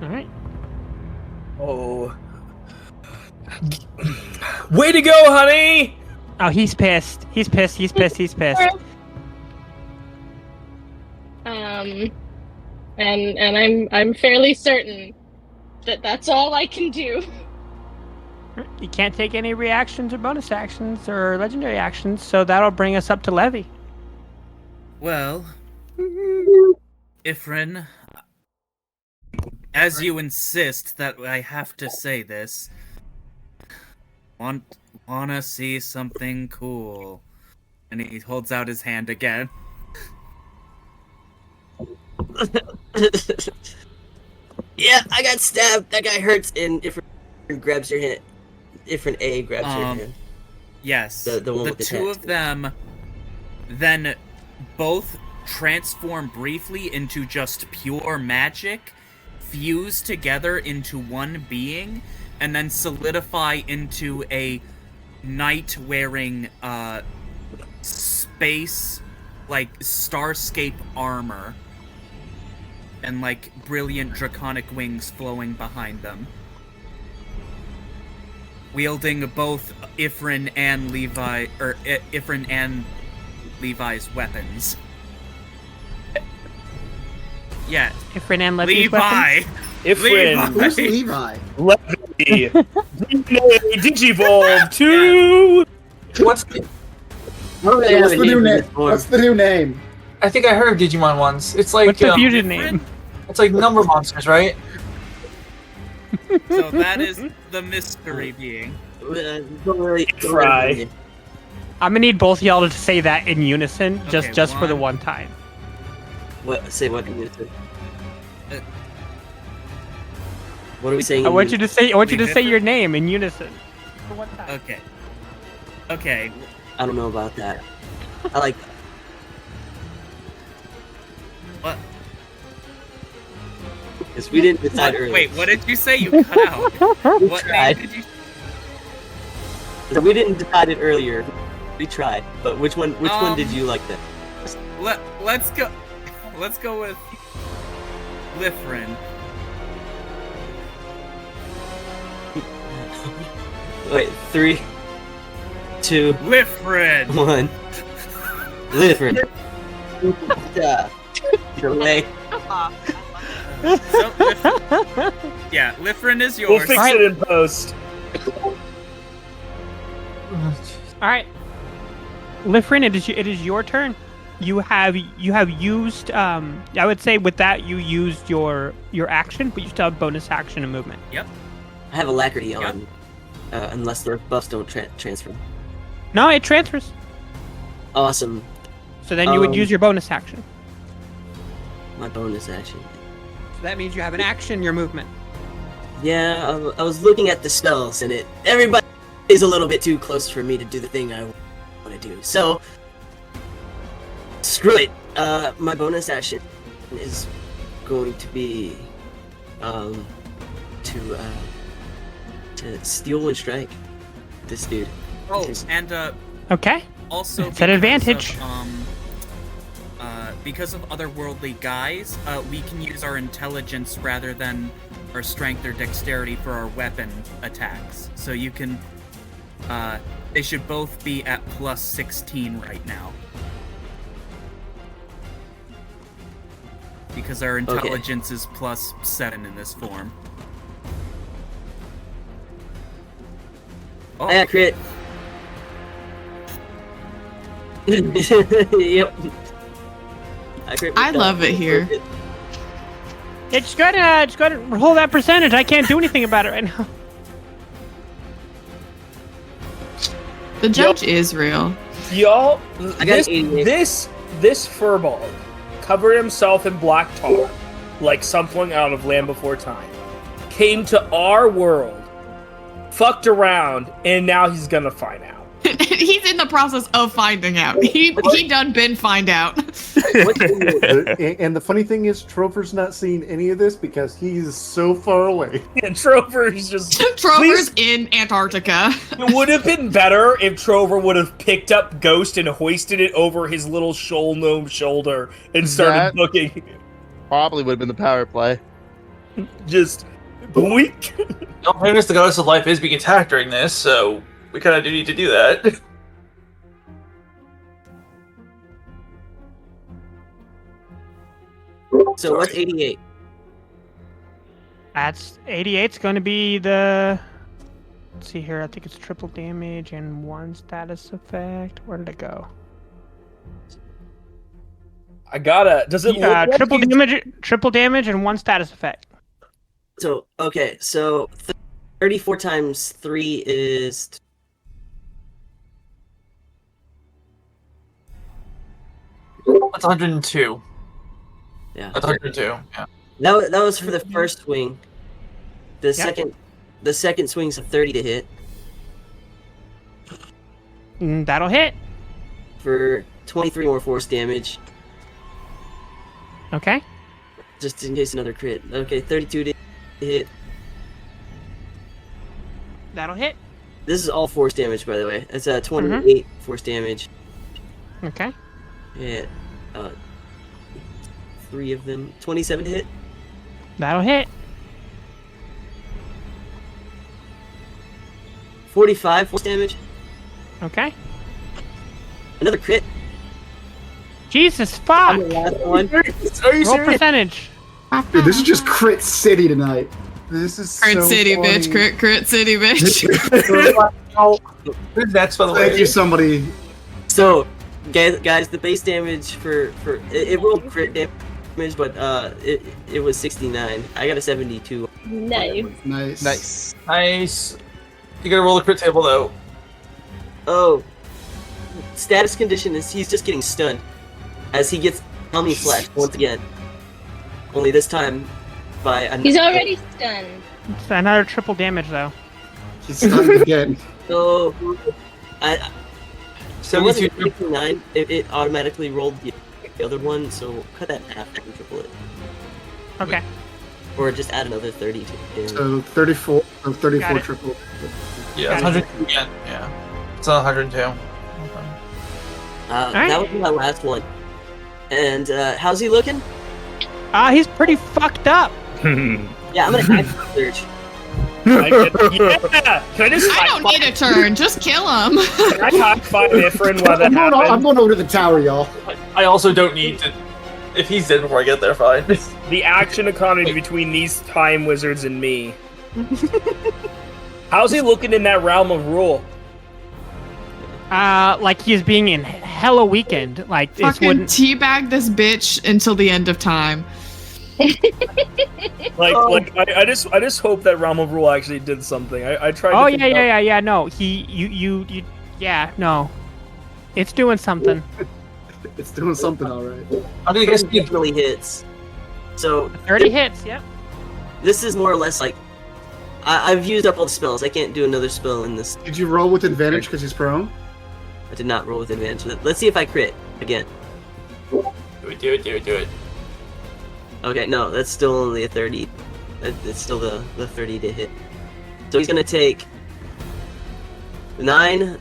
All right. Oh. Way to go, honey! Oh, he's pissed. He's pissed. He's pissed. He's pissed. And I'm fairly certain that that's all I can do. You can't take any reactions or bonus actions or legendary actions, so that'll bring us up to Levy. Well, Ifrin, as you insist that I have to say this, wanna see something cool? And he holds out his hand again. Yeah, I got stabbed. That guy hurts. And Ifrin grabs your hand. Ifrin A grabs your hand. Yes. The one the with the two tattoo. of them then both transform briefly into just pure magic, fuse together into one being, and then solidify into a knight-wearing, space, like, starscape armor. And, like, brilliant draconic wings flowing behind them. Wielding both Ifrin and Levi's weapons. Yeah. Ifrin and Levi's Levi! weapons? Ifrin. Who's Levi? Levy. Digivolve to... What's What's the new name? What's the new name? I think I heard of Digimon once. It's like What's the fusion name? It's like number monsters, right? So that is the mystery being. Fry. I'm gonna need both y'all to say that in unison, just for the one time. What? Say what in unison? What are we saying? I want you to say. I want you to say your name in unison. For one time. Okay. Okay. I don't know about that. I like that. What? Because we didn't decide earlier. Wait, what did you say? You cut out. What name did you? So we didn't decide it earlier. We tried, but which one did you like then? Let's go. Let's go with Lifrin. Wait, 3, 2, Lifrin. 1. Lifrin. Yeah. Delay. Yeah, Lifrin is yours. We'll fix it in post. All right, Lifrin, it is your turn. You have used. I would say with that you used your action, but you still have bonus action and movement. Yep. I have alacrity on, unless their buffs don't transfer. No, it transfers. Awesome. So then you would use your bonus action. My bonus action. So that means you have an action, your movement. Yeah, I was looking at the spells, and everybody is a little bit too close for me to do the thing I want to do. So, screw it. My bonus action is going to be to steal and strike this dude. Oh, and Okay. also it's an advantage. Because of otherworldly guys, we can use our intelligence rather than our strength or dexterity for our weapon attacks. So you can, they should both be at plus 16 right now. Because our intelligence is plus 7 in this form. Oh. Yeah, crit. Yep. I love it here. It's gotta roll that percentage. I can't do anything about it right now. The judge is real. Y'all, I got this furball covered himself in black tar, like something out of Land Before Time, came to our world, fucked around, and now he's gonna find out. He's in the process of finding out. He done been find out. And the funny thing is, Trover's not seeing any of this because he's so far away. And Trover's just... Trover's in Antarctica. It would have been better if Trover would have picked up Ghost and hoisted it over his little shoal gnome shoulder and started looking. Probably would have been the power play. Just boink. No, fairness, the goddess of life is being attacked during this, so we kind of do need to do that. So what's 88? That's 88's going to be the. Let's see here. I think it's triple damage and 1 status effect. Where did it go? I gotta. Does it look like triple damage and 1 status effect. So okay, so 34 times 3 is. That's 102. Yeah. That's 102. Yeah. That was for the first swing. The second swing's a 30 to hit. That'll hit. For 23 more force damage. Okay. Just in case another crit. Okay, 32 to hit. That'll hit. This is all force damage, by the way. It's 28 force damage. Okay. Yeah. 3 of them. 27 to hit. That'll hit. 45 force damage. Okay. Another crit. Jesus fuck! On the last one. Are you Roll serious? percentage. Dude, this is just crit city tonight. This is Crit so city, funny. bitch. Crit city, bitch. Who's next, by the way? Thank you, somebody. So, guys, the base damage for it rolled crit damage, but it was 69. I got a 72. Nice. Nice. You gotta roll the crit table though. Oh, status condition is he's just getting stunned as he gets tummy slashed once again. Only this time by a. He's already stunned. It's another triple damage though. He's stunned again. So, so was 72. 69? It automatically rolled the other one, so cut that in half and triple it. Okay. Or just add another 30 to it. So 34, or 34 Got it. triple. Yeah, it's 102 again. Yeah. It's not 102. That was my last one. And how's he looking? He's pretty fucked up. Yeah, I'm gonna act surge. Yeah. Can I just? I don't need a turn. Just kill him. Can I high five Ifrin while that I'm happens? going over to the tower, y'all. I also don't need to. If he's dead before I get there, fine. The action economy between these time wizards and me. How's he looking in that realm of rule? Like he's being in hella weakened. Like this Fucking wouldn't. teabag this bitch until the end of time. I just hope that realm of rule actually did something. I tried. Oh to think out- yeah. No, yeah, no. It's doing something. It's doing something, all right. I'm gonna guess It definitely hits. So 30 hits. Yep. this is more or less like I've used up all the spells. I can't do another spell in this. Did you roll with advantage because he's prone? I did not roll with advantage. Let's see if I crit again. Do it. Okay, no, that's still only a 30. It's still the 30 to hit. So he's gonna take 9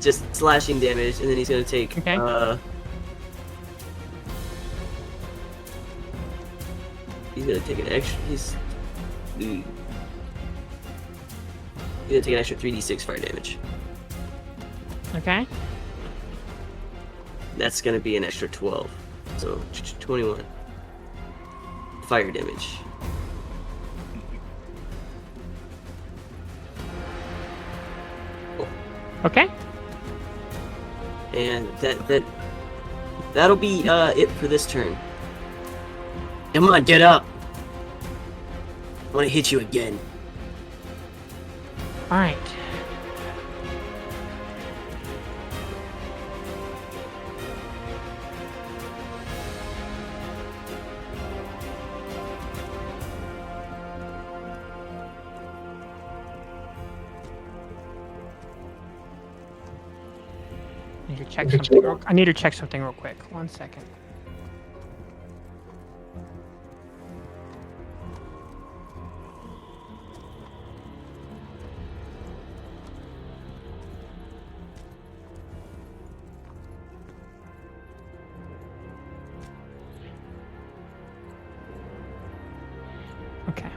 just slashing damage, and then he's gonna take he's gonna take an extra. He's gonna take an extra 3d6 fire damage. Okay. That's gonna be an extra 12. So 21 fire damage. Okay. And that'll be it for this turn. Come on, get up. I want to hit you again. All right. I need to check something real quick. 1 second. Okay.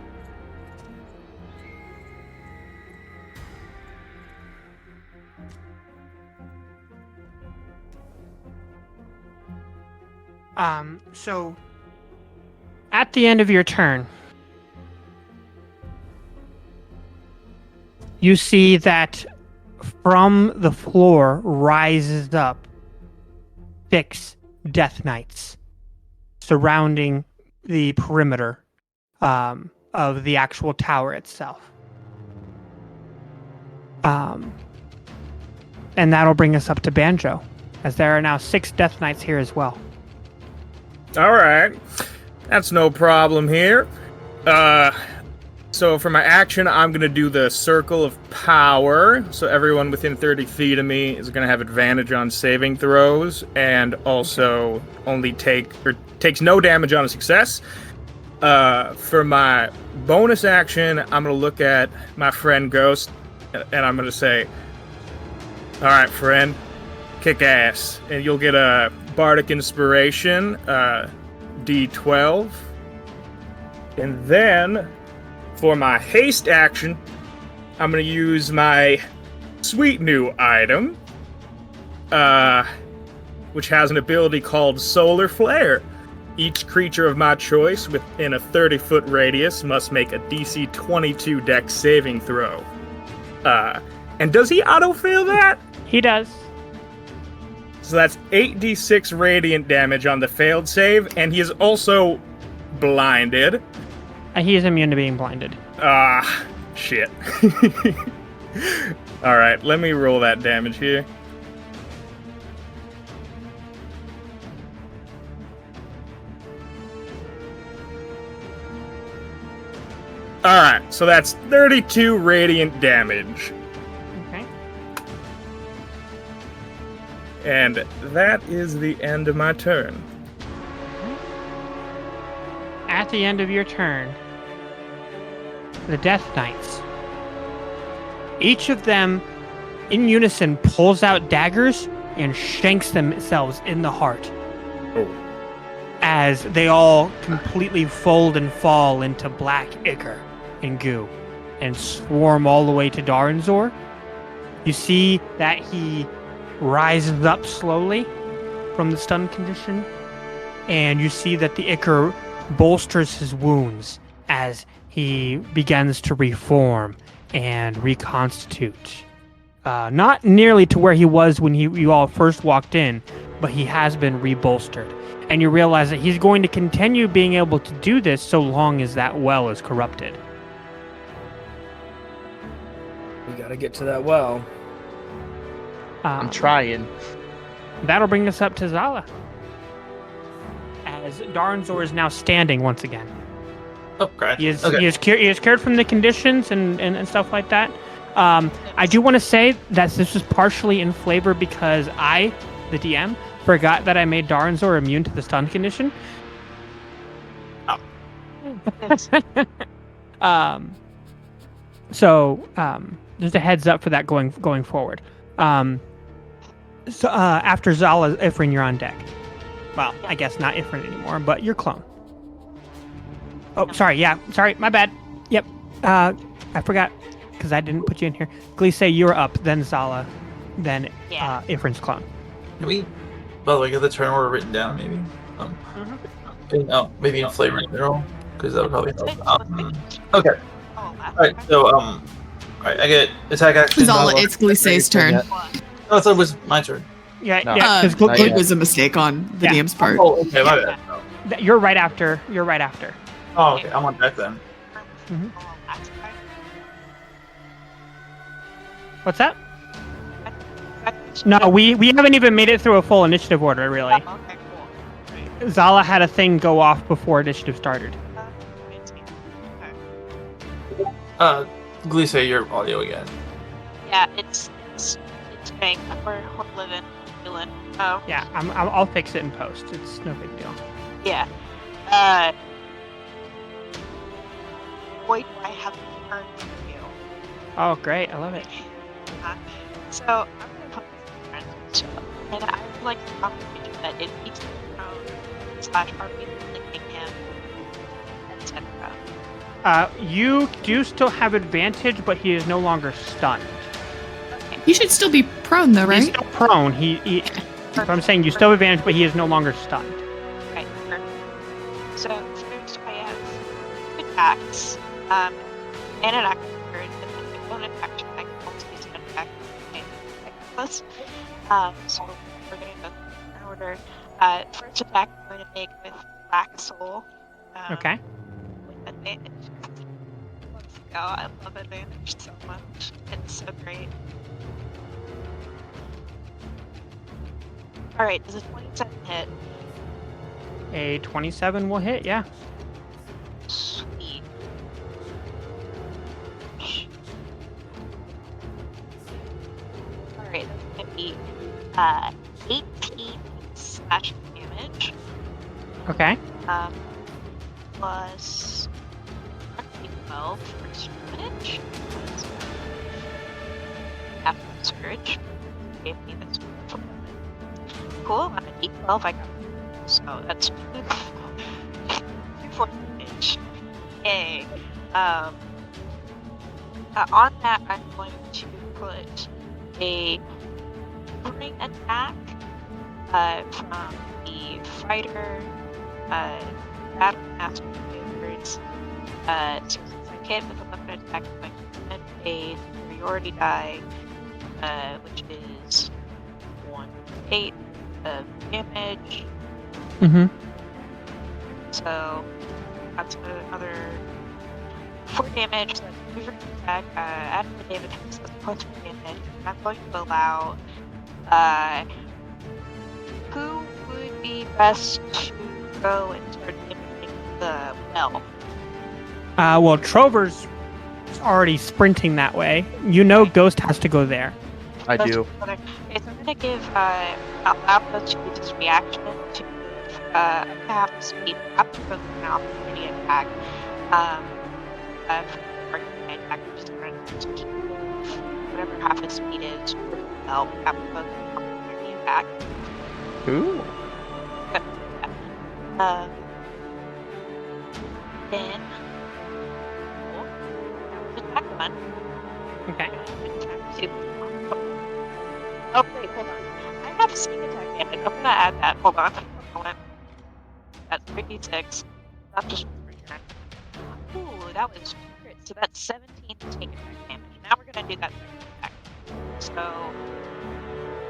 So At the end of your turn, you see that from the floor rises up 6 Death Knights surrounding the perimeter of the actual tower itself. And that'll bring us up to Banjo, as there are now 6 Death Knights here as well. All right, that's no problem here. So for my action, I'm going to do the Circle of Power. So everyone within 30 feet of me is going to have advantage on saving throws, and also takes no damage on a success. For my bonus action, I'm going to look at my friend Ghost, and I'm going to say, all right, friend, kick ass. And you'll get a Bardic Inspiration, D12. And then, for my haste action, I'm going to use my sweet new item, which has an ability called Solar Flare. Each creature of my choice within a 30-foot radius must make a DC 22 Dex saving throw. And does he auto-fail that? He does. So that's 8d6 radiant damage on the failed save, and he is also blinded. He is immune to being blinded. Shit. Alright, let me roll that damage here. Alright, so that's 32 radiant damage. Okay. And that is the end of my turn. At the end of your turn, the Death Knights, each of them in unison pulls out daggers and shanks themselves in the heart. Oh. As they all completely fold and fall into black ichor and goo and swarm all the way to Daranzor. You see that he rises up slowly from the stun condition, and you see that the ichor bolsters his wounds as he begins to reform and reconstitute. Not nearly to where he was when you all first walked in, but he has been rebolstered. And you realize that he's going to continue being able to do this so long as that well is corrupted. We gotta get to that well. I'm trying. That'll bring us up to Zala, as Daranzor is now standing once again. Oh, great. He is cured from the conditions and stuff like that. I do want to say that this was partially in flavor because I, the DM, forgot that I made Daranzor immune to the stun condition. So just a heads up for that going forward. So after Zala, Ifrin, you're on deck. Well, I guess not Ifrin anymore, but your clone. Oh, sorry. Yeah, sorry. My bad. Yep. I forgot because I didn't put you in here. Glisse, you're up. Then Zala. Then Ifrin's clone. Can we, by the way, get the turn order written down, maybe? Maybe in flavor in general, because that would probably help. Okay. Alright, so, alright, I get attack action. Zala, it's Glisse's turn. Oh, I thought it was my turn. Yeah, because it was a mistake on the DM's part. Oh, okay, my bad. You're right after. Oh, okay, I'm on deck then. Mm-hmm. What's that? No, we haven't even made it through a full initiative order, really. Zala had a thing go off before initiative started. Glisse, your audio again. Yeah, it's great. We're living. Oh. Yeah, I'll fix it in post. It's no big deal. Yeah. Boy, do I have a turn for you. Oh, great! I love it. So I'm gonna put my friends and I would like to confirmation that it needs to /RP clicking him, etc. You do still have advantage, but he is no longer stunned. He should still be prone, though, right? He's still prone. I'm saying you still have advantage, but he is no longer stunned. Right. So first I attacks. And an action turn, and then my bonus action I can also use an attack plus. So we're gonna go in order. First attack I'm going to make with Black Soul. Okay. With advantage. Let's go. I love advantage so much. It's so great. Alright, does a 27 hit? A 27 will hit, yeah. Sweet. Alright, that's gonna be 18 slashing damage. Okay. Plus 12 for damage. After the surge. Gave me this cool, on a D12 I got so that's 2 force damage. Yay. On that I'm going to put a ring attack from the fighter battle master favorites. So since I hit with a weapon attack, I'm going to spend a superiority die, which is 1d8 of damage. Mm-hmm. So that's another 4 damage. So that's moving attack. Add the damage, so that's plus 4 damage. And I'm going to allow. Who would be best to go and start damaging the well? Well, Trover's already sprinting that way. You know Ghost has to go there. I do. Okay, so I'm gonna give allow to use his reaction to move half the speed after the opportunity attack. For my attack, I'm just gonna move whatever half his speed is for the belt after the opportunity attack. Ooh. Then attack one. Okay. Oh wait, hold on. I have sneak attack damage. I'm gonna add that. Hold on. That's 3d6. Not just 3 turn. Ooh, that was crit. So that's 17 sneak attack damage. Now we're gonna do that second attack. So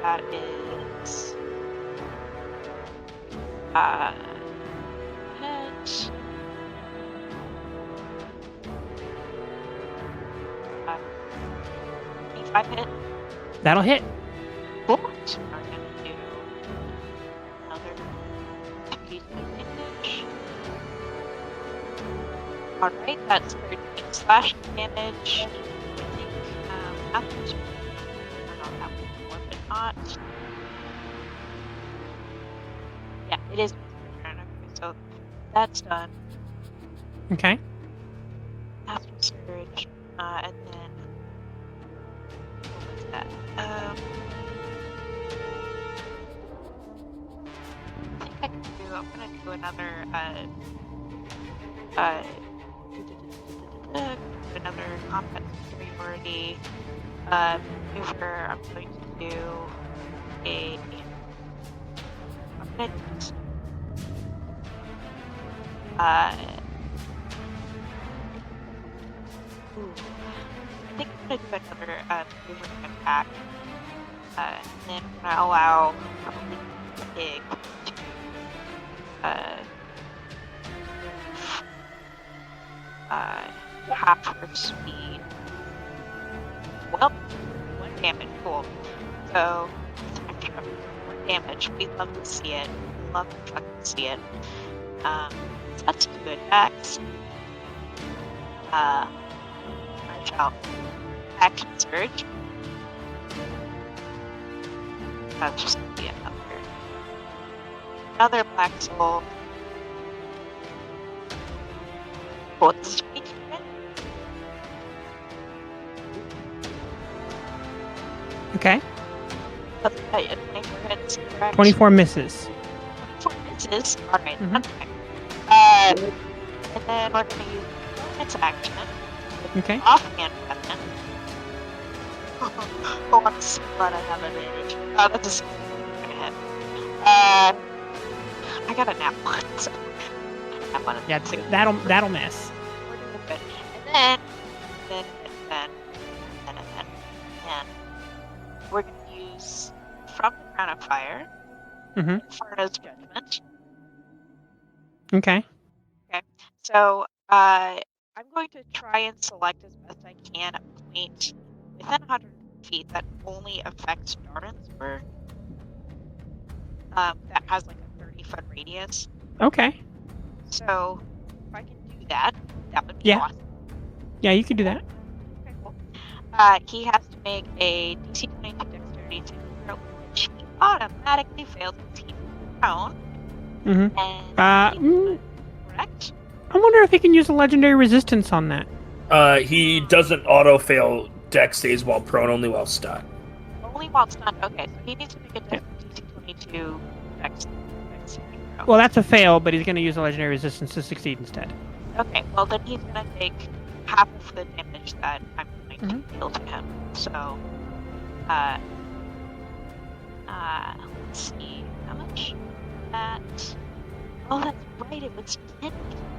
that is hit. 25 hit. That'll hit. Cool. So we're gonna do another 2d6 damage. Alright, that's 13 slashing damage. I think after this turn on that one, but not. Yeah, it is my turn. Okay, so that's done. Okay. After surge, and then what was that? I think I'm gonna do another another combat superiority maneuver. I'm going to do I think I'm gonna do another maneuvering attack, and then I'm gonna allow probably the pig to half her speed. Well, 1 damage, cool. So it's extra 1 damage. We love to see it. Love to fucking see it. So that's 2 attacks. I shall action surge. That's just gonna be another black soul. What's speed? Okay. 24 hits, correct? 24 misses. 24 misses. Alright, that's fine. And then we're gonna use bonus action. Okay. Offhand weapon. Oh, I'm so glad I have advantage. Oh, that's a second hit. I got a nap one, so nap one. Yeah, that'll miss. We're then, and we're going to use from the Crown of Fire, Inferno's Judgment. Okay. Okay, so I'm going to try and select as best I can a point within 100 feet that only affects Darnsburg. That has like a 30-foot radius. Okay. So if I can do that, that would be awesome. Yeah, you can do that. Okay, cool. He has to make a DC 22 dexterity saving throw, which he automatically fails because he's prone. Correct? I wonder if he can use a legendary resistance on that. He doesn't auto fail dex saves while prone, only while stunned. Only while stunned. Okay, so he needs to make a DC 22 dex saving throw. Well, that's a fail, but he's going to use a legendary resistance to succeed instead. Okay, well then he's gonna take half of the damage that I'm going to deal to him. So, let's see how much that. Oh, that's right. It was 10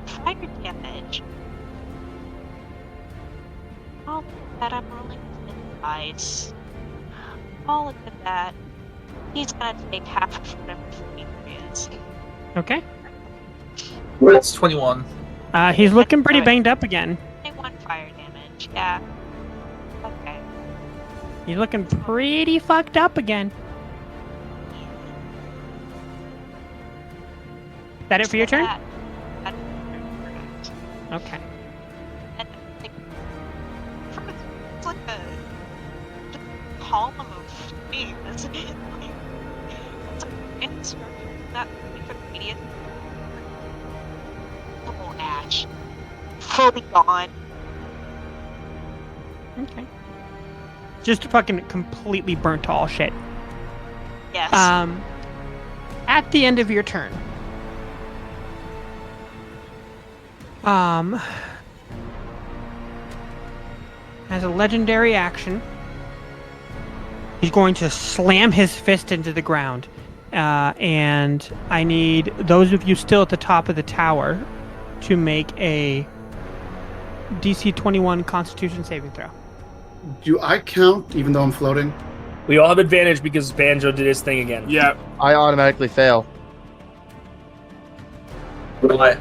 fire damage. Oh, look at that! I'm rolling 10 dice. Oh, look at that. He's gonna take half of whatever 43 is. Okay. That's 21. He's looking pretty banged up again. 21 fire damage. Yeah. Okay. He's looking pretty fucked up again. Is that it for your turn? That's correct. Okay. And like, it's like a column of steam, isn't it? Like, it's like instruction that we could radius. Oh, ash. Fully gone. Okay. Just fucking completely burnt to all shit. Yes. At the end of your turn, as a legendary action, he's going to slam his fist into the ground. And I need those of you still at the top of the tower to make a DC 21 Constitution saving throw. Do I count even though I'm floating? We all have advantage because Banjo did his thing again. Yeah. I automatically fail. Why?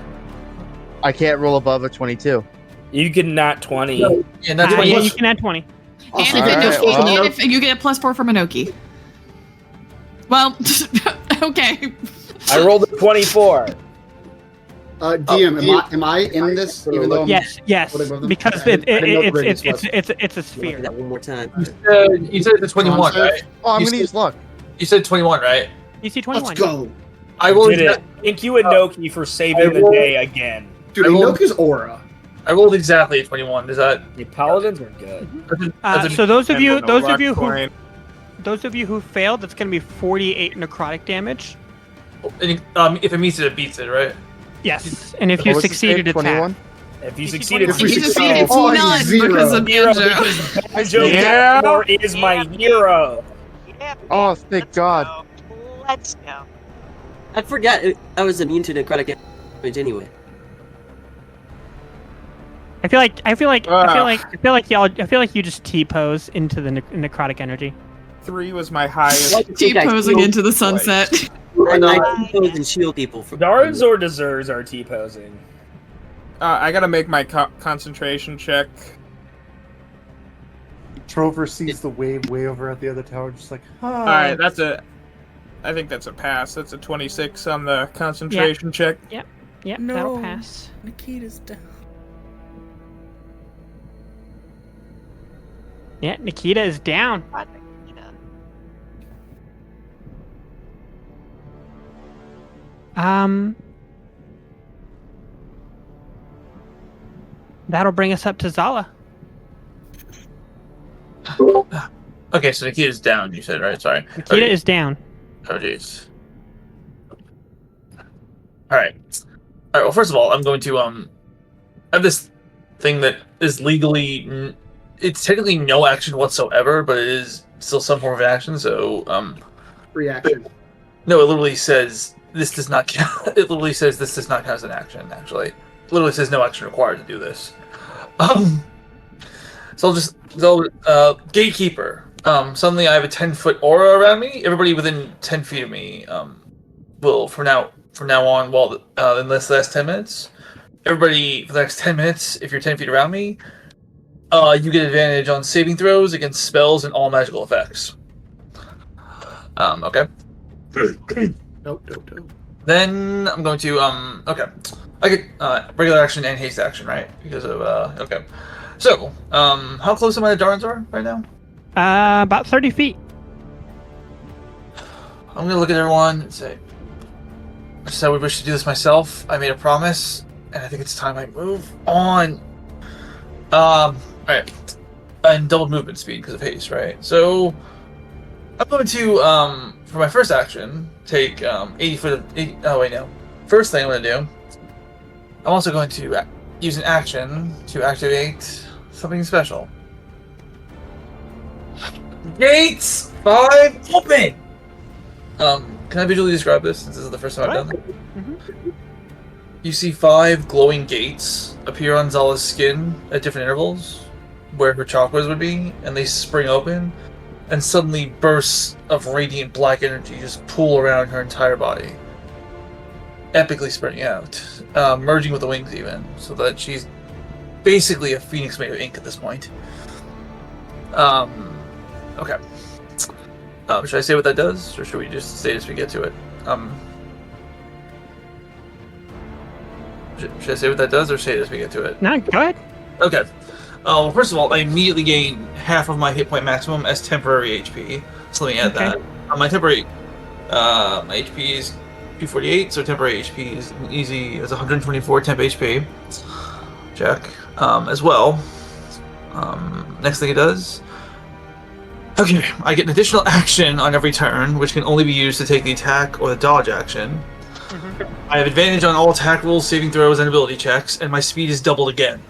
I can't roll above a 22. You can not 20. Yeah, not 20. Yeah, you can add 20. And if you get a +4 from Inoki. Well, okay. I rolled a 24. DM, am I in this? Even though I'm yes, because it's a sphere. That one more time. You said the 21, right? Oh, I'm gonna use luck. You said 21, right? DC 21. Let's go. I rolled did it. Thank you, Inoki, for saving the day again. Dude, Inoki's aura. I rolled exactly a 21. Is that the paladins are good? So those of you who failed, that's going to be 48 necrotic damage. If it meets it, it beats it, right? Yes, and if you succeeded, it's half. If you succeeded, it's none because of Banjo. Banjo is my hero. Oh, thank God. Let's go. I forgot I was immune to necrotic damage anyway. I feel like you just T-pose into the necrotic energy. 3 was my highest. T-posing into the sunset. I T-pose and shield people. Dards or Desers are T-posing. I gotta make my concentration check. Trover sees the wave way over at the other tower, just like, huh. Alright, I think that's a pass. That's a 26 on the concentration check. Yep, No. that'll pass. Nikita's down. Yeah, Nikita is down. That'll bring us up to Zala. Okay, so Nikita's down, you said, right? Sorry. Nikita is down. Oh, jeez. Alright. Alright, well, first of all, I'm going to, I have this thing that is legally... It's technically no action whatsoever, but it is still some form of action, so, Reaction. No, it literally says this does not count. It literally says this does not count as an action, actually. It literally says no action required to do this. Gatekeeper. Suddenly I have a 10-foot aura around me. Everybody within 10 feet of me will from now on, in this last 10 minutes, everybody for the next 10 minutes, if you're 10 feet around me, you get advantage on saving throws against spells and all magical effects. Okay. Nope. Then I'm going to okay. I get regular action and haste action, right? Because of okay. So, how close am I to Darnzor right now? About 30 feet. I'm gonna look at everyone and say, I said I would wish to do this myself. I made a promise, and I think it's time I move on. Alright. And double movement speed because of haste, right? So I'm going to for my first action, take 80 foot of 80, oh wait no. First thing I'm gonna do, I'm also going to use an action to activate something special. Gates 5 open! Can I visually describe this since this is the first time I've done it? Mm-hmm. You see 5 glowing gates appear on Zala's skin at different intervals, where her chakras would be, and they spring open, and suddenly bursts of radiant black energy just pool around her entire body, epically spreading out, merging with the wings even, so that she's basically a phoenix made of ink at this point. Okay. Should I say what that does, or should we just say it as we get to it? Should I say what that does, or say it as we get to it? No, go ahead. Okay. Well, first of all, I immediately gain half of my hit point maximum as temporary HP. So let me add that. My temporary, my HP is 248, so temporary HP is easy as 124 temp HP. Check. As well. Next thing it does. Okay, I get an additional action on every turn, which can only be used to take the attack or the dodge action. I have advantage on all attack rolls, saving throws, and ability checks, and my speed is doubled again.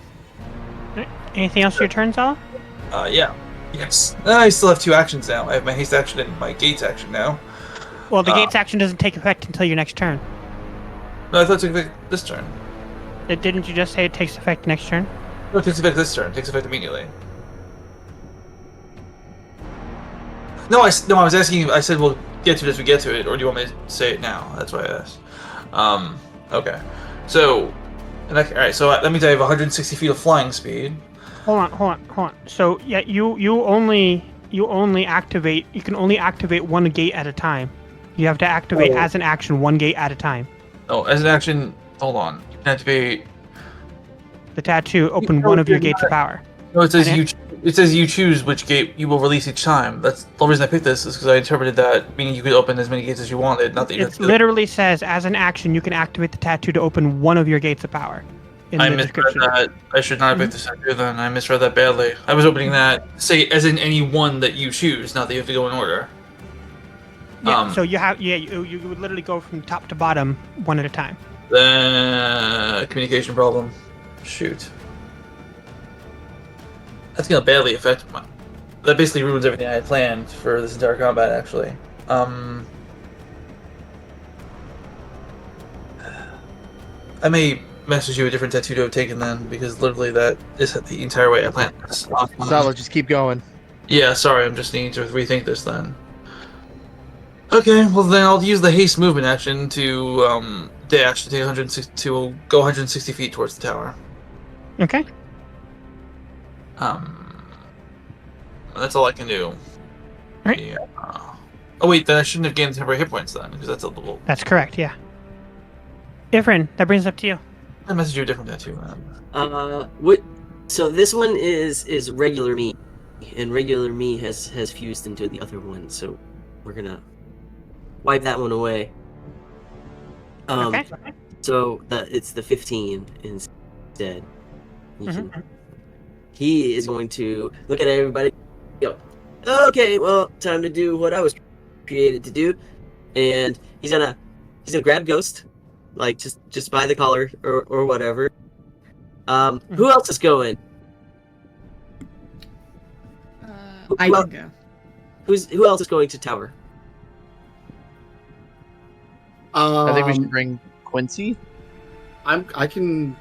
Anything else for your turn, Zala? Yeah. Yes. I still have 2 actions now. I have my haste action and my gates action now. Well, the gates action doesn't take effect until your next turn. No, I thought it took effect this turn. Didn't you just say it takes effect next turn? No, it takes effect this turn. It takes effect immediately. No, I was asking you, I said we'll get to it as we get to it, or do you want me to say it now? That's why I asked. Okay. So, alright, so that means I have 160 feet of flying speed. Hold on. So, yeah, you can only activate one gate at a time. You have to activate as an action 1 gate at a time. Oh, as an action, hold on. You can activate the tattoo, open one of your gates of power. No, it says you choose which gate you will release each time. That's the reason I picked this, is because I interpreted that meaning you could open as many gates as you wanted. Not that you. It literally says as an action you can activate the tattoo to open one of your gates of power. I misread that. I should not have picked this tattoo then. I misread that badly. I was opening that say as in any one that you choose, not that you have to go in order. Yeah. So you would literally go from top to bottom one at a time. Communication problem. Shoot. That's gonna badly affect my. That basically ruins everything I had planned for this entire combat, actually. I may message you a different tattoo to have taken then, because literally that is the entire way I planned this. Solid, just keep going. Yeah, sorry, I'm just needing to rethink this then. Okay, well then I'll use the haste movement action to dash to take 160 to go 160 feet towards the tower. Okay. That's all I can do. Right. Yeah. Oh wait, then I shouldn't have gained temporary hit points then, because that's a little. That's correct. Yeah. Ifrin, that brings it up to you. I messaged you a different tattoo, man. What? So this one is regular me, and regular me has fused into the other one. So we're gonna wipe that one away. Okay. So it's the 15 instead. He is going to look at everybody. Go. Okay, well, time to do what I was created to do, and he's gonna grab Ghost, like just by the collar or whatever. Who else is going? I can go. Who else is going to tower? I think we should bring Quincy. I can.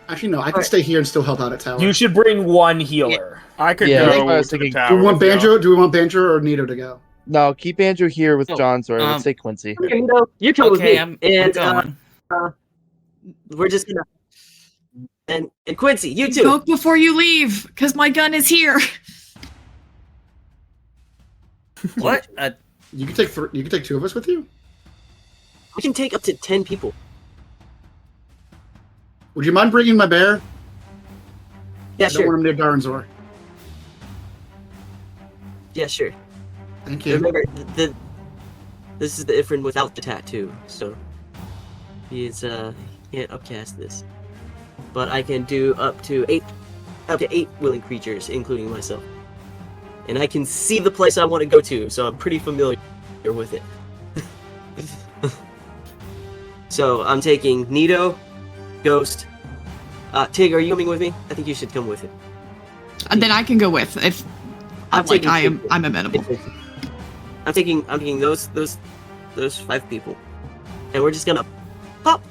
Actually, no. I can stay here and still help out at tower. You should bring one healer. I could Yeah, that's go what I was to the thinking. tower. Do we want with y'all. Banjo? Do we want Banjo or Nito to go? No, keep Andrew here with Oh, John's, or I would say Quincy. Okay, you come with me. I'm and going. We're just gonna. And Quincy, you too. Go before you leave, because my gun is here. What? You can take you can take 2 of us with you. We can take up to 10 people. Would you mind bringing my bear? Yeah, I sure. don't want him near Darnzor. Yeah, sure. Thank you. Remember, this is the Ifrin without the tattoo, so he can't upcast this. But I can do up to 8 willing creatures, including myself. And I can see the place I want to go to, so I'm pretty familiar with it. So I'm taking Nito, Ghost. Tig, are you coming with me? I think you should come with it. And then I can go with if I'm amenable. I'm taking those 5 people, and we're just gonna pop.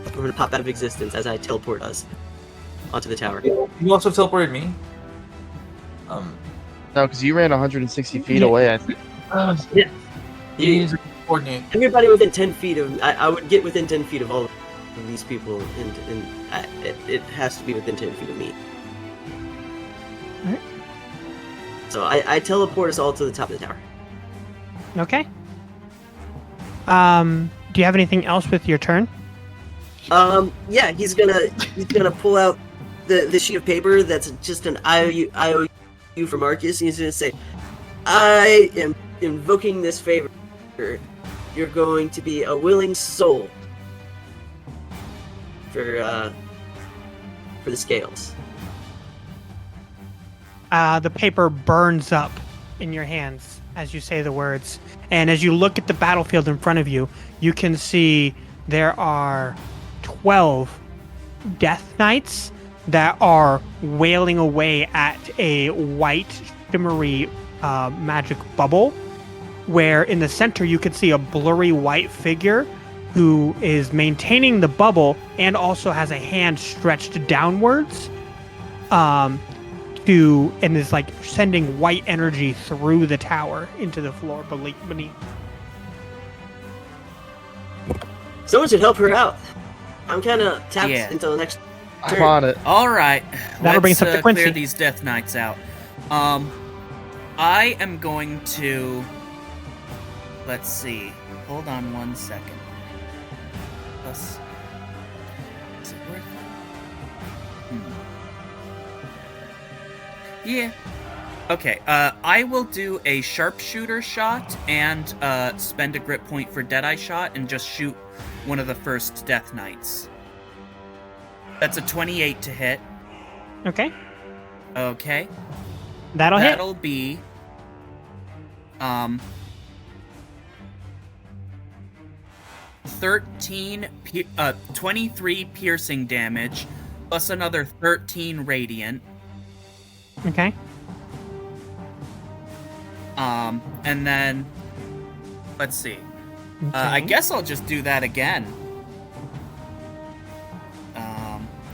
We're gonna pop out of existence as I teleport us onto the tower. You also teleported me. No, because you ran 160 feet away, I think. Yeah. You need to coordinate. Everybody within 10 feet of I would get within 10 feet of all of these people, and it has to be within 10 feet of me. Alright. So I teleport us all to the top of the tower. Okay. Do you have anything else with your turn? Yeah, he's gonna pull out the sheet of paper that's just an IOU for Marcus. He's gonna say, "I am invoking this favor. You're going to be a willing soul for the scales." The paper burns up in your hands as you say the words. And as you look at the battlefield in front of you, you can see there are 12 Death Knights that are wailing away at a white, shimmery magic bubble, where in the center you can see a blurry white figure who is maintaining the bubble and also has a hand stretched downwards and is like sending white energy through the tower into the floor beneath. Someone should help her out. I'm kind of tapped Yeah. until the next I'm turn. on it. All right. That'll bring us up to Quincy. Clear these Death Knights out. I am going to. Let's see. Hold on 1 second. Plus. Is it worth it? Yeah. Okay. I will do a sharpshooter shot and spend a grit point for Deadeye shot and just shoot one of the first Death Knights. That's a 28 to hit. Okay. Okay. That'll hit. That'll be 23 piercing damage plus another 13 radiant. Okay. And then let's see. I guess I'll just do that again.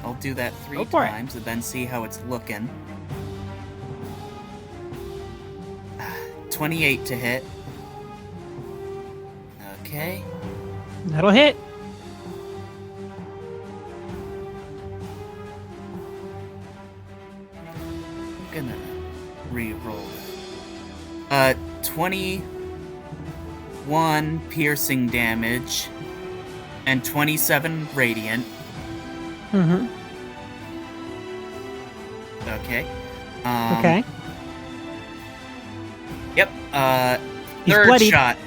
I'll do that 3 times and then see how it's looking. 28 to hit. Okay. That'll hit. I'm gonna re-roll. 21 piercing damage and 27 radiant. Mm-hmm. Okay. Okay. Yep. He's Third bloodied. shot.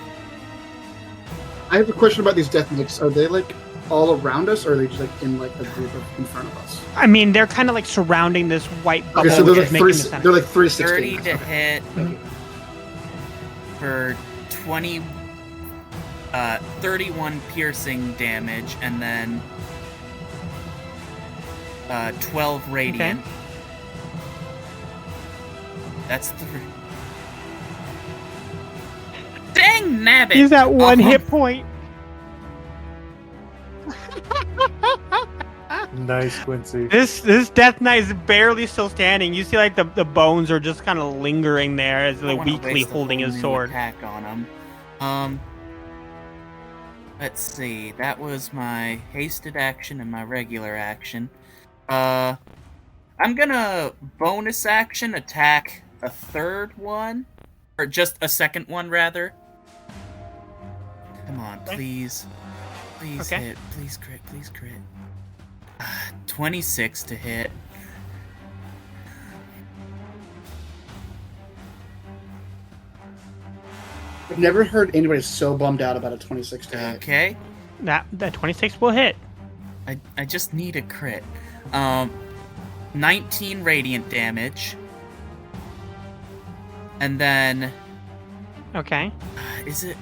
I have a question about these Death Knights. Are they like all around us, or are they just like in like a group in front of us? I mean, they're kind of like surrounding this white bubble. Okay, so they're which like is making three. the center. They're like 360. 30 to hit for 31 piercing damage, and then 12 radiant. Okay. That's 3. Dang nabbit! He's at one Uh-huh. hit point. Nice, Quincy. This Death Knight is barely still standing. You see, like the bones are just kind of lingering there as they're weakly holding his sword. Attack on him. Let's see. That was my hasted action and my regular action. I'm gonna bonus action attack a third one, or just a second one rather. Come on, please. Please hit. Please crit. Please crit. 26 to hit. I've never heard anybody so bummed out about a 26 to hit. Okay. That 26 will hit. I just need a crit. 19 radiant damage. And then... Okay. Is it...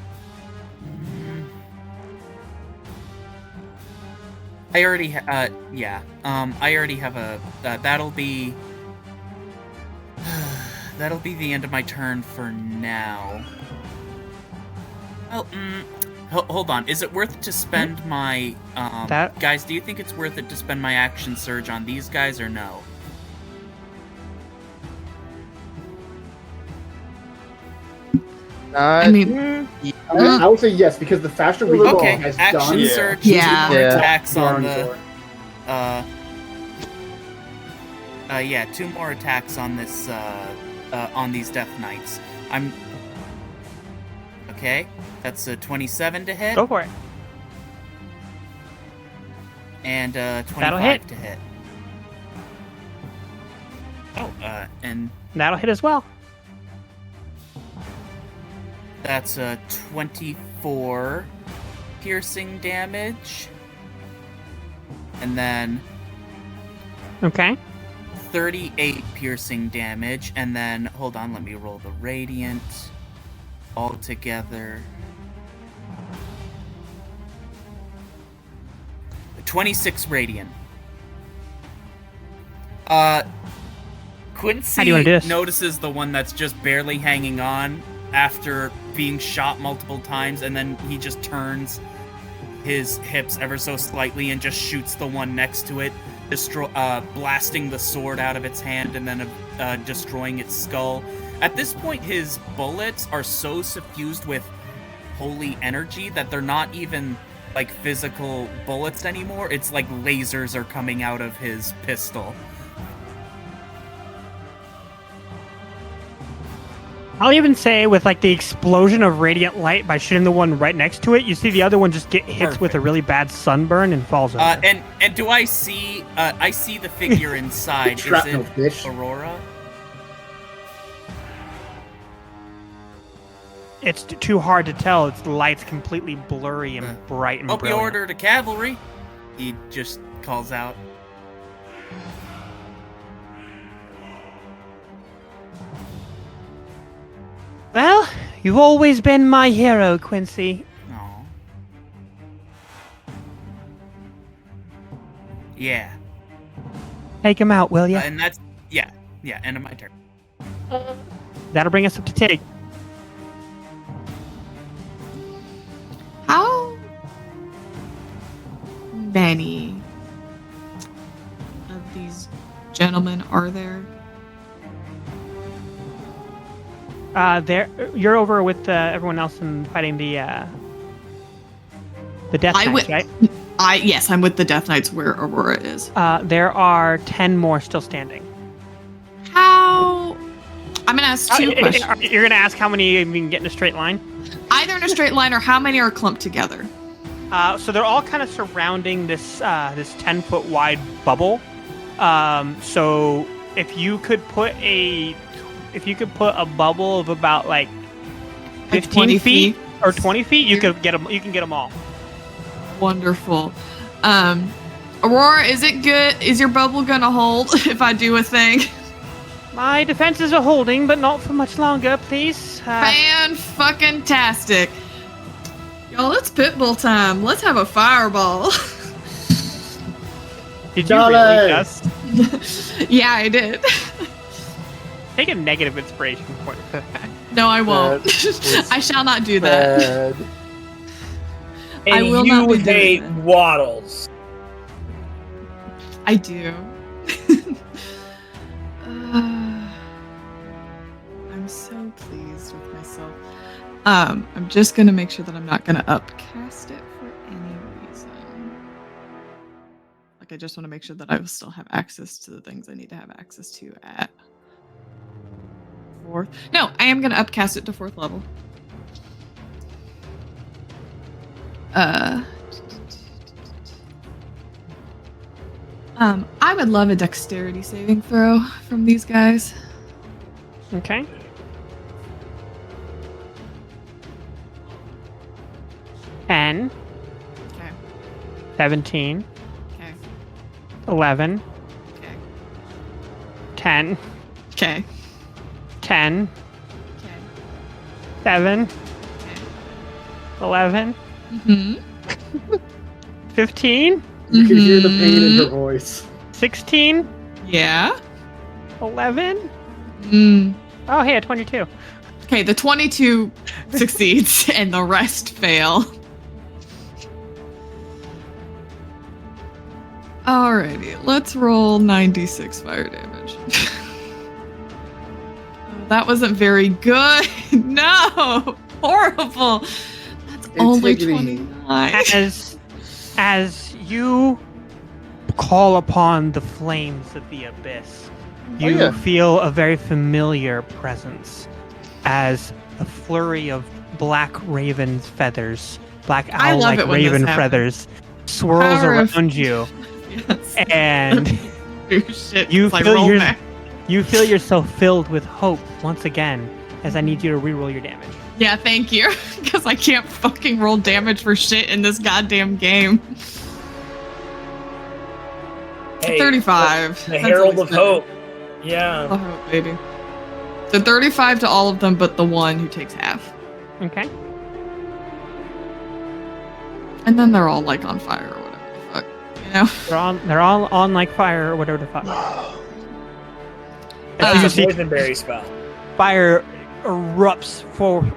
I already yeah. I already have a... that'll be... that'll be the end of my turn for now. Oh, hold on. Is it worth it to spend my... Guys, do you think it's worth it to spend my action surge on these guys or no? I mean, I would say yes, because the faster we go, has action done. surge, 2 more attacks on the... yeah, 2 more attacks on this, on these Death Knights. Okay, that's a 27 to hit. Go for it. And 25 That'll hit. to hit. Oh, and... That'll hit as well. That's a 24 piercing damage. And then... Okay. 38 piercing damage. And then, hold on, let me roll the radiant all together. 26 radiant. Quincy How do you wanna do this? notices the one that's just barely hanging on after being shot multiple times, and then he just turns his hips ever so slightly and just shoots the one next to it, blasting the sword out of its hand and then destroying its skull. At this point, his bullets are so suffused with holy energy that they're not even like physical bullets anymore. It's like lasers are coming out of his pistol. I'll even say with like the explosion of radiant light by shooting the one right next to it, you see the other one just get hits with a really bad sunburn and falls over. And do I see? I see the figure inside. Is it Aurora? It's too hard to tell. The light's completely blurry and bright and Hope you brilliant. ordered a cavalry. He just calls out. Well, you've always been my hero, Quincy. Yeah. Take him out, will ya? And that's yeah, end of my turn. That'll bring us up to Tig. How many of these gentlemen are there? You're over with everyone else and fighting the Death Knights, right? Yes, I'm with the Death Knights where Aurora is. There are 10 more still standing. How? I'm gonna ask 2 questions. You're gonna ask how many you can get in a straight line? Either in a straight line or how many are clumped together. So they're all kind of surrounding this 10-foot wide bubble. So if you could put a bubble of about like 15 feet or 20 feet, you can get them all. Wonderful. Aurora, is it good? Is your bubble gonna hold if I do a thing? My defenses are holding, but not for much longer, please. Fan-fucking-tastic. Y'all, it's pitbull time. Let's have a fireball. Did you really just? Yeah, I did. Take a negative inspiration point for that. No, I won't. I shall not do that. And I will you not be hate doing that. waddles. I do. I'm so pleased with myself. I'm just gonna make sure that I'm not gonna upcast it for any reason. Like, I just want to make sure that I will still have access to the things I need to have access to at 4th. No, I am gonna upcast it to 4th level. I would love a dexterity saving throw from these guys. Okay. Ten. Okay. 17. Okay. 11. Okay. 10. Okay. 10. Okay. 7. 11. Mm-hmm. 15. You can hear the pain in her voice. 16. Yeah. 11. Mm. Oh, hey, a 22. Okay, the 22 succeeds and the rest fail. Alrighty, let's roll 96 fire damage. Oh, that wasn't very good. No! Horrible! That's only 29. As you call upon the flames of the abyss, you feel a very familiar presence as a flurry of black raven's feathers, black owl-like raven feathers, swirls around you. Yes. And Shit, you like feel you feel yourself filled with hope once again, as I need you to reroll your damage. Yeah, thank you. Because I can't fucking roll damage for shit in this goddamn game. Hey, 35. The That's Herald always of better. Hope. Yeah. Oh, hope, baby. So 35 to all of them, but the one who takes half. Okay. And then they're all like on fire or whatever the fuck. You know? They're all on like fire or whatever the fuck. That's a boysenberry spell. Fire erupts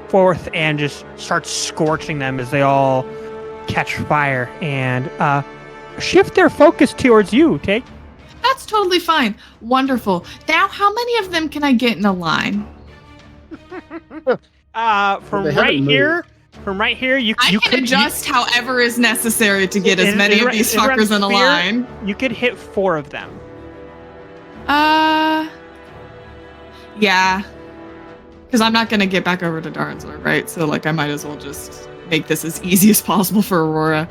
forth and just starts scorching them as they all catch fire and shift their focus towards you, Take. That's totally fine. Wonderful. Now, how many of them can I get in a line? From right here, you can could adjust however is necessary to get as many of these fuckers in a line. You could hit 4 of them. Yeah. Because I'm not going to get back over to Darnsor, right? So, like, I might as well just make this as easy as possible for Aurora.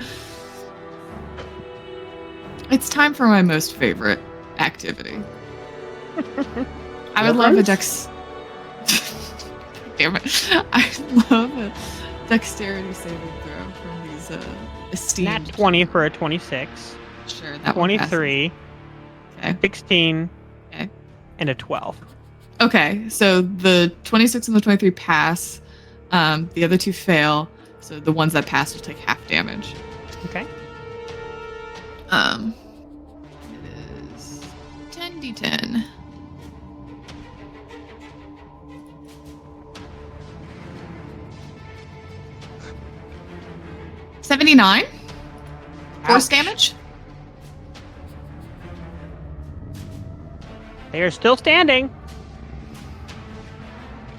It's time for my most favorite activity. I would love a dex... Damn it. I love a dexterity saving throw from these esteemed... Nat 20 for a 26. Sure, that 23. Okay. 16. Okay. And a 12. Okay, so the 26 and the 23 pass. The other 2 fail. So the ones that pass will take half damage. Okay. It is 10d10. $79. Force damage. They are still standing.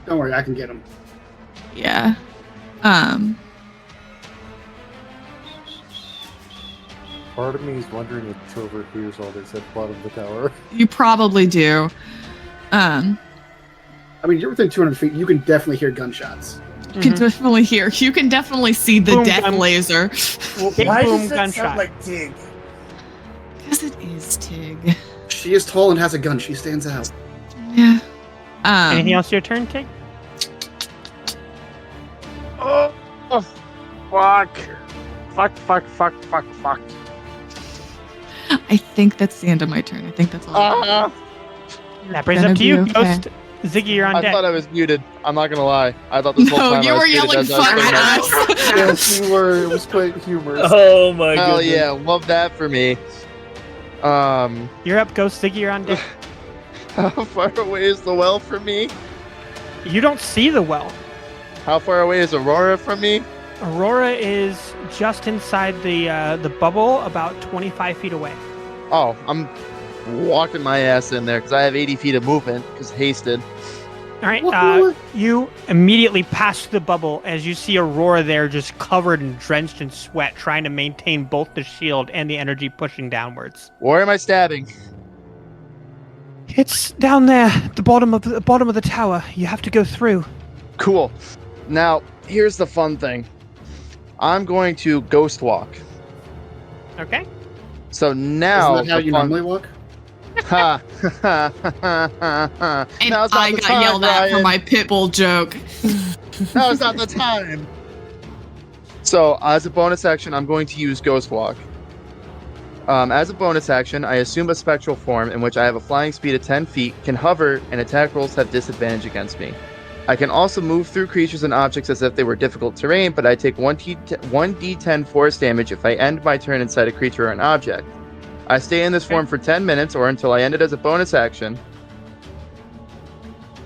Don't worry, I can get them. Yeah. Part of me is wondering if Trover hears all this at the bottom of the tower. You probably do. I mean, you're within 200 feet. You can definitely hear gunshots. You can definitely hear. You can definitely see the Boom, death gun. laser. Well, why does that sound like Tig? Because it is Tig. She is tall and has a gun. She stands out. Yeah. Anything else your turn, Tig? Oh, fuck. Fuck. I think that's the end of my turn. I think that's all. That brings up to you, okay. Ghost. Ziggy, you're on I deck. thought I was muted. I'm not gonna lie. I thought this whole No, time you I was were muted yelling as I was fuck going at on. us. Yes, you were. It was quite humorous. Oh my Hell goodness. yeah, love that for me. You're up, Ghost. Ziggy, you're on deck. How far away is the well from me? You don't see the well. How far away is Aurora from me? Aurora is just inside the bubble, about 25 feet away. Oh, I'm walking my ass in there because I have 80 feet of movement because hasted. All right, you immediately pass the bubble as you see Aurora there just covered and drenched in sweat, trying to maintain both the shield and the energy pushing downwards. Where am I stabbing? It's down there, the bottom of the tower. You have to go through. Cool. Now, here's the fun thing. I'm going to ghost walk. Okay. So now... Isn't that how you normally walk? Ha! Ha! Ha! Ha! And Now's not I the got time, yelled at for Ryan. my pitbull joke. Now's not the time. So, as a bonus action, I'm going to use Ghost Walk. As a bonus action, I assume a spectral form in which I have a flying speed of 10 feet, can hover, and attack rolls have disadvantage against me. I can also move through creatures and objects as if they were difficult terrain, but I take 1d10 force damage if I end my turn inside a creature or an object. I stay in this form for 10 minutes or until I end it as a bonus action.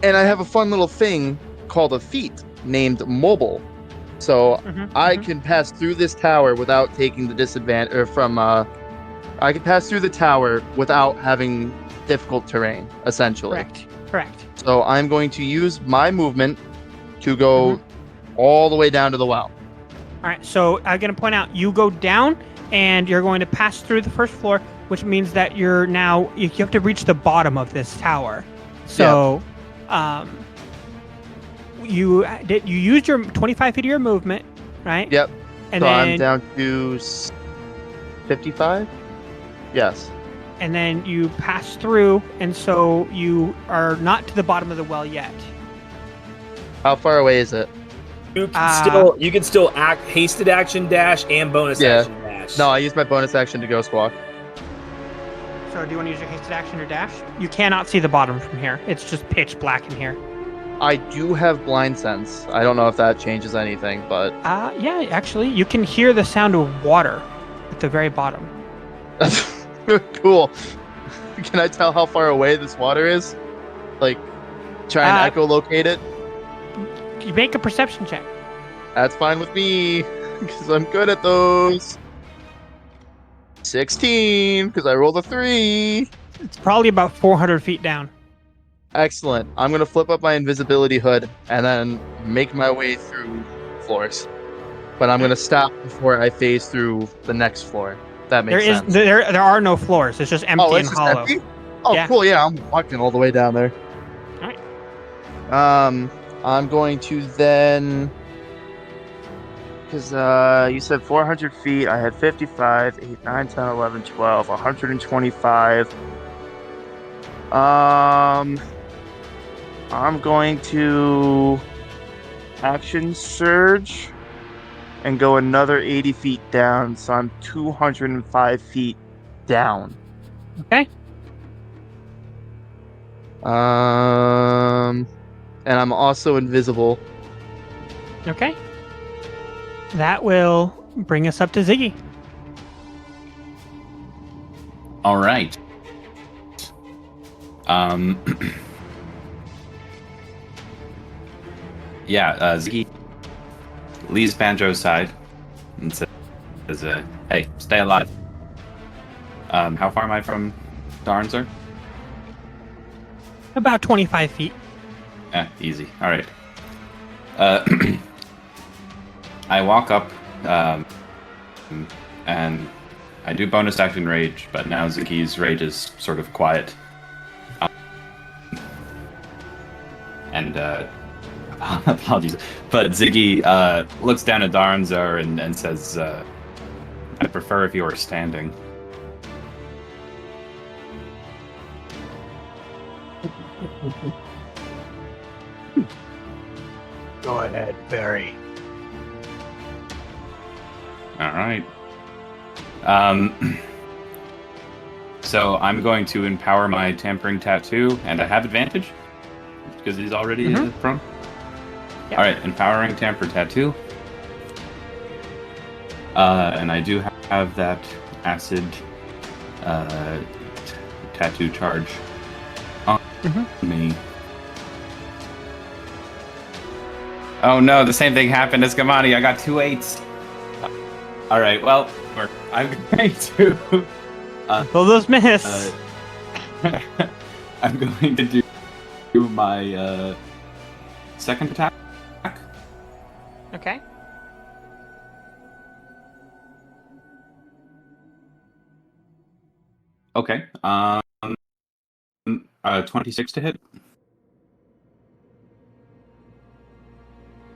And I have a fun little thing called a feat named Mobile. So I can pass through this tower without taking the disadvantage I can pass through the tower without having difficult terrain, essentially. Correct. So I'm going to use my movement to go all the way down to the well. All right, so I'm going to point out, you go down, and you're going to pass through the first floor, which means that you have to reach the bottom of this tower. So, you used your 25 feet of your movement, right? Yep. And so then I'm down to 55? Yes. And then you pass through, and so you are not to the bottom of the well yet. How far away is it? You can still act hasted action dash and bonus action dash. No, I used my bonus action to ghost walk. So do you want to use your hasted action or dash? You cannot see the bottom from here. It's just pitch black in here. I do have blind sense. I don't know if that changes anything, but yeah, actually, you can hear the sound of water at the very bottom. cool. Can I tell how far away this water is? Like, try and echolocate it? You make a perception check. That's fine with me, because I'm good at those. 16, because I rolled a 3. It's probably about 400 feet down. Excellent. I'm going to flip up my invisibility hood and then make my way through floors. But I'm going to stop before I phase through the next floor. That makes sense. There are no floors. It's just empty and hollow. Empty? Oh, yeah. Cool. Yeah, I'm walking all the way down there. All right. I'm going to then... Because you said 400 feet. I had 55, 8, 9, 10, 11, 12, 125. I'm going to action surge and go another 80 feet down, so I'm 205 feet down. Okay. And I'm also invisible. Okay. That will bring us up to Ziggy. All right. Ziggy leaves Banjo's side and says, hey, stay alive. How far am I from Darnzer? About 25 feet. Easy. All right. I walk up, and I do bonus action rage, but now Ziggy's rage is sort of quiet. Apologies, but Ziggy looks down at Darnzer and says, I prefer if you were standing. Go ahead, Barry. All right. So I'm going to empower my tampering tattoo, and I have advantage because he's already prone. Yep. All right, empowering tamper tattoo, and I do have that acid tattoo charge on me. Oh no, the same thing happened as Gamani. I got 2 8s. All right, well, I'm going to Will those miss? I'm going to do my second attack. Okay. Okay. 26 to hit.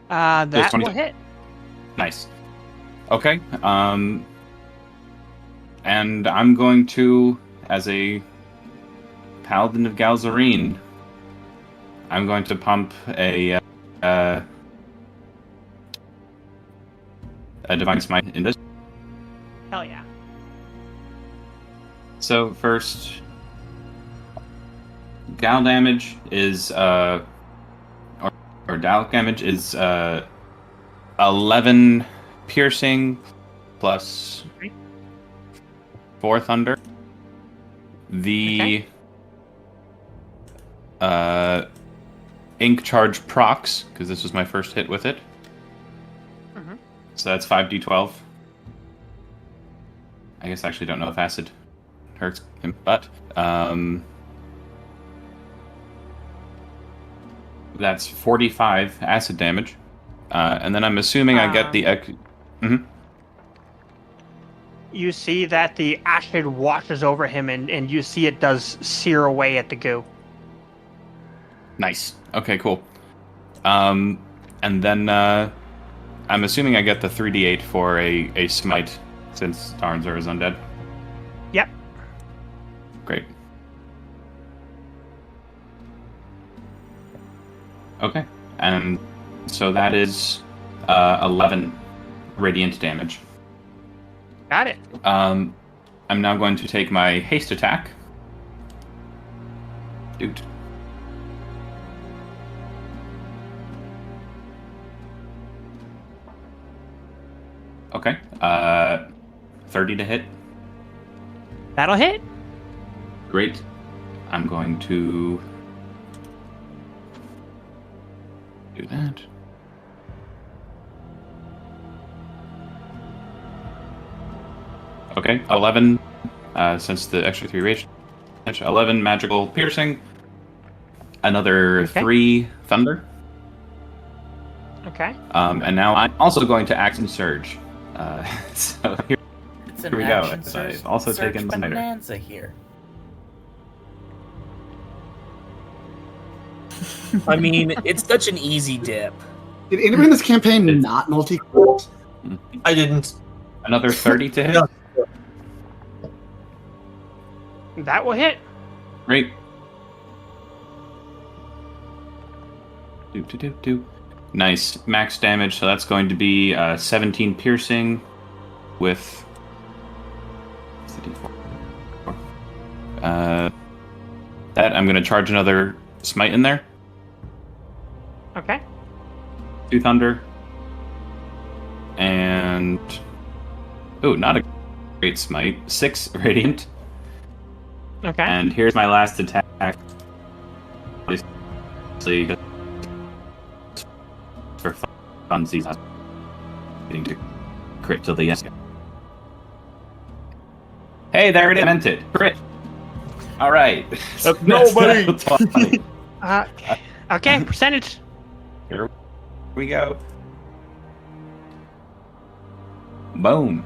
That will hit. Nice. Okay. And I'm going to, as a Paladin of Galzarine, I'm going to pump a Divine Smite into. Hell yeah. So first, Gal damage is or Dalek damage is 11 piercing plus 4 thunder. The ink charge procs, because this was my first hit with it. So that's 5d12. I guess I actually don't know if acid hurts him, but that's 45 acid damage. And then I'm assuming I get the... You see that the acid washes over him, and you see it does sear away at the goo. Nice. Okay, cool. And then I'm assuming I get the 3d8 for a smite, since Darnzer is undead. Yep. Great. Okay. And so that is 11 radiant damage. Got it. I'm now going to take my haste attack. Dude. Okay. 30 to hit. That'll hit. Great. I'm going to do that. Okay, 11, since the extra 3 rage, 11 magical piercing, another 3 thunder. Okay. And now I'm also going to action surge. So here we go. I've also taken Snyder. Bonanza here. I mean, it's such an easy dip. Did anyone in this campaign not multi-crit? I didn't. Another 30 to hit. That will hit. Great. Do. Nice. Max damage, so that's going to be 17 piercing with... that, I'm going to charge another smite in there. Okay. 2 thunder. And... Ooh, not a great smite. 6 radiant. Okay. And here's my last attack. Obviously, for funsies, getting to crit till the end. Hey, there it is. Meant it. Crit. All right. Nobody. Okay, percentage. Here we go. Boom.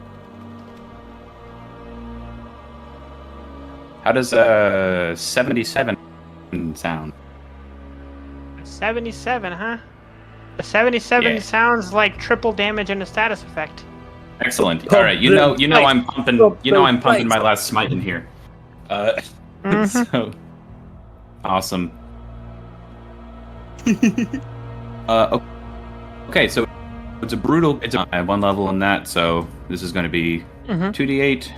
How does 77 sound? 77, huh? The 77 sounds like triple damage and a status effect. Excellent. All right, you know I'm pumping my last smite in here. So awesome. Okay, so it's a brutal. It's I have 1 level in that, so this is going to be 2d8.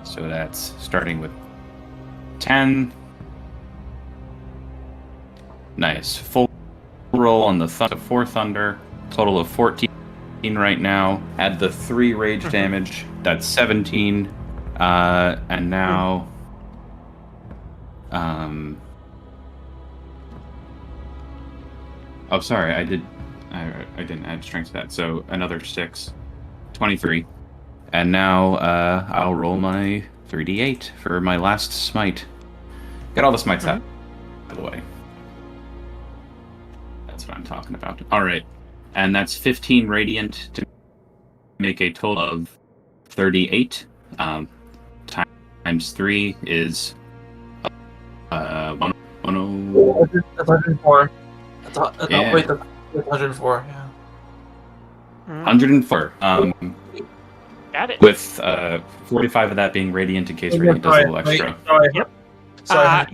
So that's starting with 10. Nice. Full roll on the 4 thunder. Total of 14 right now. Add the 3 rage damage. That's 17. And now... Oh, sorry. I didn't add strength to that. So another 6. 23. And now I'll roll my 3d8 for my last smite. Get all the smites out, by the way. That's what I'm talking about. All right. And that's 15 radiant to make a total of 38. Times 3 is 104. That's 104. Yeah. Wait, that's 104. Yeah. 104. Got it. With 45 of that being radiant in case radiant does a little extra. Yep. Sorry.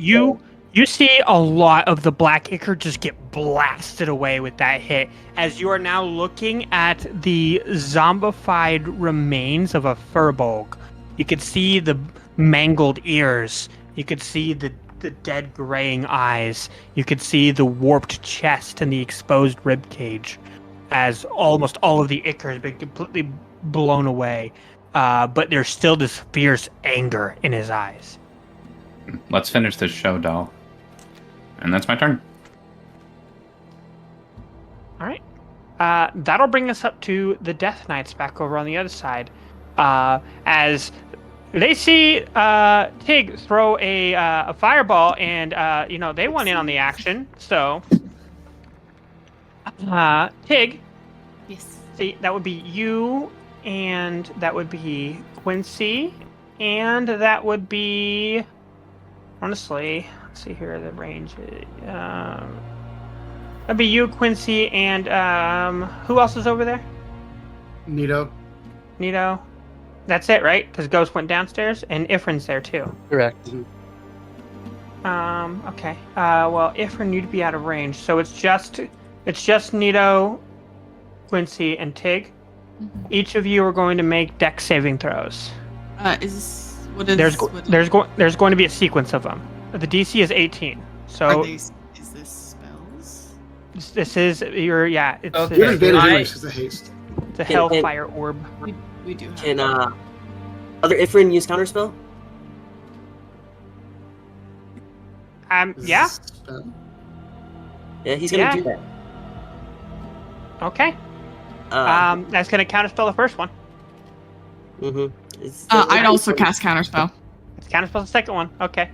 You see a lot of the black ichor just get blasted away with that hit as you are now looking at the zombified remains of a furbolg. You could see the mangled ears. You could see the dead graying eyes. You could see the warped chest and the exposed rib cage as almost all of the ichor has been completely blown away. But there's still this fierce anger in his eyes. Let's finish this show, doll. And that's my turn. All right. That'll bring us up to the Death Knights back over on the other side. As they see Tig throw a fireball, and they want in on the action. So, Tig. Yes. See, that would be you, and that would be Quincy, and that would be. Honestly, let's see here the range. That'd be you, Quincy, and who else is over there? Nito. That's it, right? Because Ghost went downstairs, and Ifrin's there too. Correct. Okay. Well, Ifrin need to be out of range, so it's just Nito, Quincy, and Tig. Mm-hmm. Each of you are going to make dex saving throws. There's There's going to be a sequence of them. The DC is 18. So is this spells? this is your It's Your advantage anyway is a haste. the Hellfire Orb. We do. Can other Ifrin use counterspell? Yeah. Yeah, he's gonna do that. Okay. That's gonna counterspell the first one. Mm-hmm. I'd also cast counterspell. It's counterspell the second one. Okay.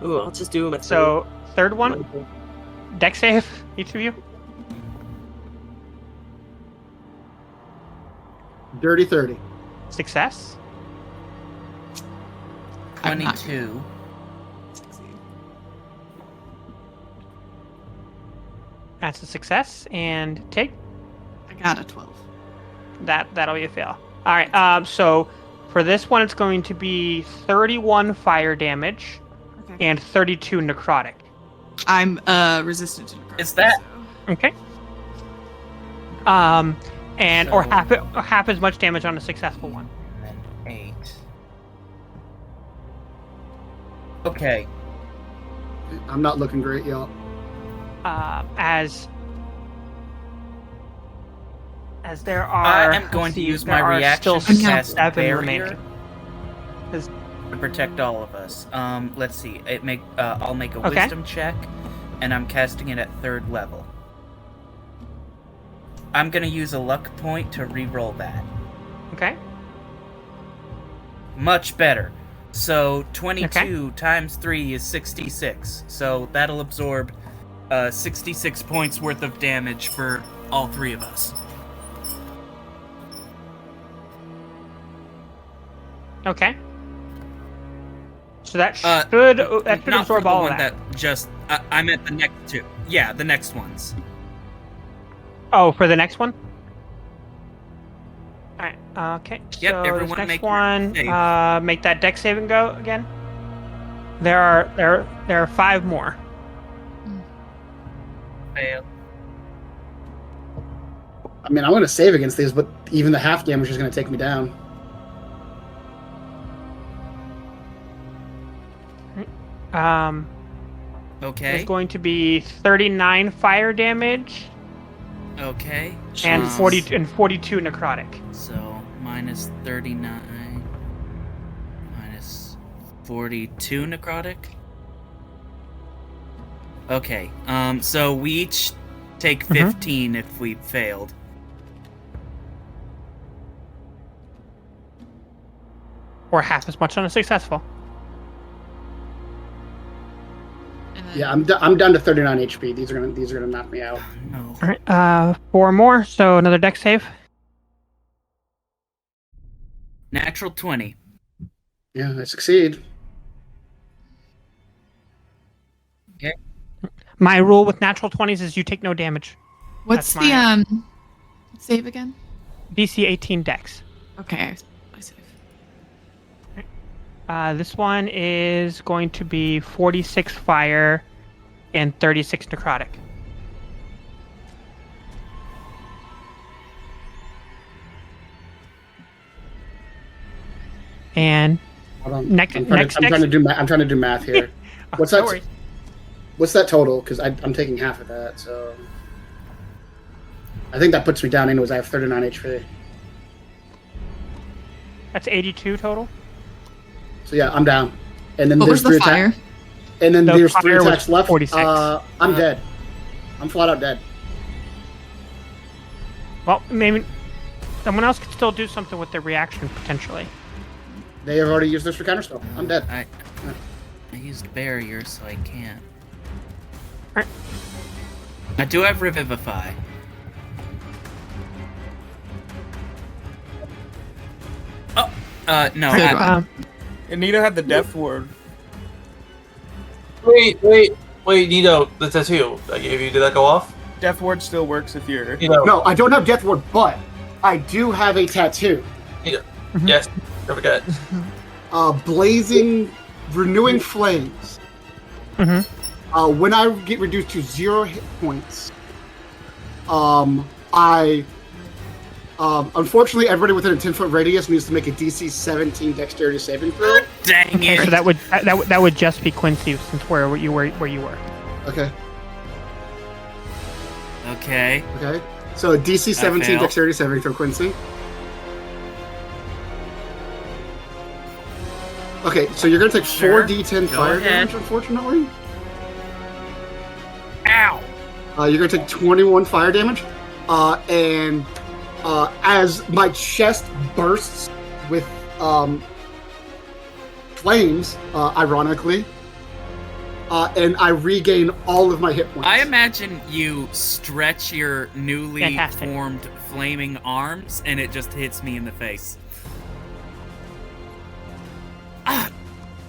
Ooh, I'll just do him at So third one, dex save, each of you. Dirty 30. Success. 22. That's a success. And Tig? I got a 12. That'll be a fail. All right. So for this one, it's going to be 31 fire damage and 32 necrotic. I'm resistant to necrotic. Is that okay? And or half as much damage on a successful one. And 8. Okay. I'm not looking great, y'all. As there are, I am going to use there my are reaction still to cast 7 barrier remaining. to protect all of us. Let's see. I'll make a Okay. wisdom check, and I'm casting it at 3rd level. I'm gonna use a luck point to re-roll that. Okay. Much better. So 22 times 3 is 66. So that'll absorb 66 points worth of damage for all 3 of us. Okay. So that should Not for absorb the all one of that. I meant the next 2. Yeah, the next ones. Oh, for the next one? Alright, okay. Yep, so everyone this next make your one, save. make that dex saving go again. There are 5 more. Fail. I mean, I'm going to save against these, but even the half damage is going to take me down. Okay. There's going to be 39 fire damage. Okay. And 42 necrotic. So minus 39, minus 42 necrotic. Okay. So we each take 15 if we failed. Or half as much on a successful. Yeah, I'm down to 39 HP. These are gonna knock me out. No. All right, 4 more. So another dex save. Natural 20. Yeah, I succeed. Okay. My rule with natural 20s is you take no damage. What's That's the save again? DC 18 dex. Okay, I save. This one is going to be 46 fire and 36 necrotic. And Hold on. next, I'm trying to do math here. What's no that? worries. What's that total? Because I'm taking half of that, so I think that puts me down. Anyways, I have 39 HP. That's 82 total. So yeah, I'm down. And then What there's was the 3 fire? And then The there's 3 fire was attacks left. 46. I'm dead. I'm flat out dead. Well, maybe someone else could still do something with their reaction potentially. They have already used this for counterspell. I'm dead. I used barrier, so I can't. I do have Revivify. Oh, no. And Nito had the death ward. Wait, Nito, the tattoo I gave you, did that go off? Death ward still works if you're. No, I don't have death ward, but I do have a tattoo. Nito. Yes, don't forget. Blazing, renewing flames. When I get reduced to 0 hit points, unfortunately, everybody within a 10-foot radius needs to make a DC 17 Dexterity saving throw. Dang Okay, it! so that would just be Quincy since where you were. Okay. Okay. Okay. So DC 17 failed. Dexterity saving throw, Quincy. Okay, so you're gonna take Sure. 4d10 Go fire ahead. damage, unfortunately. Ow! You're gonna take 21 fire damage, and as my chest bursts with flames, ironically, and I regain all of my hit points. I imagine you stretch your newly Fantastic. formed flaming arms, and it just hits me in the face. Ah,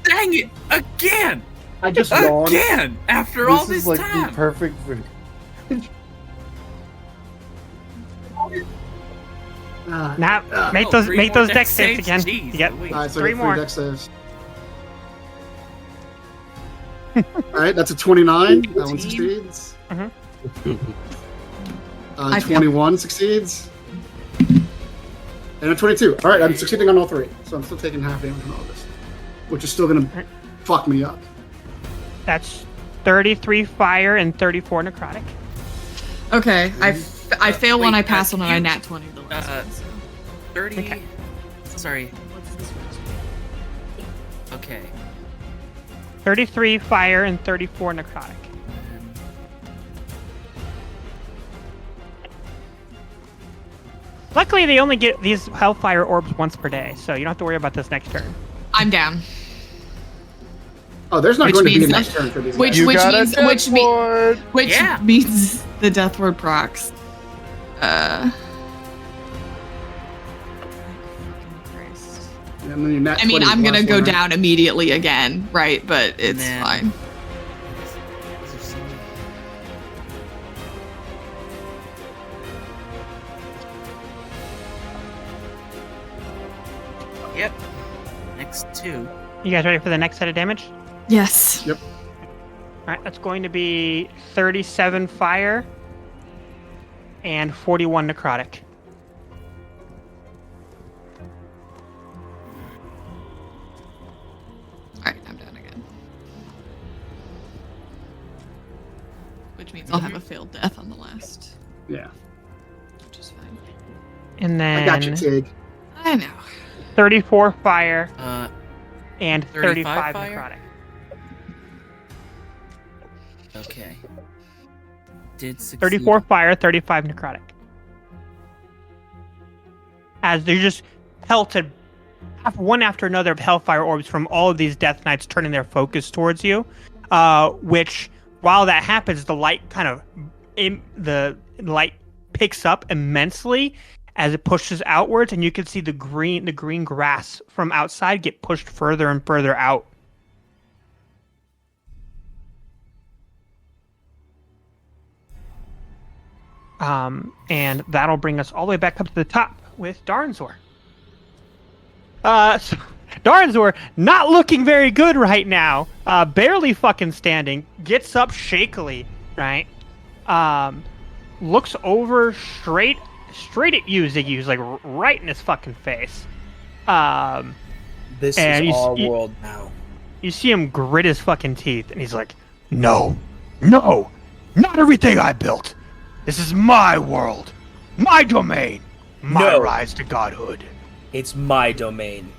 dang it! Again! I just yawned. Again! After all This this is like time! the perfect. Now make those dex saves again. You get Alright, so 3 I get more. 3 dex saves. Alright, that's a 29. That one succeeds. I failed. 21 succeeds. And a 22. Alright, I'm succeeding on all 3. So I'm still taking half damage on all this. Which is still gonna fuck me up. That's 33 fire and 34 necrotic. Okay, I fail one, Wait, I pass one, and I you- nat 20 the last one. So. 30. Okay. Sorry. Okay. 33 fire and 34 necrotic. Luckily, they only get these hellfire orbs once per day, so you don't have to worry about this next turn. I'm down. Oh, there's not Which going to be a means next that- turn for these Which guys. means the death ward procs. And then your nat I mean, 20 is I'm the gonna last go one, right? down immediately again, right? But it's Man. fine. Yep. Next 2. You guys ready for the next set of damage? Yes. Yep. Alright, that's going to be 37 fire and 41 necrotic. Alright, I'm down again. Which means I'll have a failed death on the last, Yeah. which is fine. And then I got you, Tig. I know. 34 fire and 35 35 fire? necrotic. Okay. did succeed. 34 fire, 35 necrotic. As they're just pelted one after another of hellfire orbs from all of these death knights turning their focus towards you, which while that happens, the light picks up immensely as it pushes outwards, and you can see the green grass from outside get pushed further and further out. And that'll bring us all the way back up to the top with Darnzor. So Darnzor, not looking very good right now. Barely fucking standing. Gets up shakily, right? Looks over straight at you, Ziggy, like right in his fucking face. This is our world now. You see him grit his fucking teeth, and he's like, "No, not everything I built. This is my world, my domain, my rise to godhood. It's my domain.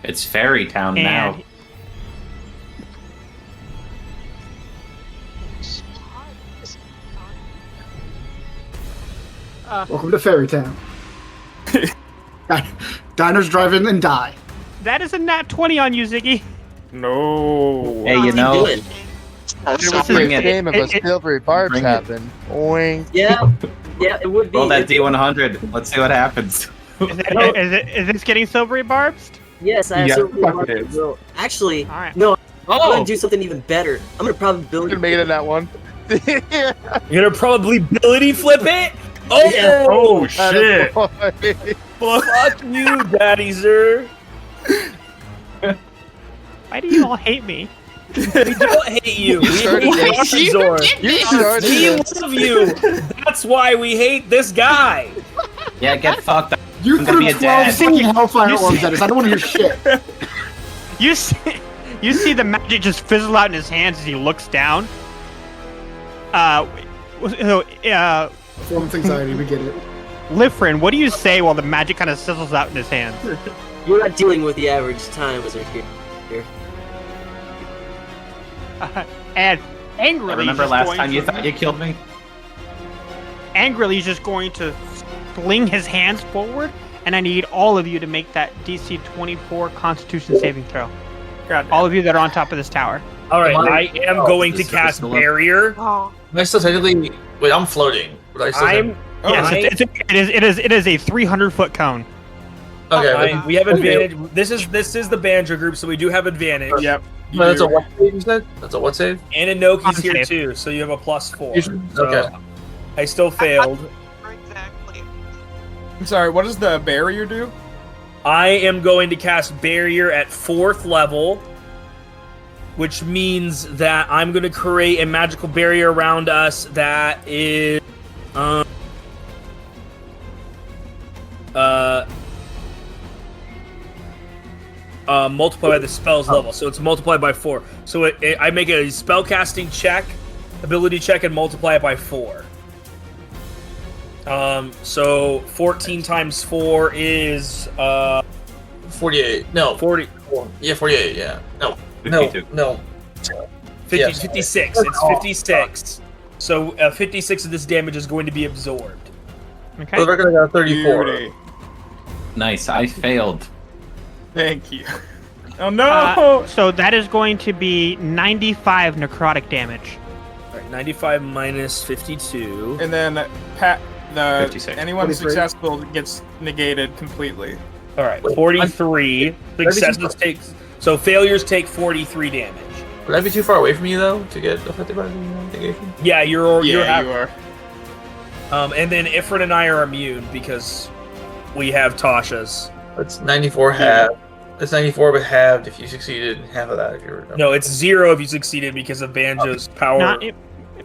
It's Fairy Town now." Welcome to Fairy Town. Diners, drive-in, and die. That is a nat 20 on you, Ziggy. No. Hey, you know, Bring it. Game of a silvery barbs happen. Oink. Yeah, it would be. Roll that D100. Let's see what happens. Is this getting silvery barbs? Yes, I have Yeah, silvery fuck barbs. it is. Well, actually, right. no. I'm gonna do something even better. I'm gonna probability. You're gonna make it in that one. You're gonna probability flip it? Oh, Yeah. Oh shit! Fuck you, Daddy Zer. Why do you all hate me? We don't hate you. We started hate this. Zor. You started We this. love you. That's why we hate this guy. Yeah, get fucked. You I'm gonna threw be a 12 dad. fucking hellfire orbs at us. I don't want to hear shit. You see the magic just fizzle out in his hands as he looks down. Performance anxiety, we get it. Lifrin, what do you say while the magic kind of sizzles out in his hands? You're not dealing with the average time wizard here. And angrily, Remember he's last going time you to- thought you killed me? Angrily, he's just going to fling his hands forward, and I need all of you to make that DC 24 Constitution saving throw. All of you that are on top of this tower. All right, I am going to cast barrier. Am I still technically? Wait, I'm floating. But I still I'm. Yes, it is a 300-foot cone. Okay. We have advantage. This is the Banjo group, so we do have advantage. Yep. No, that's a what save you said? That's a what save? And Inoki's here Save. too, so you have a +4. So Okay. I still failed. I'm sorry. What does the barrier do? I am going to cast barrier at 4th level, which means that I'm going to create a magical barrier around us that is multiplied by the spell's level, so it's multiplied by 4. So I make a spellcasting check, ability check, and multiply it by 4. So 14 times 4 is 48. No. 40. Yeah, 48. Yeah. No. 52. No. 56. It's 56. So 56 of this damage is going to be absorbed. Okay. For the record, I got 34. Beauty. Nice. I failed. Thank you. Oh no! So that is going to be 95 necrotic damage. All right, 95 minus 52. And then the 56. anyone 43. successful gets negated completely. All right, 43. Successes takes. So failures take 43 damage. Would I be too far away from you though to get affected by the negation? Yeah, you're You half. are. And then Ifrit and I are immune because we have Tasha's. That's 94 halved. That's 94, but halved if you succeeded. Half of that if you were. No, it's 0 if you succeeded because of Banjo's power.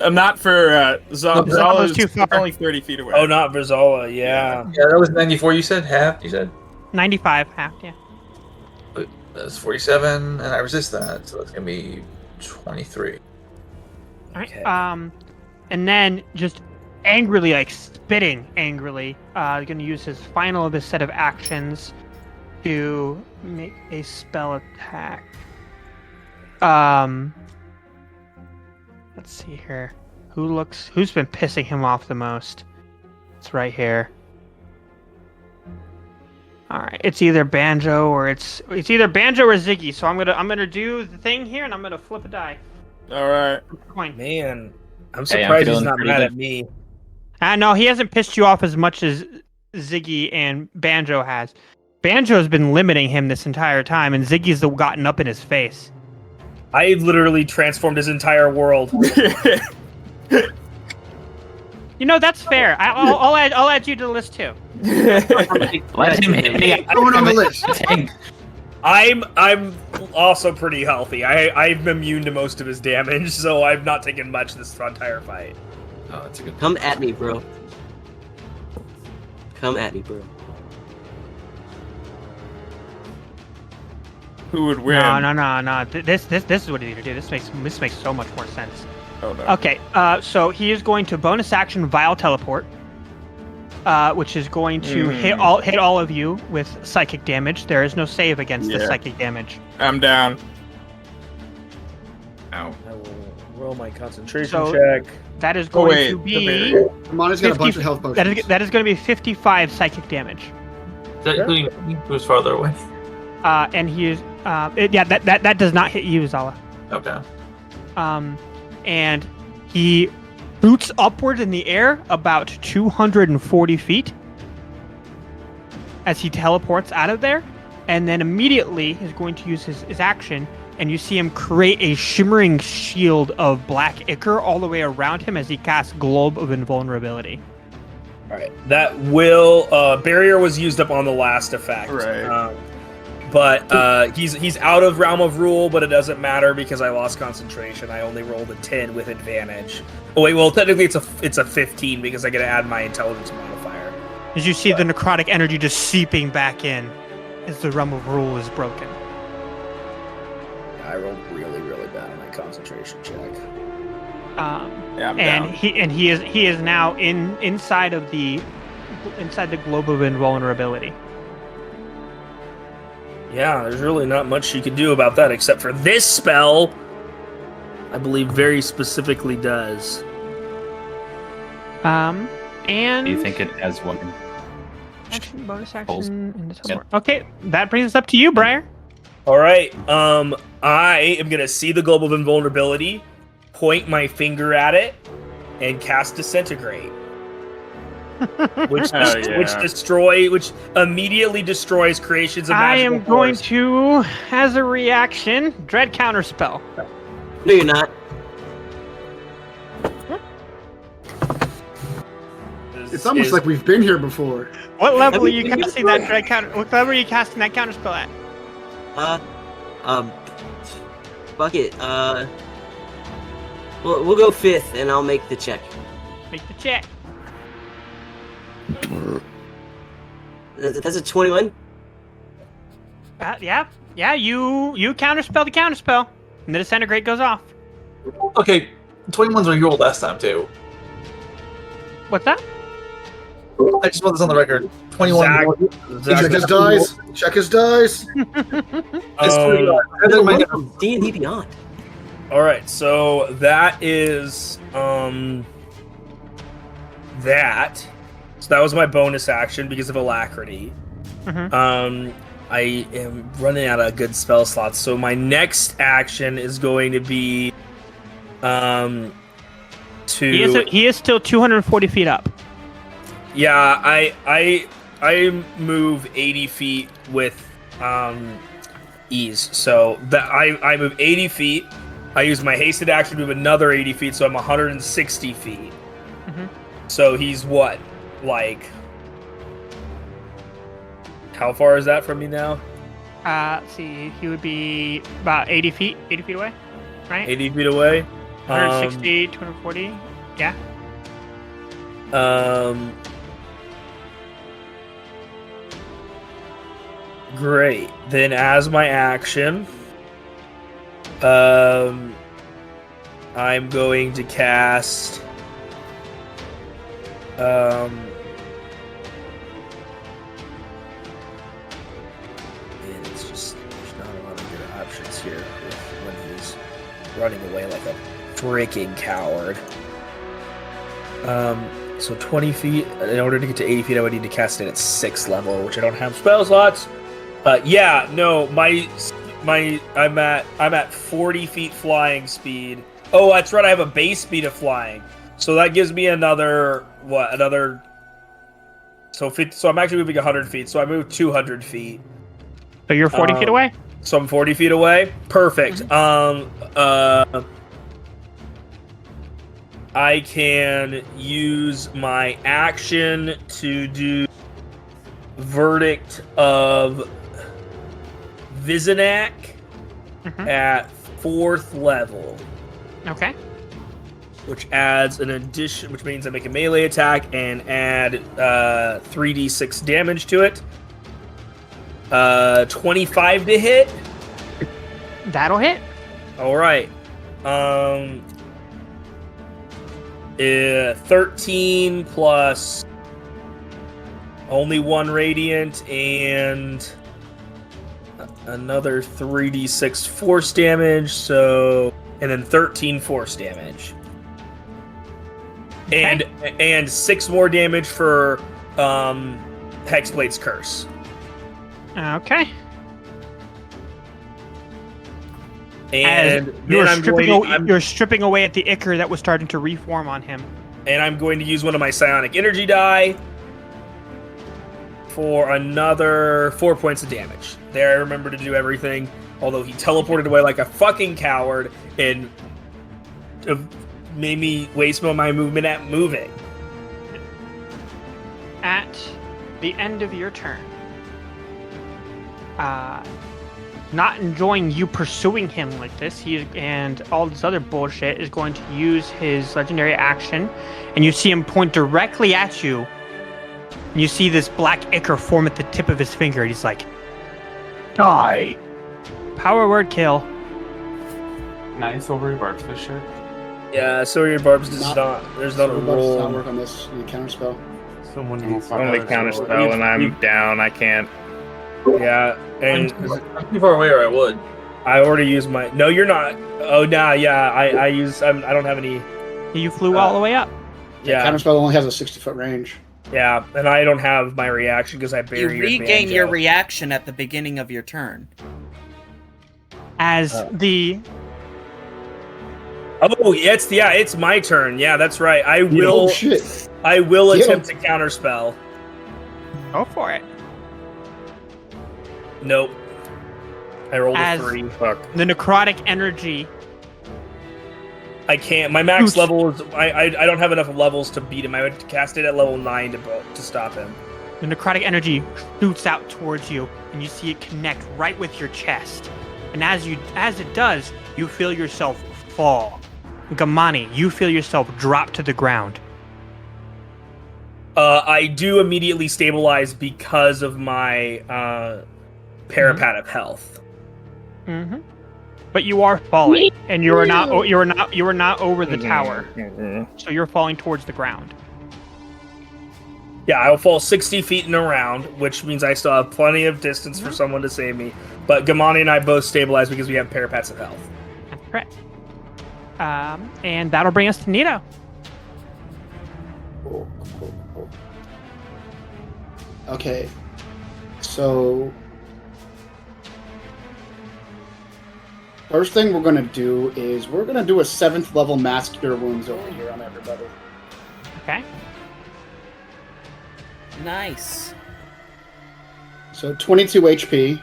Not for Zala's too far. only 30 feet away. Oh, not Vizola, yeah. Yeah, that was 94. You said half. You said 95 half, yeah. that's 47, and I resist that, so that's gonna be 23. All right. And then just angrily, like spitting angrily, going to use his final of his set of actions to make a spell attack. Let's see here. Who's been pissing him off the most? It's right here. All right, it's either Banjo or it's either Banjo or Ziggy. So I'm gonna do the thing here, and I'm gonna flip a die. All right. Coin. Man, I'm Hey, I'm surprised he's feeling not pretty mad good. at me. No, he hasn't pissed you off as much as Ziggy and Banjo has. Banjo's been limiting him this entire time, and Ziggy's gotten up in his face. I literally transformed his entire world. You know, that's fair. I'll add you to the list too. Let him hit me. Going on the list. I'm also pretty healthy. I'm immune to most of his damage, so I've not taken much this entire fight. Oh, that's a good. Come at me, bro. Come at me, bro. Who would win? No. This is what you need to do. This makes so much more sense. Oh no. Okay, so he is going to bonus action Vile Teleport, which is going to hit all of you with psychic damage. There is no save against the psychic damage. I'm down. Ow. I will roll my concentration So check. that is going to be. Mona's got a bunch of health potions. That is going to be 55 psychic damage. Is that including me, who's farther away? And he is. That does not hit you, Zala. Okay. And he boots upward in the air about 240 feet as he teleports out of there, and then immediately is going to use his action, and you see him create a shimmering shield of black ichor all the way around him as he casts Globe of Invulnerability. All right, that will barrier was used up on the last effect. Right. But he's out of Realm of Rule, but it doesn't matter because I lost concentration. I only rolled a 10 with advantage. Oh wait, well technically it's a 15 because I get to add my intelligence modifier. As you see the necrotic energy just seeping back in as the Realm of Rule is broken. I rolled really bad on my concentration check. Yeah, I'm and down. he is now inside the Globe of Invulnerability. Yeah, there's really not much she can do about that except for this spell. I believe very specifically does. And Do you think it has one? action, bonus Pulls. action, and teleport. Okay, that brings us up to you, Briar. All right. I am gonna see the Globe of Invulnerability, point my finger at it, and cast Disintegrate. which immediately destroys creations of I magical am going force. to, as a reaction, Dread Counterspell. No, you're not. It's almost like we've been here before. What level are you casting that Dread Counter? What level are you casting that Counterspell at? Fuck it. We'll go 5th, and I'll make the check. Make the check. That's a 21. Yeah. You counterspell the counterspell, and the Disintegrate goes off. Okay, 21's what you rolled last time too. What's that? I just want this on the record. 21. Check his dice. Check his dice. D&D Beyond. All right, so that is that. So that was my bonus action because of Alacrity. Mm-hmm. I am running out of good spell slots, so my next action is going to be He is still 240 feet up. Yeah, I move 80 feet with ease. So that I move 80 feet. I use my hasted action to move another 80 feet, so I'm 160 feet. Mm-hmm. So he's what? Like, how far is that from me now? Let's see, he would be about 80 feet away, right? 80 feet away. 160, 240, yeah. Great. Then as my action, I'm going to cast and it's just there's not a lot of good options here when he's running away like a freaking coward. So 20 feet. In order to get to 80 feet, I would need to cast it at 6th level, which I don't have spell slots. Yeah, no, I'm at 40 feet flying speed. Oh, that's right. I have a base speed of flying, so that gives me another what? Another. So I'm actually moving 100 feet. So I moved 200 feet. So you're 40 feet away. So I'm 40 feet away. Perfect. I can use my action to do Verdict of Vizinac at 4th level. Okay. Which adds an addition, which means I make a melee attack and add 3d6 damage to it. 25 to hit. That'll hit. All right. 13 plus only 1 radiant and another 3d6 force damage, so and then 13 force damage. Okay. And 6 more damage for Hexblade's Curse. Okay. And you're stripping away at the ichor that was starting to reform on him. And I'm going to use one of my psionic energy die for another 4 points of damage. There, I remember to do everything, although he teleported away like a fucking coward and made me waste my movement at moving. At the end of your turn, not enjoying you pursuing him like this, he and all this other bullshit, is going to use his legendary action, and you see him point directly at you, and you see this black ichor form at the tip of his finger, and he's like, die. Power word kill. Nice over your barbs, Fisher. Yeah, so your barbs does not. There's not a Does roll. not work on this counter spell. Someone needs Only counter spell, and I'm down. I can't. Yeah, and I'm too far away, or I would. I already used my. No, you're not. Oh, nah, yeah. I use. I don't have any. You flew all the way up. Yeah. Counter spell only has a 60-foot range. Yeah, and I don't have my reaction because I You buried regain your reaction at the beginning of your turn. As the. Oh, it's my turn. Yeah, that's right. I will. Oh shit! I will attempt to counterspell. Go for it. Nope. I rolled As a 3. Fuck. The necrotic energy. I can't. My max level is. I don't have enough levels to beat him. I would cast it at level 9 to stop him. The necrotic energy shoots out towards you, and you see it connect right with your chest. And as it does, you feel yourself fall. Gamani, you feel yourself drop to the ground. I do immediately stabilize because of my Parapat of Health. Mm-hmm. But you are falling, and you are not over the tower, so you're falling towards the ground. Yeah, I will fall 60 feet and around, which means I still have plenty of distance for someone to save me. But Gamani and I both stabilize because we have Parapats of Health. That's correct. And that'll bring us to Nito. Okay, so first thing we're gonna do is we're gonna do a 7th level mass cure wounds over here on everybody. Okay. Nice. So 22 HP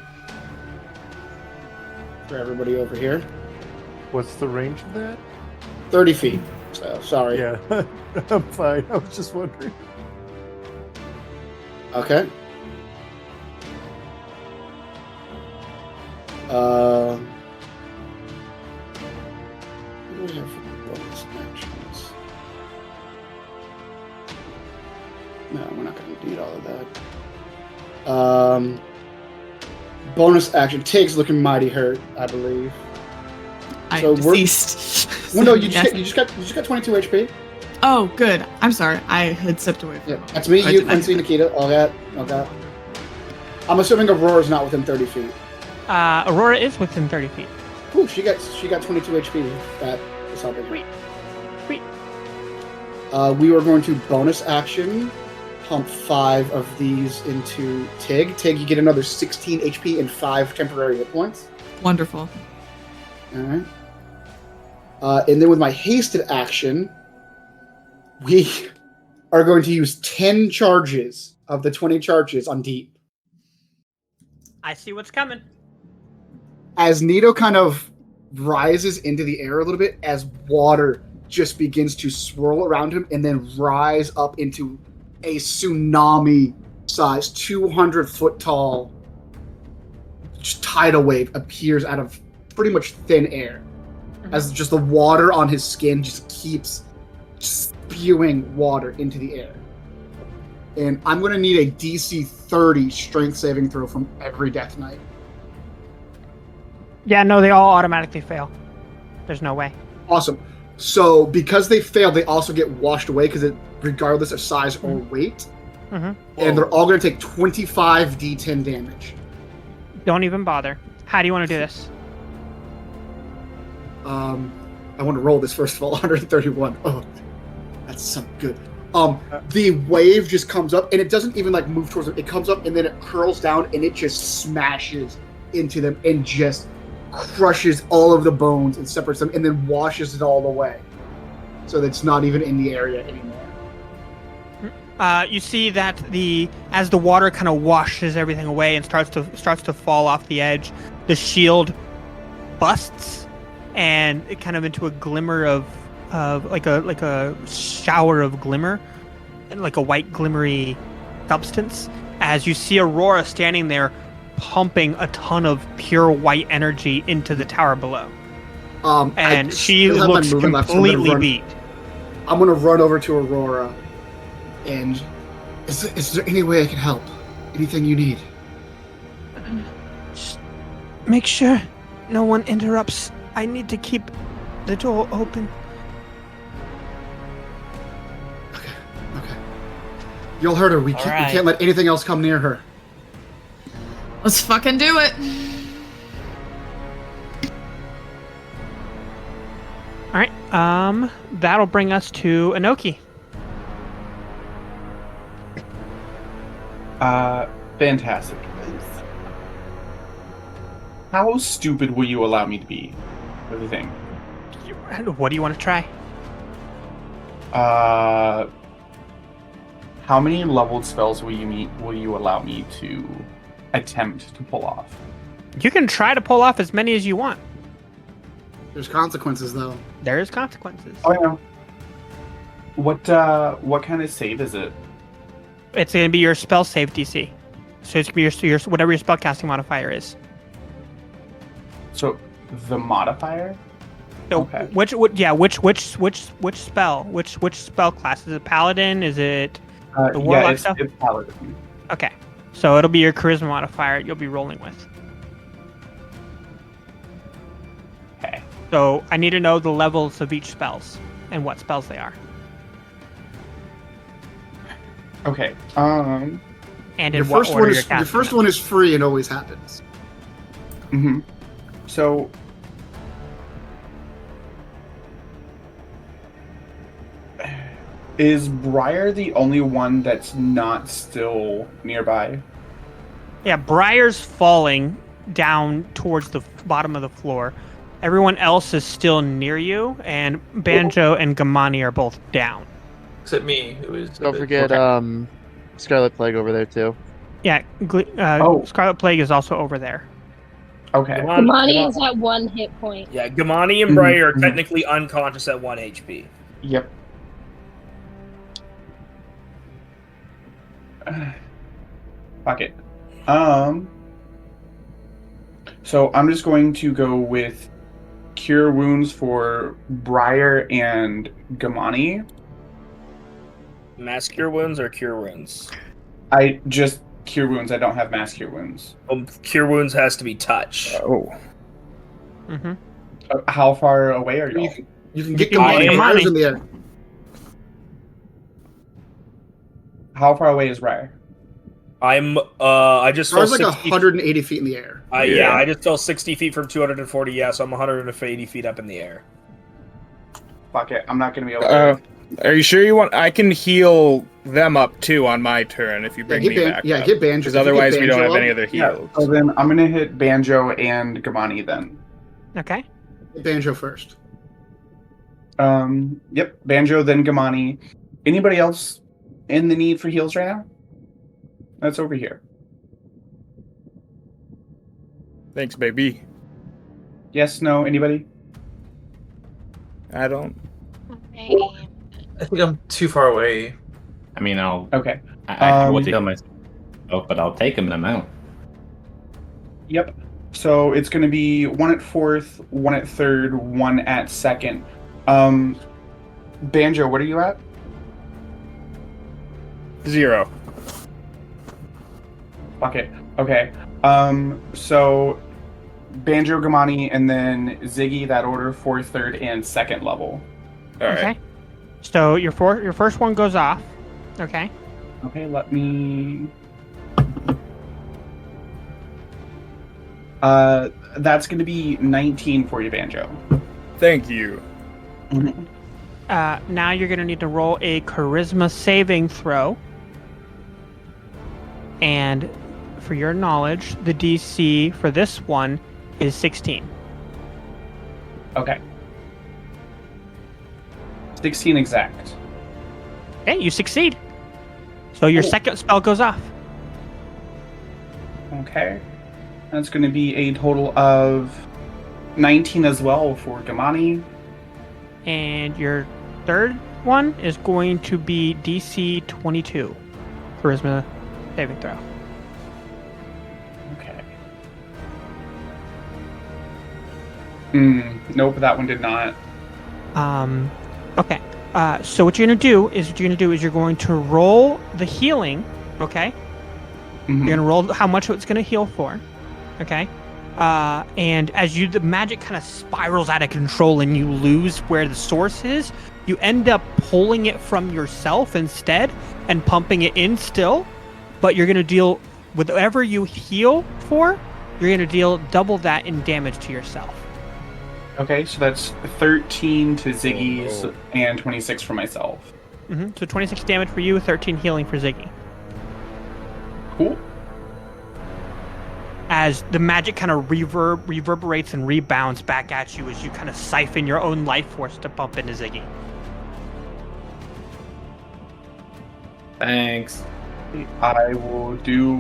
for everybody over here. What's the range of that? 30 feet. So sorry. Yeah, I'm fine. I was just wondering. Okay. What do we have for bonus actions? No, we're not going to need all of that. Bonus action. Tig's looking mighty hurt, I believe. I'm deceased. Well, no, you just got 22 HP. Oh, good. I'm sorry. I had stepped away from Yeah, that's me, you, Quincy, Nikita, all that. I'm assuming Aurora's not within 30 feet. Aurora is within 30 feet. Ooh, she got 22 HP. That Just helping. Sweet. We are going to bonus action pump 5 of these into Tig. Tig, you get another 16 HP and 5 temporary hit points. Wonderful. All right. And then with my hasted action, we are going to use 10 charges of the 20 charges on Deep. I see what's coming. As Nito kind of rises into the air a little bit, as water just begins to swirl around him and then rise up into a tsunami-sized, 200-foot tall tidal wave appears out of pretty much thin air. As just the water on his skin just keeps spewing water into the air. And I'm going to need a DC 30 strength saving throw from every Death Knight. Yeah, no, they all automatically fail. There's no way. Awesome. So because they fail, they also get washed away because regardless of size or weight. Mm-hmm. And they're all going to take 25 D10 damage. Don't even bother. How do you want to do this? I want to roll this first of all. 131. Oh, that's so good. The wave just comes up and it doesn't even like move towards them. It comes up and then it curls down and it just smashes into them and just crushes all of the bones and separates them and then washes it all away. So that it's not even in the area anymore. You see that as the water kind of washes everything away and starts to fall off the edge, the shield busts and it kind of into a glimmer of like a shower of glimmer, and like a white glimmery substance. As you see Aurora standing there, pumping a ton of pure white energy into the tower below, and she looks completely beat. I'm gonna run over to Aurora, and is there any way I can help? Anything you need? Just make sure no one interrupts. I need to keep the door open. Okay. You'll hurt her. We can't let anything else come near her. Let's fucking do it. All right. That'll bring us to Inoki. Fantastic. How stupid will you allow me to be with the thing? What do you want to try? How many leveled spells will you allow me to attempt to pull off? You can try to pull off as many as you want. There's consequences, though. There is consequences. Oh, yeah. What kind of save is it? It's going to be your spell save DC. So it's going to be your whatever your spellcasting modifier is. So the modifier? So okay. Which spell? Which spell class? Is it paladin? Is it the warlock stuff? It's paladin. Okay. So it'll be your charisma modifier you'll be rolling with. Okay. So I need to know the levels of each spells and what spells they are. Okay. And in your what first order one you're is casting your first them. one is free and always happens. Mm-hmm. So is Briar the only one that's not still nearby? Yeah, Briar's falling down towards the bottom of the floor. Everyone else is still near you, and Banjo and Gamani are both down. Except me, who is. Don't forget Scarlet Plague over there too. Yeah, Scarlet Plague is also over there. Okay. Gamani is at 1 hit point. Yeah, Gamani and Briar are technically unconscious at 1 HP. Yep. Fuck it. So I'm just going to go with Cure Wounds for Briar and Gamani. Mass Cure Wounds or Cure Wounds? I just Cure Wounds. I don't have Mass Cure Wounds. Cure Wounds has to be touch. Oh. Mm-hmm. How far away are y'all? You can get Gamani in the air. How far away is Briar? I just fell I was like 60 180 feet in the air. Yeah, I just fell 60 feet from 240. Yeah, so I'm 180 feet up in the air. Fuck it. I'm not gonna be able to. Are you sure you want? I can heal them up too on my turn if you bring me back. Get Banjo. Because otherwise we don't have any other heals. So then I'm gonna hit Banjo and Gamani then. Okay. Hit Banjo first. Yep. Banjo, then Gamani. Anybody else in the need for heals right now? That's over here. Thanks, baby. Yes, no, anybody? I don't. I think I'm too far away. I mean, I'll. Okay. I want to heal myself, but I'll take them out. Yep. So it's going to be 1 at 4th, 1 at 3rd, 1 at 2nd. Banjo, what are you at? 0. Fuck it. Okay. So Banjo, Gamani, and then Ziggy, that order, 4th, 3rd, and 2nd level. All right. Okay. So your first one goes off. Okay. Okay, let me. That's going to be 19 for you, Banjo. Thank you. Now you're going to need to roll a charisma saving throw. And for your knowledge, the DC for this one is 16. Okay. 16 exact. Okay, you succeed. So your second spell goes off. Okay. That's going to be a total of 19 as well for Gamani. And your third one is going to be DC 22. Charisma saving throw. Okay. Nope, that one did not. Okay. So what you're gonna do is you're going to roll the healing. Okay. You're gonna roll how much it's gonna heal for. Okay. And as the magic kind of spirals out of control and you lose where the source is, you end up pulling it from yourself instead and pumping it in still. But you're gonna deal with whatever you heal for. You're gonna deal double that in damage to yourself. Okay, so that's 13 to Ziggy's and 26 for myself. So 26 damage for you, 13 healing for Ziggy. Cool. As the magic kind of reverberates and rebounds back at you as you kind of siphon your own life force to pump into Ziggy. Thanks. I will do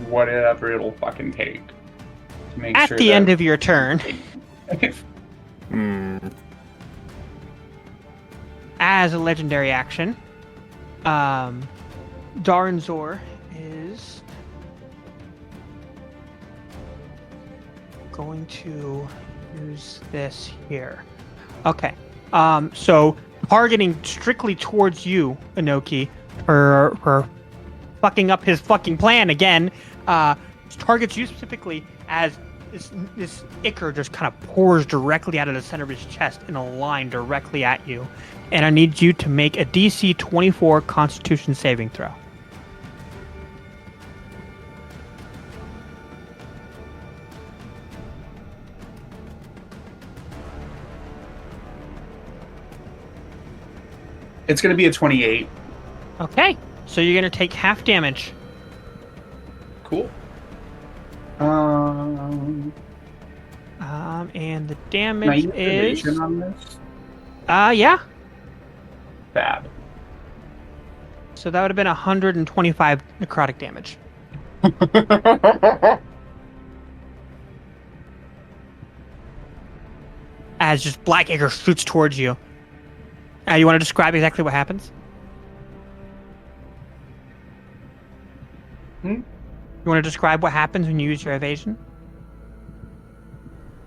whatever it'll fucking take to make At sure the that... end of your turn, as a legendary action, Daranzor is going to use this here. Okay. So targeting strictly towards you, Inoki, for fucking up his fucking plan again, targets you specifically as this ichor just kind of pours directly out of the center of his chest in a line directly at you. And I need you to make a DC 24 Constitution saving throw. It's going to be a 28. Okay, so you're going to take half damage. Cool. And the damage is... Can I use evasion on this? Yeah. Bad. So that would have been 125 necrotic damage. As just black ichor shoots towards you. You want to describe exactly what happens? You want to describe what happens when you use your evasion?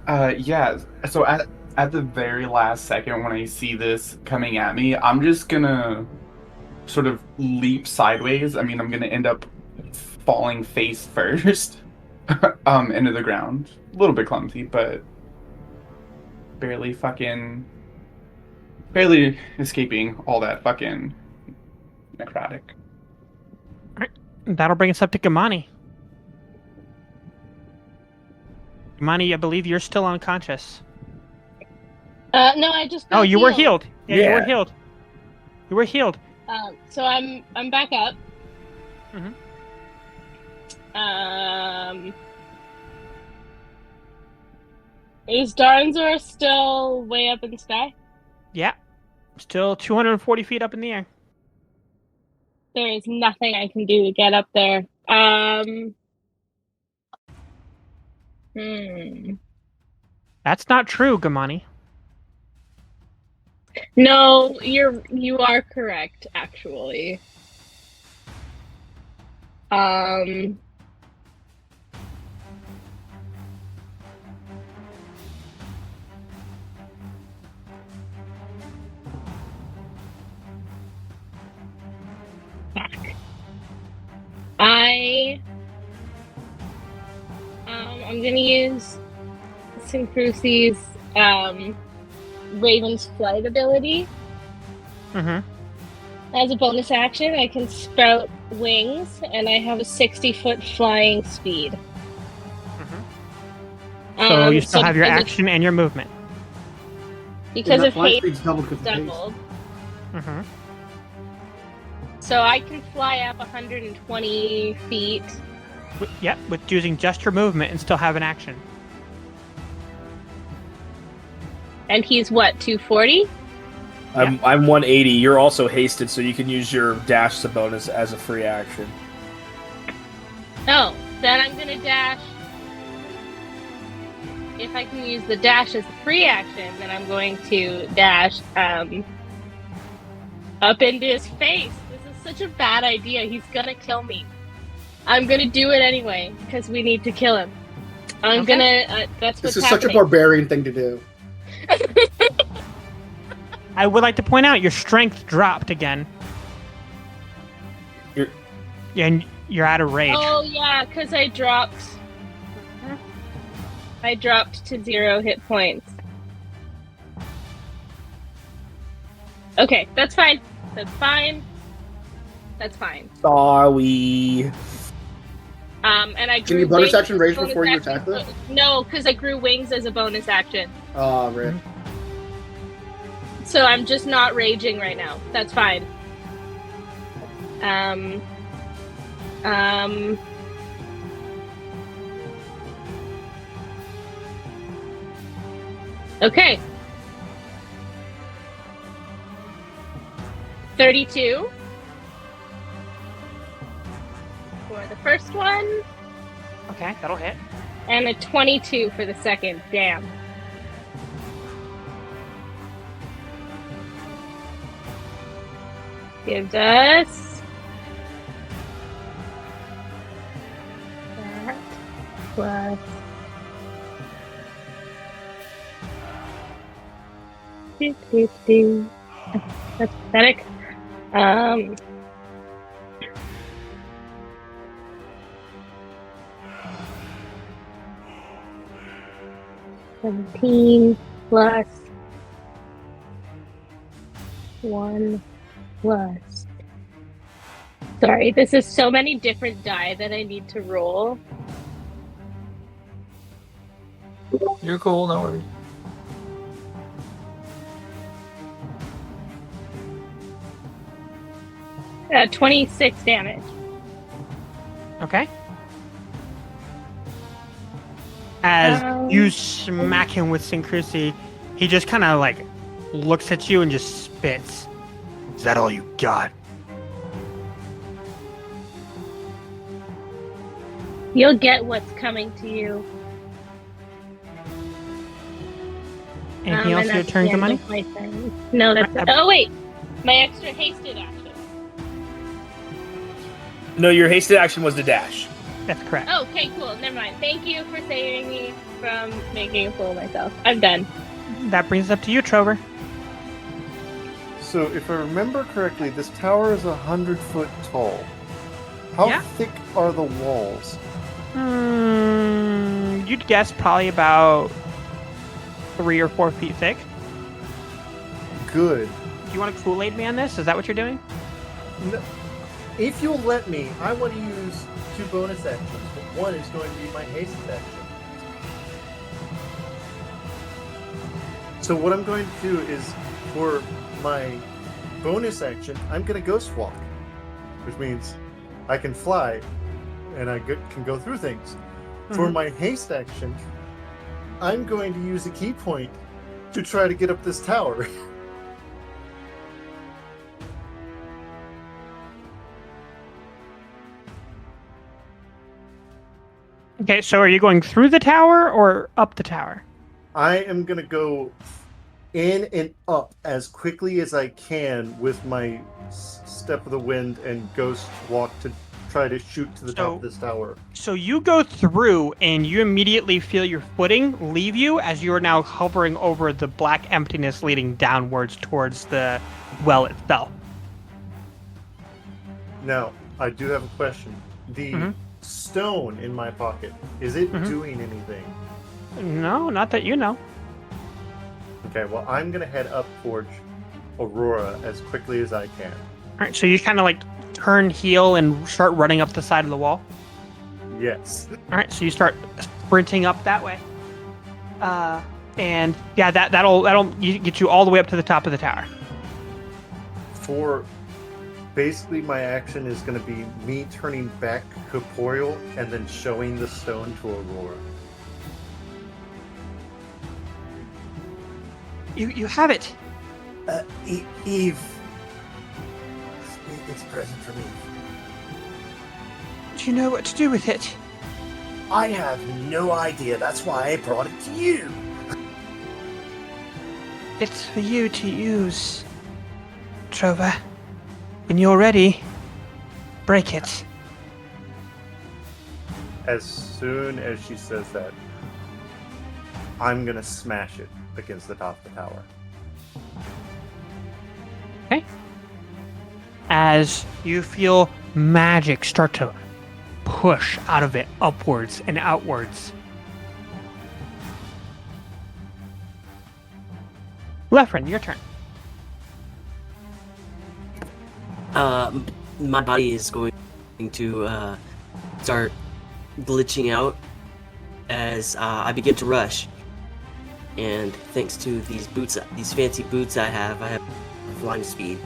Yeah. So at the very last second when I see this coming at me, I'm just gonna sort of leap sideways. I mean, I'm gonna end up falling face first into the ground. A little bit clumsy, but barely escaping all that fucking necrotic. Alright. That'll bring us up to Gamani. Gamani, I believe you're still unconscious. No, I just. Oh, got you were healed. Yeah, you were Yeah. healed. You were healed. So I'm back up. Mhm. Is Darnzor still way up in the sky? Yeah. Still 240 feet up in the air. There is nothing I can do to get up there. That's not true, Gamani. No, you are correct, actually. I'm gonna use Syncrusi's Raven's Flight ability. As a bonus action, I can sprout wings, and I have a 60-foot flying speed. So you still have your because action and your movement. Because that of fly haste, speed's doubled because of haste. doubled. So I can fly up 120 feet. Yep, with using just your movement and still have an action. And he's what, 240? I'm 180. You're also hasted, so you can use your dash as a bonus as a free action. Oh, then I'm gonna dash. If I can use the dash as a free action, then I'm going to dash up into his face. This is such a bad idea. He's gonna kill me. I'm gonna do it anyway because we need to kill him. I'm gonna. That's what's This is happening. such a barbarian thing to do. I would like to point out your strength dropped again. And you're out of rage. Oh yeah, because I dropped. I dropped to 0 hit points. Okay, that's fine. That's fine. That's fine. Sorry. And I Can grew you bonus wings action as rage bonus before you action. attack them? No, because I grew wings as a bonus action. Oh, rip. So I'm just not raging right now. That's fine. Okay. 32 for the first one. Okay, that'll hit. And a 22 for the second. Damn. Gives us that plus That's pathetic. 17 plus 1 plus. Sorry, this is so many different die that I need to roll. You're cool, no worries. Uh, 26 damage. Okay. As you smack him with Syncrusi, he just kind of like looks at you and just spits. Is that all you got? You'll get what's coming to you. Anything else and your that's turn, the end Gamani? of my turn. No, that's it. Oh wait, my extra hasted action. No, your hasted action was the dash. That's correct. Oh, okay, cool. Never mind. Thank you for saving me from making a fool of myself. I'm done. That brings us up to you, Trover. So, if I remember correctly, this tower is 100 foot tall. How thick are the walls? You'd guess probably about 3 or 4 feet thick. Good. Do you want to Kool-Aid me on this? Is that what you're doing? No, if you'll let me, I want to use 2 bonus actions, but one is going to be my hasted action. So what I'm going to do is, for my bonus action, I'm going to Ghost Walk, which means I can fly, and I can go through things. For my haste action, I'm going to use a key point to try to get up this tower. Okay, so are you going through the tower or up the tower? I am going to go in and up as quickly as I can with my Step of the Wind and Ghost Walk to try to shoot to the top of this tower. So you go through and you immediately feel your footing leave you as you are now hovering over the black emptiness leading downwards towards the well itself. Now, I do have a question. The stone in my pocket, is it doing anything? No, not that you know. Okay, well, I'm going to head up towards Aurora as quickly as I can. All right, so you kind of like turn heel and start running up the side of the wall. Yes. All right, so you start sprinting up that way. And yeah, that'll get you all the way up to the top of the tower. For basically my action is going to be me turning back corporeal and then showing the stone to Aurora. You have it. Eve. It's a present for me. Do you know what to do with it? I have no idea. That's why I brought it to you. It's for you to use, Trover. When you're ready, break it. As soon as she says that, I'm going to smash it against the top of the tower. Okay. As you feel magic start to push out of it upwards and outwards. Lefren, your turn. My body is going to start glitching out as I begin to rush. And thanks to these boots, these fancy boots I have flying speed.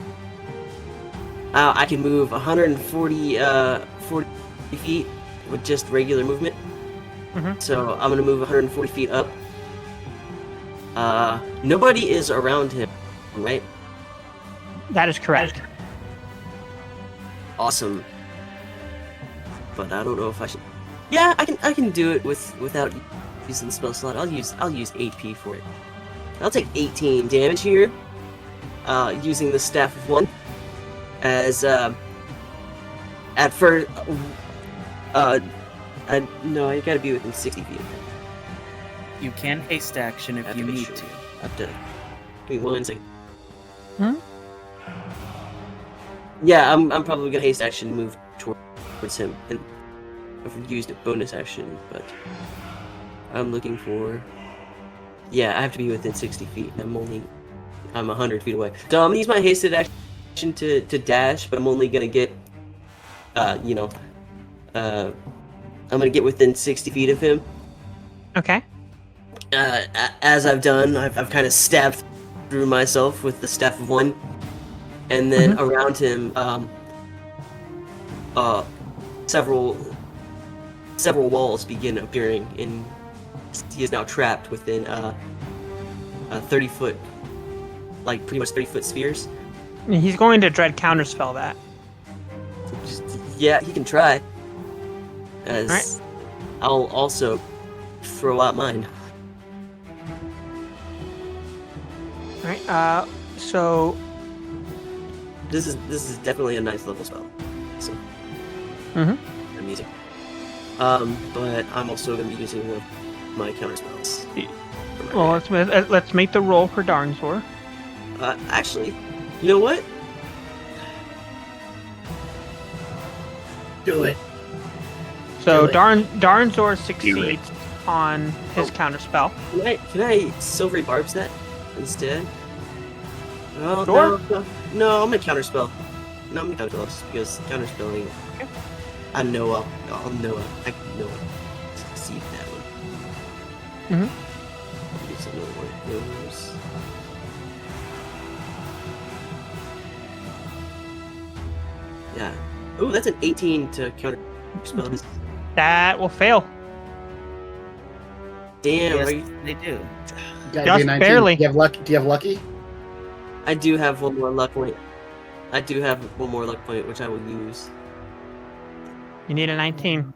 I can move 140 40 feet with just regular movement. So I'm gonna move 140 feet up. Nobody is around him, right? That is correct. Awesome. But I don't know if I should. Yeah, I can do it without using the spell slot. I'll use HP for it. I'll take 18 damage here. Using the Staff of One. As at first, no, I gotta be within 60 feet of him. You can haste action if you need to. I have to. Wait, 1 second. Yeah, I'm probably gonna haste action and move towards him, and I've used a bonus action, but I'm looking for. Yeah, I have to be within 60 feet. I'm 100 feet away. So I'm gonna use my hasted action to dash, but I'm only gonna get, I'm gonna get within 60 feet of him. Okay. As I've done, I've kind of stabbed through myself with the Staff of One, and then around him, several walls begin appearing, and he is now trapped within 30-foot, like pretty much 30-foot spheres. He's going to dread counterspell that. Yeah, he can try. As I'll also throw out mine. Alright, so this is definitely a nice level spell. So I'm using. But I'm also gonna be using one of my counter spells. Well, let's make the roll for Darnzor. Actually, you know what? Do it. So Darnzor succeeds on his counterspell. Can I silvery barbs that instead? No, Sure. no, I'm gonna counterspell. No, I'm gonna counterspell just because counterspelling. Okay. I know I can know succeed that one. so I know where it goes. Yeah. Ooh, that's an 18 to counter spell this. That will fail. Damn, Yes, are you... they do. Gotta Just be a 19. barely. Do you have lucky? I do have one more luck point. I do have one more luck point, which I will use. You need a 19.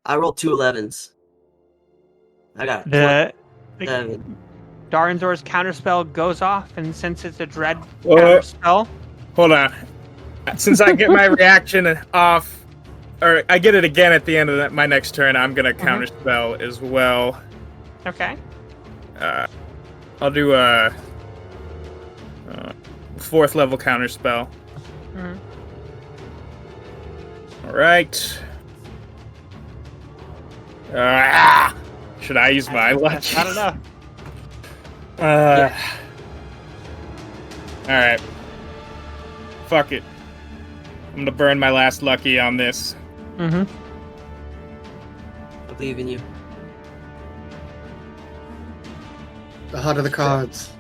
I rolled 2 11s. I got The 7. Darinzor's counterspell goes off, and since it's a dread Oh. counterspell, Hold on. Since I get my reaction off, or I get it again at the end of my next turn, I'm gonna counterspell as well. okay. I'll do a 4th level counterspell. Mhm. All right. Should I use my lucky? I don't know. All right. Fuck it. I'm gonna burn my last lucky on this. Mm-hmm. I believe in you. The heart of the cards.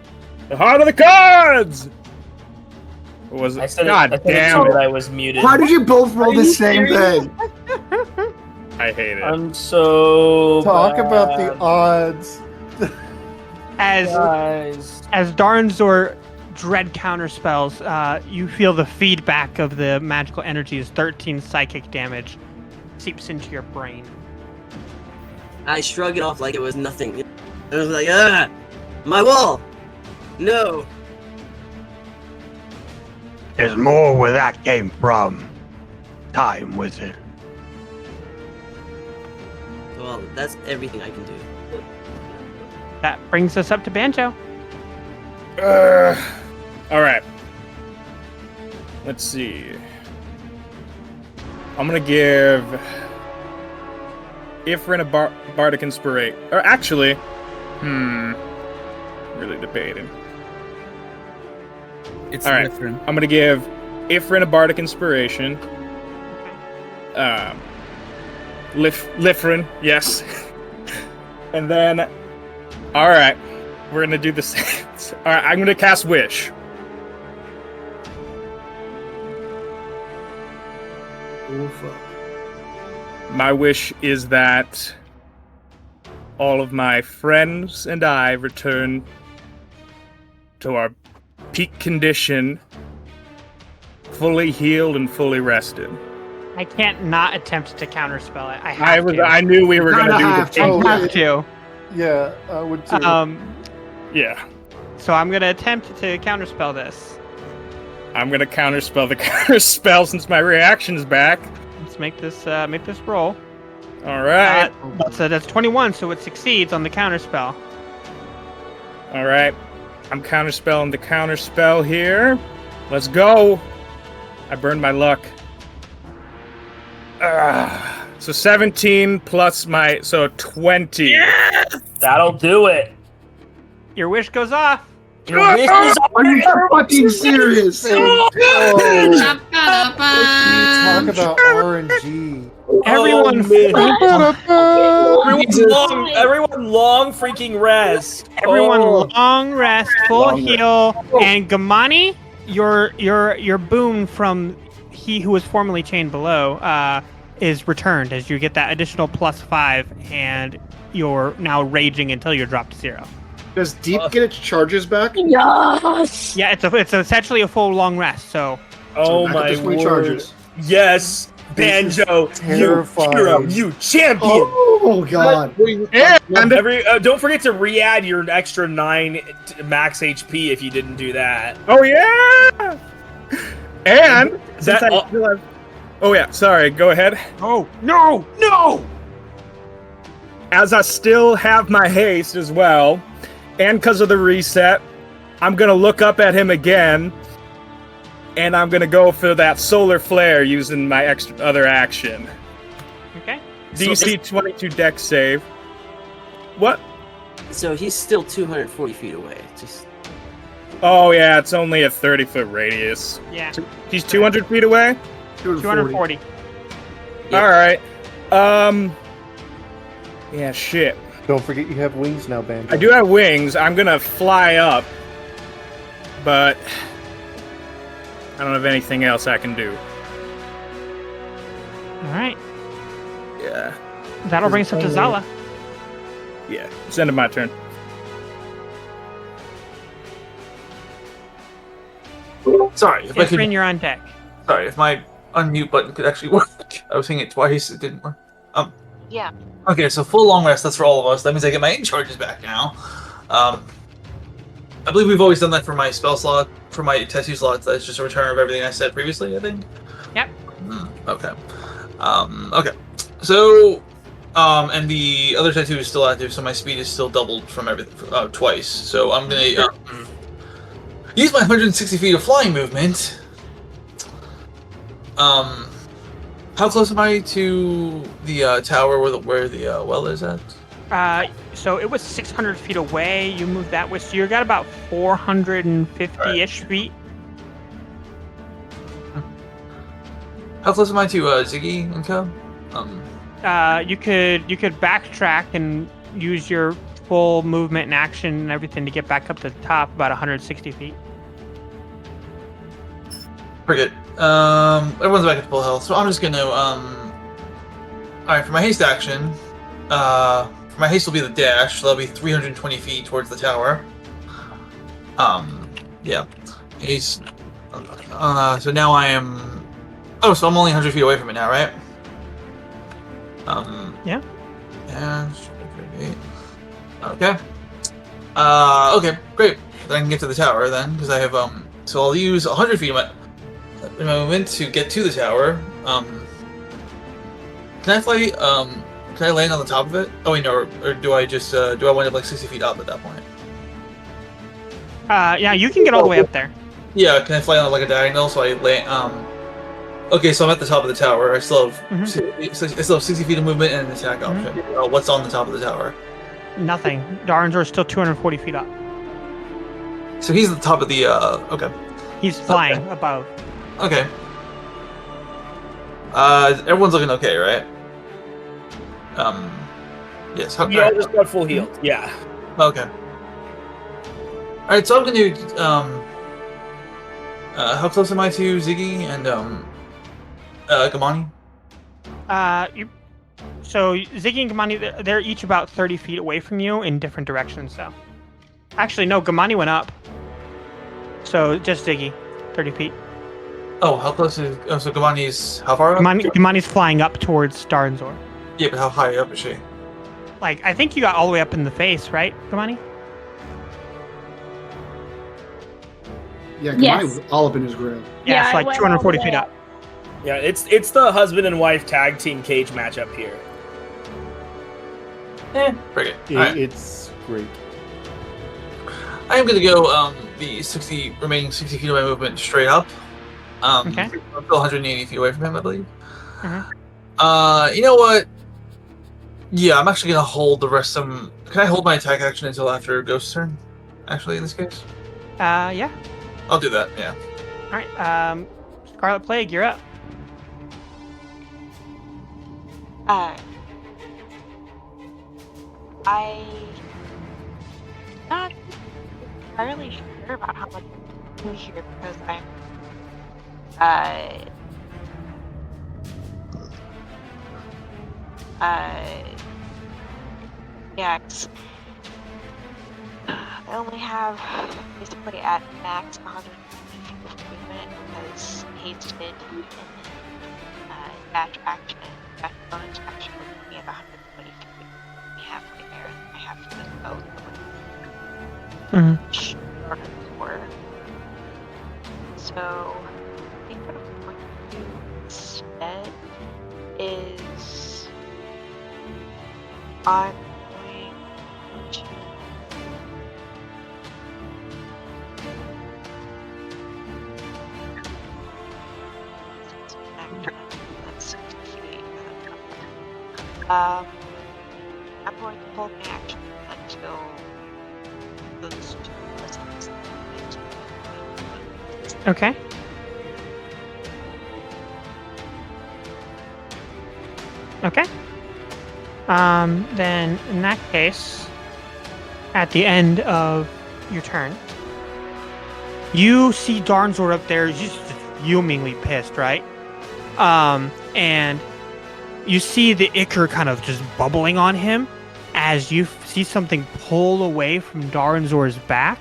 The heart of the cards. What was it? I said God it damn too, it! but I was muted. Why did you both roll the same thing? I hate it. I'm so Talk about bad. the odds. As Guys. Darinzor dread counterspells, you feel the feedback of the magical energy as 13 psychic damage seeps into your brain. I shrug it off like it was nothing. I was like, ah! My wall! No! There's more where that came from. Time wizard. Well, that's everything I can do. That brings us up to Banjo. All right. Let's see. I'm gonna give Ifrin a bardic inspiration. Or actually, really debating. It's all right. Ifrin. I'm gonna give Ifrin a bardic inspiration. Lifrin, yes. And then, all right, we're gonna do the same. All right, I'm gonna cast Wish. My wish is that all of my friends and I return to our peak condition, fully healed and fully rested. I can't not attempt to counterspell it. I have to. I knew we were gonna do the I have to. Yeah, I would too. Yeah. So I'm gonna attempt to counterspell this. I'm gonna counterspell the counterspell since my reaction's back. Let's make this roll. All right. That's 21, so it succeeds on the counterspell. All right. I'm counterspelling the counterspell here. Let's go. I burned my luck. So 17 plus my... So 20. Yes! That'll do it. Your wish goes off. Your wish is Are you fucking serious? Talk about RNG. Everyone, everyone long freaking rest. Everyone long rest, full Long heal, and Gamani, your boon from he who was formerly chained below is returned as you get that additional +5, and you're now raging until you're dropped to 0. Does Deep get its charges back? Yes. Yeah, it's essentially a full long rest. So. Oh my word! Yes, Banjo, you hero, you champion. Oh god! And don't forget to re-add your extra 9 max HP if you didn't do that. Oh yeah! And that oh yeah, sorry. Go ahead. Oh no! As I still have my haste as well, and because of the reset, I'm gonna look up at him again, and I'm gonna go for that solar flare using my other action. Okay. DC 22 dex save. What? So he's still 240 feet away. Just Oh yeah, it's only a 30-foot radius. Yeah. He's 200 feet away? 240. Alright. Yeah, shit. Don't forget you have wings now, Banjo. I do have wings. I'm gonna fly up, but I don't have anything else I can do. All right. Yeah. That'll bring us up to Zala. Yeah. It's the end of my turn. Sorry, if I could. Giffin, you're on deck. Sorry, if my unmute button could actually work. I was hitting it twice, it didn't work. Yeah. Okay, so full long rest, that's for all of us. That means I get my ink charges back now. I believe we've always done that for my spell slot, for my tattoo slots. That's just a return of everything I said previously, I think. Yep. Okay. Okay. So, and the other tattoo is still active, so my speed is still doubled from everything twice. So I'm gonna use my 160 feet of flying movement. How close am I to the tower where the well is at? So it was 600 feet away. You moved that way, so you got about 450-ish feet. How close am I to Ziggy and Co? You could backtrack and use your full movement and action and everything to get back up to the top, about 160 feet. Pretty good. Everyone's back at full health, so I'm just gonna alright, for my haste action, for my haste will be the dash, so that'll be 320 feet towards the tower. Yeah. Haste. So now I am. Oh, so I'm only 100 feet away from it now, right? Yeah. Yeah. Okay. Okay, great. Then I can get to the tower then, because I have So I'll use 100 feet of my movement to get to the tower. Can I fly? Can I land on the top of it? Oh wait, no. Or do I just do I wind up like 60 feet up at that point? Yeah, you can get all the way up there. Yeah. Can I fly on like a diagonal so I land? Okay, so I'm at the top of the tower. I still have I still have 60 feet of movement and an attack option. What's on the top of the tower? Nothing. Darnzor is still 240 feet up. So he's at the top of the. Okay. He's flying above. Okay. Everyone's looking okay, right? Yes. You all just got full healed. Yeah. Okay. All right, so I'm gonna. How close am I to Ziggy and Gamani? So Ziggy and Gamani, they're each about 30 feet away from you in different directions. So, actually, no, Gamani went up. So just Ziggy, 30 feet. Oh, how close is? Oh, so Gamani's how far up? Gamani's flying up towards Darnzor. Yeah, but how high up is she? Like, I think you got all the way up in the face, right, Gamani? Yeah, Gamani was all up in his grill. Yeah, it's like 240 feet up. Yeah, it's the husband and wife tag team cage matchup here. Pretty good. It's great. I am going to go the remaining 60 feet of my movement straight up. Okay. I'm still 180 feet away from him, I believe. Mm-hmm. You know what? Yeah, I'm actually going to hold the rest of them. Can I hold my attack action until after Ghost's turn? Actually, in this case? Yeah. I'll do that, yeah. Alright, Scarlet Plague, you're up. I'm not entirely sure about how much to do here because I'm yeah, I only have basically at max 150 feet of movement because hasted and dash action and bonus action would be at 120 feet. We halfway there. I have to go for. So I think what I'm going to do instead is I'm going to I'm going to hold my action until those two listens. Okay. Okay. Then in that case, at the end of your turn, you see Darnzor up there, he's just fumingly pissed, right? And you see the ichor kind of just bubbling on him as you see something pull away from Darnzor's back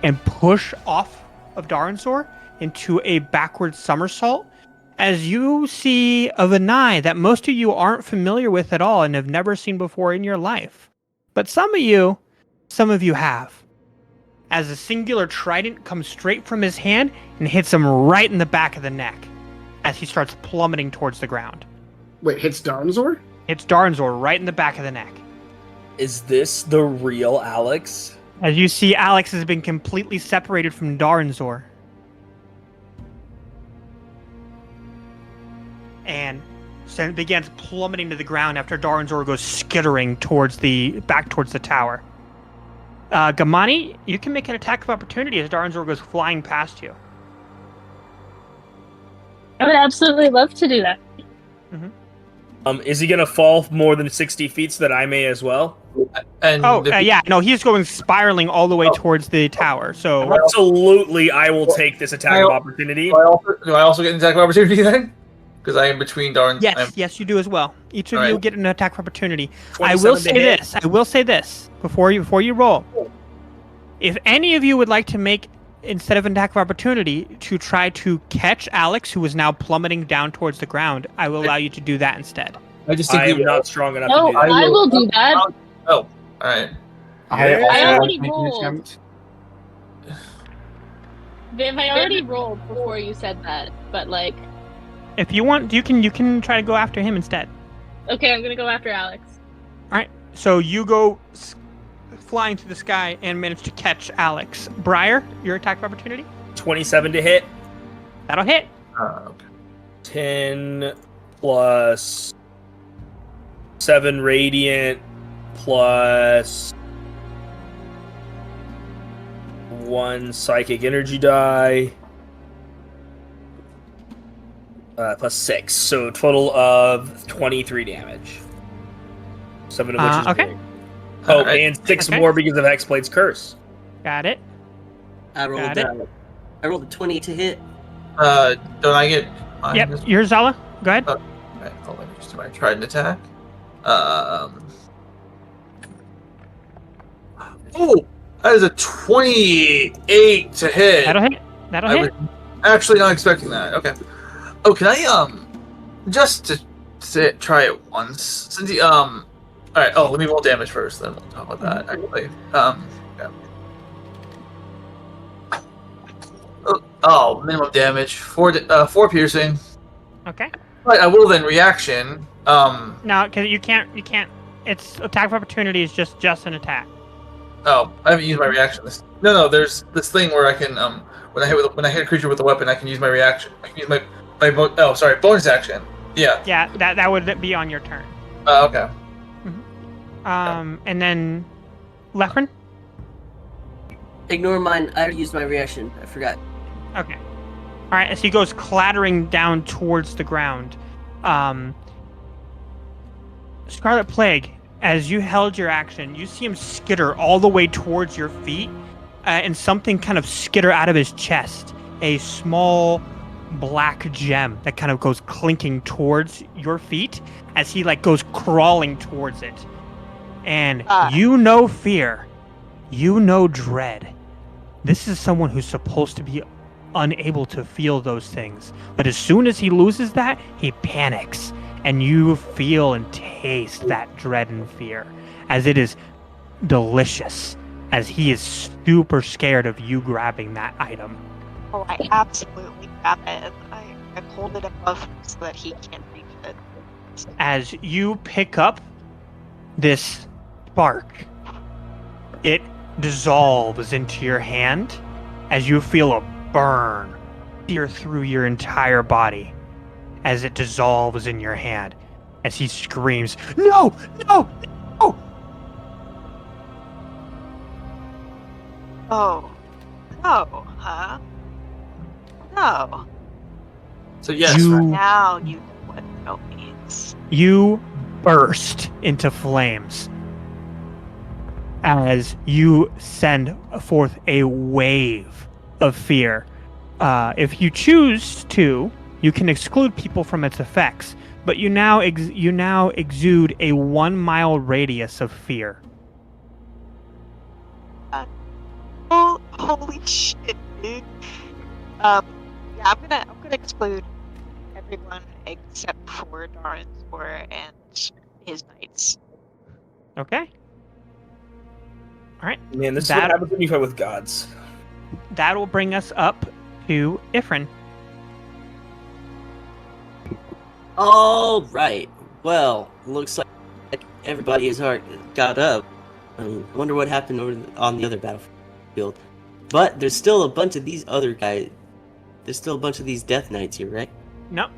and push off of Darnzor into a backward somersault. As you see a Vinay that most of you aren't familiar with at all and have never seen before in your life. But some of you have. As a singular trident comes straight from his hand and hits him right in the back of the neck as he starts plummeting towards the ground. Wait, hits Darnzor? Hits Darnzor right in the back of the neck. Is this the real Alex? As you see, Alex has been completely separated from Darnzor. And begins plummeting to the ground after Darnzor goes skittering towards the tower. Gamani, you can make an attack of opportunity as Darnzor goes flying past you. I would absolutely love to do that. Is he gonna fall more than 60 feet so that I may as well? And he's going spiraling all the way towards the tower. So absolutely, I will take this attack of opportunity. Do I also get an attack of opportunity then? Because I am between Darn. Yes, you do as well. Each of you get an attack of opportunity. I 27 will to say hit. this. I will say this before you roll. If any of you would like to make, instead of an attack of opportunity, to try to catch Alex, who is now plummeting down towards the ground, I will allow you to do that instead. I just think I am not strong enough No, to do that. I will do that. Oh, all right. I already make an rolled. attempt. Viv, I already rolled before you said that, but like, If you want, you can try to go after him instead. okay, I'm gonna go after Alex. All right. So you go flying to the sky and manage to catch Alex. Briar, your attack of opportunity. 27 to hit. That'll hit. 10 plus 7 radiant plus 1 psychic energy die. Plus 6, so total of 23 damage. 7 of which is okay. big. Oh, Alright. and 6 Okay. more because of Hexblade's curse. Got it. I rolled Got it. I rolled a 20 to hit. Don't I get mine? Yep. You're Zala. Go ahead. Okay, hold on, just do my trident attack. Oh, that is a 28 to hit. That'll hit. That'll I hit. was actually not expecting that. Okay. Oh, can I just to try it once? Since he all right. Oh, let me roll damage first, then we'll talk about that. Actually, yeah. Oh, minimum damage, 4 piercing. Okay. But I will then reaction. No, because you can't. It's attack of opportunity is just an attack. Oh, I haven't used my reaction. No. There's this thing where I can when I hit a creature with a weapon, I can use my reaction. I can use my bonus action. Yeah. Yeah, that would be on your turn. Okay. And then Lefren. Ignore mine. I already used my reaction. I forgot. Okay. All right. As he goes clattering down towards the ground, Scarlet Plague. As you held your action, you see him skitter all the way towards your feet, and something kind of skitter out of his chest. A small black gem that kind of goes clinking towards your feet as he goes crawling towards it. And you know fear. You know dread. This is someone who's supposed to be unable to feel those things. But as soon as he loses that, he panics. And you feel and taste that dread and fear, as it is delicious, as he is super scared of you grabbing that item. Oh, I absolutely grab it, and I hold it above him so that he can't reach it. As you pick up this spark, it dissolves into your hand as you feel a burn sear through your entire body. As it dissolves in your hand, as he screams, "No! No! No!" Oh. No, huh? So yes. You- Now you know what no means. You burst into flames as you send forth a wave of fear. If you choose to, you can exclude people from its effects, but you now exude a 1 mile radius of fear. Oh, holy shit, dude. Yeah, I'm gonna exclude everyone except for Darinthor and his knights. Okay. All right. Man, this is what happens when you fight with gods. That will bring us up to Giffin. All right. Well, looks like everybody has got up. I wonder what happened on the other battlefield. But there's still a bunch of these other guys. There's still a bunch of these Death Knights here, right? No.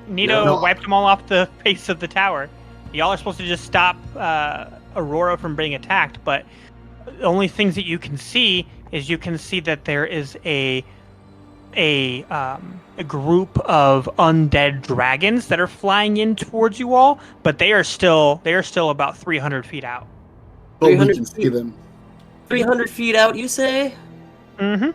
Nito wiped them all off the face of the tower. Y'all are supposed to just stop Aurora from being attacked, but the only things that you can see is that there is a group of undead dragons that are flying in towards you all, but they are still about 300 feet out. But we can see them. 300 feet out, you say? Mm-hmm.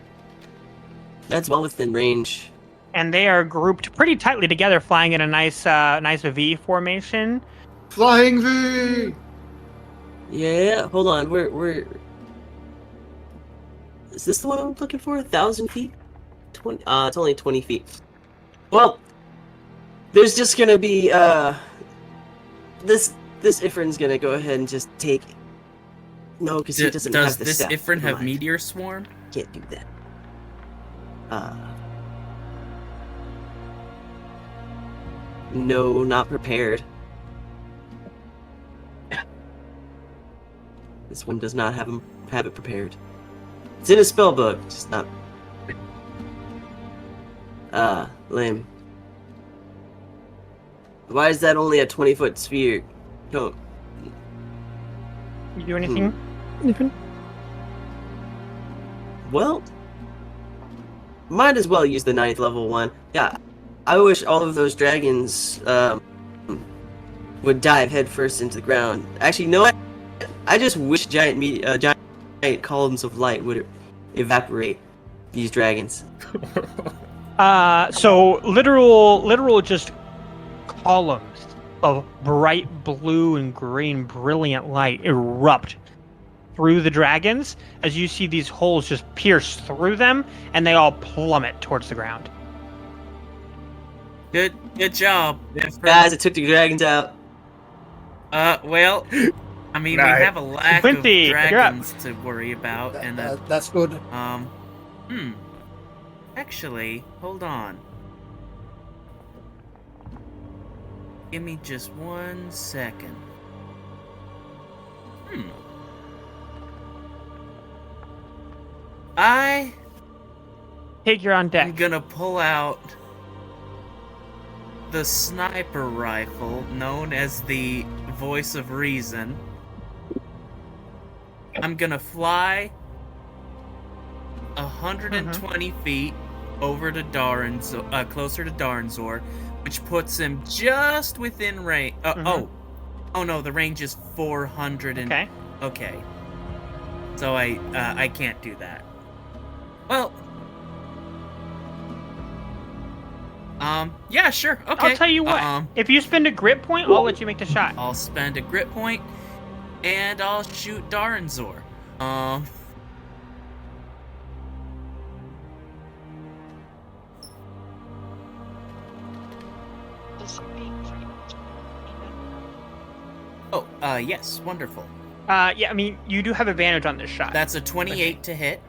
That's well within range. And they are grouped pretty tightly together, flying in a nice V formation. Flying V! Yeah, hold on. Where... Is this the one I'm looking for? 1,000 feet? 20, it's only 20 feet. Well, there's just gonna be, this Ifrin's gonna go ahead and just take... No, because he doesn't have the staff. Does this Ifrin have Meteor Swarm? Can't do that. No, not prepared. This one does not have it prepared. It's in a spell book, just not. Lame. Why is that only a 20-foot sphere? Don't. You do anything, Giffin? Well, might as well use the 9th level one. Yeah, I wish all of those dragons would dive headfirst into the ground. Actually, you know what? I just wish giant columns of light would evaporate these dragons. So literal just columns of bright blue and green brilliant light erupt through the dragons as you see these holes just pierce through them, and they all plummet towards the ground. Good job, guys. I took the dragons out. Well, I mean, we have a lack of dragons to worry about, that's good. Actually, hold on. Give me just 1 second. I think you're on deck. I'm gonna pull out the sniper rifle known as the Voice of Reason. I'm gonna fly 120 feet over to closer to Darinthor, which puts him just within range. Oh no, the range is 400. Okay. So I can't do that. Well, yeah, sure. Okay. I'll tell you what. If you spend a grit point, I'll let you make the shot. I'll spend a grit point, and I'll shoot Darinthor. Oh, yes, wonderful. Yeah, I mean, you do have advantage on this shot. That's a 28 to hit.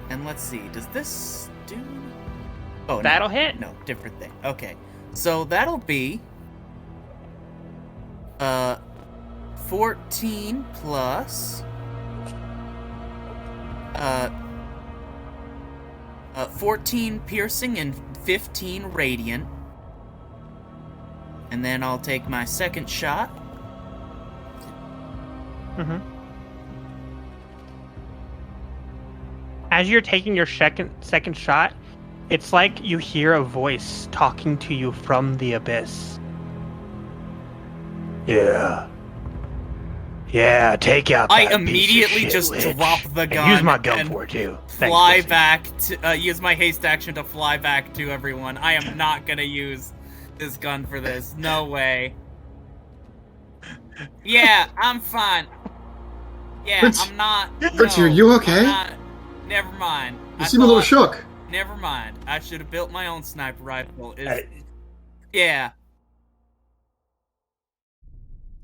And let's see, does this do... Oh, that'll hit? No, different thing. Okay, so that'll be... 14 plus... 14 piercing and 15 radiant. And then I'll take my second shot. As you're taking your second shot, It's like you hear a voice talking to you from the abyss. Yeah. Yeah, take out I that piece of immediately shit, just witch. drop the And gun use my gun and for it, too. Thanks, fly pussy. back to use my haste action to fly back to everyone. I am not gonna use this gun for this. No way. Yeah, I'm fine. Yeah, Fritz, I'm not. Fritz, no, are you okay? I'm not, never mind. You seem a little shook. Never mind. I should have built my own sniper rifle. Yeah.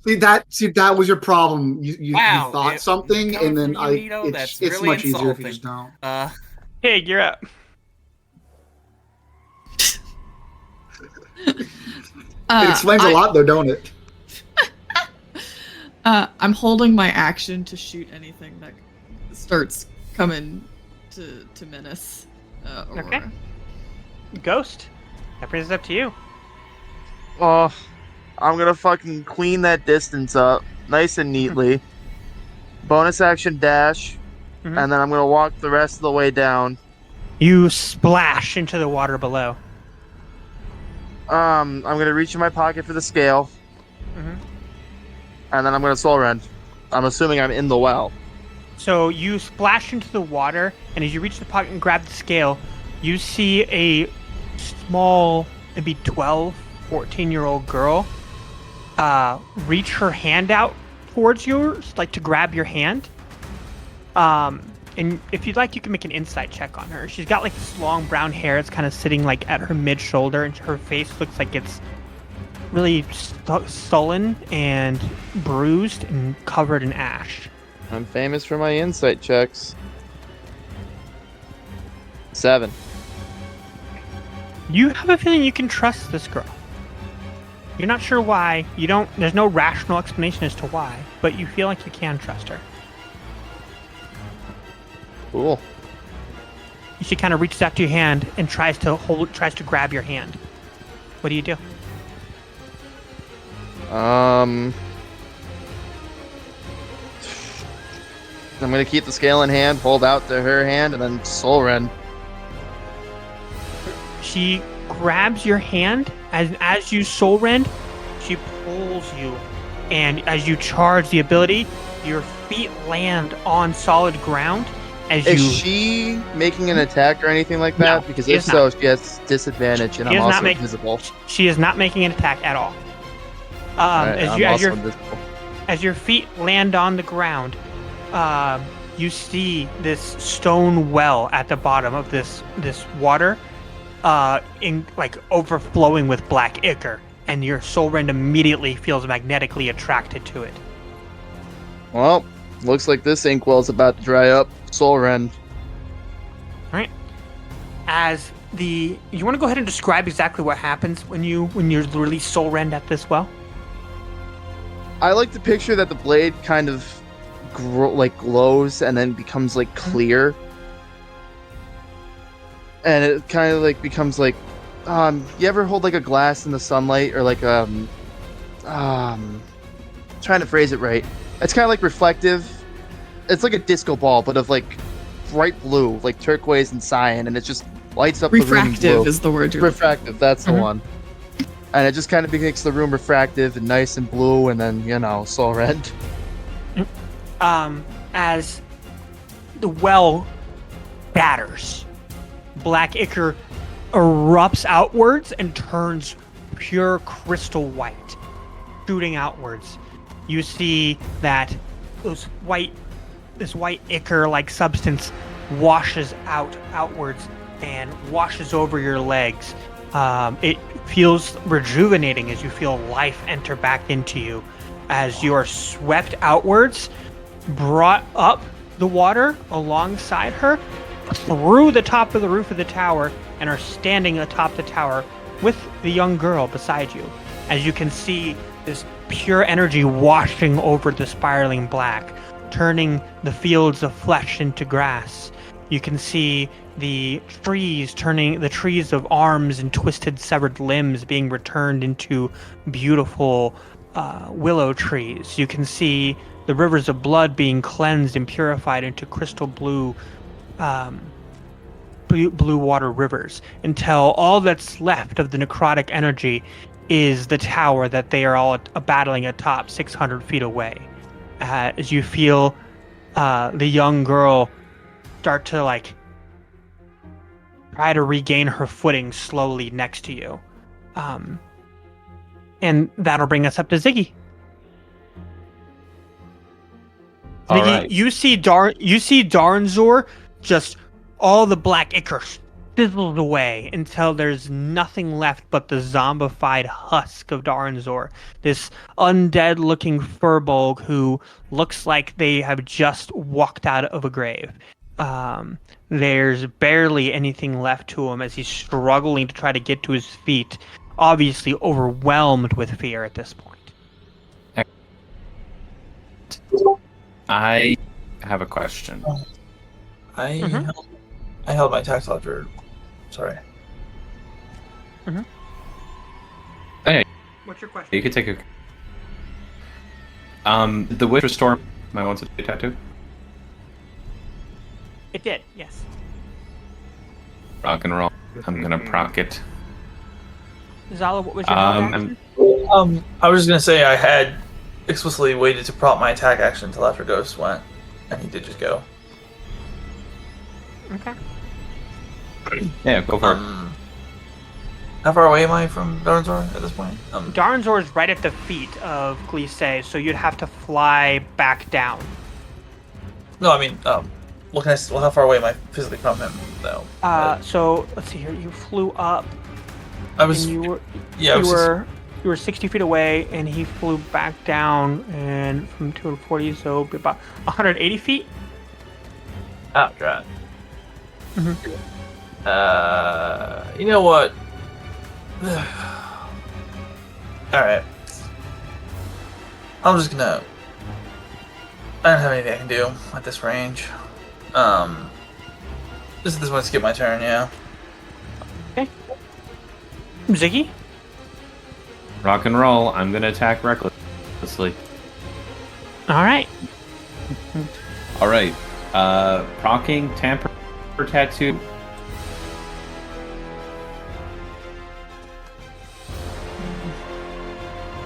See that was your problem. You Wow, thought something, coming and then from you, Nito, that's it's really much easier if you insulting. just don't. Hey, you're up. It explains a lot, though, don't it? I'm holding my action to shoot anything that starts coming to menace. Okay. Ghost, that brings us up to you. Oh, I'm gonna fucking clean that distance up nice and neatly. Bonus action dash, and then I'm gonna walk the rest of the way down. You splash into the water below. I'm gonna reach in my pocket for the scale, and then I'm gonna soul rend. I'm assuming I'm in the well. So you splash into the water, and as you reach the pocket and grab the scale, you see a small, maybe 12, 14-year-old girl reach her hand out towards yours, like to grab your hand. And if you'd like, you can make an insight check on her. She's got like this long brown hair. It's kind of sitting like at her mid-shoulder, and her face looks like it's really sullen and bruised and covered in ash. I'm famous for my insight checks. 7. You have a feeling you can trust this girl. You're not sure why. There's no rational explanation as to why, but you feel like you can trust her. Cool. She kind of reaches out to your hand and tries to grab your hand. What do you do? I'm gonna keep the scale in hand, hold out to her hand, and then soul rend. She grabs your hand, as you soul rend, she pulls you, and as you charge the ability, your feet land on solid ground. Is she making an attack or anything like that? No, because she if is so, not. she has disadvantage, and She I'm is not also make- invisible. She is not making an attack at all. Alright, I'm also invisible. As your feet land on the ground, you see this stone well at the bottom of this water, in like overflowing with black ichor, and your soul rend immediately feels magnetically attracted to it. Well, looks like this inkwell's about to dry up. Soul rend. All right. You want to go ahead and describe exactly what happens when you're literally soul rend at this well? I like to picture that the blade kind of glows and then becomes like clear, and it kind of like becomes like, you ever hold like a glass in the sunlight, or like trying to phrase it right. It's kind of like reflective. It's like a disco ball, but of like bright blue, like turquoise and cyan, and it just lights up the room Refractive blue. is the word you're Refractive, that's the one. And it just kind of makes the room refractive and nice and blue, and then, soul rend. As the well batters, black ichor erupts outwards and turns pure crystal white, shooting outwards. You see that this white ichor-like substance washes outwards and washes over your legs. It feels rejuvenating as you feel life enter back into you, as you are swept outwards, brought up the water alongside her, through the top of the roof of the tower, and are standing atop the tower with the young girl beside you. As you can see this pure energy washing over the spiraling black, turning the fields of flesh into grass. You can see the trees of arms and twisted severed limbs being returned into beautiful willow trees. You can see the rivers of blood being cleansed and purified into crystal blue blue water rivers until all that's left of the necrotic energy is the tower that they are all battling atop 600 feet away. As you feel the young girl start to try to regain her footing slowly next to you. And that'll bring us up to Ziggy. All Ziggy, right. you see Darnzor, just all the black ichor fizzles away until there's nothing left but the zombified husk of Darnzor. This undead-looking furbolg who looks like they have just walked out of a grave. There's barely anything left to him as he's struggling to try to get to his feet, obviously overwhelmed with fear at this point. I have a question. I held my tax ledger. Sorry. Hey, what's your question? you could take a. The Witch Restore my once a day tattoo. It did, yes. Rock and roll. I'm gonna proc it. Zala, what was your action? I was just gonna say I had explicitly waited to prop my attack action until after Ghost went, and he did just go. Okay. Yeah, go for it. How far away am I from Darnzor at this point? Darnzor is right at the feet of Glisse, so you'd have to fly back down. No, I mean, looking at how far away am I physically from him, though? So let's see here. You flew up. I was. And you were. Yeah, You were 60 feet away, and he flew back down, and from 240, so it'd be about 180 feet. Oh, God. Mhm. You know what? Alright. I'm just gonna... I don't have anything I can do at this range. Just at this point, skip my turn, yeah. Okay. Ziggy? Rock and roll. I'm gonna attack recklessly. Alright. Alright. Procking Tamper Tattoo.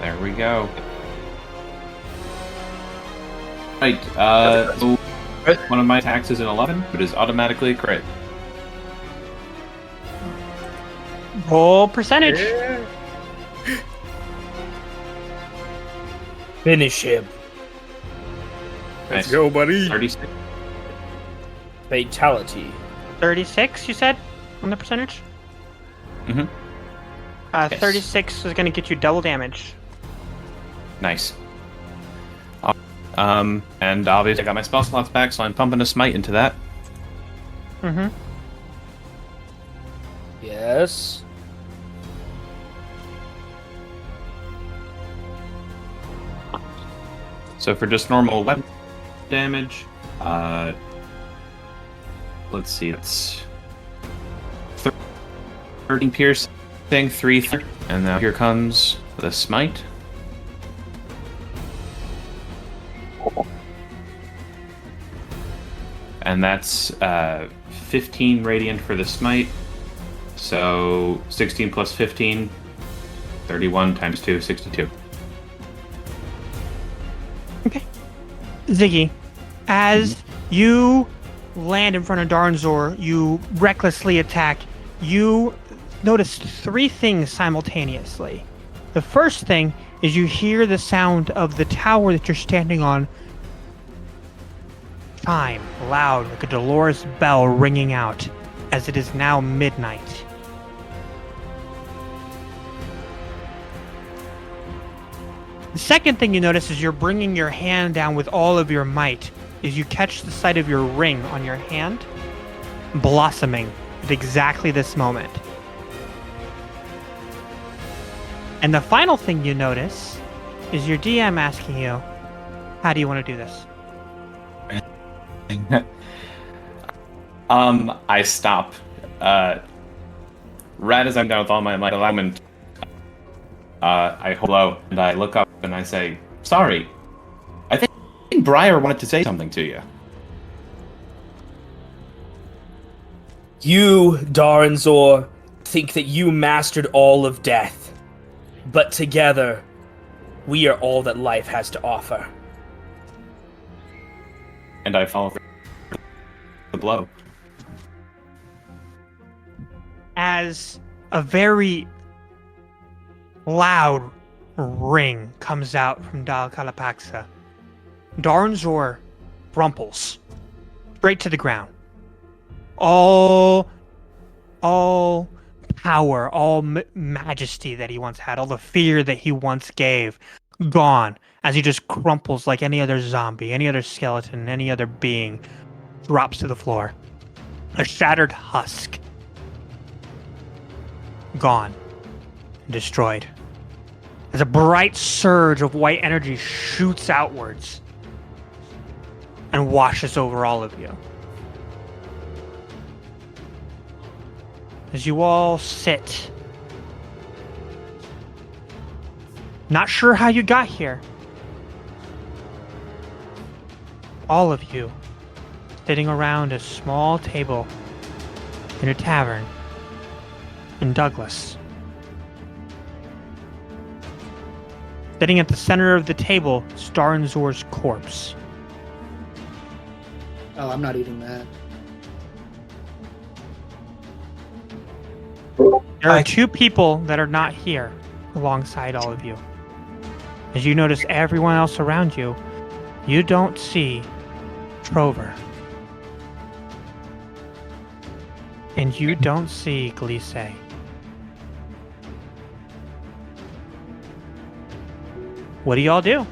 There we go. Right, so one of my attacks is an 11, but is automatically a crit. Roll percentage. Finish him. Let's go, buddy. 36. Fatality. 36, you said, on the percentage? Mm-hmm. Yes. 36 is going to get you double damage. Nice. And obviously I got my spell slots back, so I'm pumping a smite into that. Mm-hmm. Yes. So for just normal weapon damage, let's see, it's 13 piercing, 3, and now here comes the smite. And that's 15 radiant for the smite. So 16 plus 15, 31 times 2, 62. Okay. Ziggy, as you land in front of Darnzor, you recklessly attack. You notice 3 things simultaneously. The first thing is you hear the sound of the tower that you're standing on chime loud like a Dolores bell ringing out as it is now midnight. The second thing you notice is you're bringing your hand down with all of your might as you catch the sight of your ring on your hand blossoming at exactly this moment. And the final thing you notice is your DM asking you, how do you want to do this? I stop. Right as I'm down with all my might, alignment, I hold low and I look up and I say, "Sorry, I think Briar wanted to say something to you." You, Daranzor, think that you mastered all of death, but together, we are all that life has to offer. And I fall for the blow. As a very loud ring comes out from Dal Kalapaxa, Daranzor rumples straight to the ground. All power, all majesty that he once had, all the fear that he once gave, gone as he just crumples like any other zombie, any other skeleton, any other being, drops to the floor. A shattered husk. Gone. Destroyed. As a bright surge of white energy shoots outwards and washes over all of you. As you all sit, not sure how you got here. All of you sitting around a small table in a tavern in Douglas. Sitting at the center of the table, Daranzor's corpse. Oh, I'm not eating that. There are two people that are not here alongside all of you. As you notice everyone else around you, you don't see Trover. And you don't see Glisse. What do y'all do?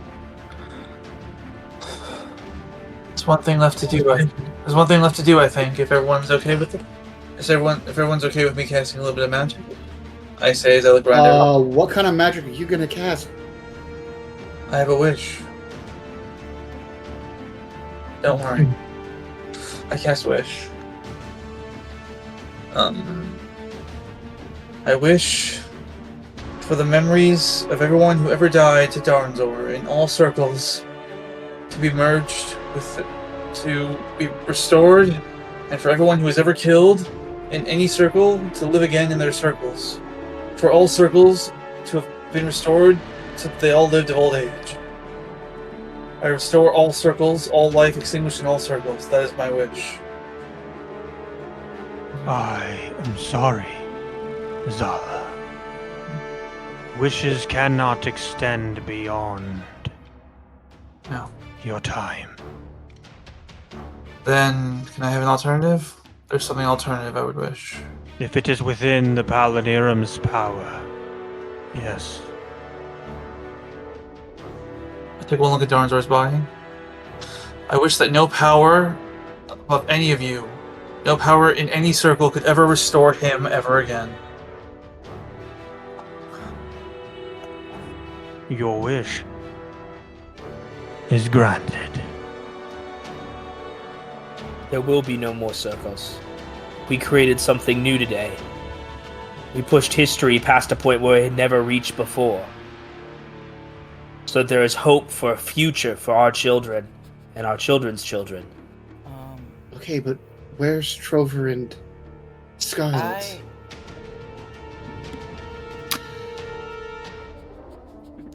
There's one thing left to do. There's one thing left to do. I think if everyone's okay with it. If everyone's okay with me casting a little bit of magic, I say as I look around. What kind of magic are you gonna cast? I have a wish. Don't worry. I cast wish. I wish for the memories of everyone who ever died to Daranzor in all circles to be merged with, to be restored, and for everyone who was ever killed in any circle to live again in their circles. For all circles to have been restored so that they all lived of old age. I restore all circles, all life extinguished in all circles. That is my wish. I am sorry, Zala. Wishes cannot extend beyond your time. Then, can I have an alternative? There's something alternative I would wish. If it is within the Palinirum's power, yes. I take one look at Daranzor's body. I wish that no power of any of you, no power in any circle could ever restore him ever again. Your wish is granted. There will be no more circles. We created something new today. We pushed history past a point where it had never reached before. So that there is hope for a future for our children and our children's children. Okay, but where's Trover and Scarlet?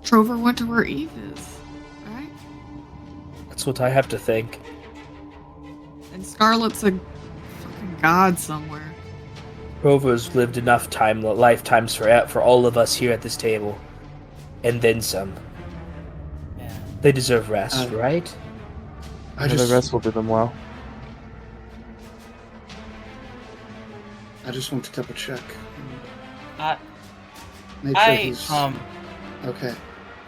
Trover went to where Eve is, right? That's what I have to think. And Scarlet's a fucking god somewhere. Trover's lived enough lifetimes for all of us here at this table. And then some. They deserve rest, right? The rest will do them well. I just want to double check. I Make sure he's okay.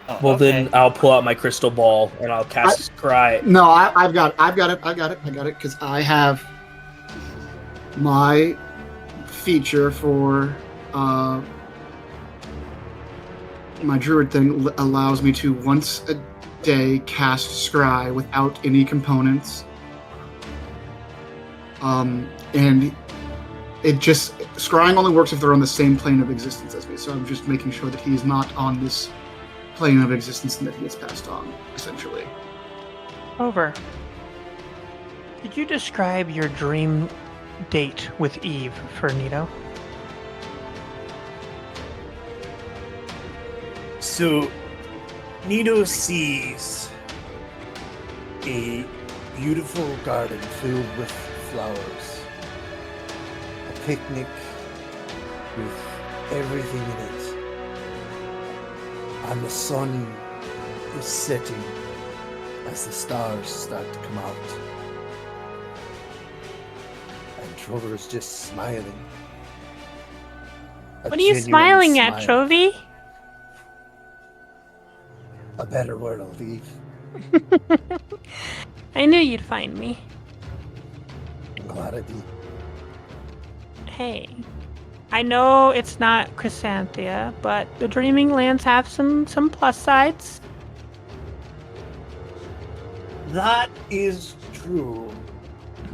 Oh, Well, then I'll pull out my crystal ball and I'll cast Scry. No, I've got it because I have my feature for my druid thing allows me to once a day cast Scry without any components. And it just scrying only works if they're on the same plane of existence as me. So I'm just making sure that he's not on this plane of existence and that he gets passed on, essentially. Over. Could you describe your dream date with Eve for Nito? So, Nito sees a beautiful garden filled with flowers, a picnic with everything in it, and the sun is setting as the stars start to come out. And Trover is just smiling. What are you smiling at, Trovy? A better world, Eve. I knew you'd find me. I'm glad I did. Hey, I know it's not Chrysanthia, but the Dreaming Lands have some plus sides. That is true.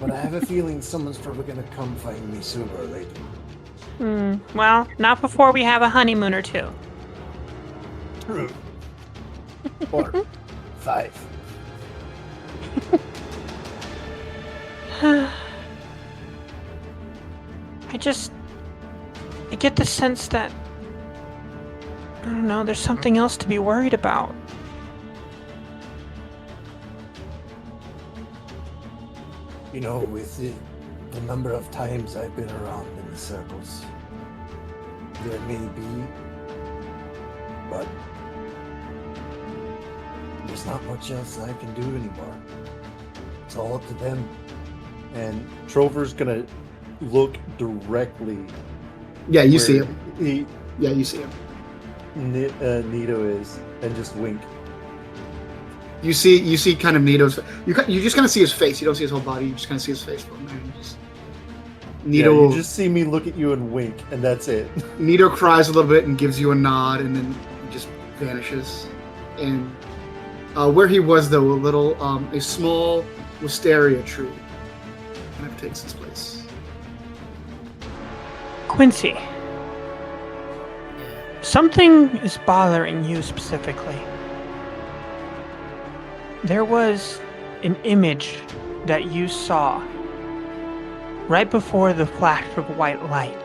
But I have a feeling someone's probably going to come find me sooner or later. Well, not before we have a honeymoon or two. True. Or 5. I get the sense that, I don't know, there's something else to be worried about. You know, with the number of times I've been around in the circles, there may be, but there's not much else I can do anymore. It's all up to them. And Trover's gonna look directly. Yeah, you where see him. He, Yeah, you see him. Nito is, and just wink. You see kind of Nito's. You just kind of see his face. You don't see his whole body. You just kind of see his face for a minute. Nito. Yeah, you just see me look at you and wink, and that's it. Nito cries a little bit and gives you a nod, and then he just vanishes. And where he was, though, a small wisteria tree kind of takes its place. Quincy, something is bothering you specifically. There was an image that you saw right before the flash of white light.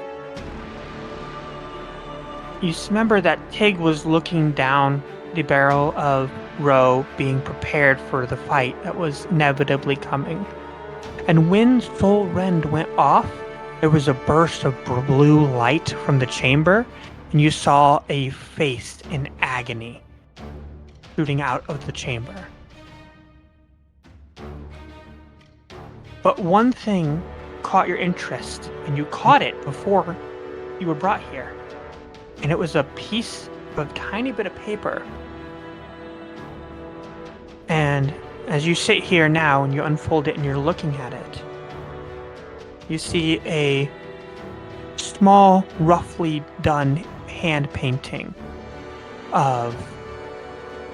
You remember that Tig was looking down the barrel of Ro, being prepared for the fight that was inevitably coming. And when Soul Rend went off, there was a burst of blue light from the chamber, and you saw a face in agony shooting out of the chamber. But one thing caught your interest, and you caught it before you were brought here. And it was a piece of a tiny bit of paper. And as you sit here now and you unfold it and you're looking at it, you see a small, roughly done hand painting of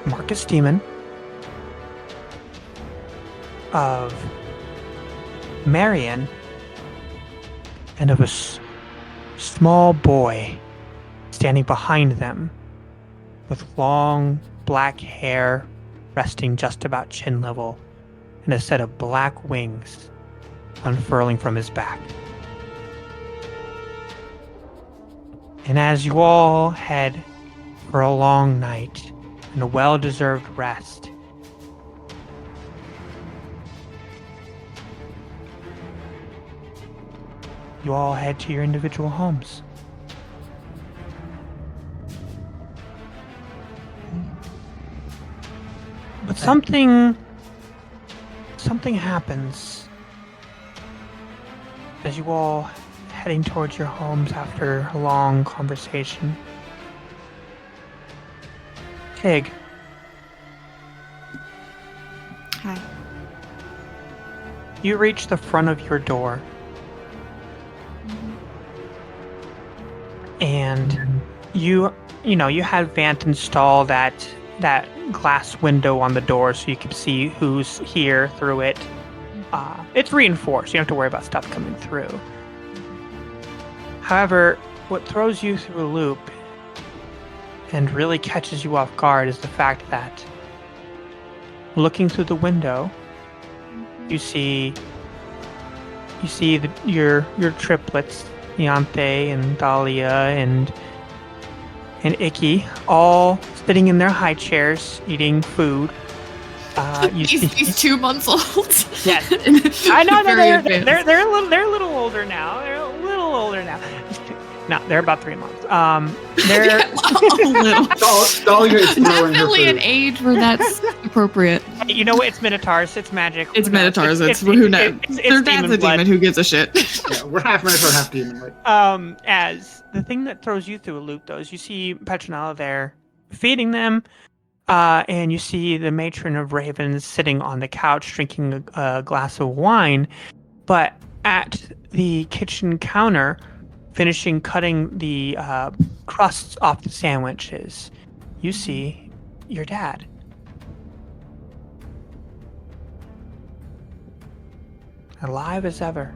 Marcus Demon, of Marion, and of a small boy standing behind them with long black hair resting just about chin level and a set of black wings unfurling from his back. And as you all head for a long night and a well-deserved rest, you all head to your individual homes. But something happens as you all heading towards your homes after a long conversation. Tig. Hi. You reach the front of your door. And you had Vant install that glass window on the door so you can see who's here through it. It's reinforced. You don't have to worry about stuff coming through. However, what throws you through a loop and really catches you off guard is the fact that looking through the window, you see You see your triplets, Deontay and Dahlia and Icky, all sitting in their high chairs eating food. He's 2 months old. Yes, I know they're a little older now. They're a little older now. No, they're about 3 months. They're a little. Dahlia is throwing her Definitely an food. age where that's appropriate. Hey, you know what? It's Minotaurs. It's magic. It's Who knows? Minotaurs. It's who knows. It's Their dad's demon a blood. demon. Who gives a shit? Yeah, we're half Minotaur, half demon. Like. As the thing that throws you through a loop, though, is you see Petronella there feeding them, and you see the matron of ravens sitting on the couch drinking a glass of wine, but at the kitchen counter, finishing cutting the crusts off the sandwiches, you see your dad. Alive as ever.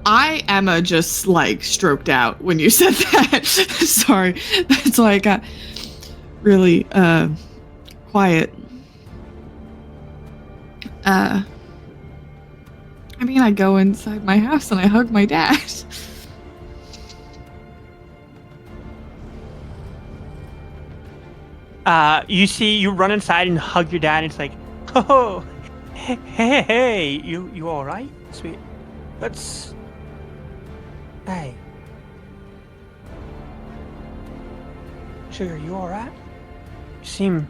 Emma just like stroked out when you said that. Sorry. That's why I got really quiet. I mean, I go inside my house and I hug my dad. You run inside and hug your dad, and it's like, oh, hey, you all right, sweet? Hey, Sugar, you all right? You seem.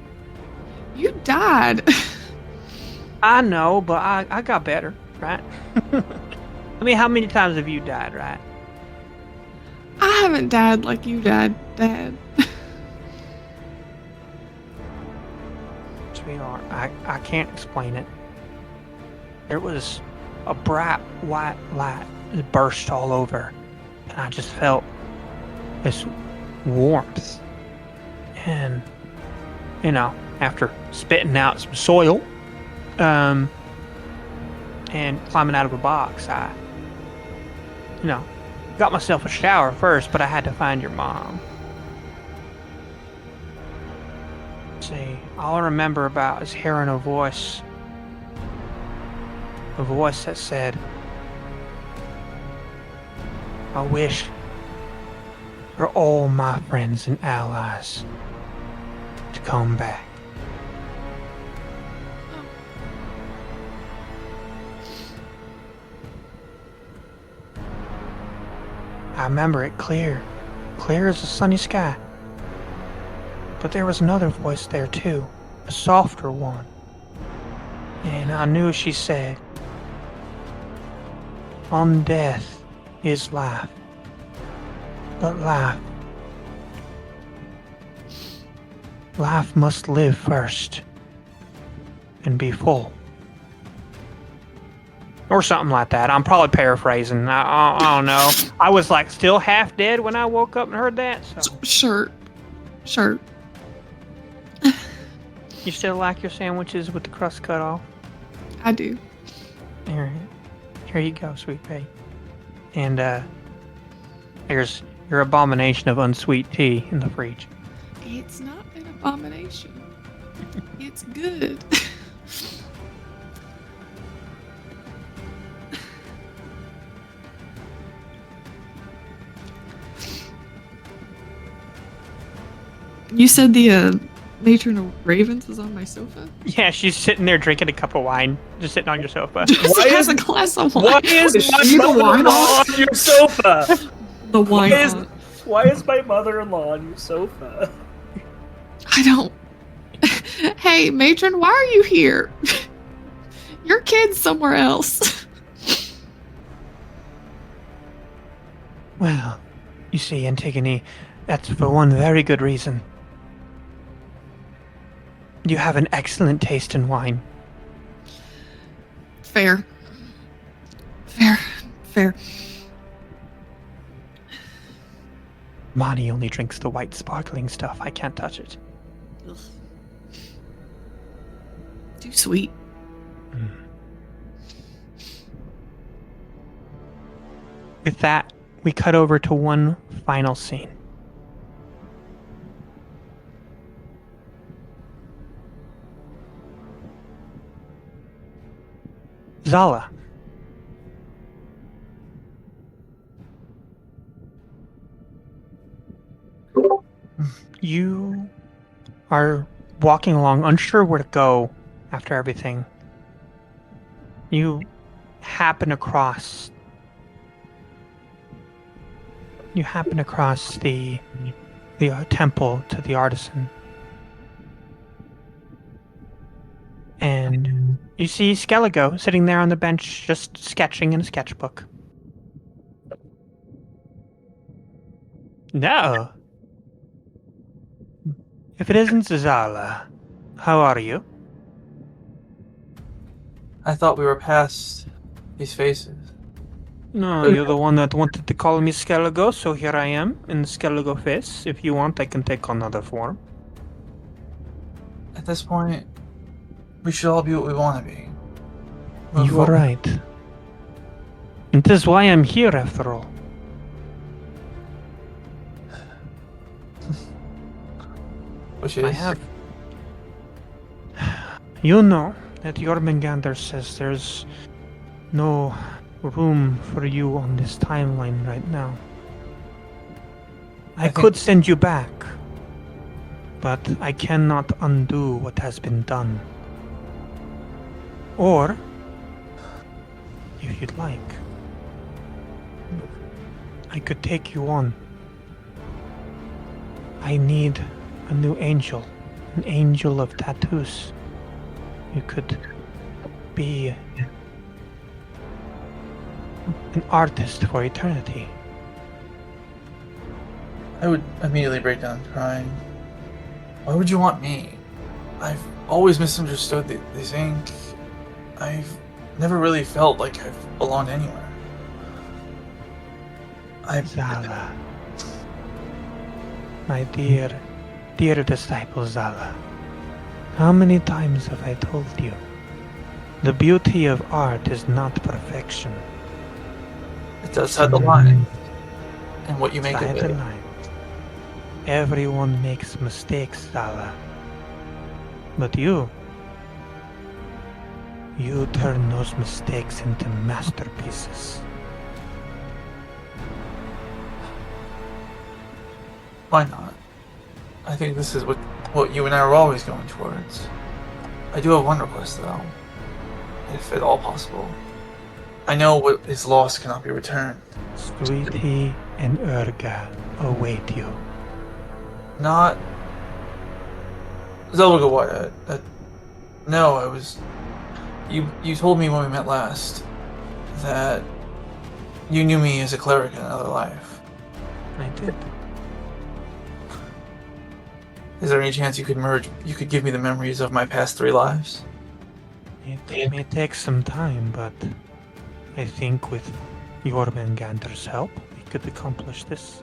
You died. I know, but I got better, right? I mean, how many times have you died, right? I haven't died like you died, Dad. Sweetheart, I can't explain it. There was a bright white light that burst all over, and I just felt this warmth. And, after spitting out some soil, and climbing out of a box, I, got myself a shower first, but I had to find your mom. See, all I remember about is hearing a voice that said, I wish for all my friends and allies to come back. I remember it clear as the sunny sky. But there was another voice there too, a softer one. And I knew she said, on death is life, but life must live first and be full. Or something like that. I'm probably paraphrasing. I don't know. I was like still half dead when I woke up and heard that. So. Sure. You still like your sandwiches with the crust cut off? I do. Here you go, sweet pea. And there's your abomination of unsweet tea in the fridge. It's not an abomination. It's good. You said the matron of ravens was on my sofa? Yeah, she's sitting there drinking a cup of wine, just sitting on your sofa. Just has a glass of wine. Why is my mother-in-law on your sofa? The wine. Why is my mother-in-law on your sofa? I don't. Hey, matron, why are you here? Your kid's somewhere else. Well, you see, Antigone, that's for one very good reason. You have an excellent taste in wine. Fair. Monty only drinks the white sparkling stuff. I can't touch it. Ugh. Too sweet. With that, we cut over to one final scene. Zala. You are walking along, unsure where to go after everything. You happen across the temple to the artisan. And you see Skelligo sitting there on the bench just sketching in a sketchbook. No. If it isn't Zala, how are you? I thought we were past these faces. No, you're the one that wanted to call me Skelligo, so here I am in the Skelligo face. If you want, I can take another form. At this point, we should all be what we want to be. You are right. And this is why I'm here, after all. Which is? I have... You know that Jormungandr says there's no room for you on this timeline right now. I could send you back, but I cannot undo what has been done. Or, if you'd like, I could take you on. I need a new angel, an angel of tattoos. You could be an artist for eternity. I would immediately break down crying. Why would you want me? I've always misunderstood they think I've never really felt like I've belonged anywhere. Zala. My dear disciple Zala. How many times have I told you? The beauty of art is not perfection. It's outside the line. And what you make Outside of the it. line. Everyone makes mistakes, Zala. But you turn those mistakes into masterpieces. Why not? I think this is what you and I were always going towards. I do have one request, though. If at all possible. I know what is lost cannot be returned. Sweetie and Urga await you. Not... Zelda, what? No, I was... You told me when we met last that you knew me as a cleric in another life. I did. Is there any chance you could give me the memories of my past 3 lives? It may take some time, but I think with Jormungandr's help, we could accomplish this.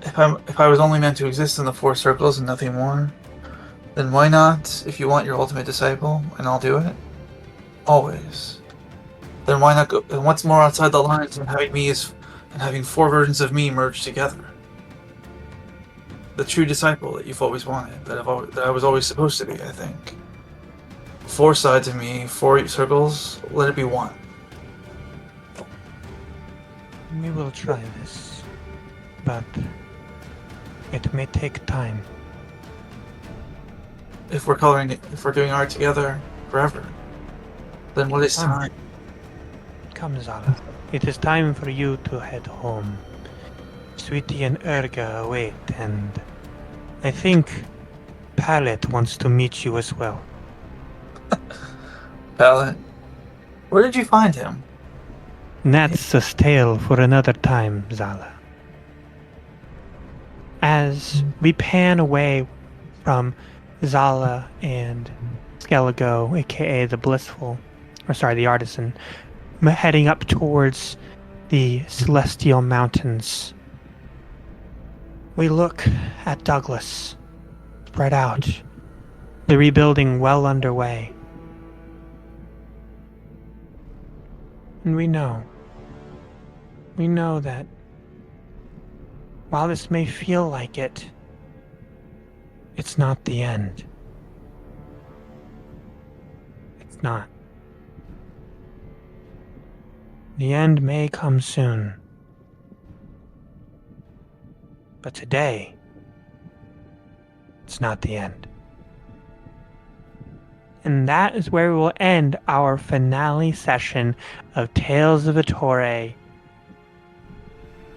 If I was only meant to exist in the 4 circles and nothing more, then why not, if you want your ultimate disciple, and I'll do it? Always. Then why not go, and what's more outside the lines than having 4 versions of me merged together? The true disciple that you've always wanted, that I was always supposed to be, I think. 4 sides of me, 4 circles, let it be one. We will try this, but it may take time. If we're doing art together forever, then what is time? Come, Zala. It is time for you to head home. Sweetie and Urga await, and I think Pallet wants to meet you as well. Pallet? Where did you find him? That's a tale for another time, Zala. As we pan away from Zala and Skelligo, aka the the artisan, heading up towards the Celestial Mountains, we look at Douglas, spread out, the rebuilding well underway. And we know that while this may feel like it, it's not the end. It's not. The end may come soon. But today, it's not the end. And that is where we will end our finale session of Tales of Ettore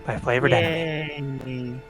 by Flavored Enemy. Yay.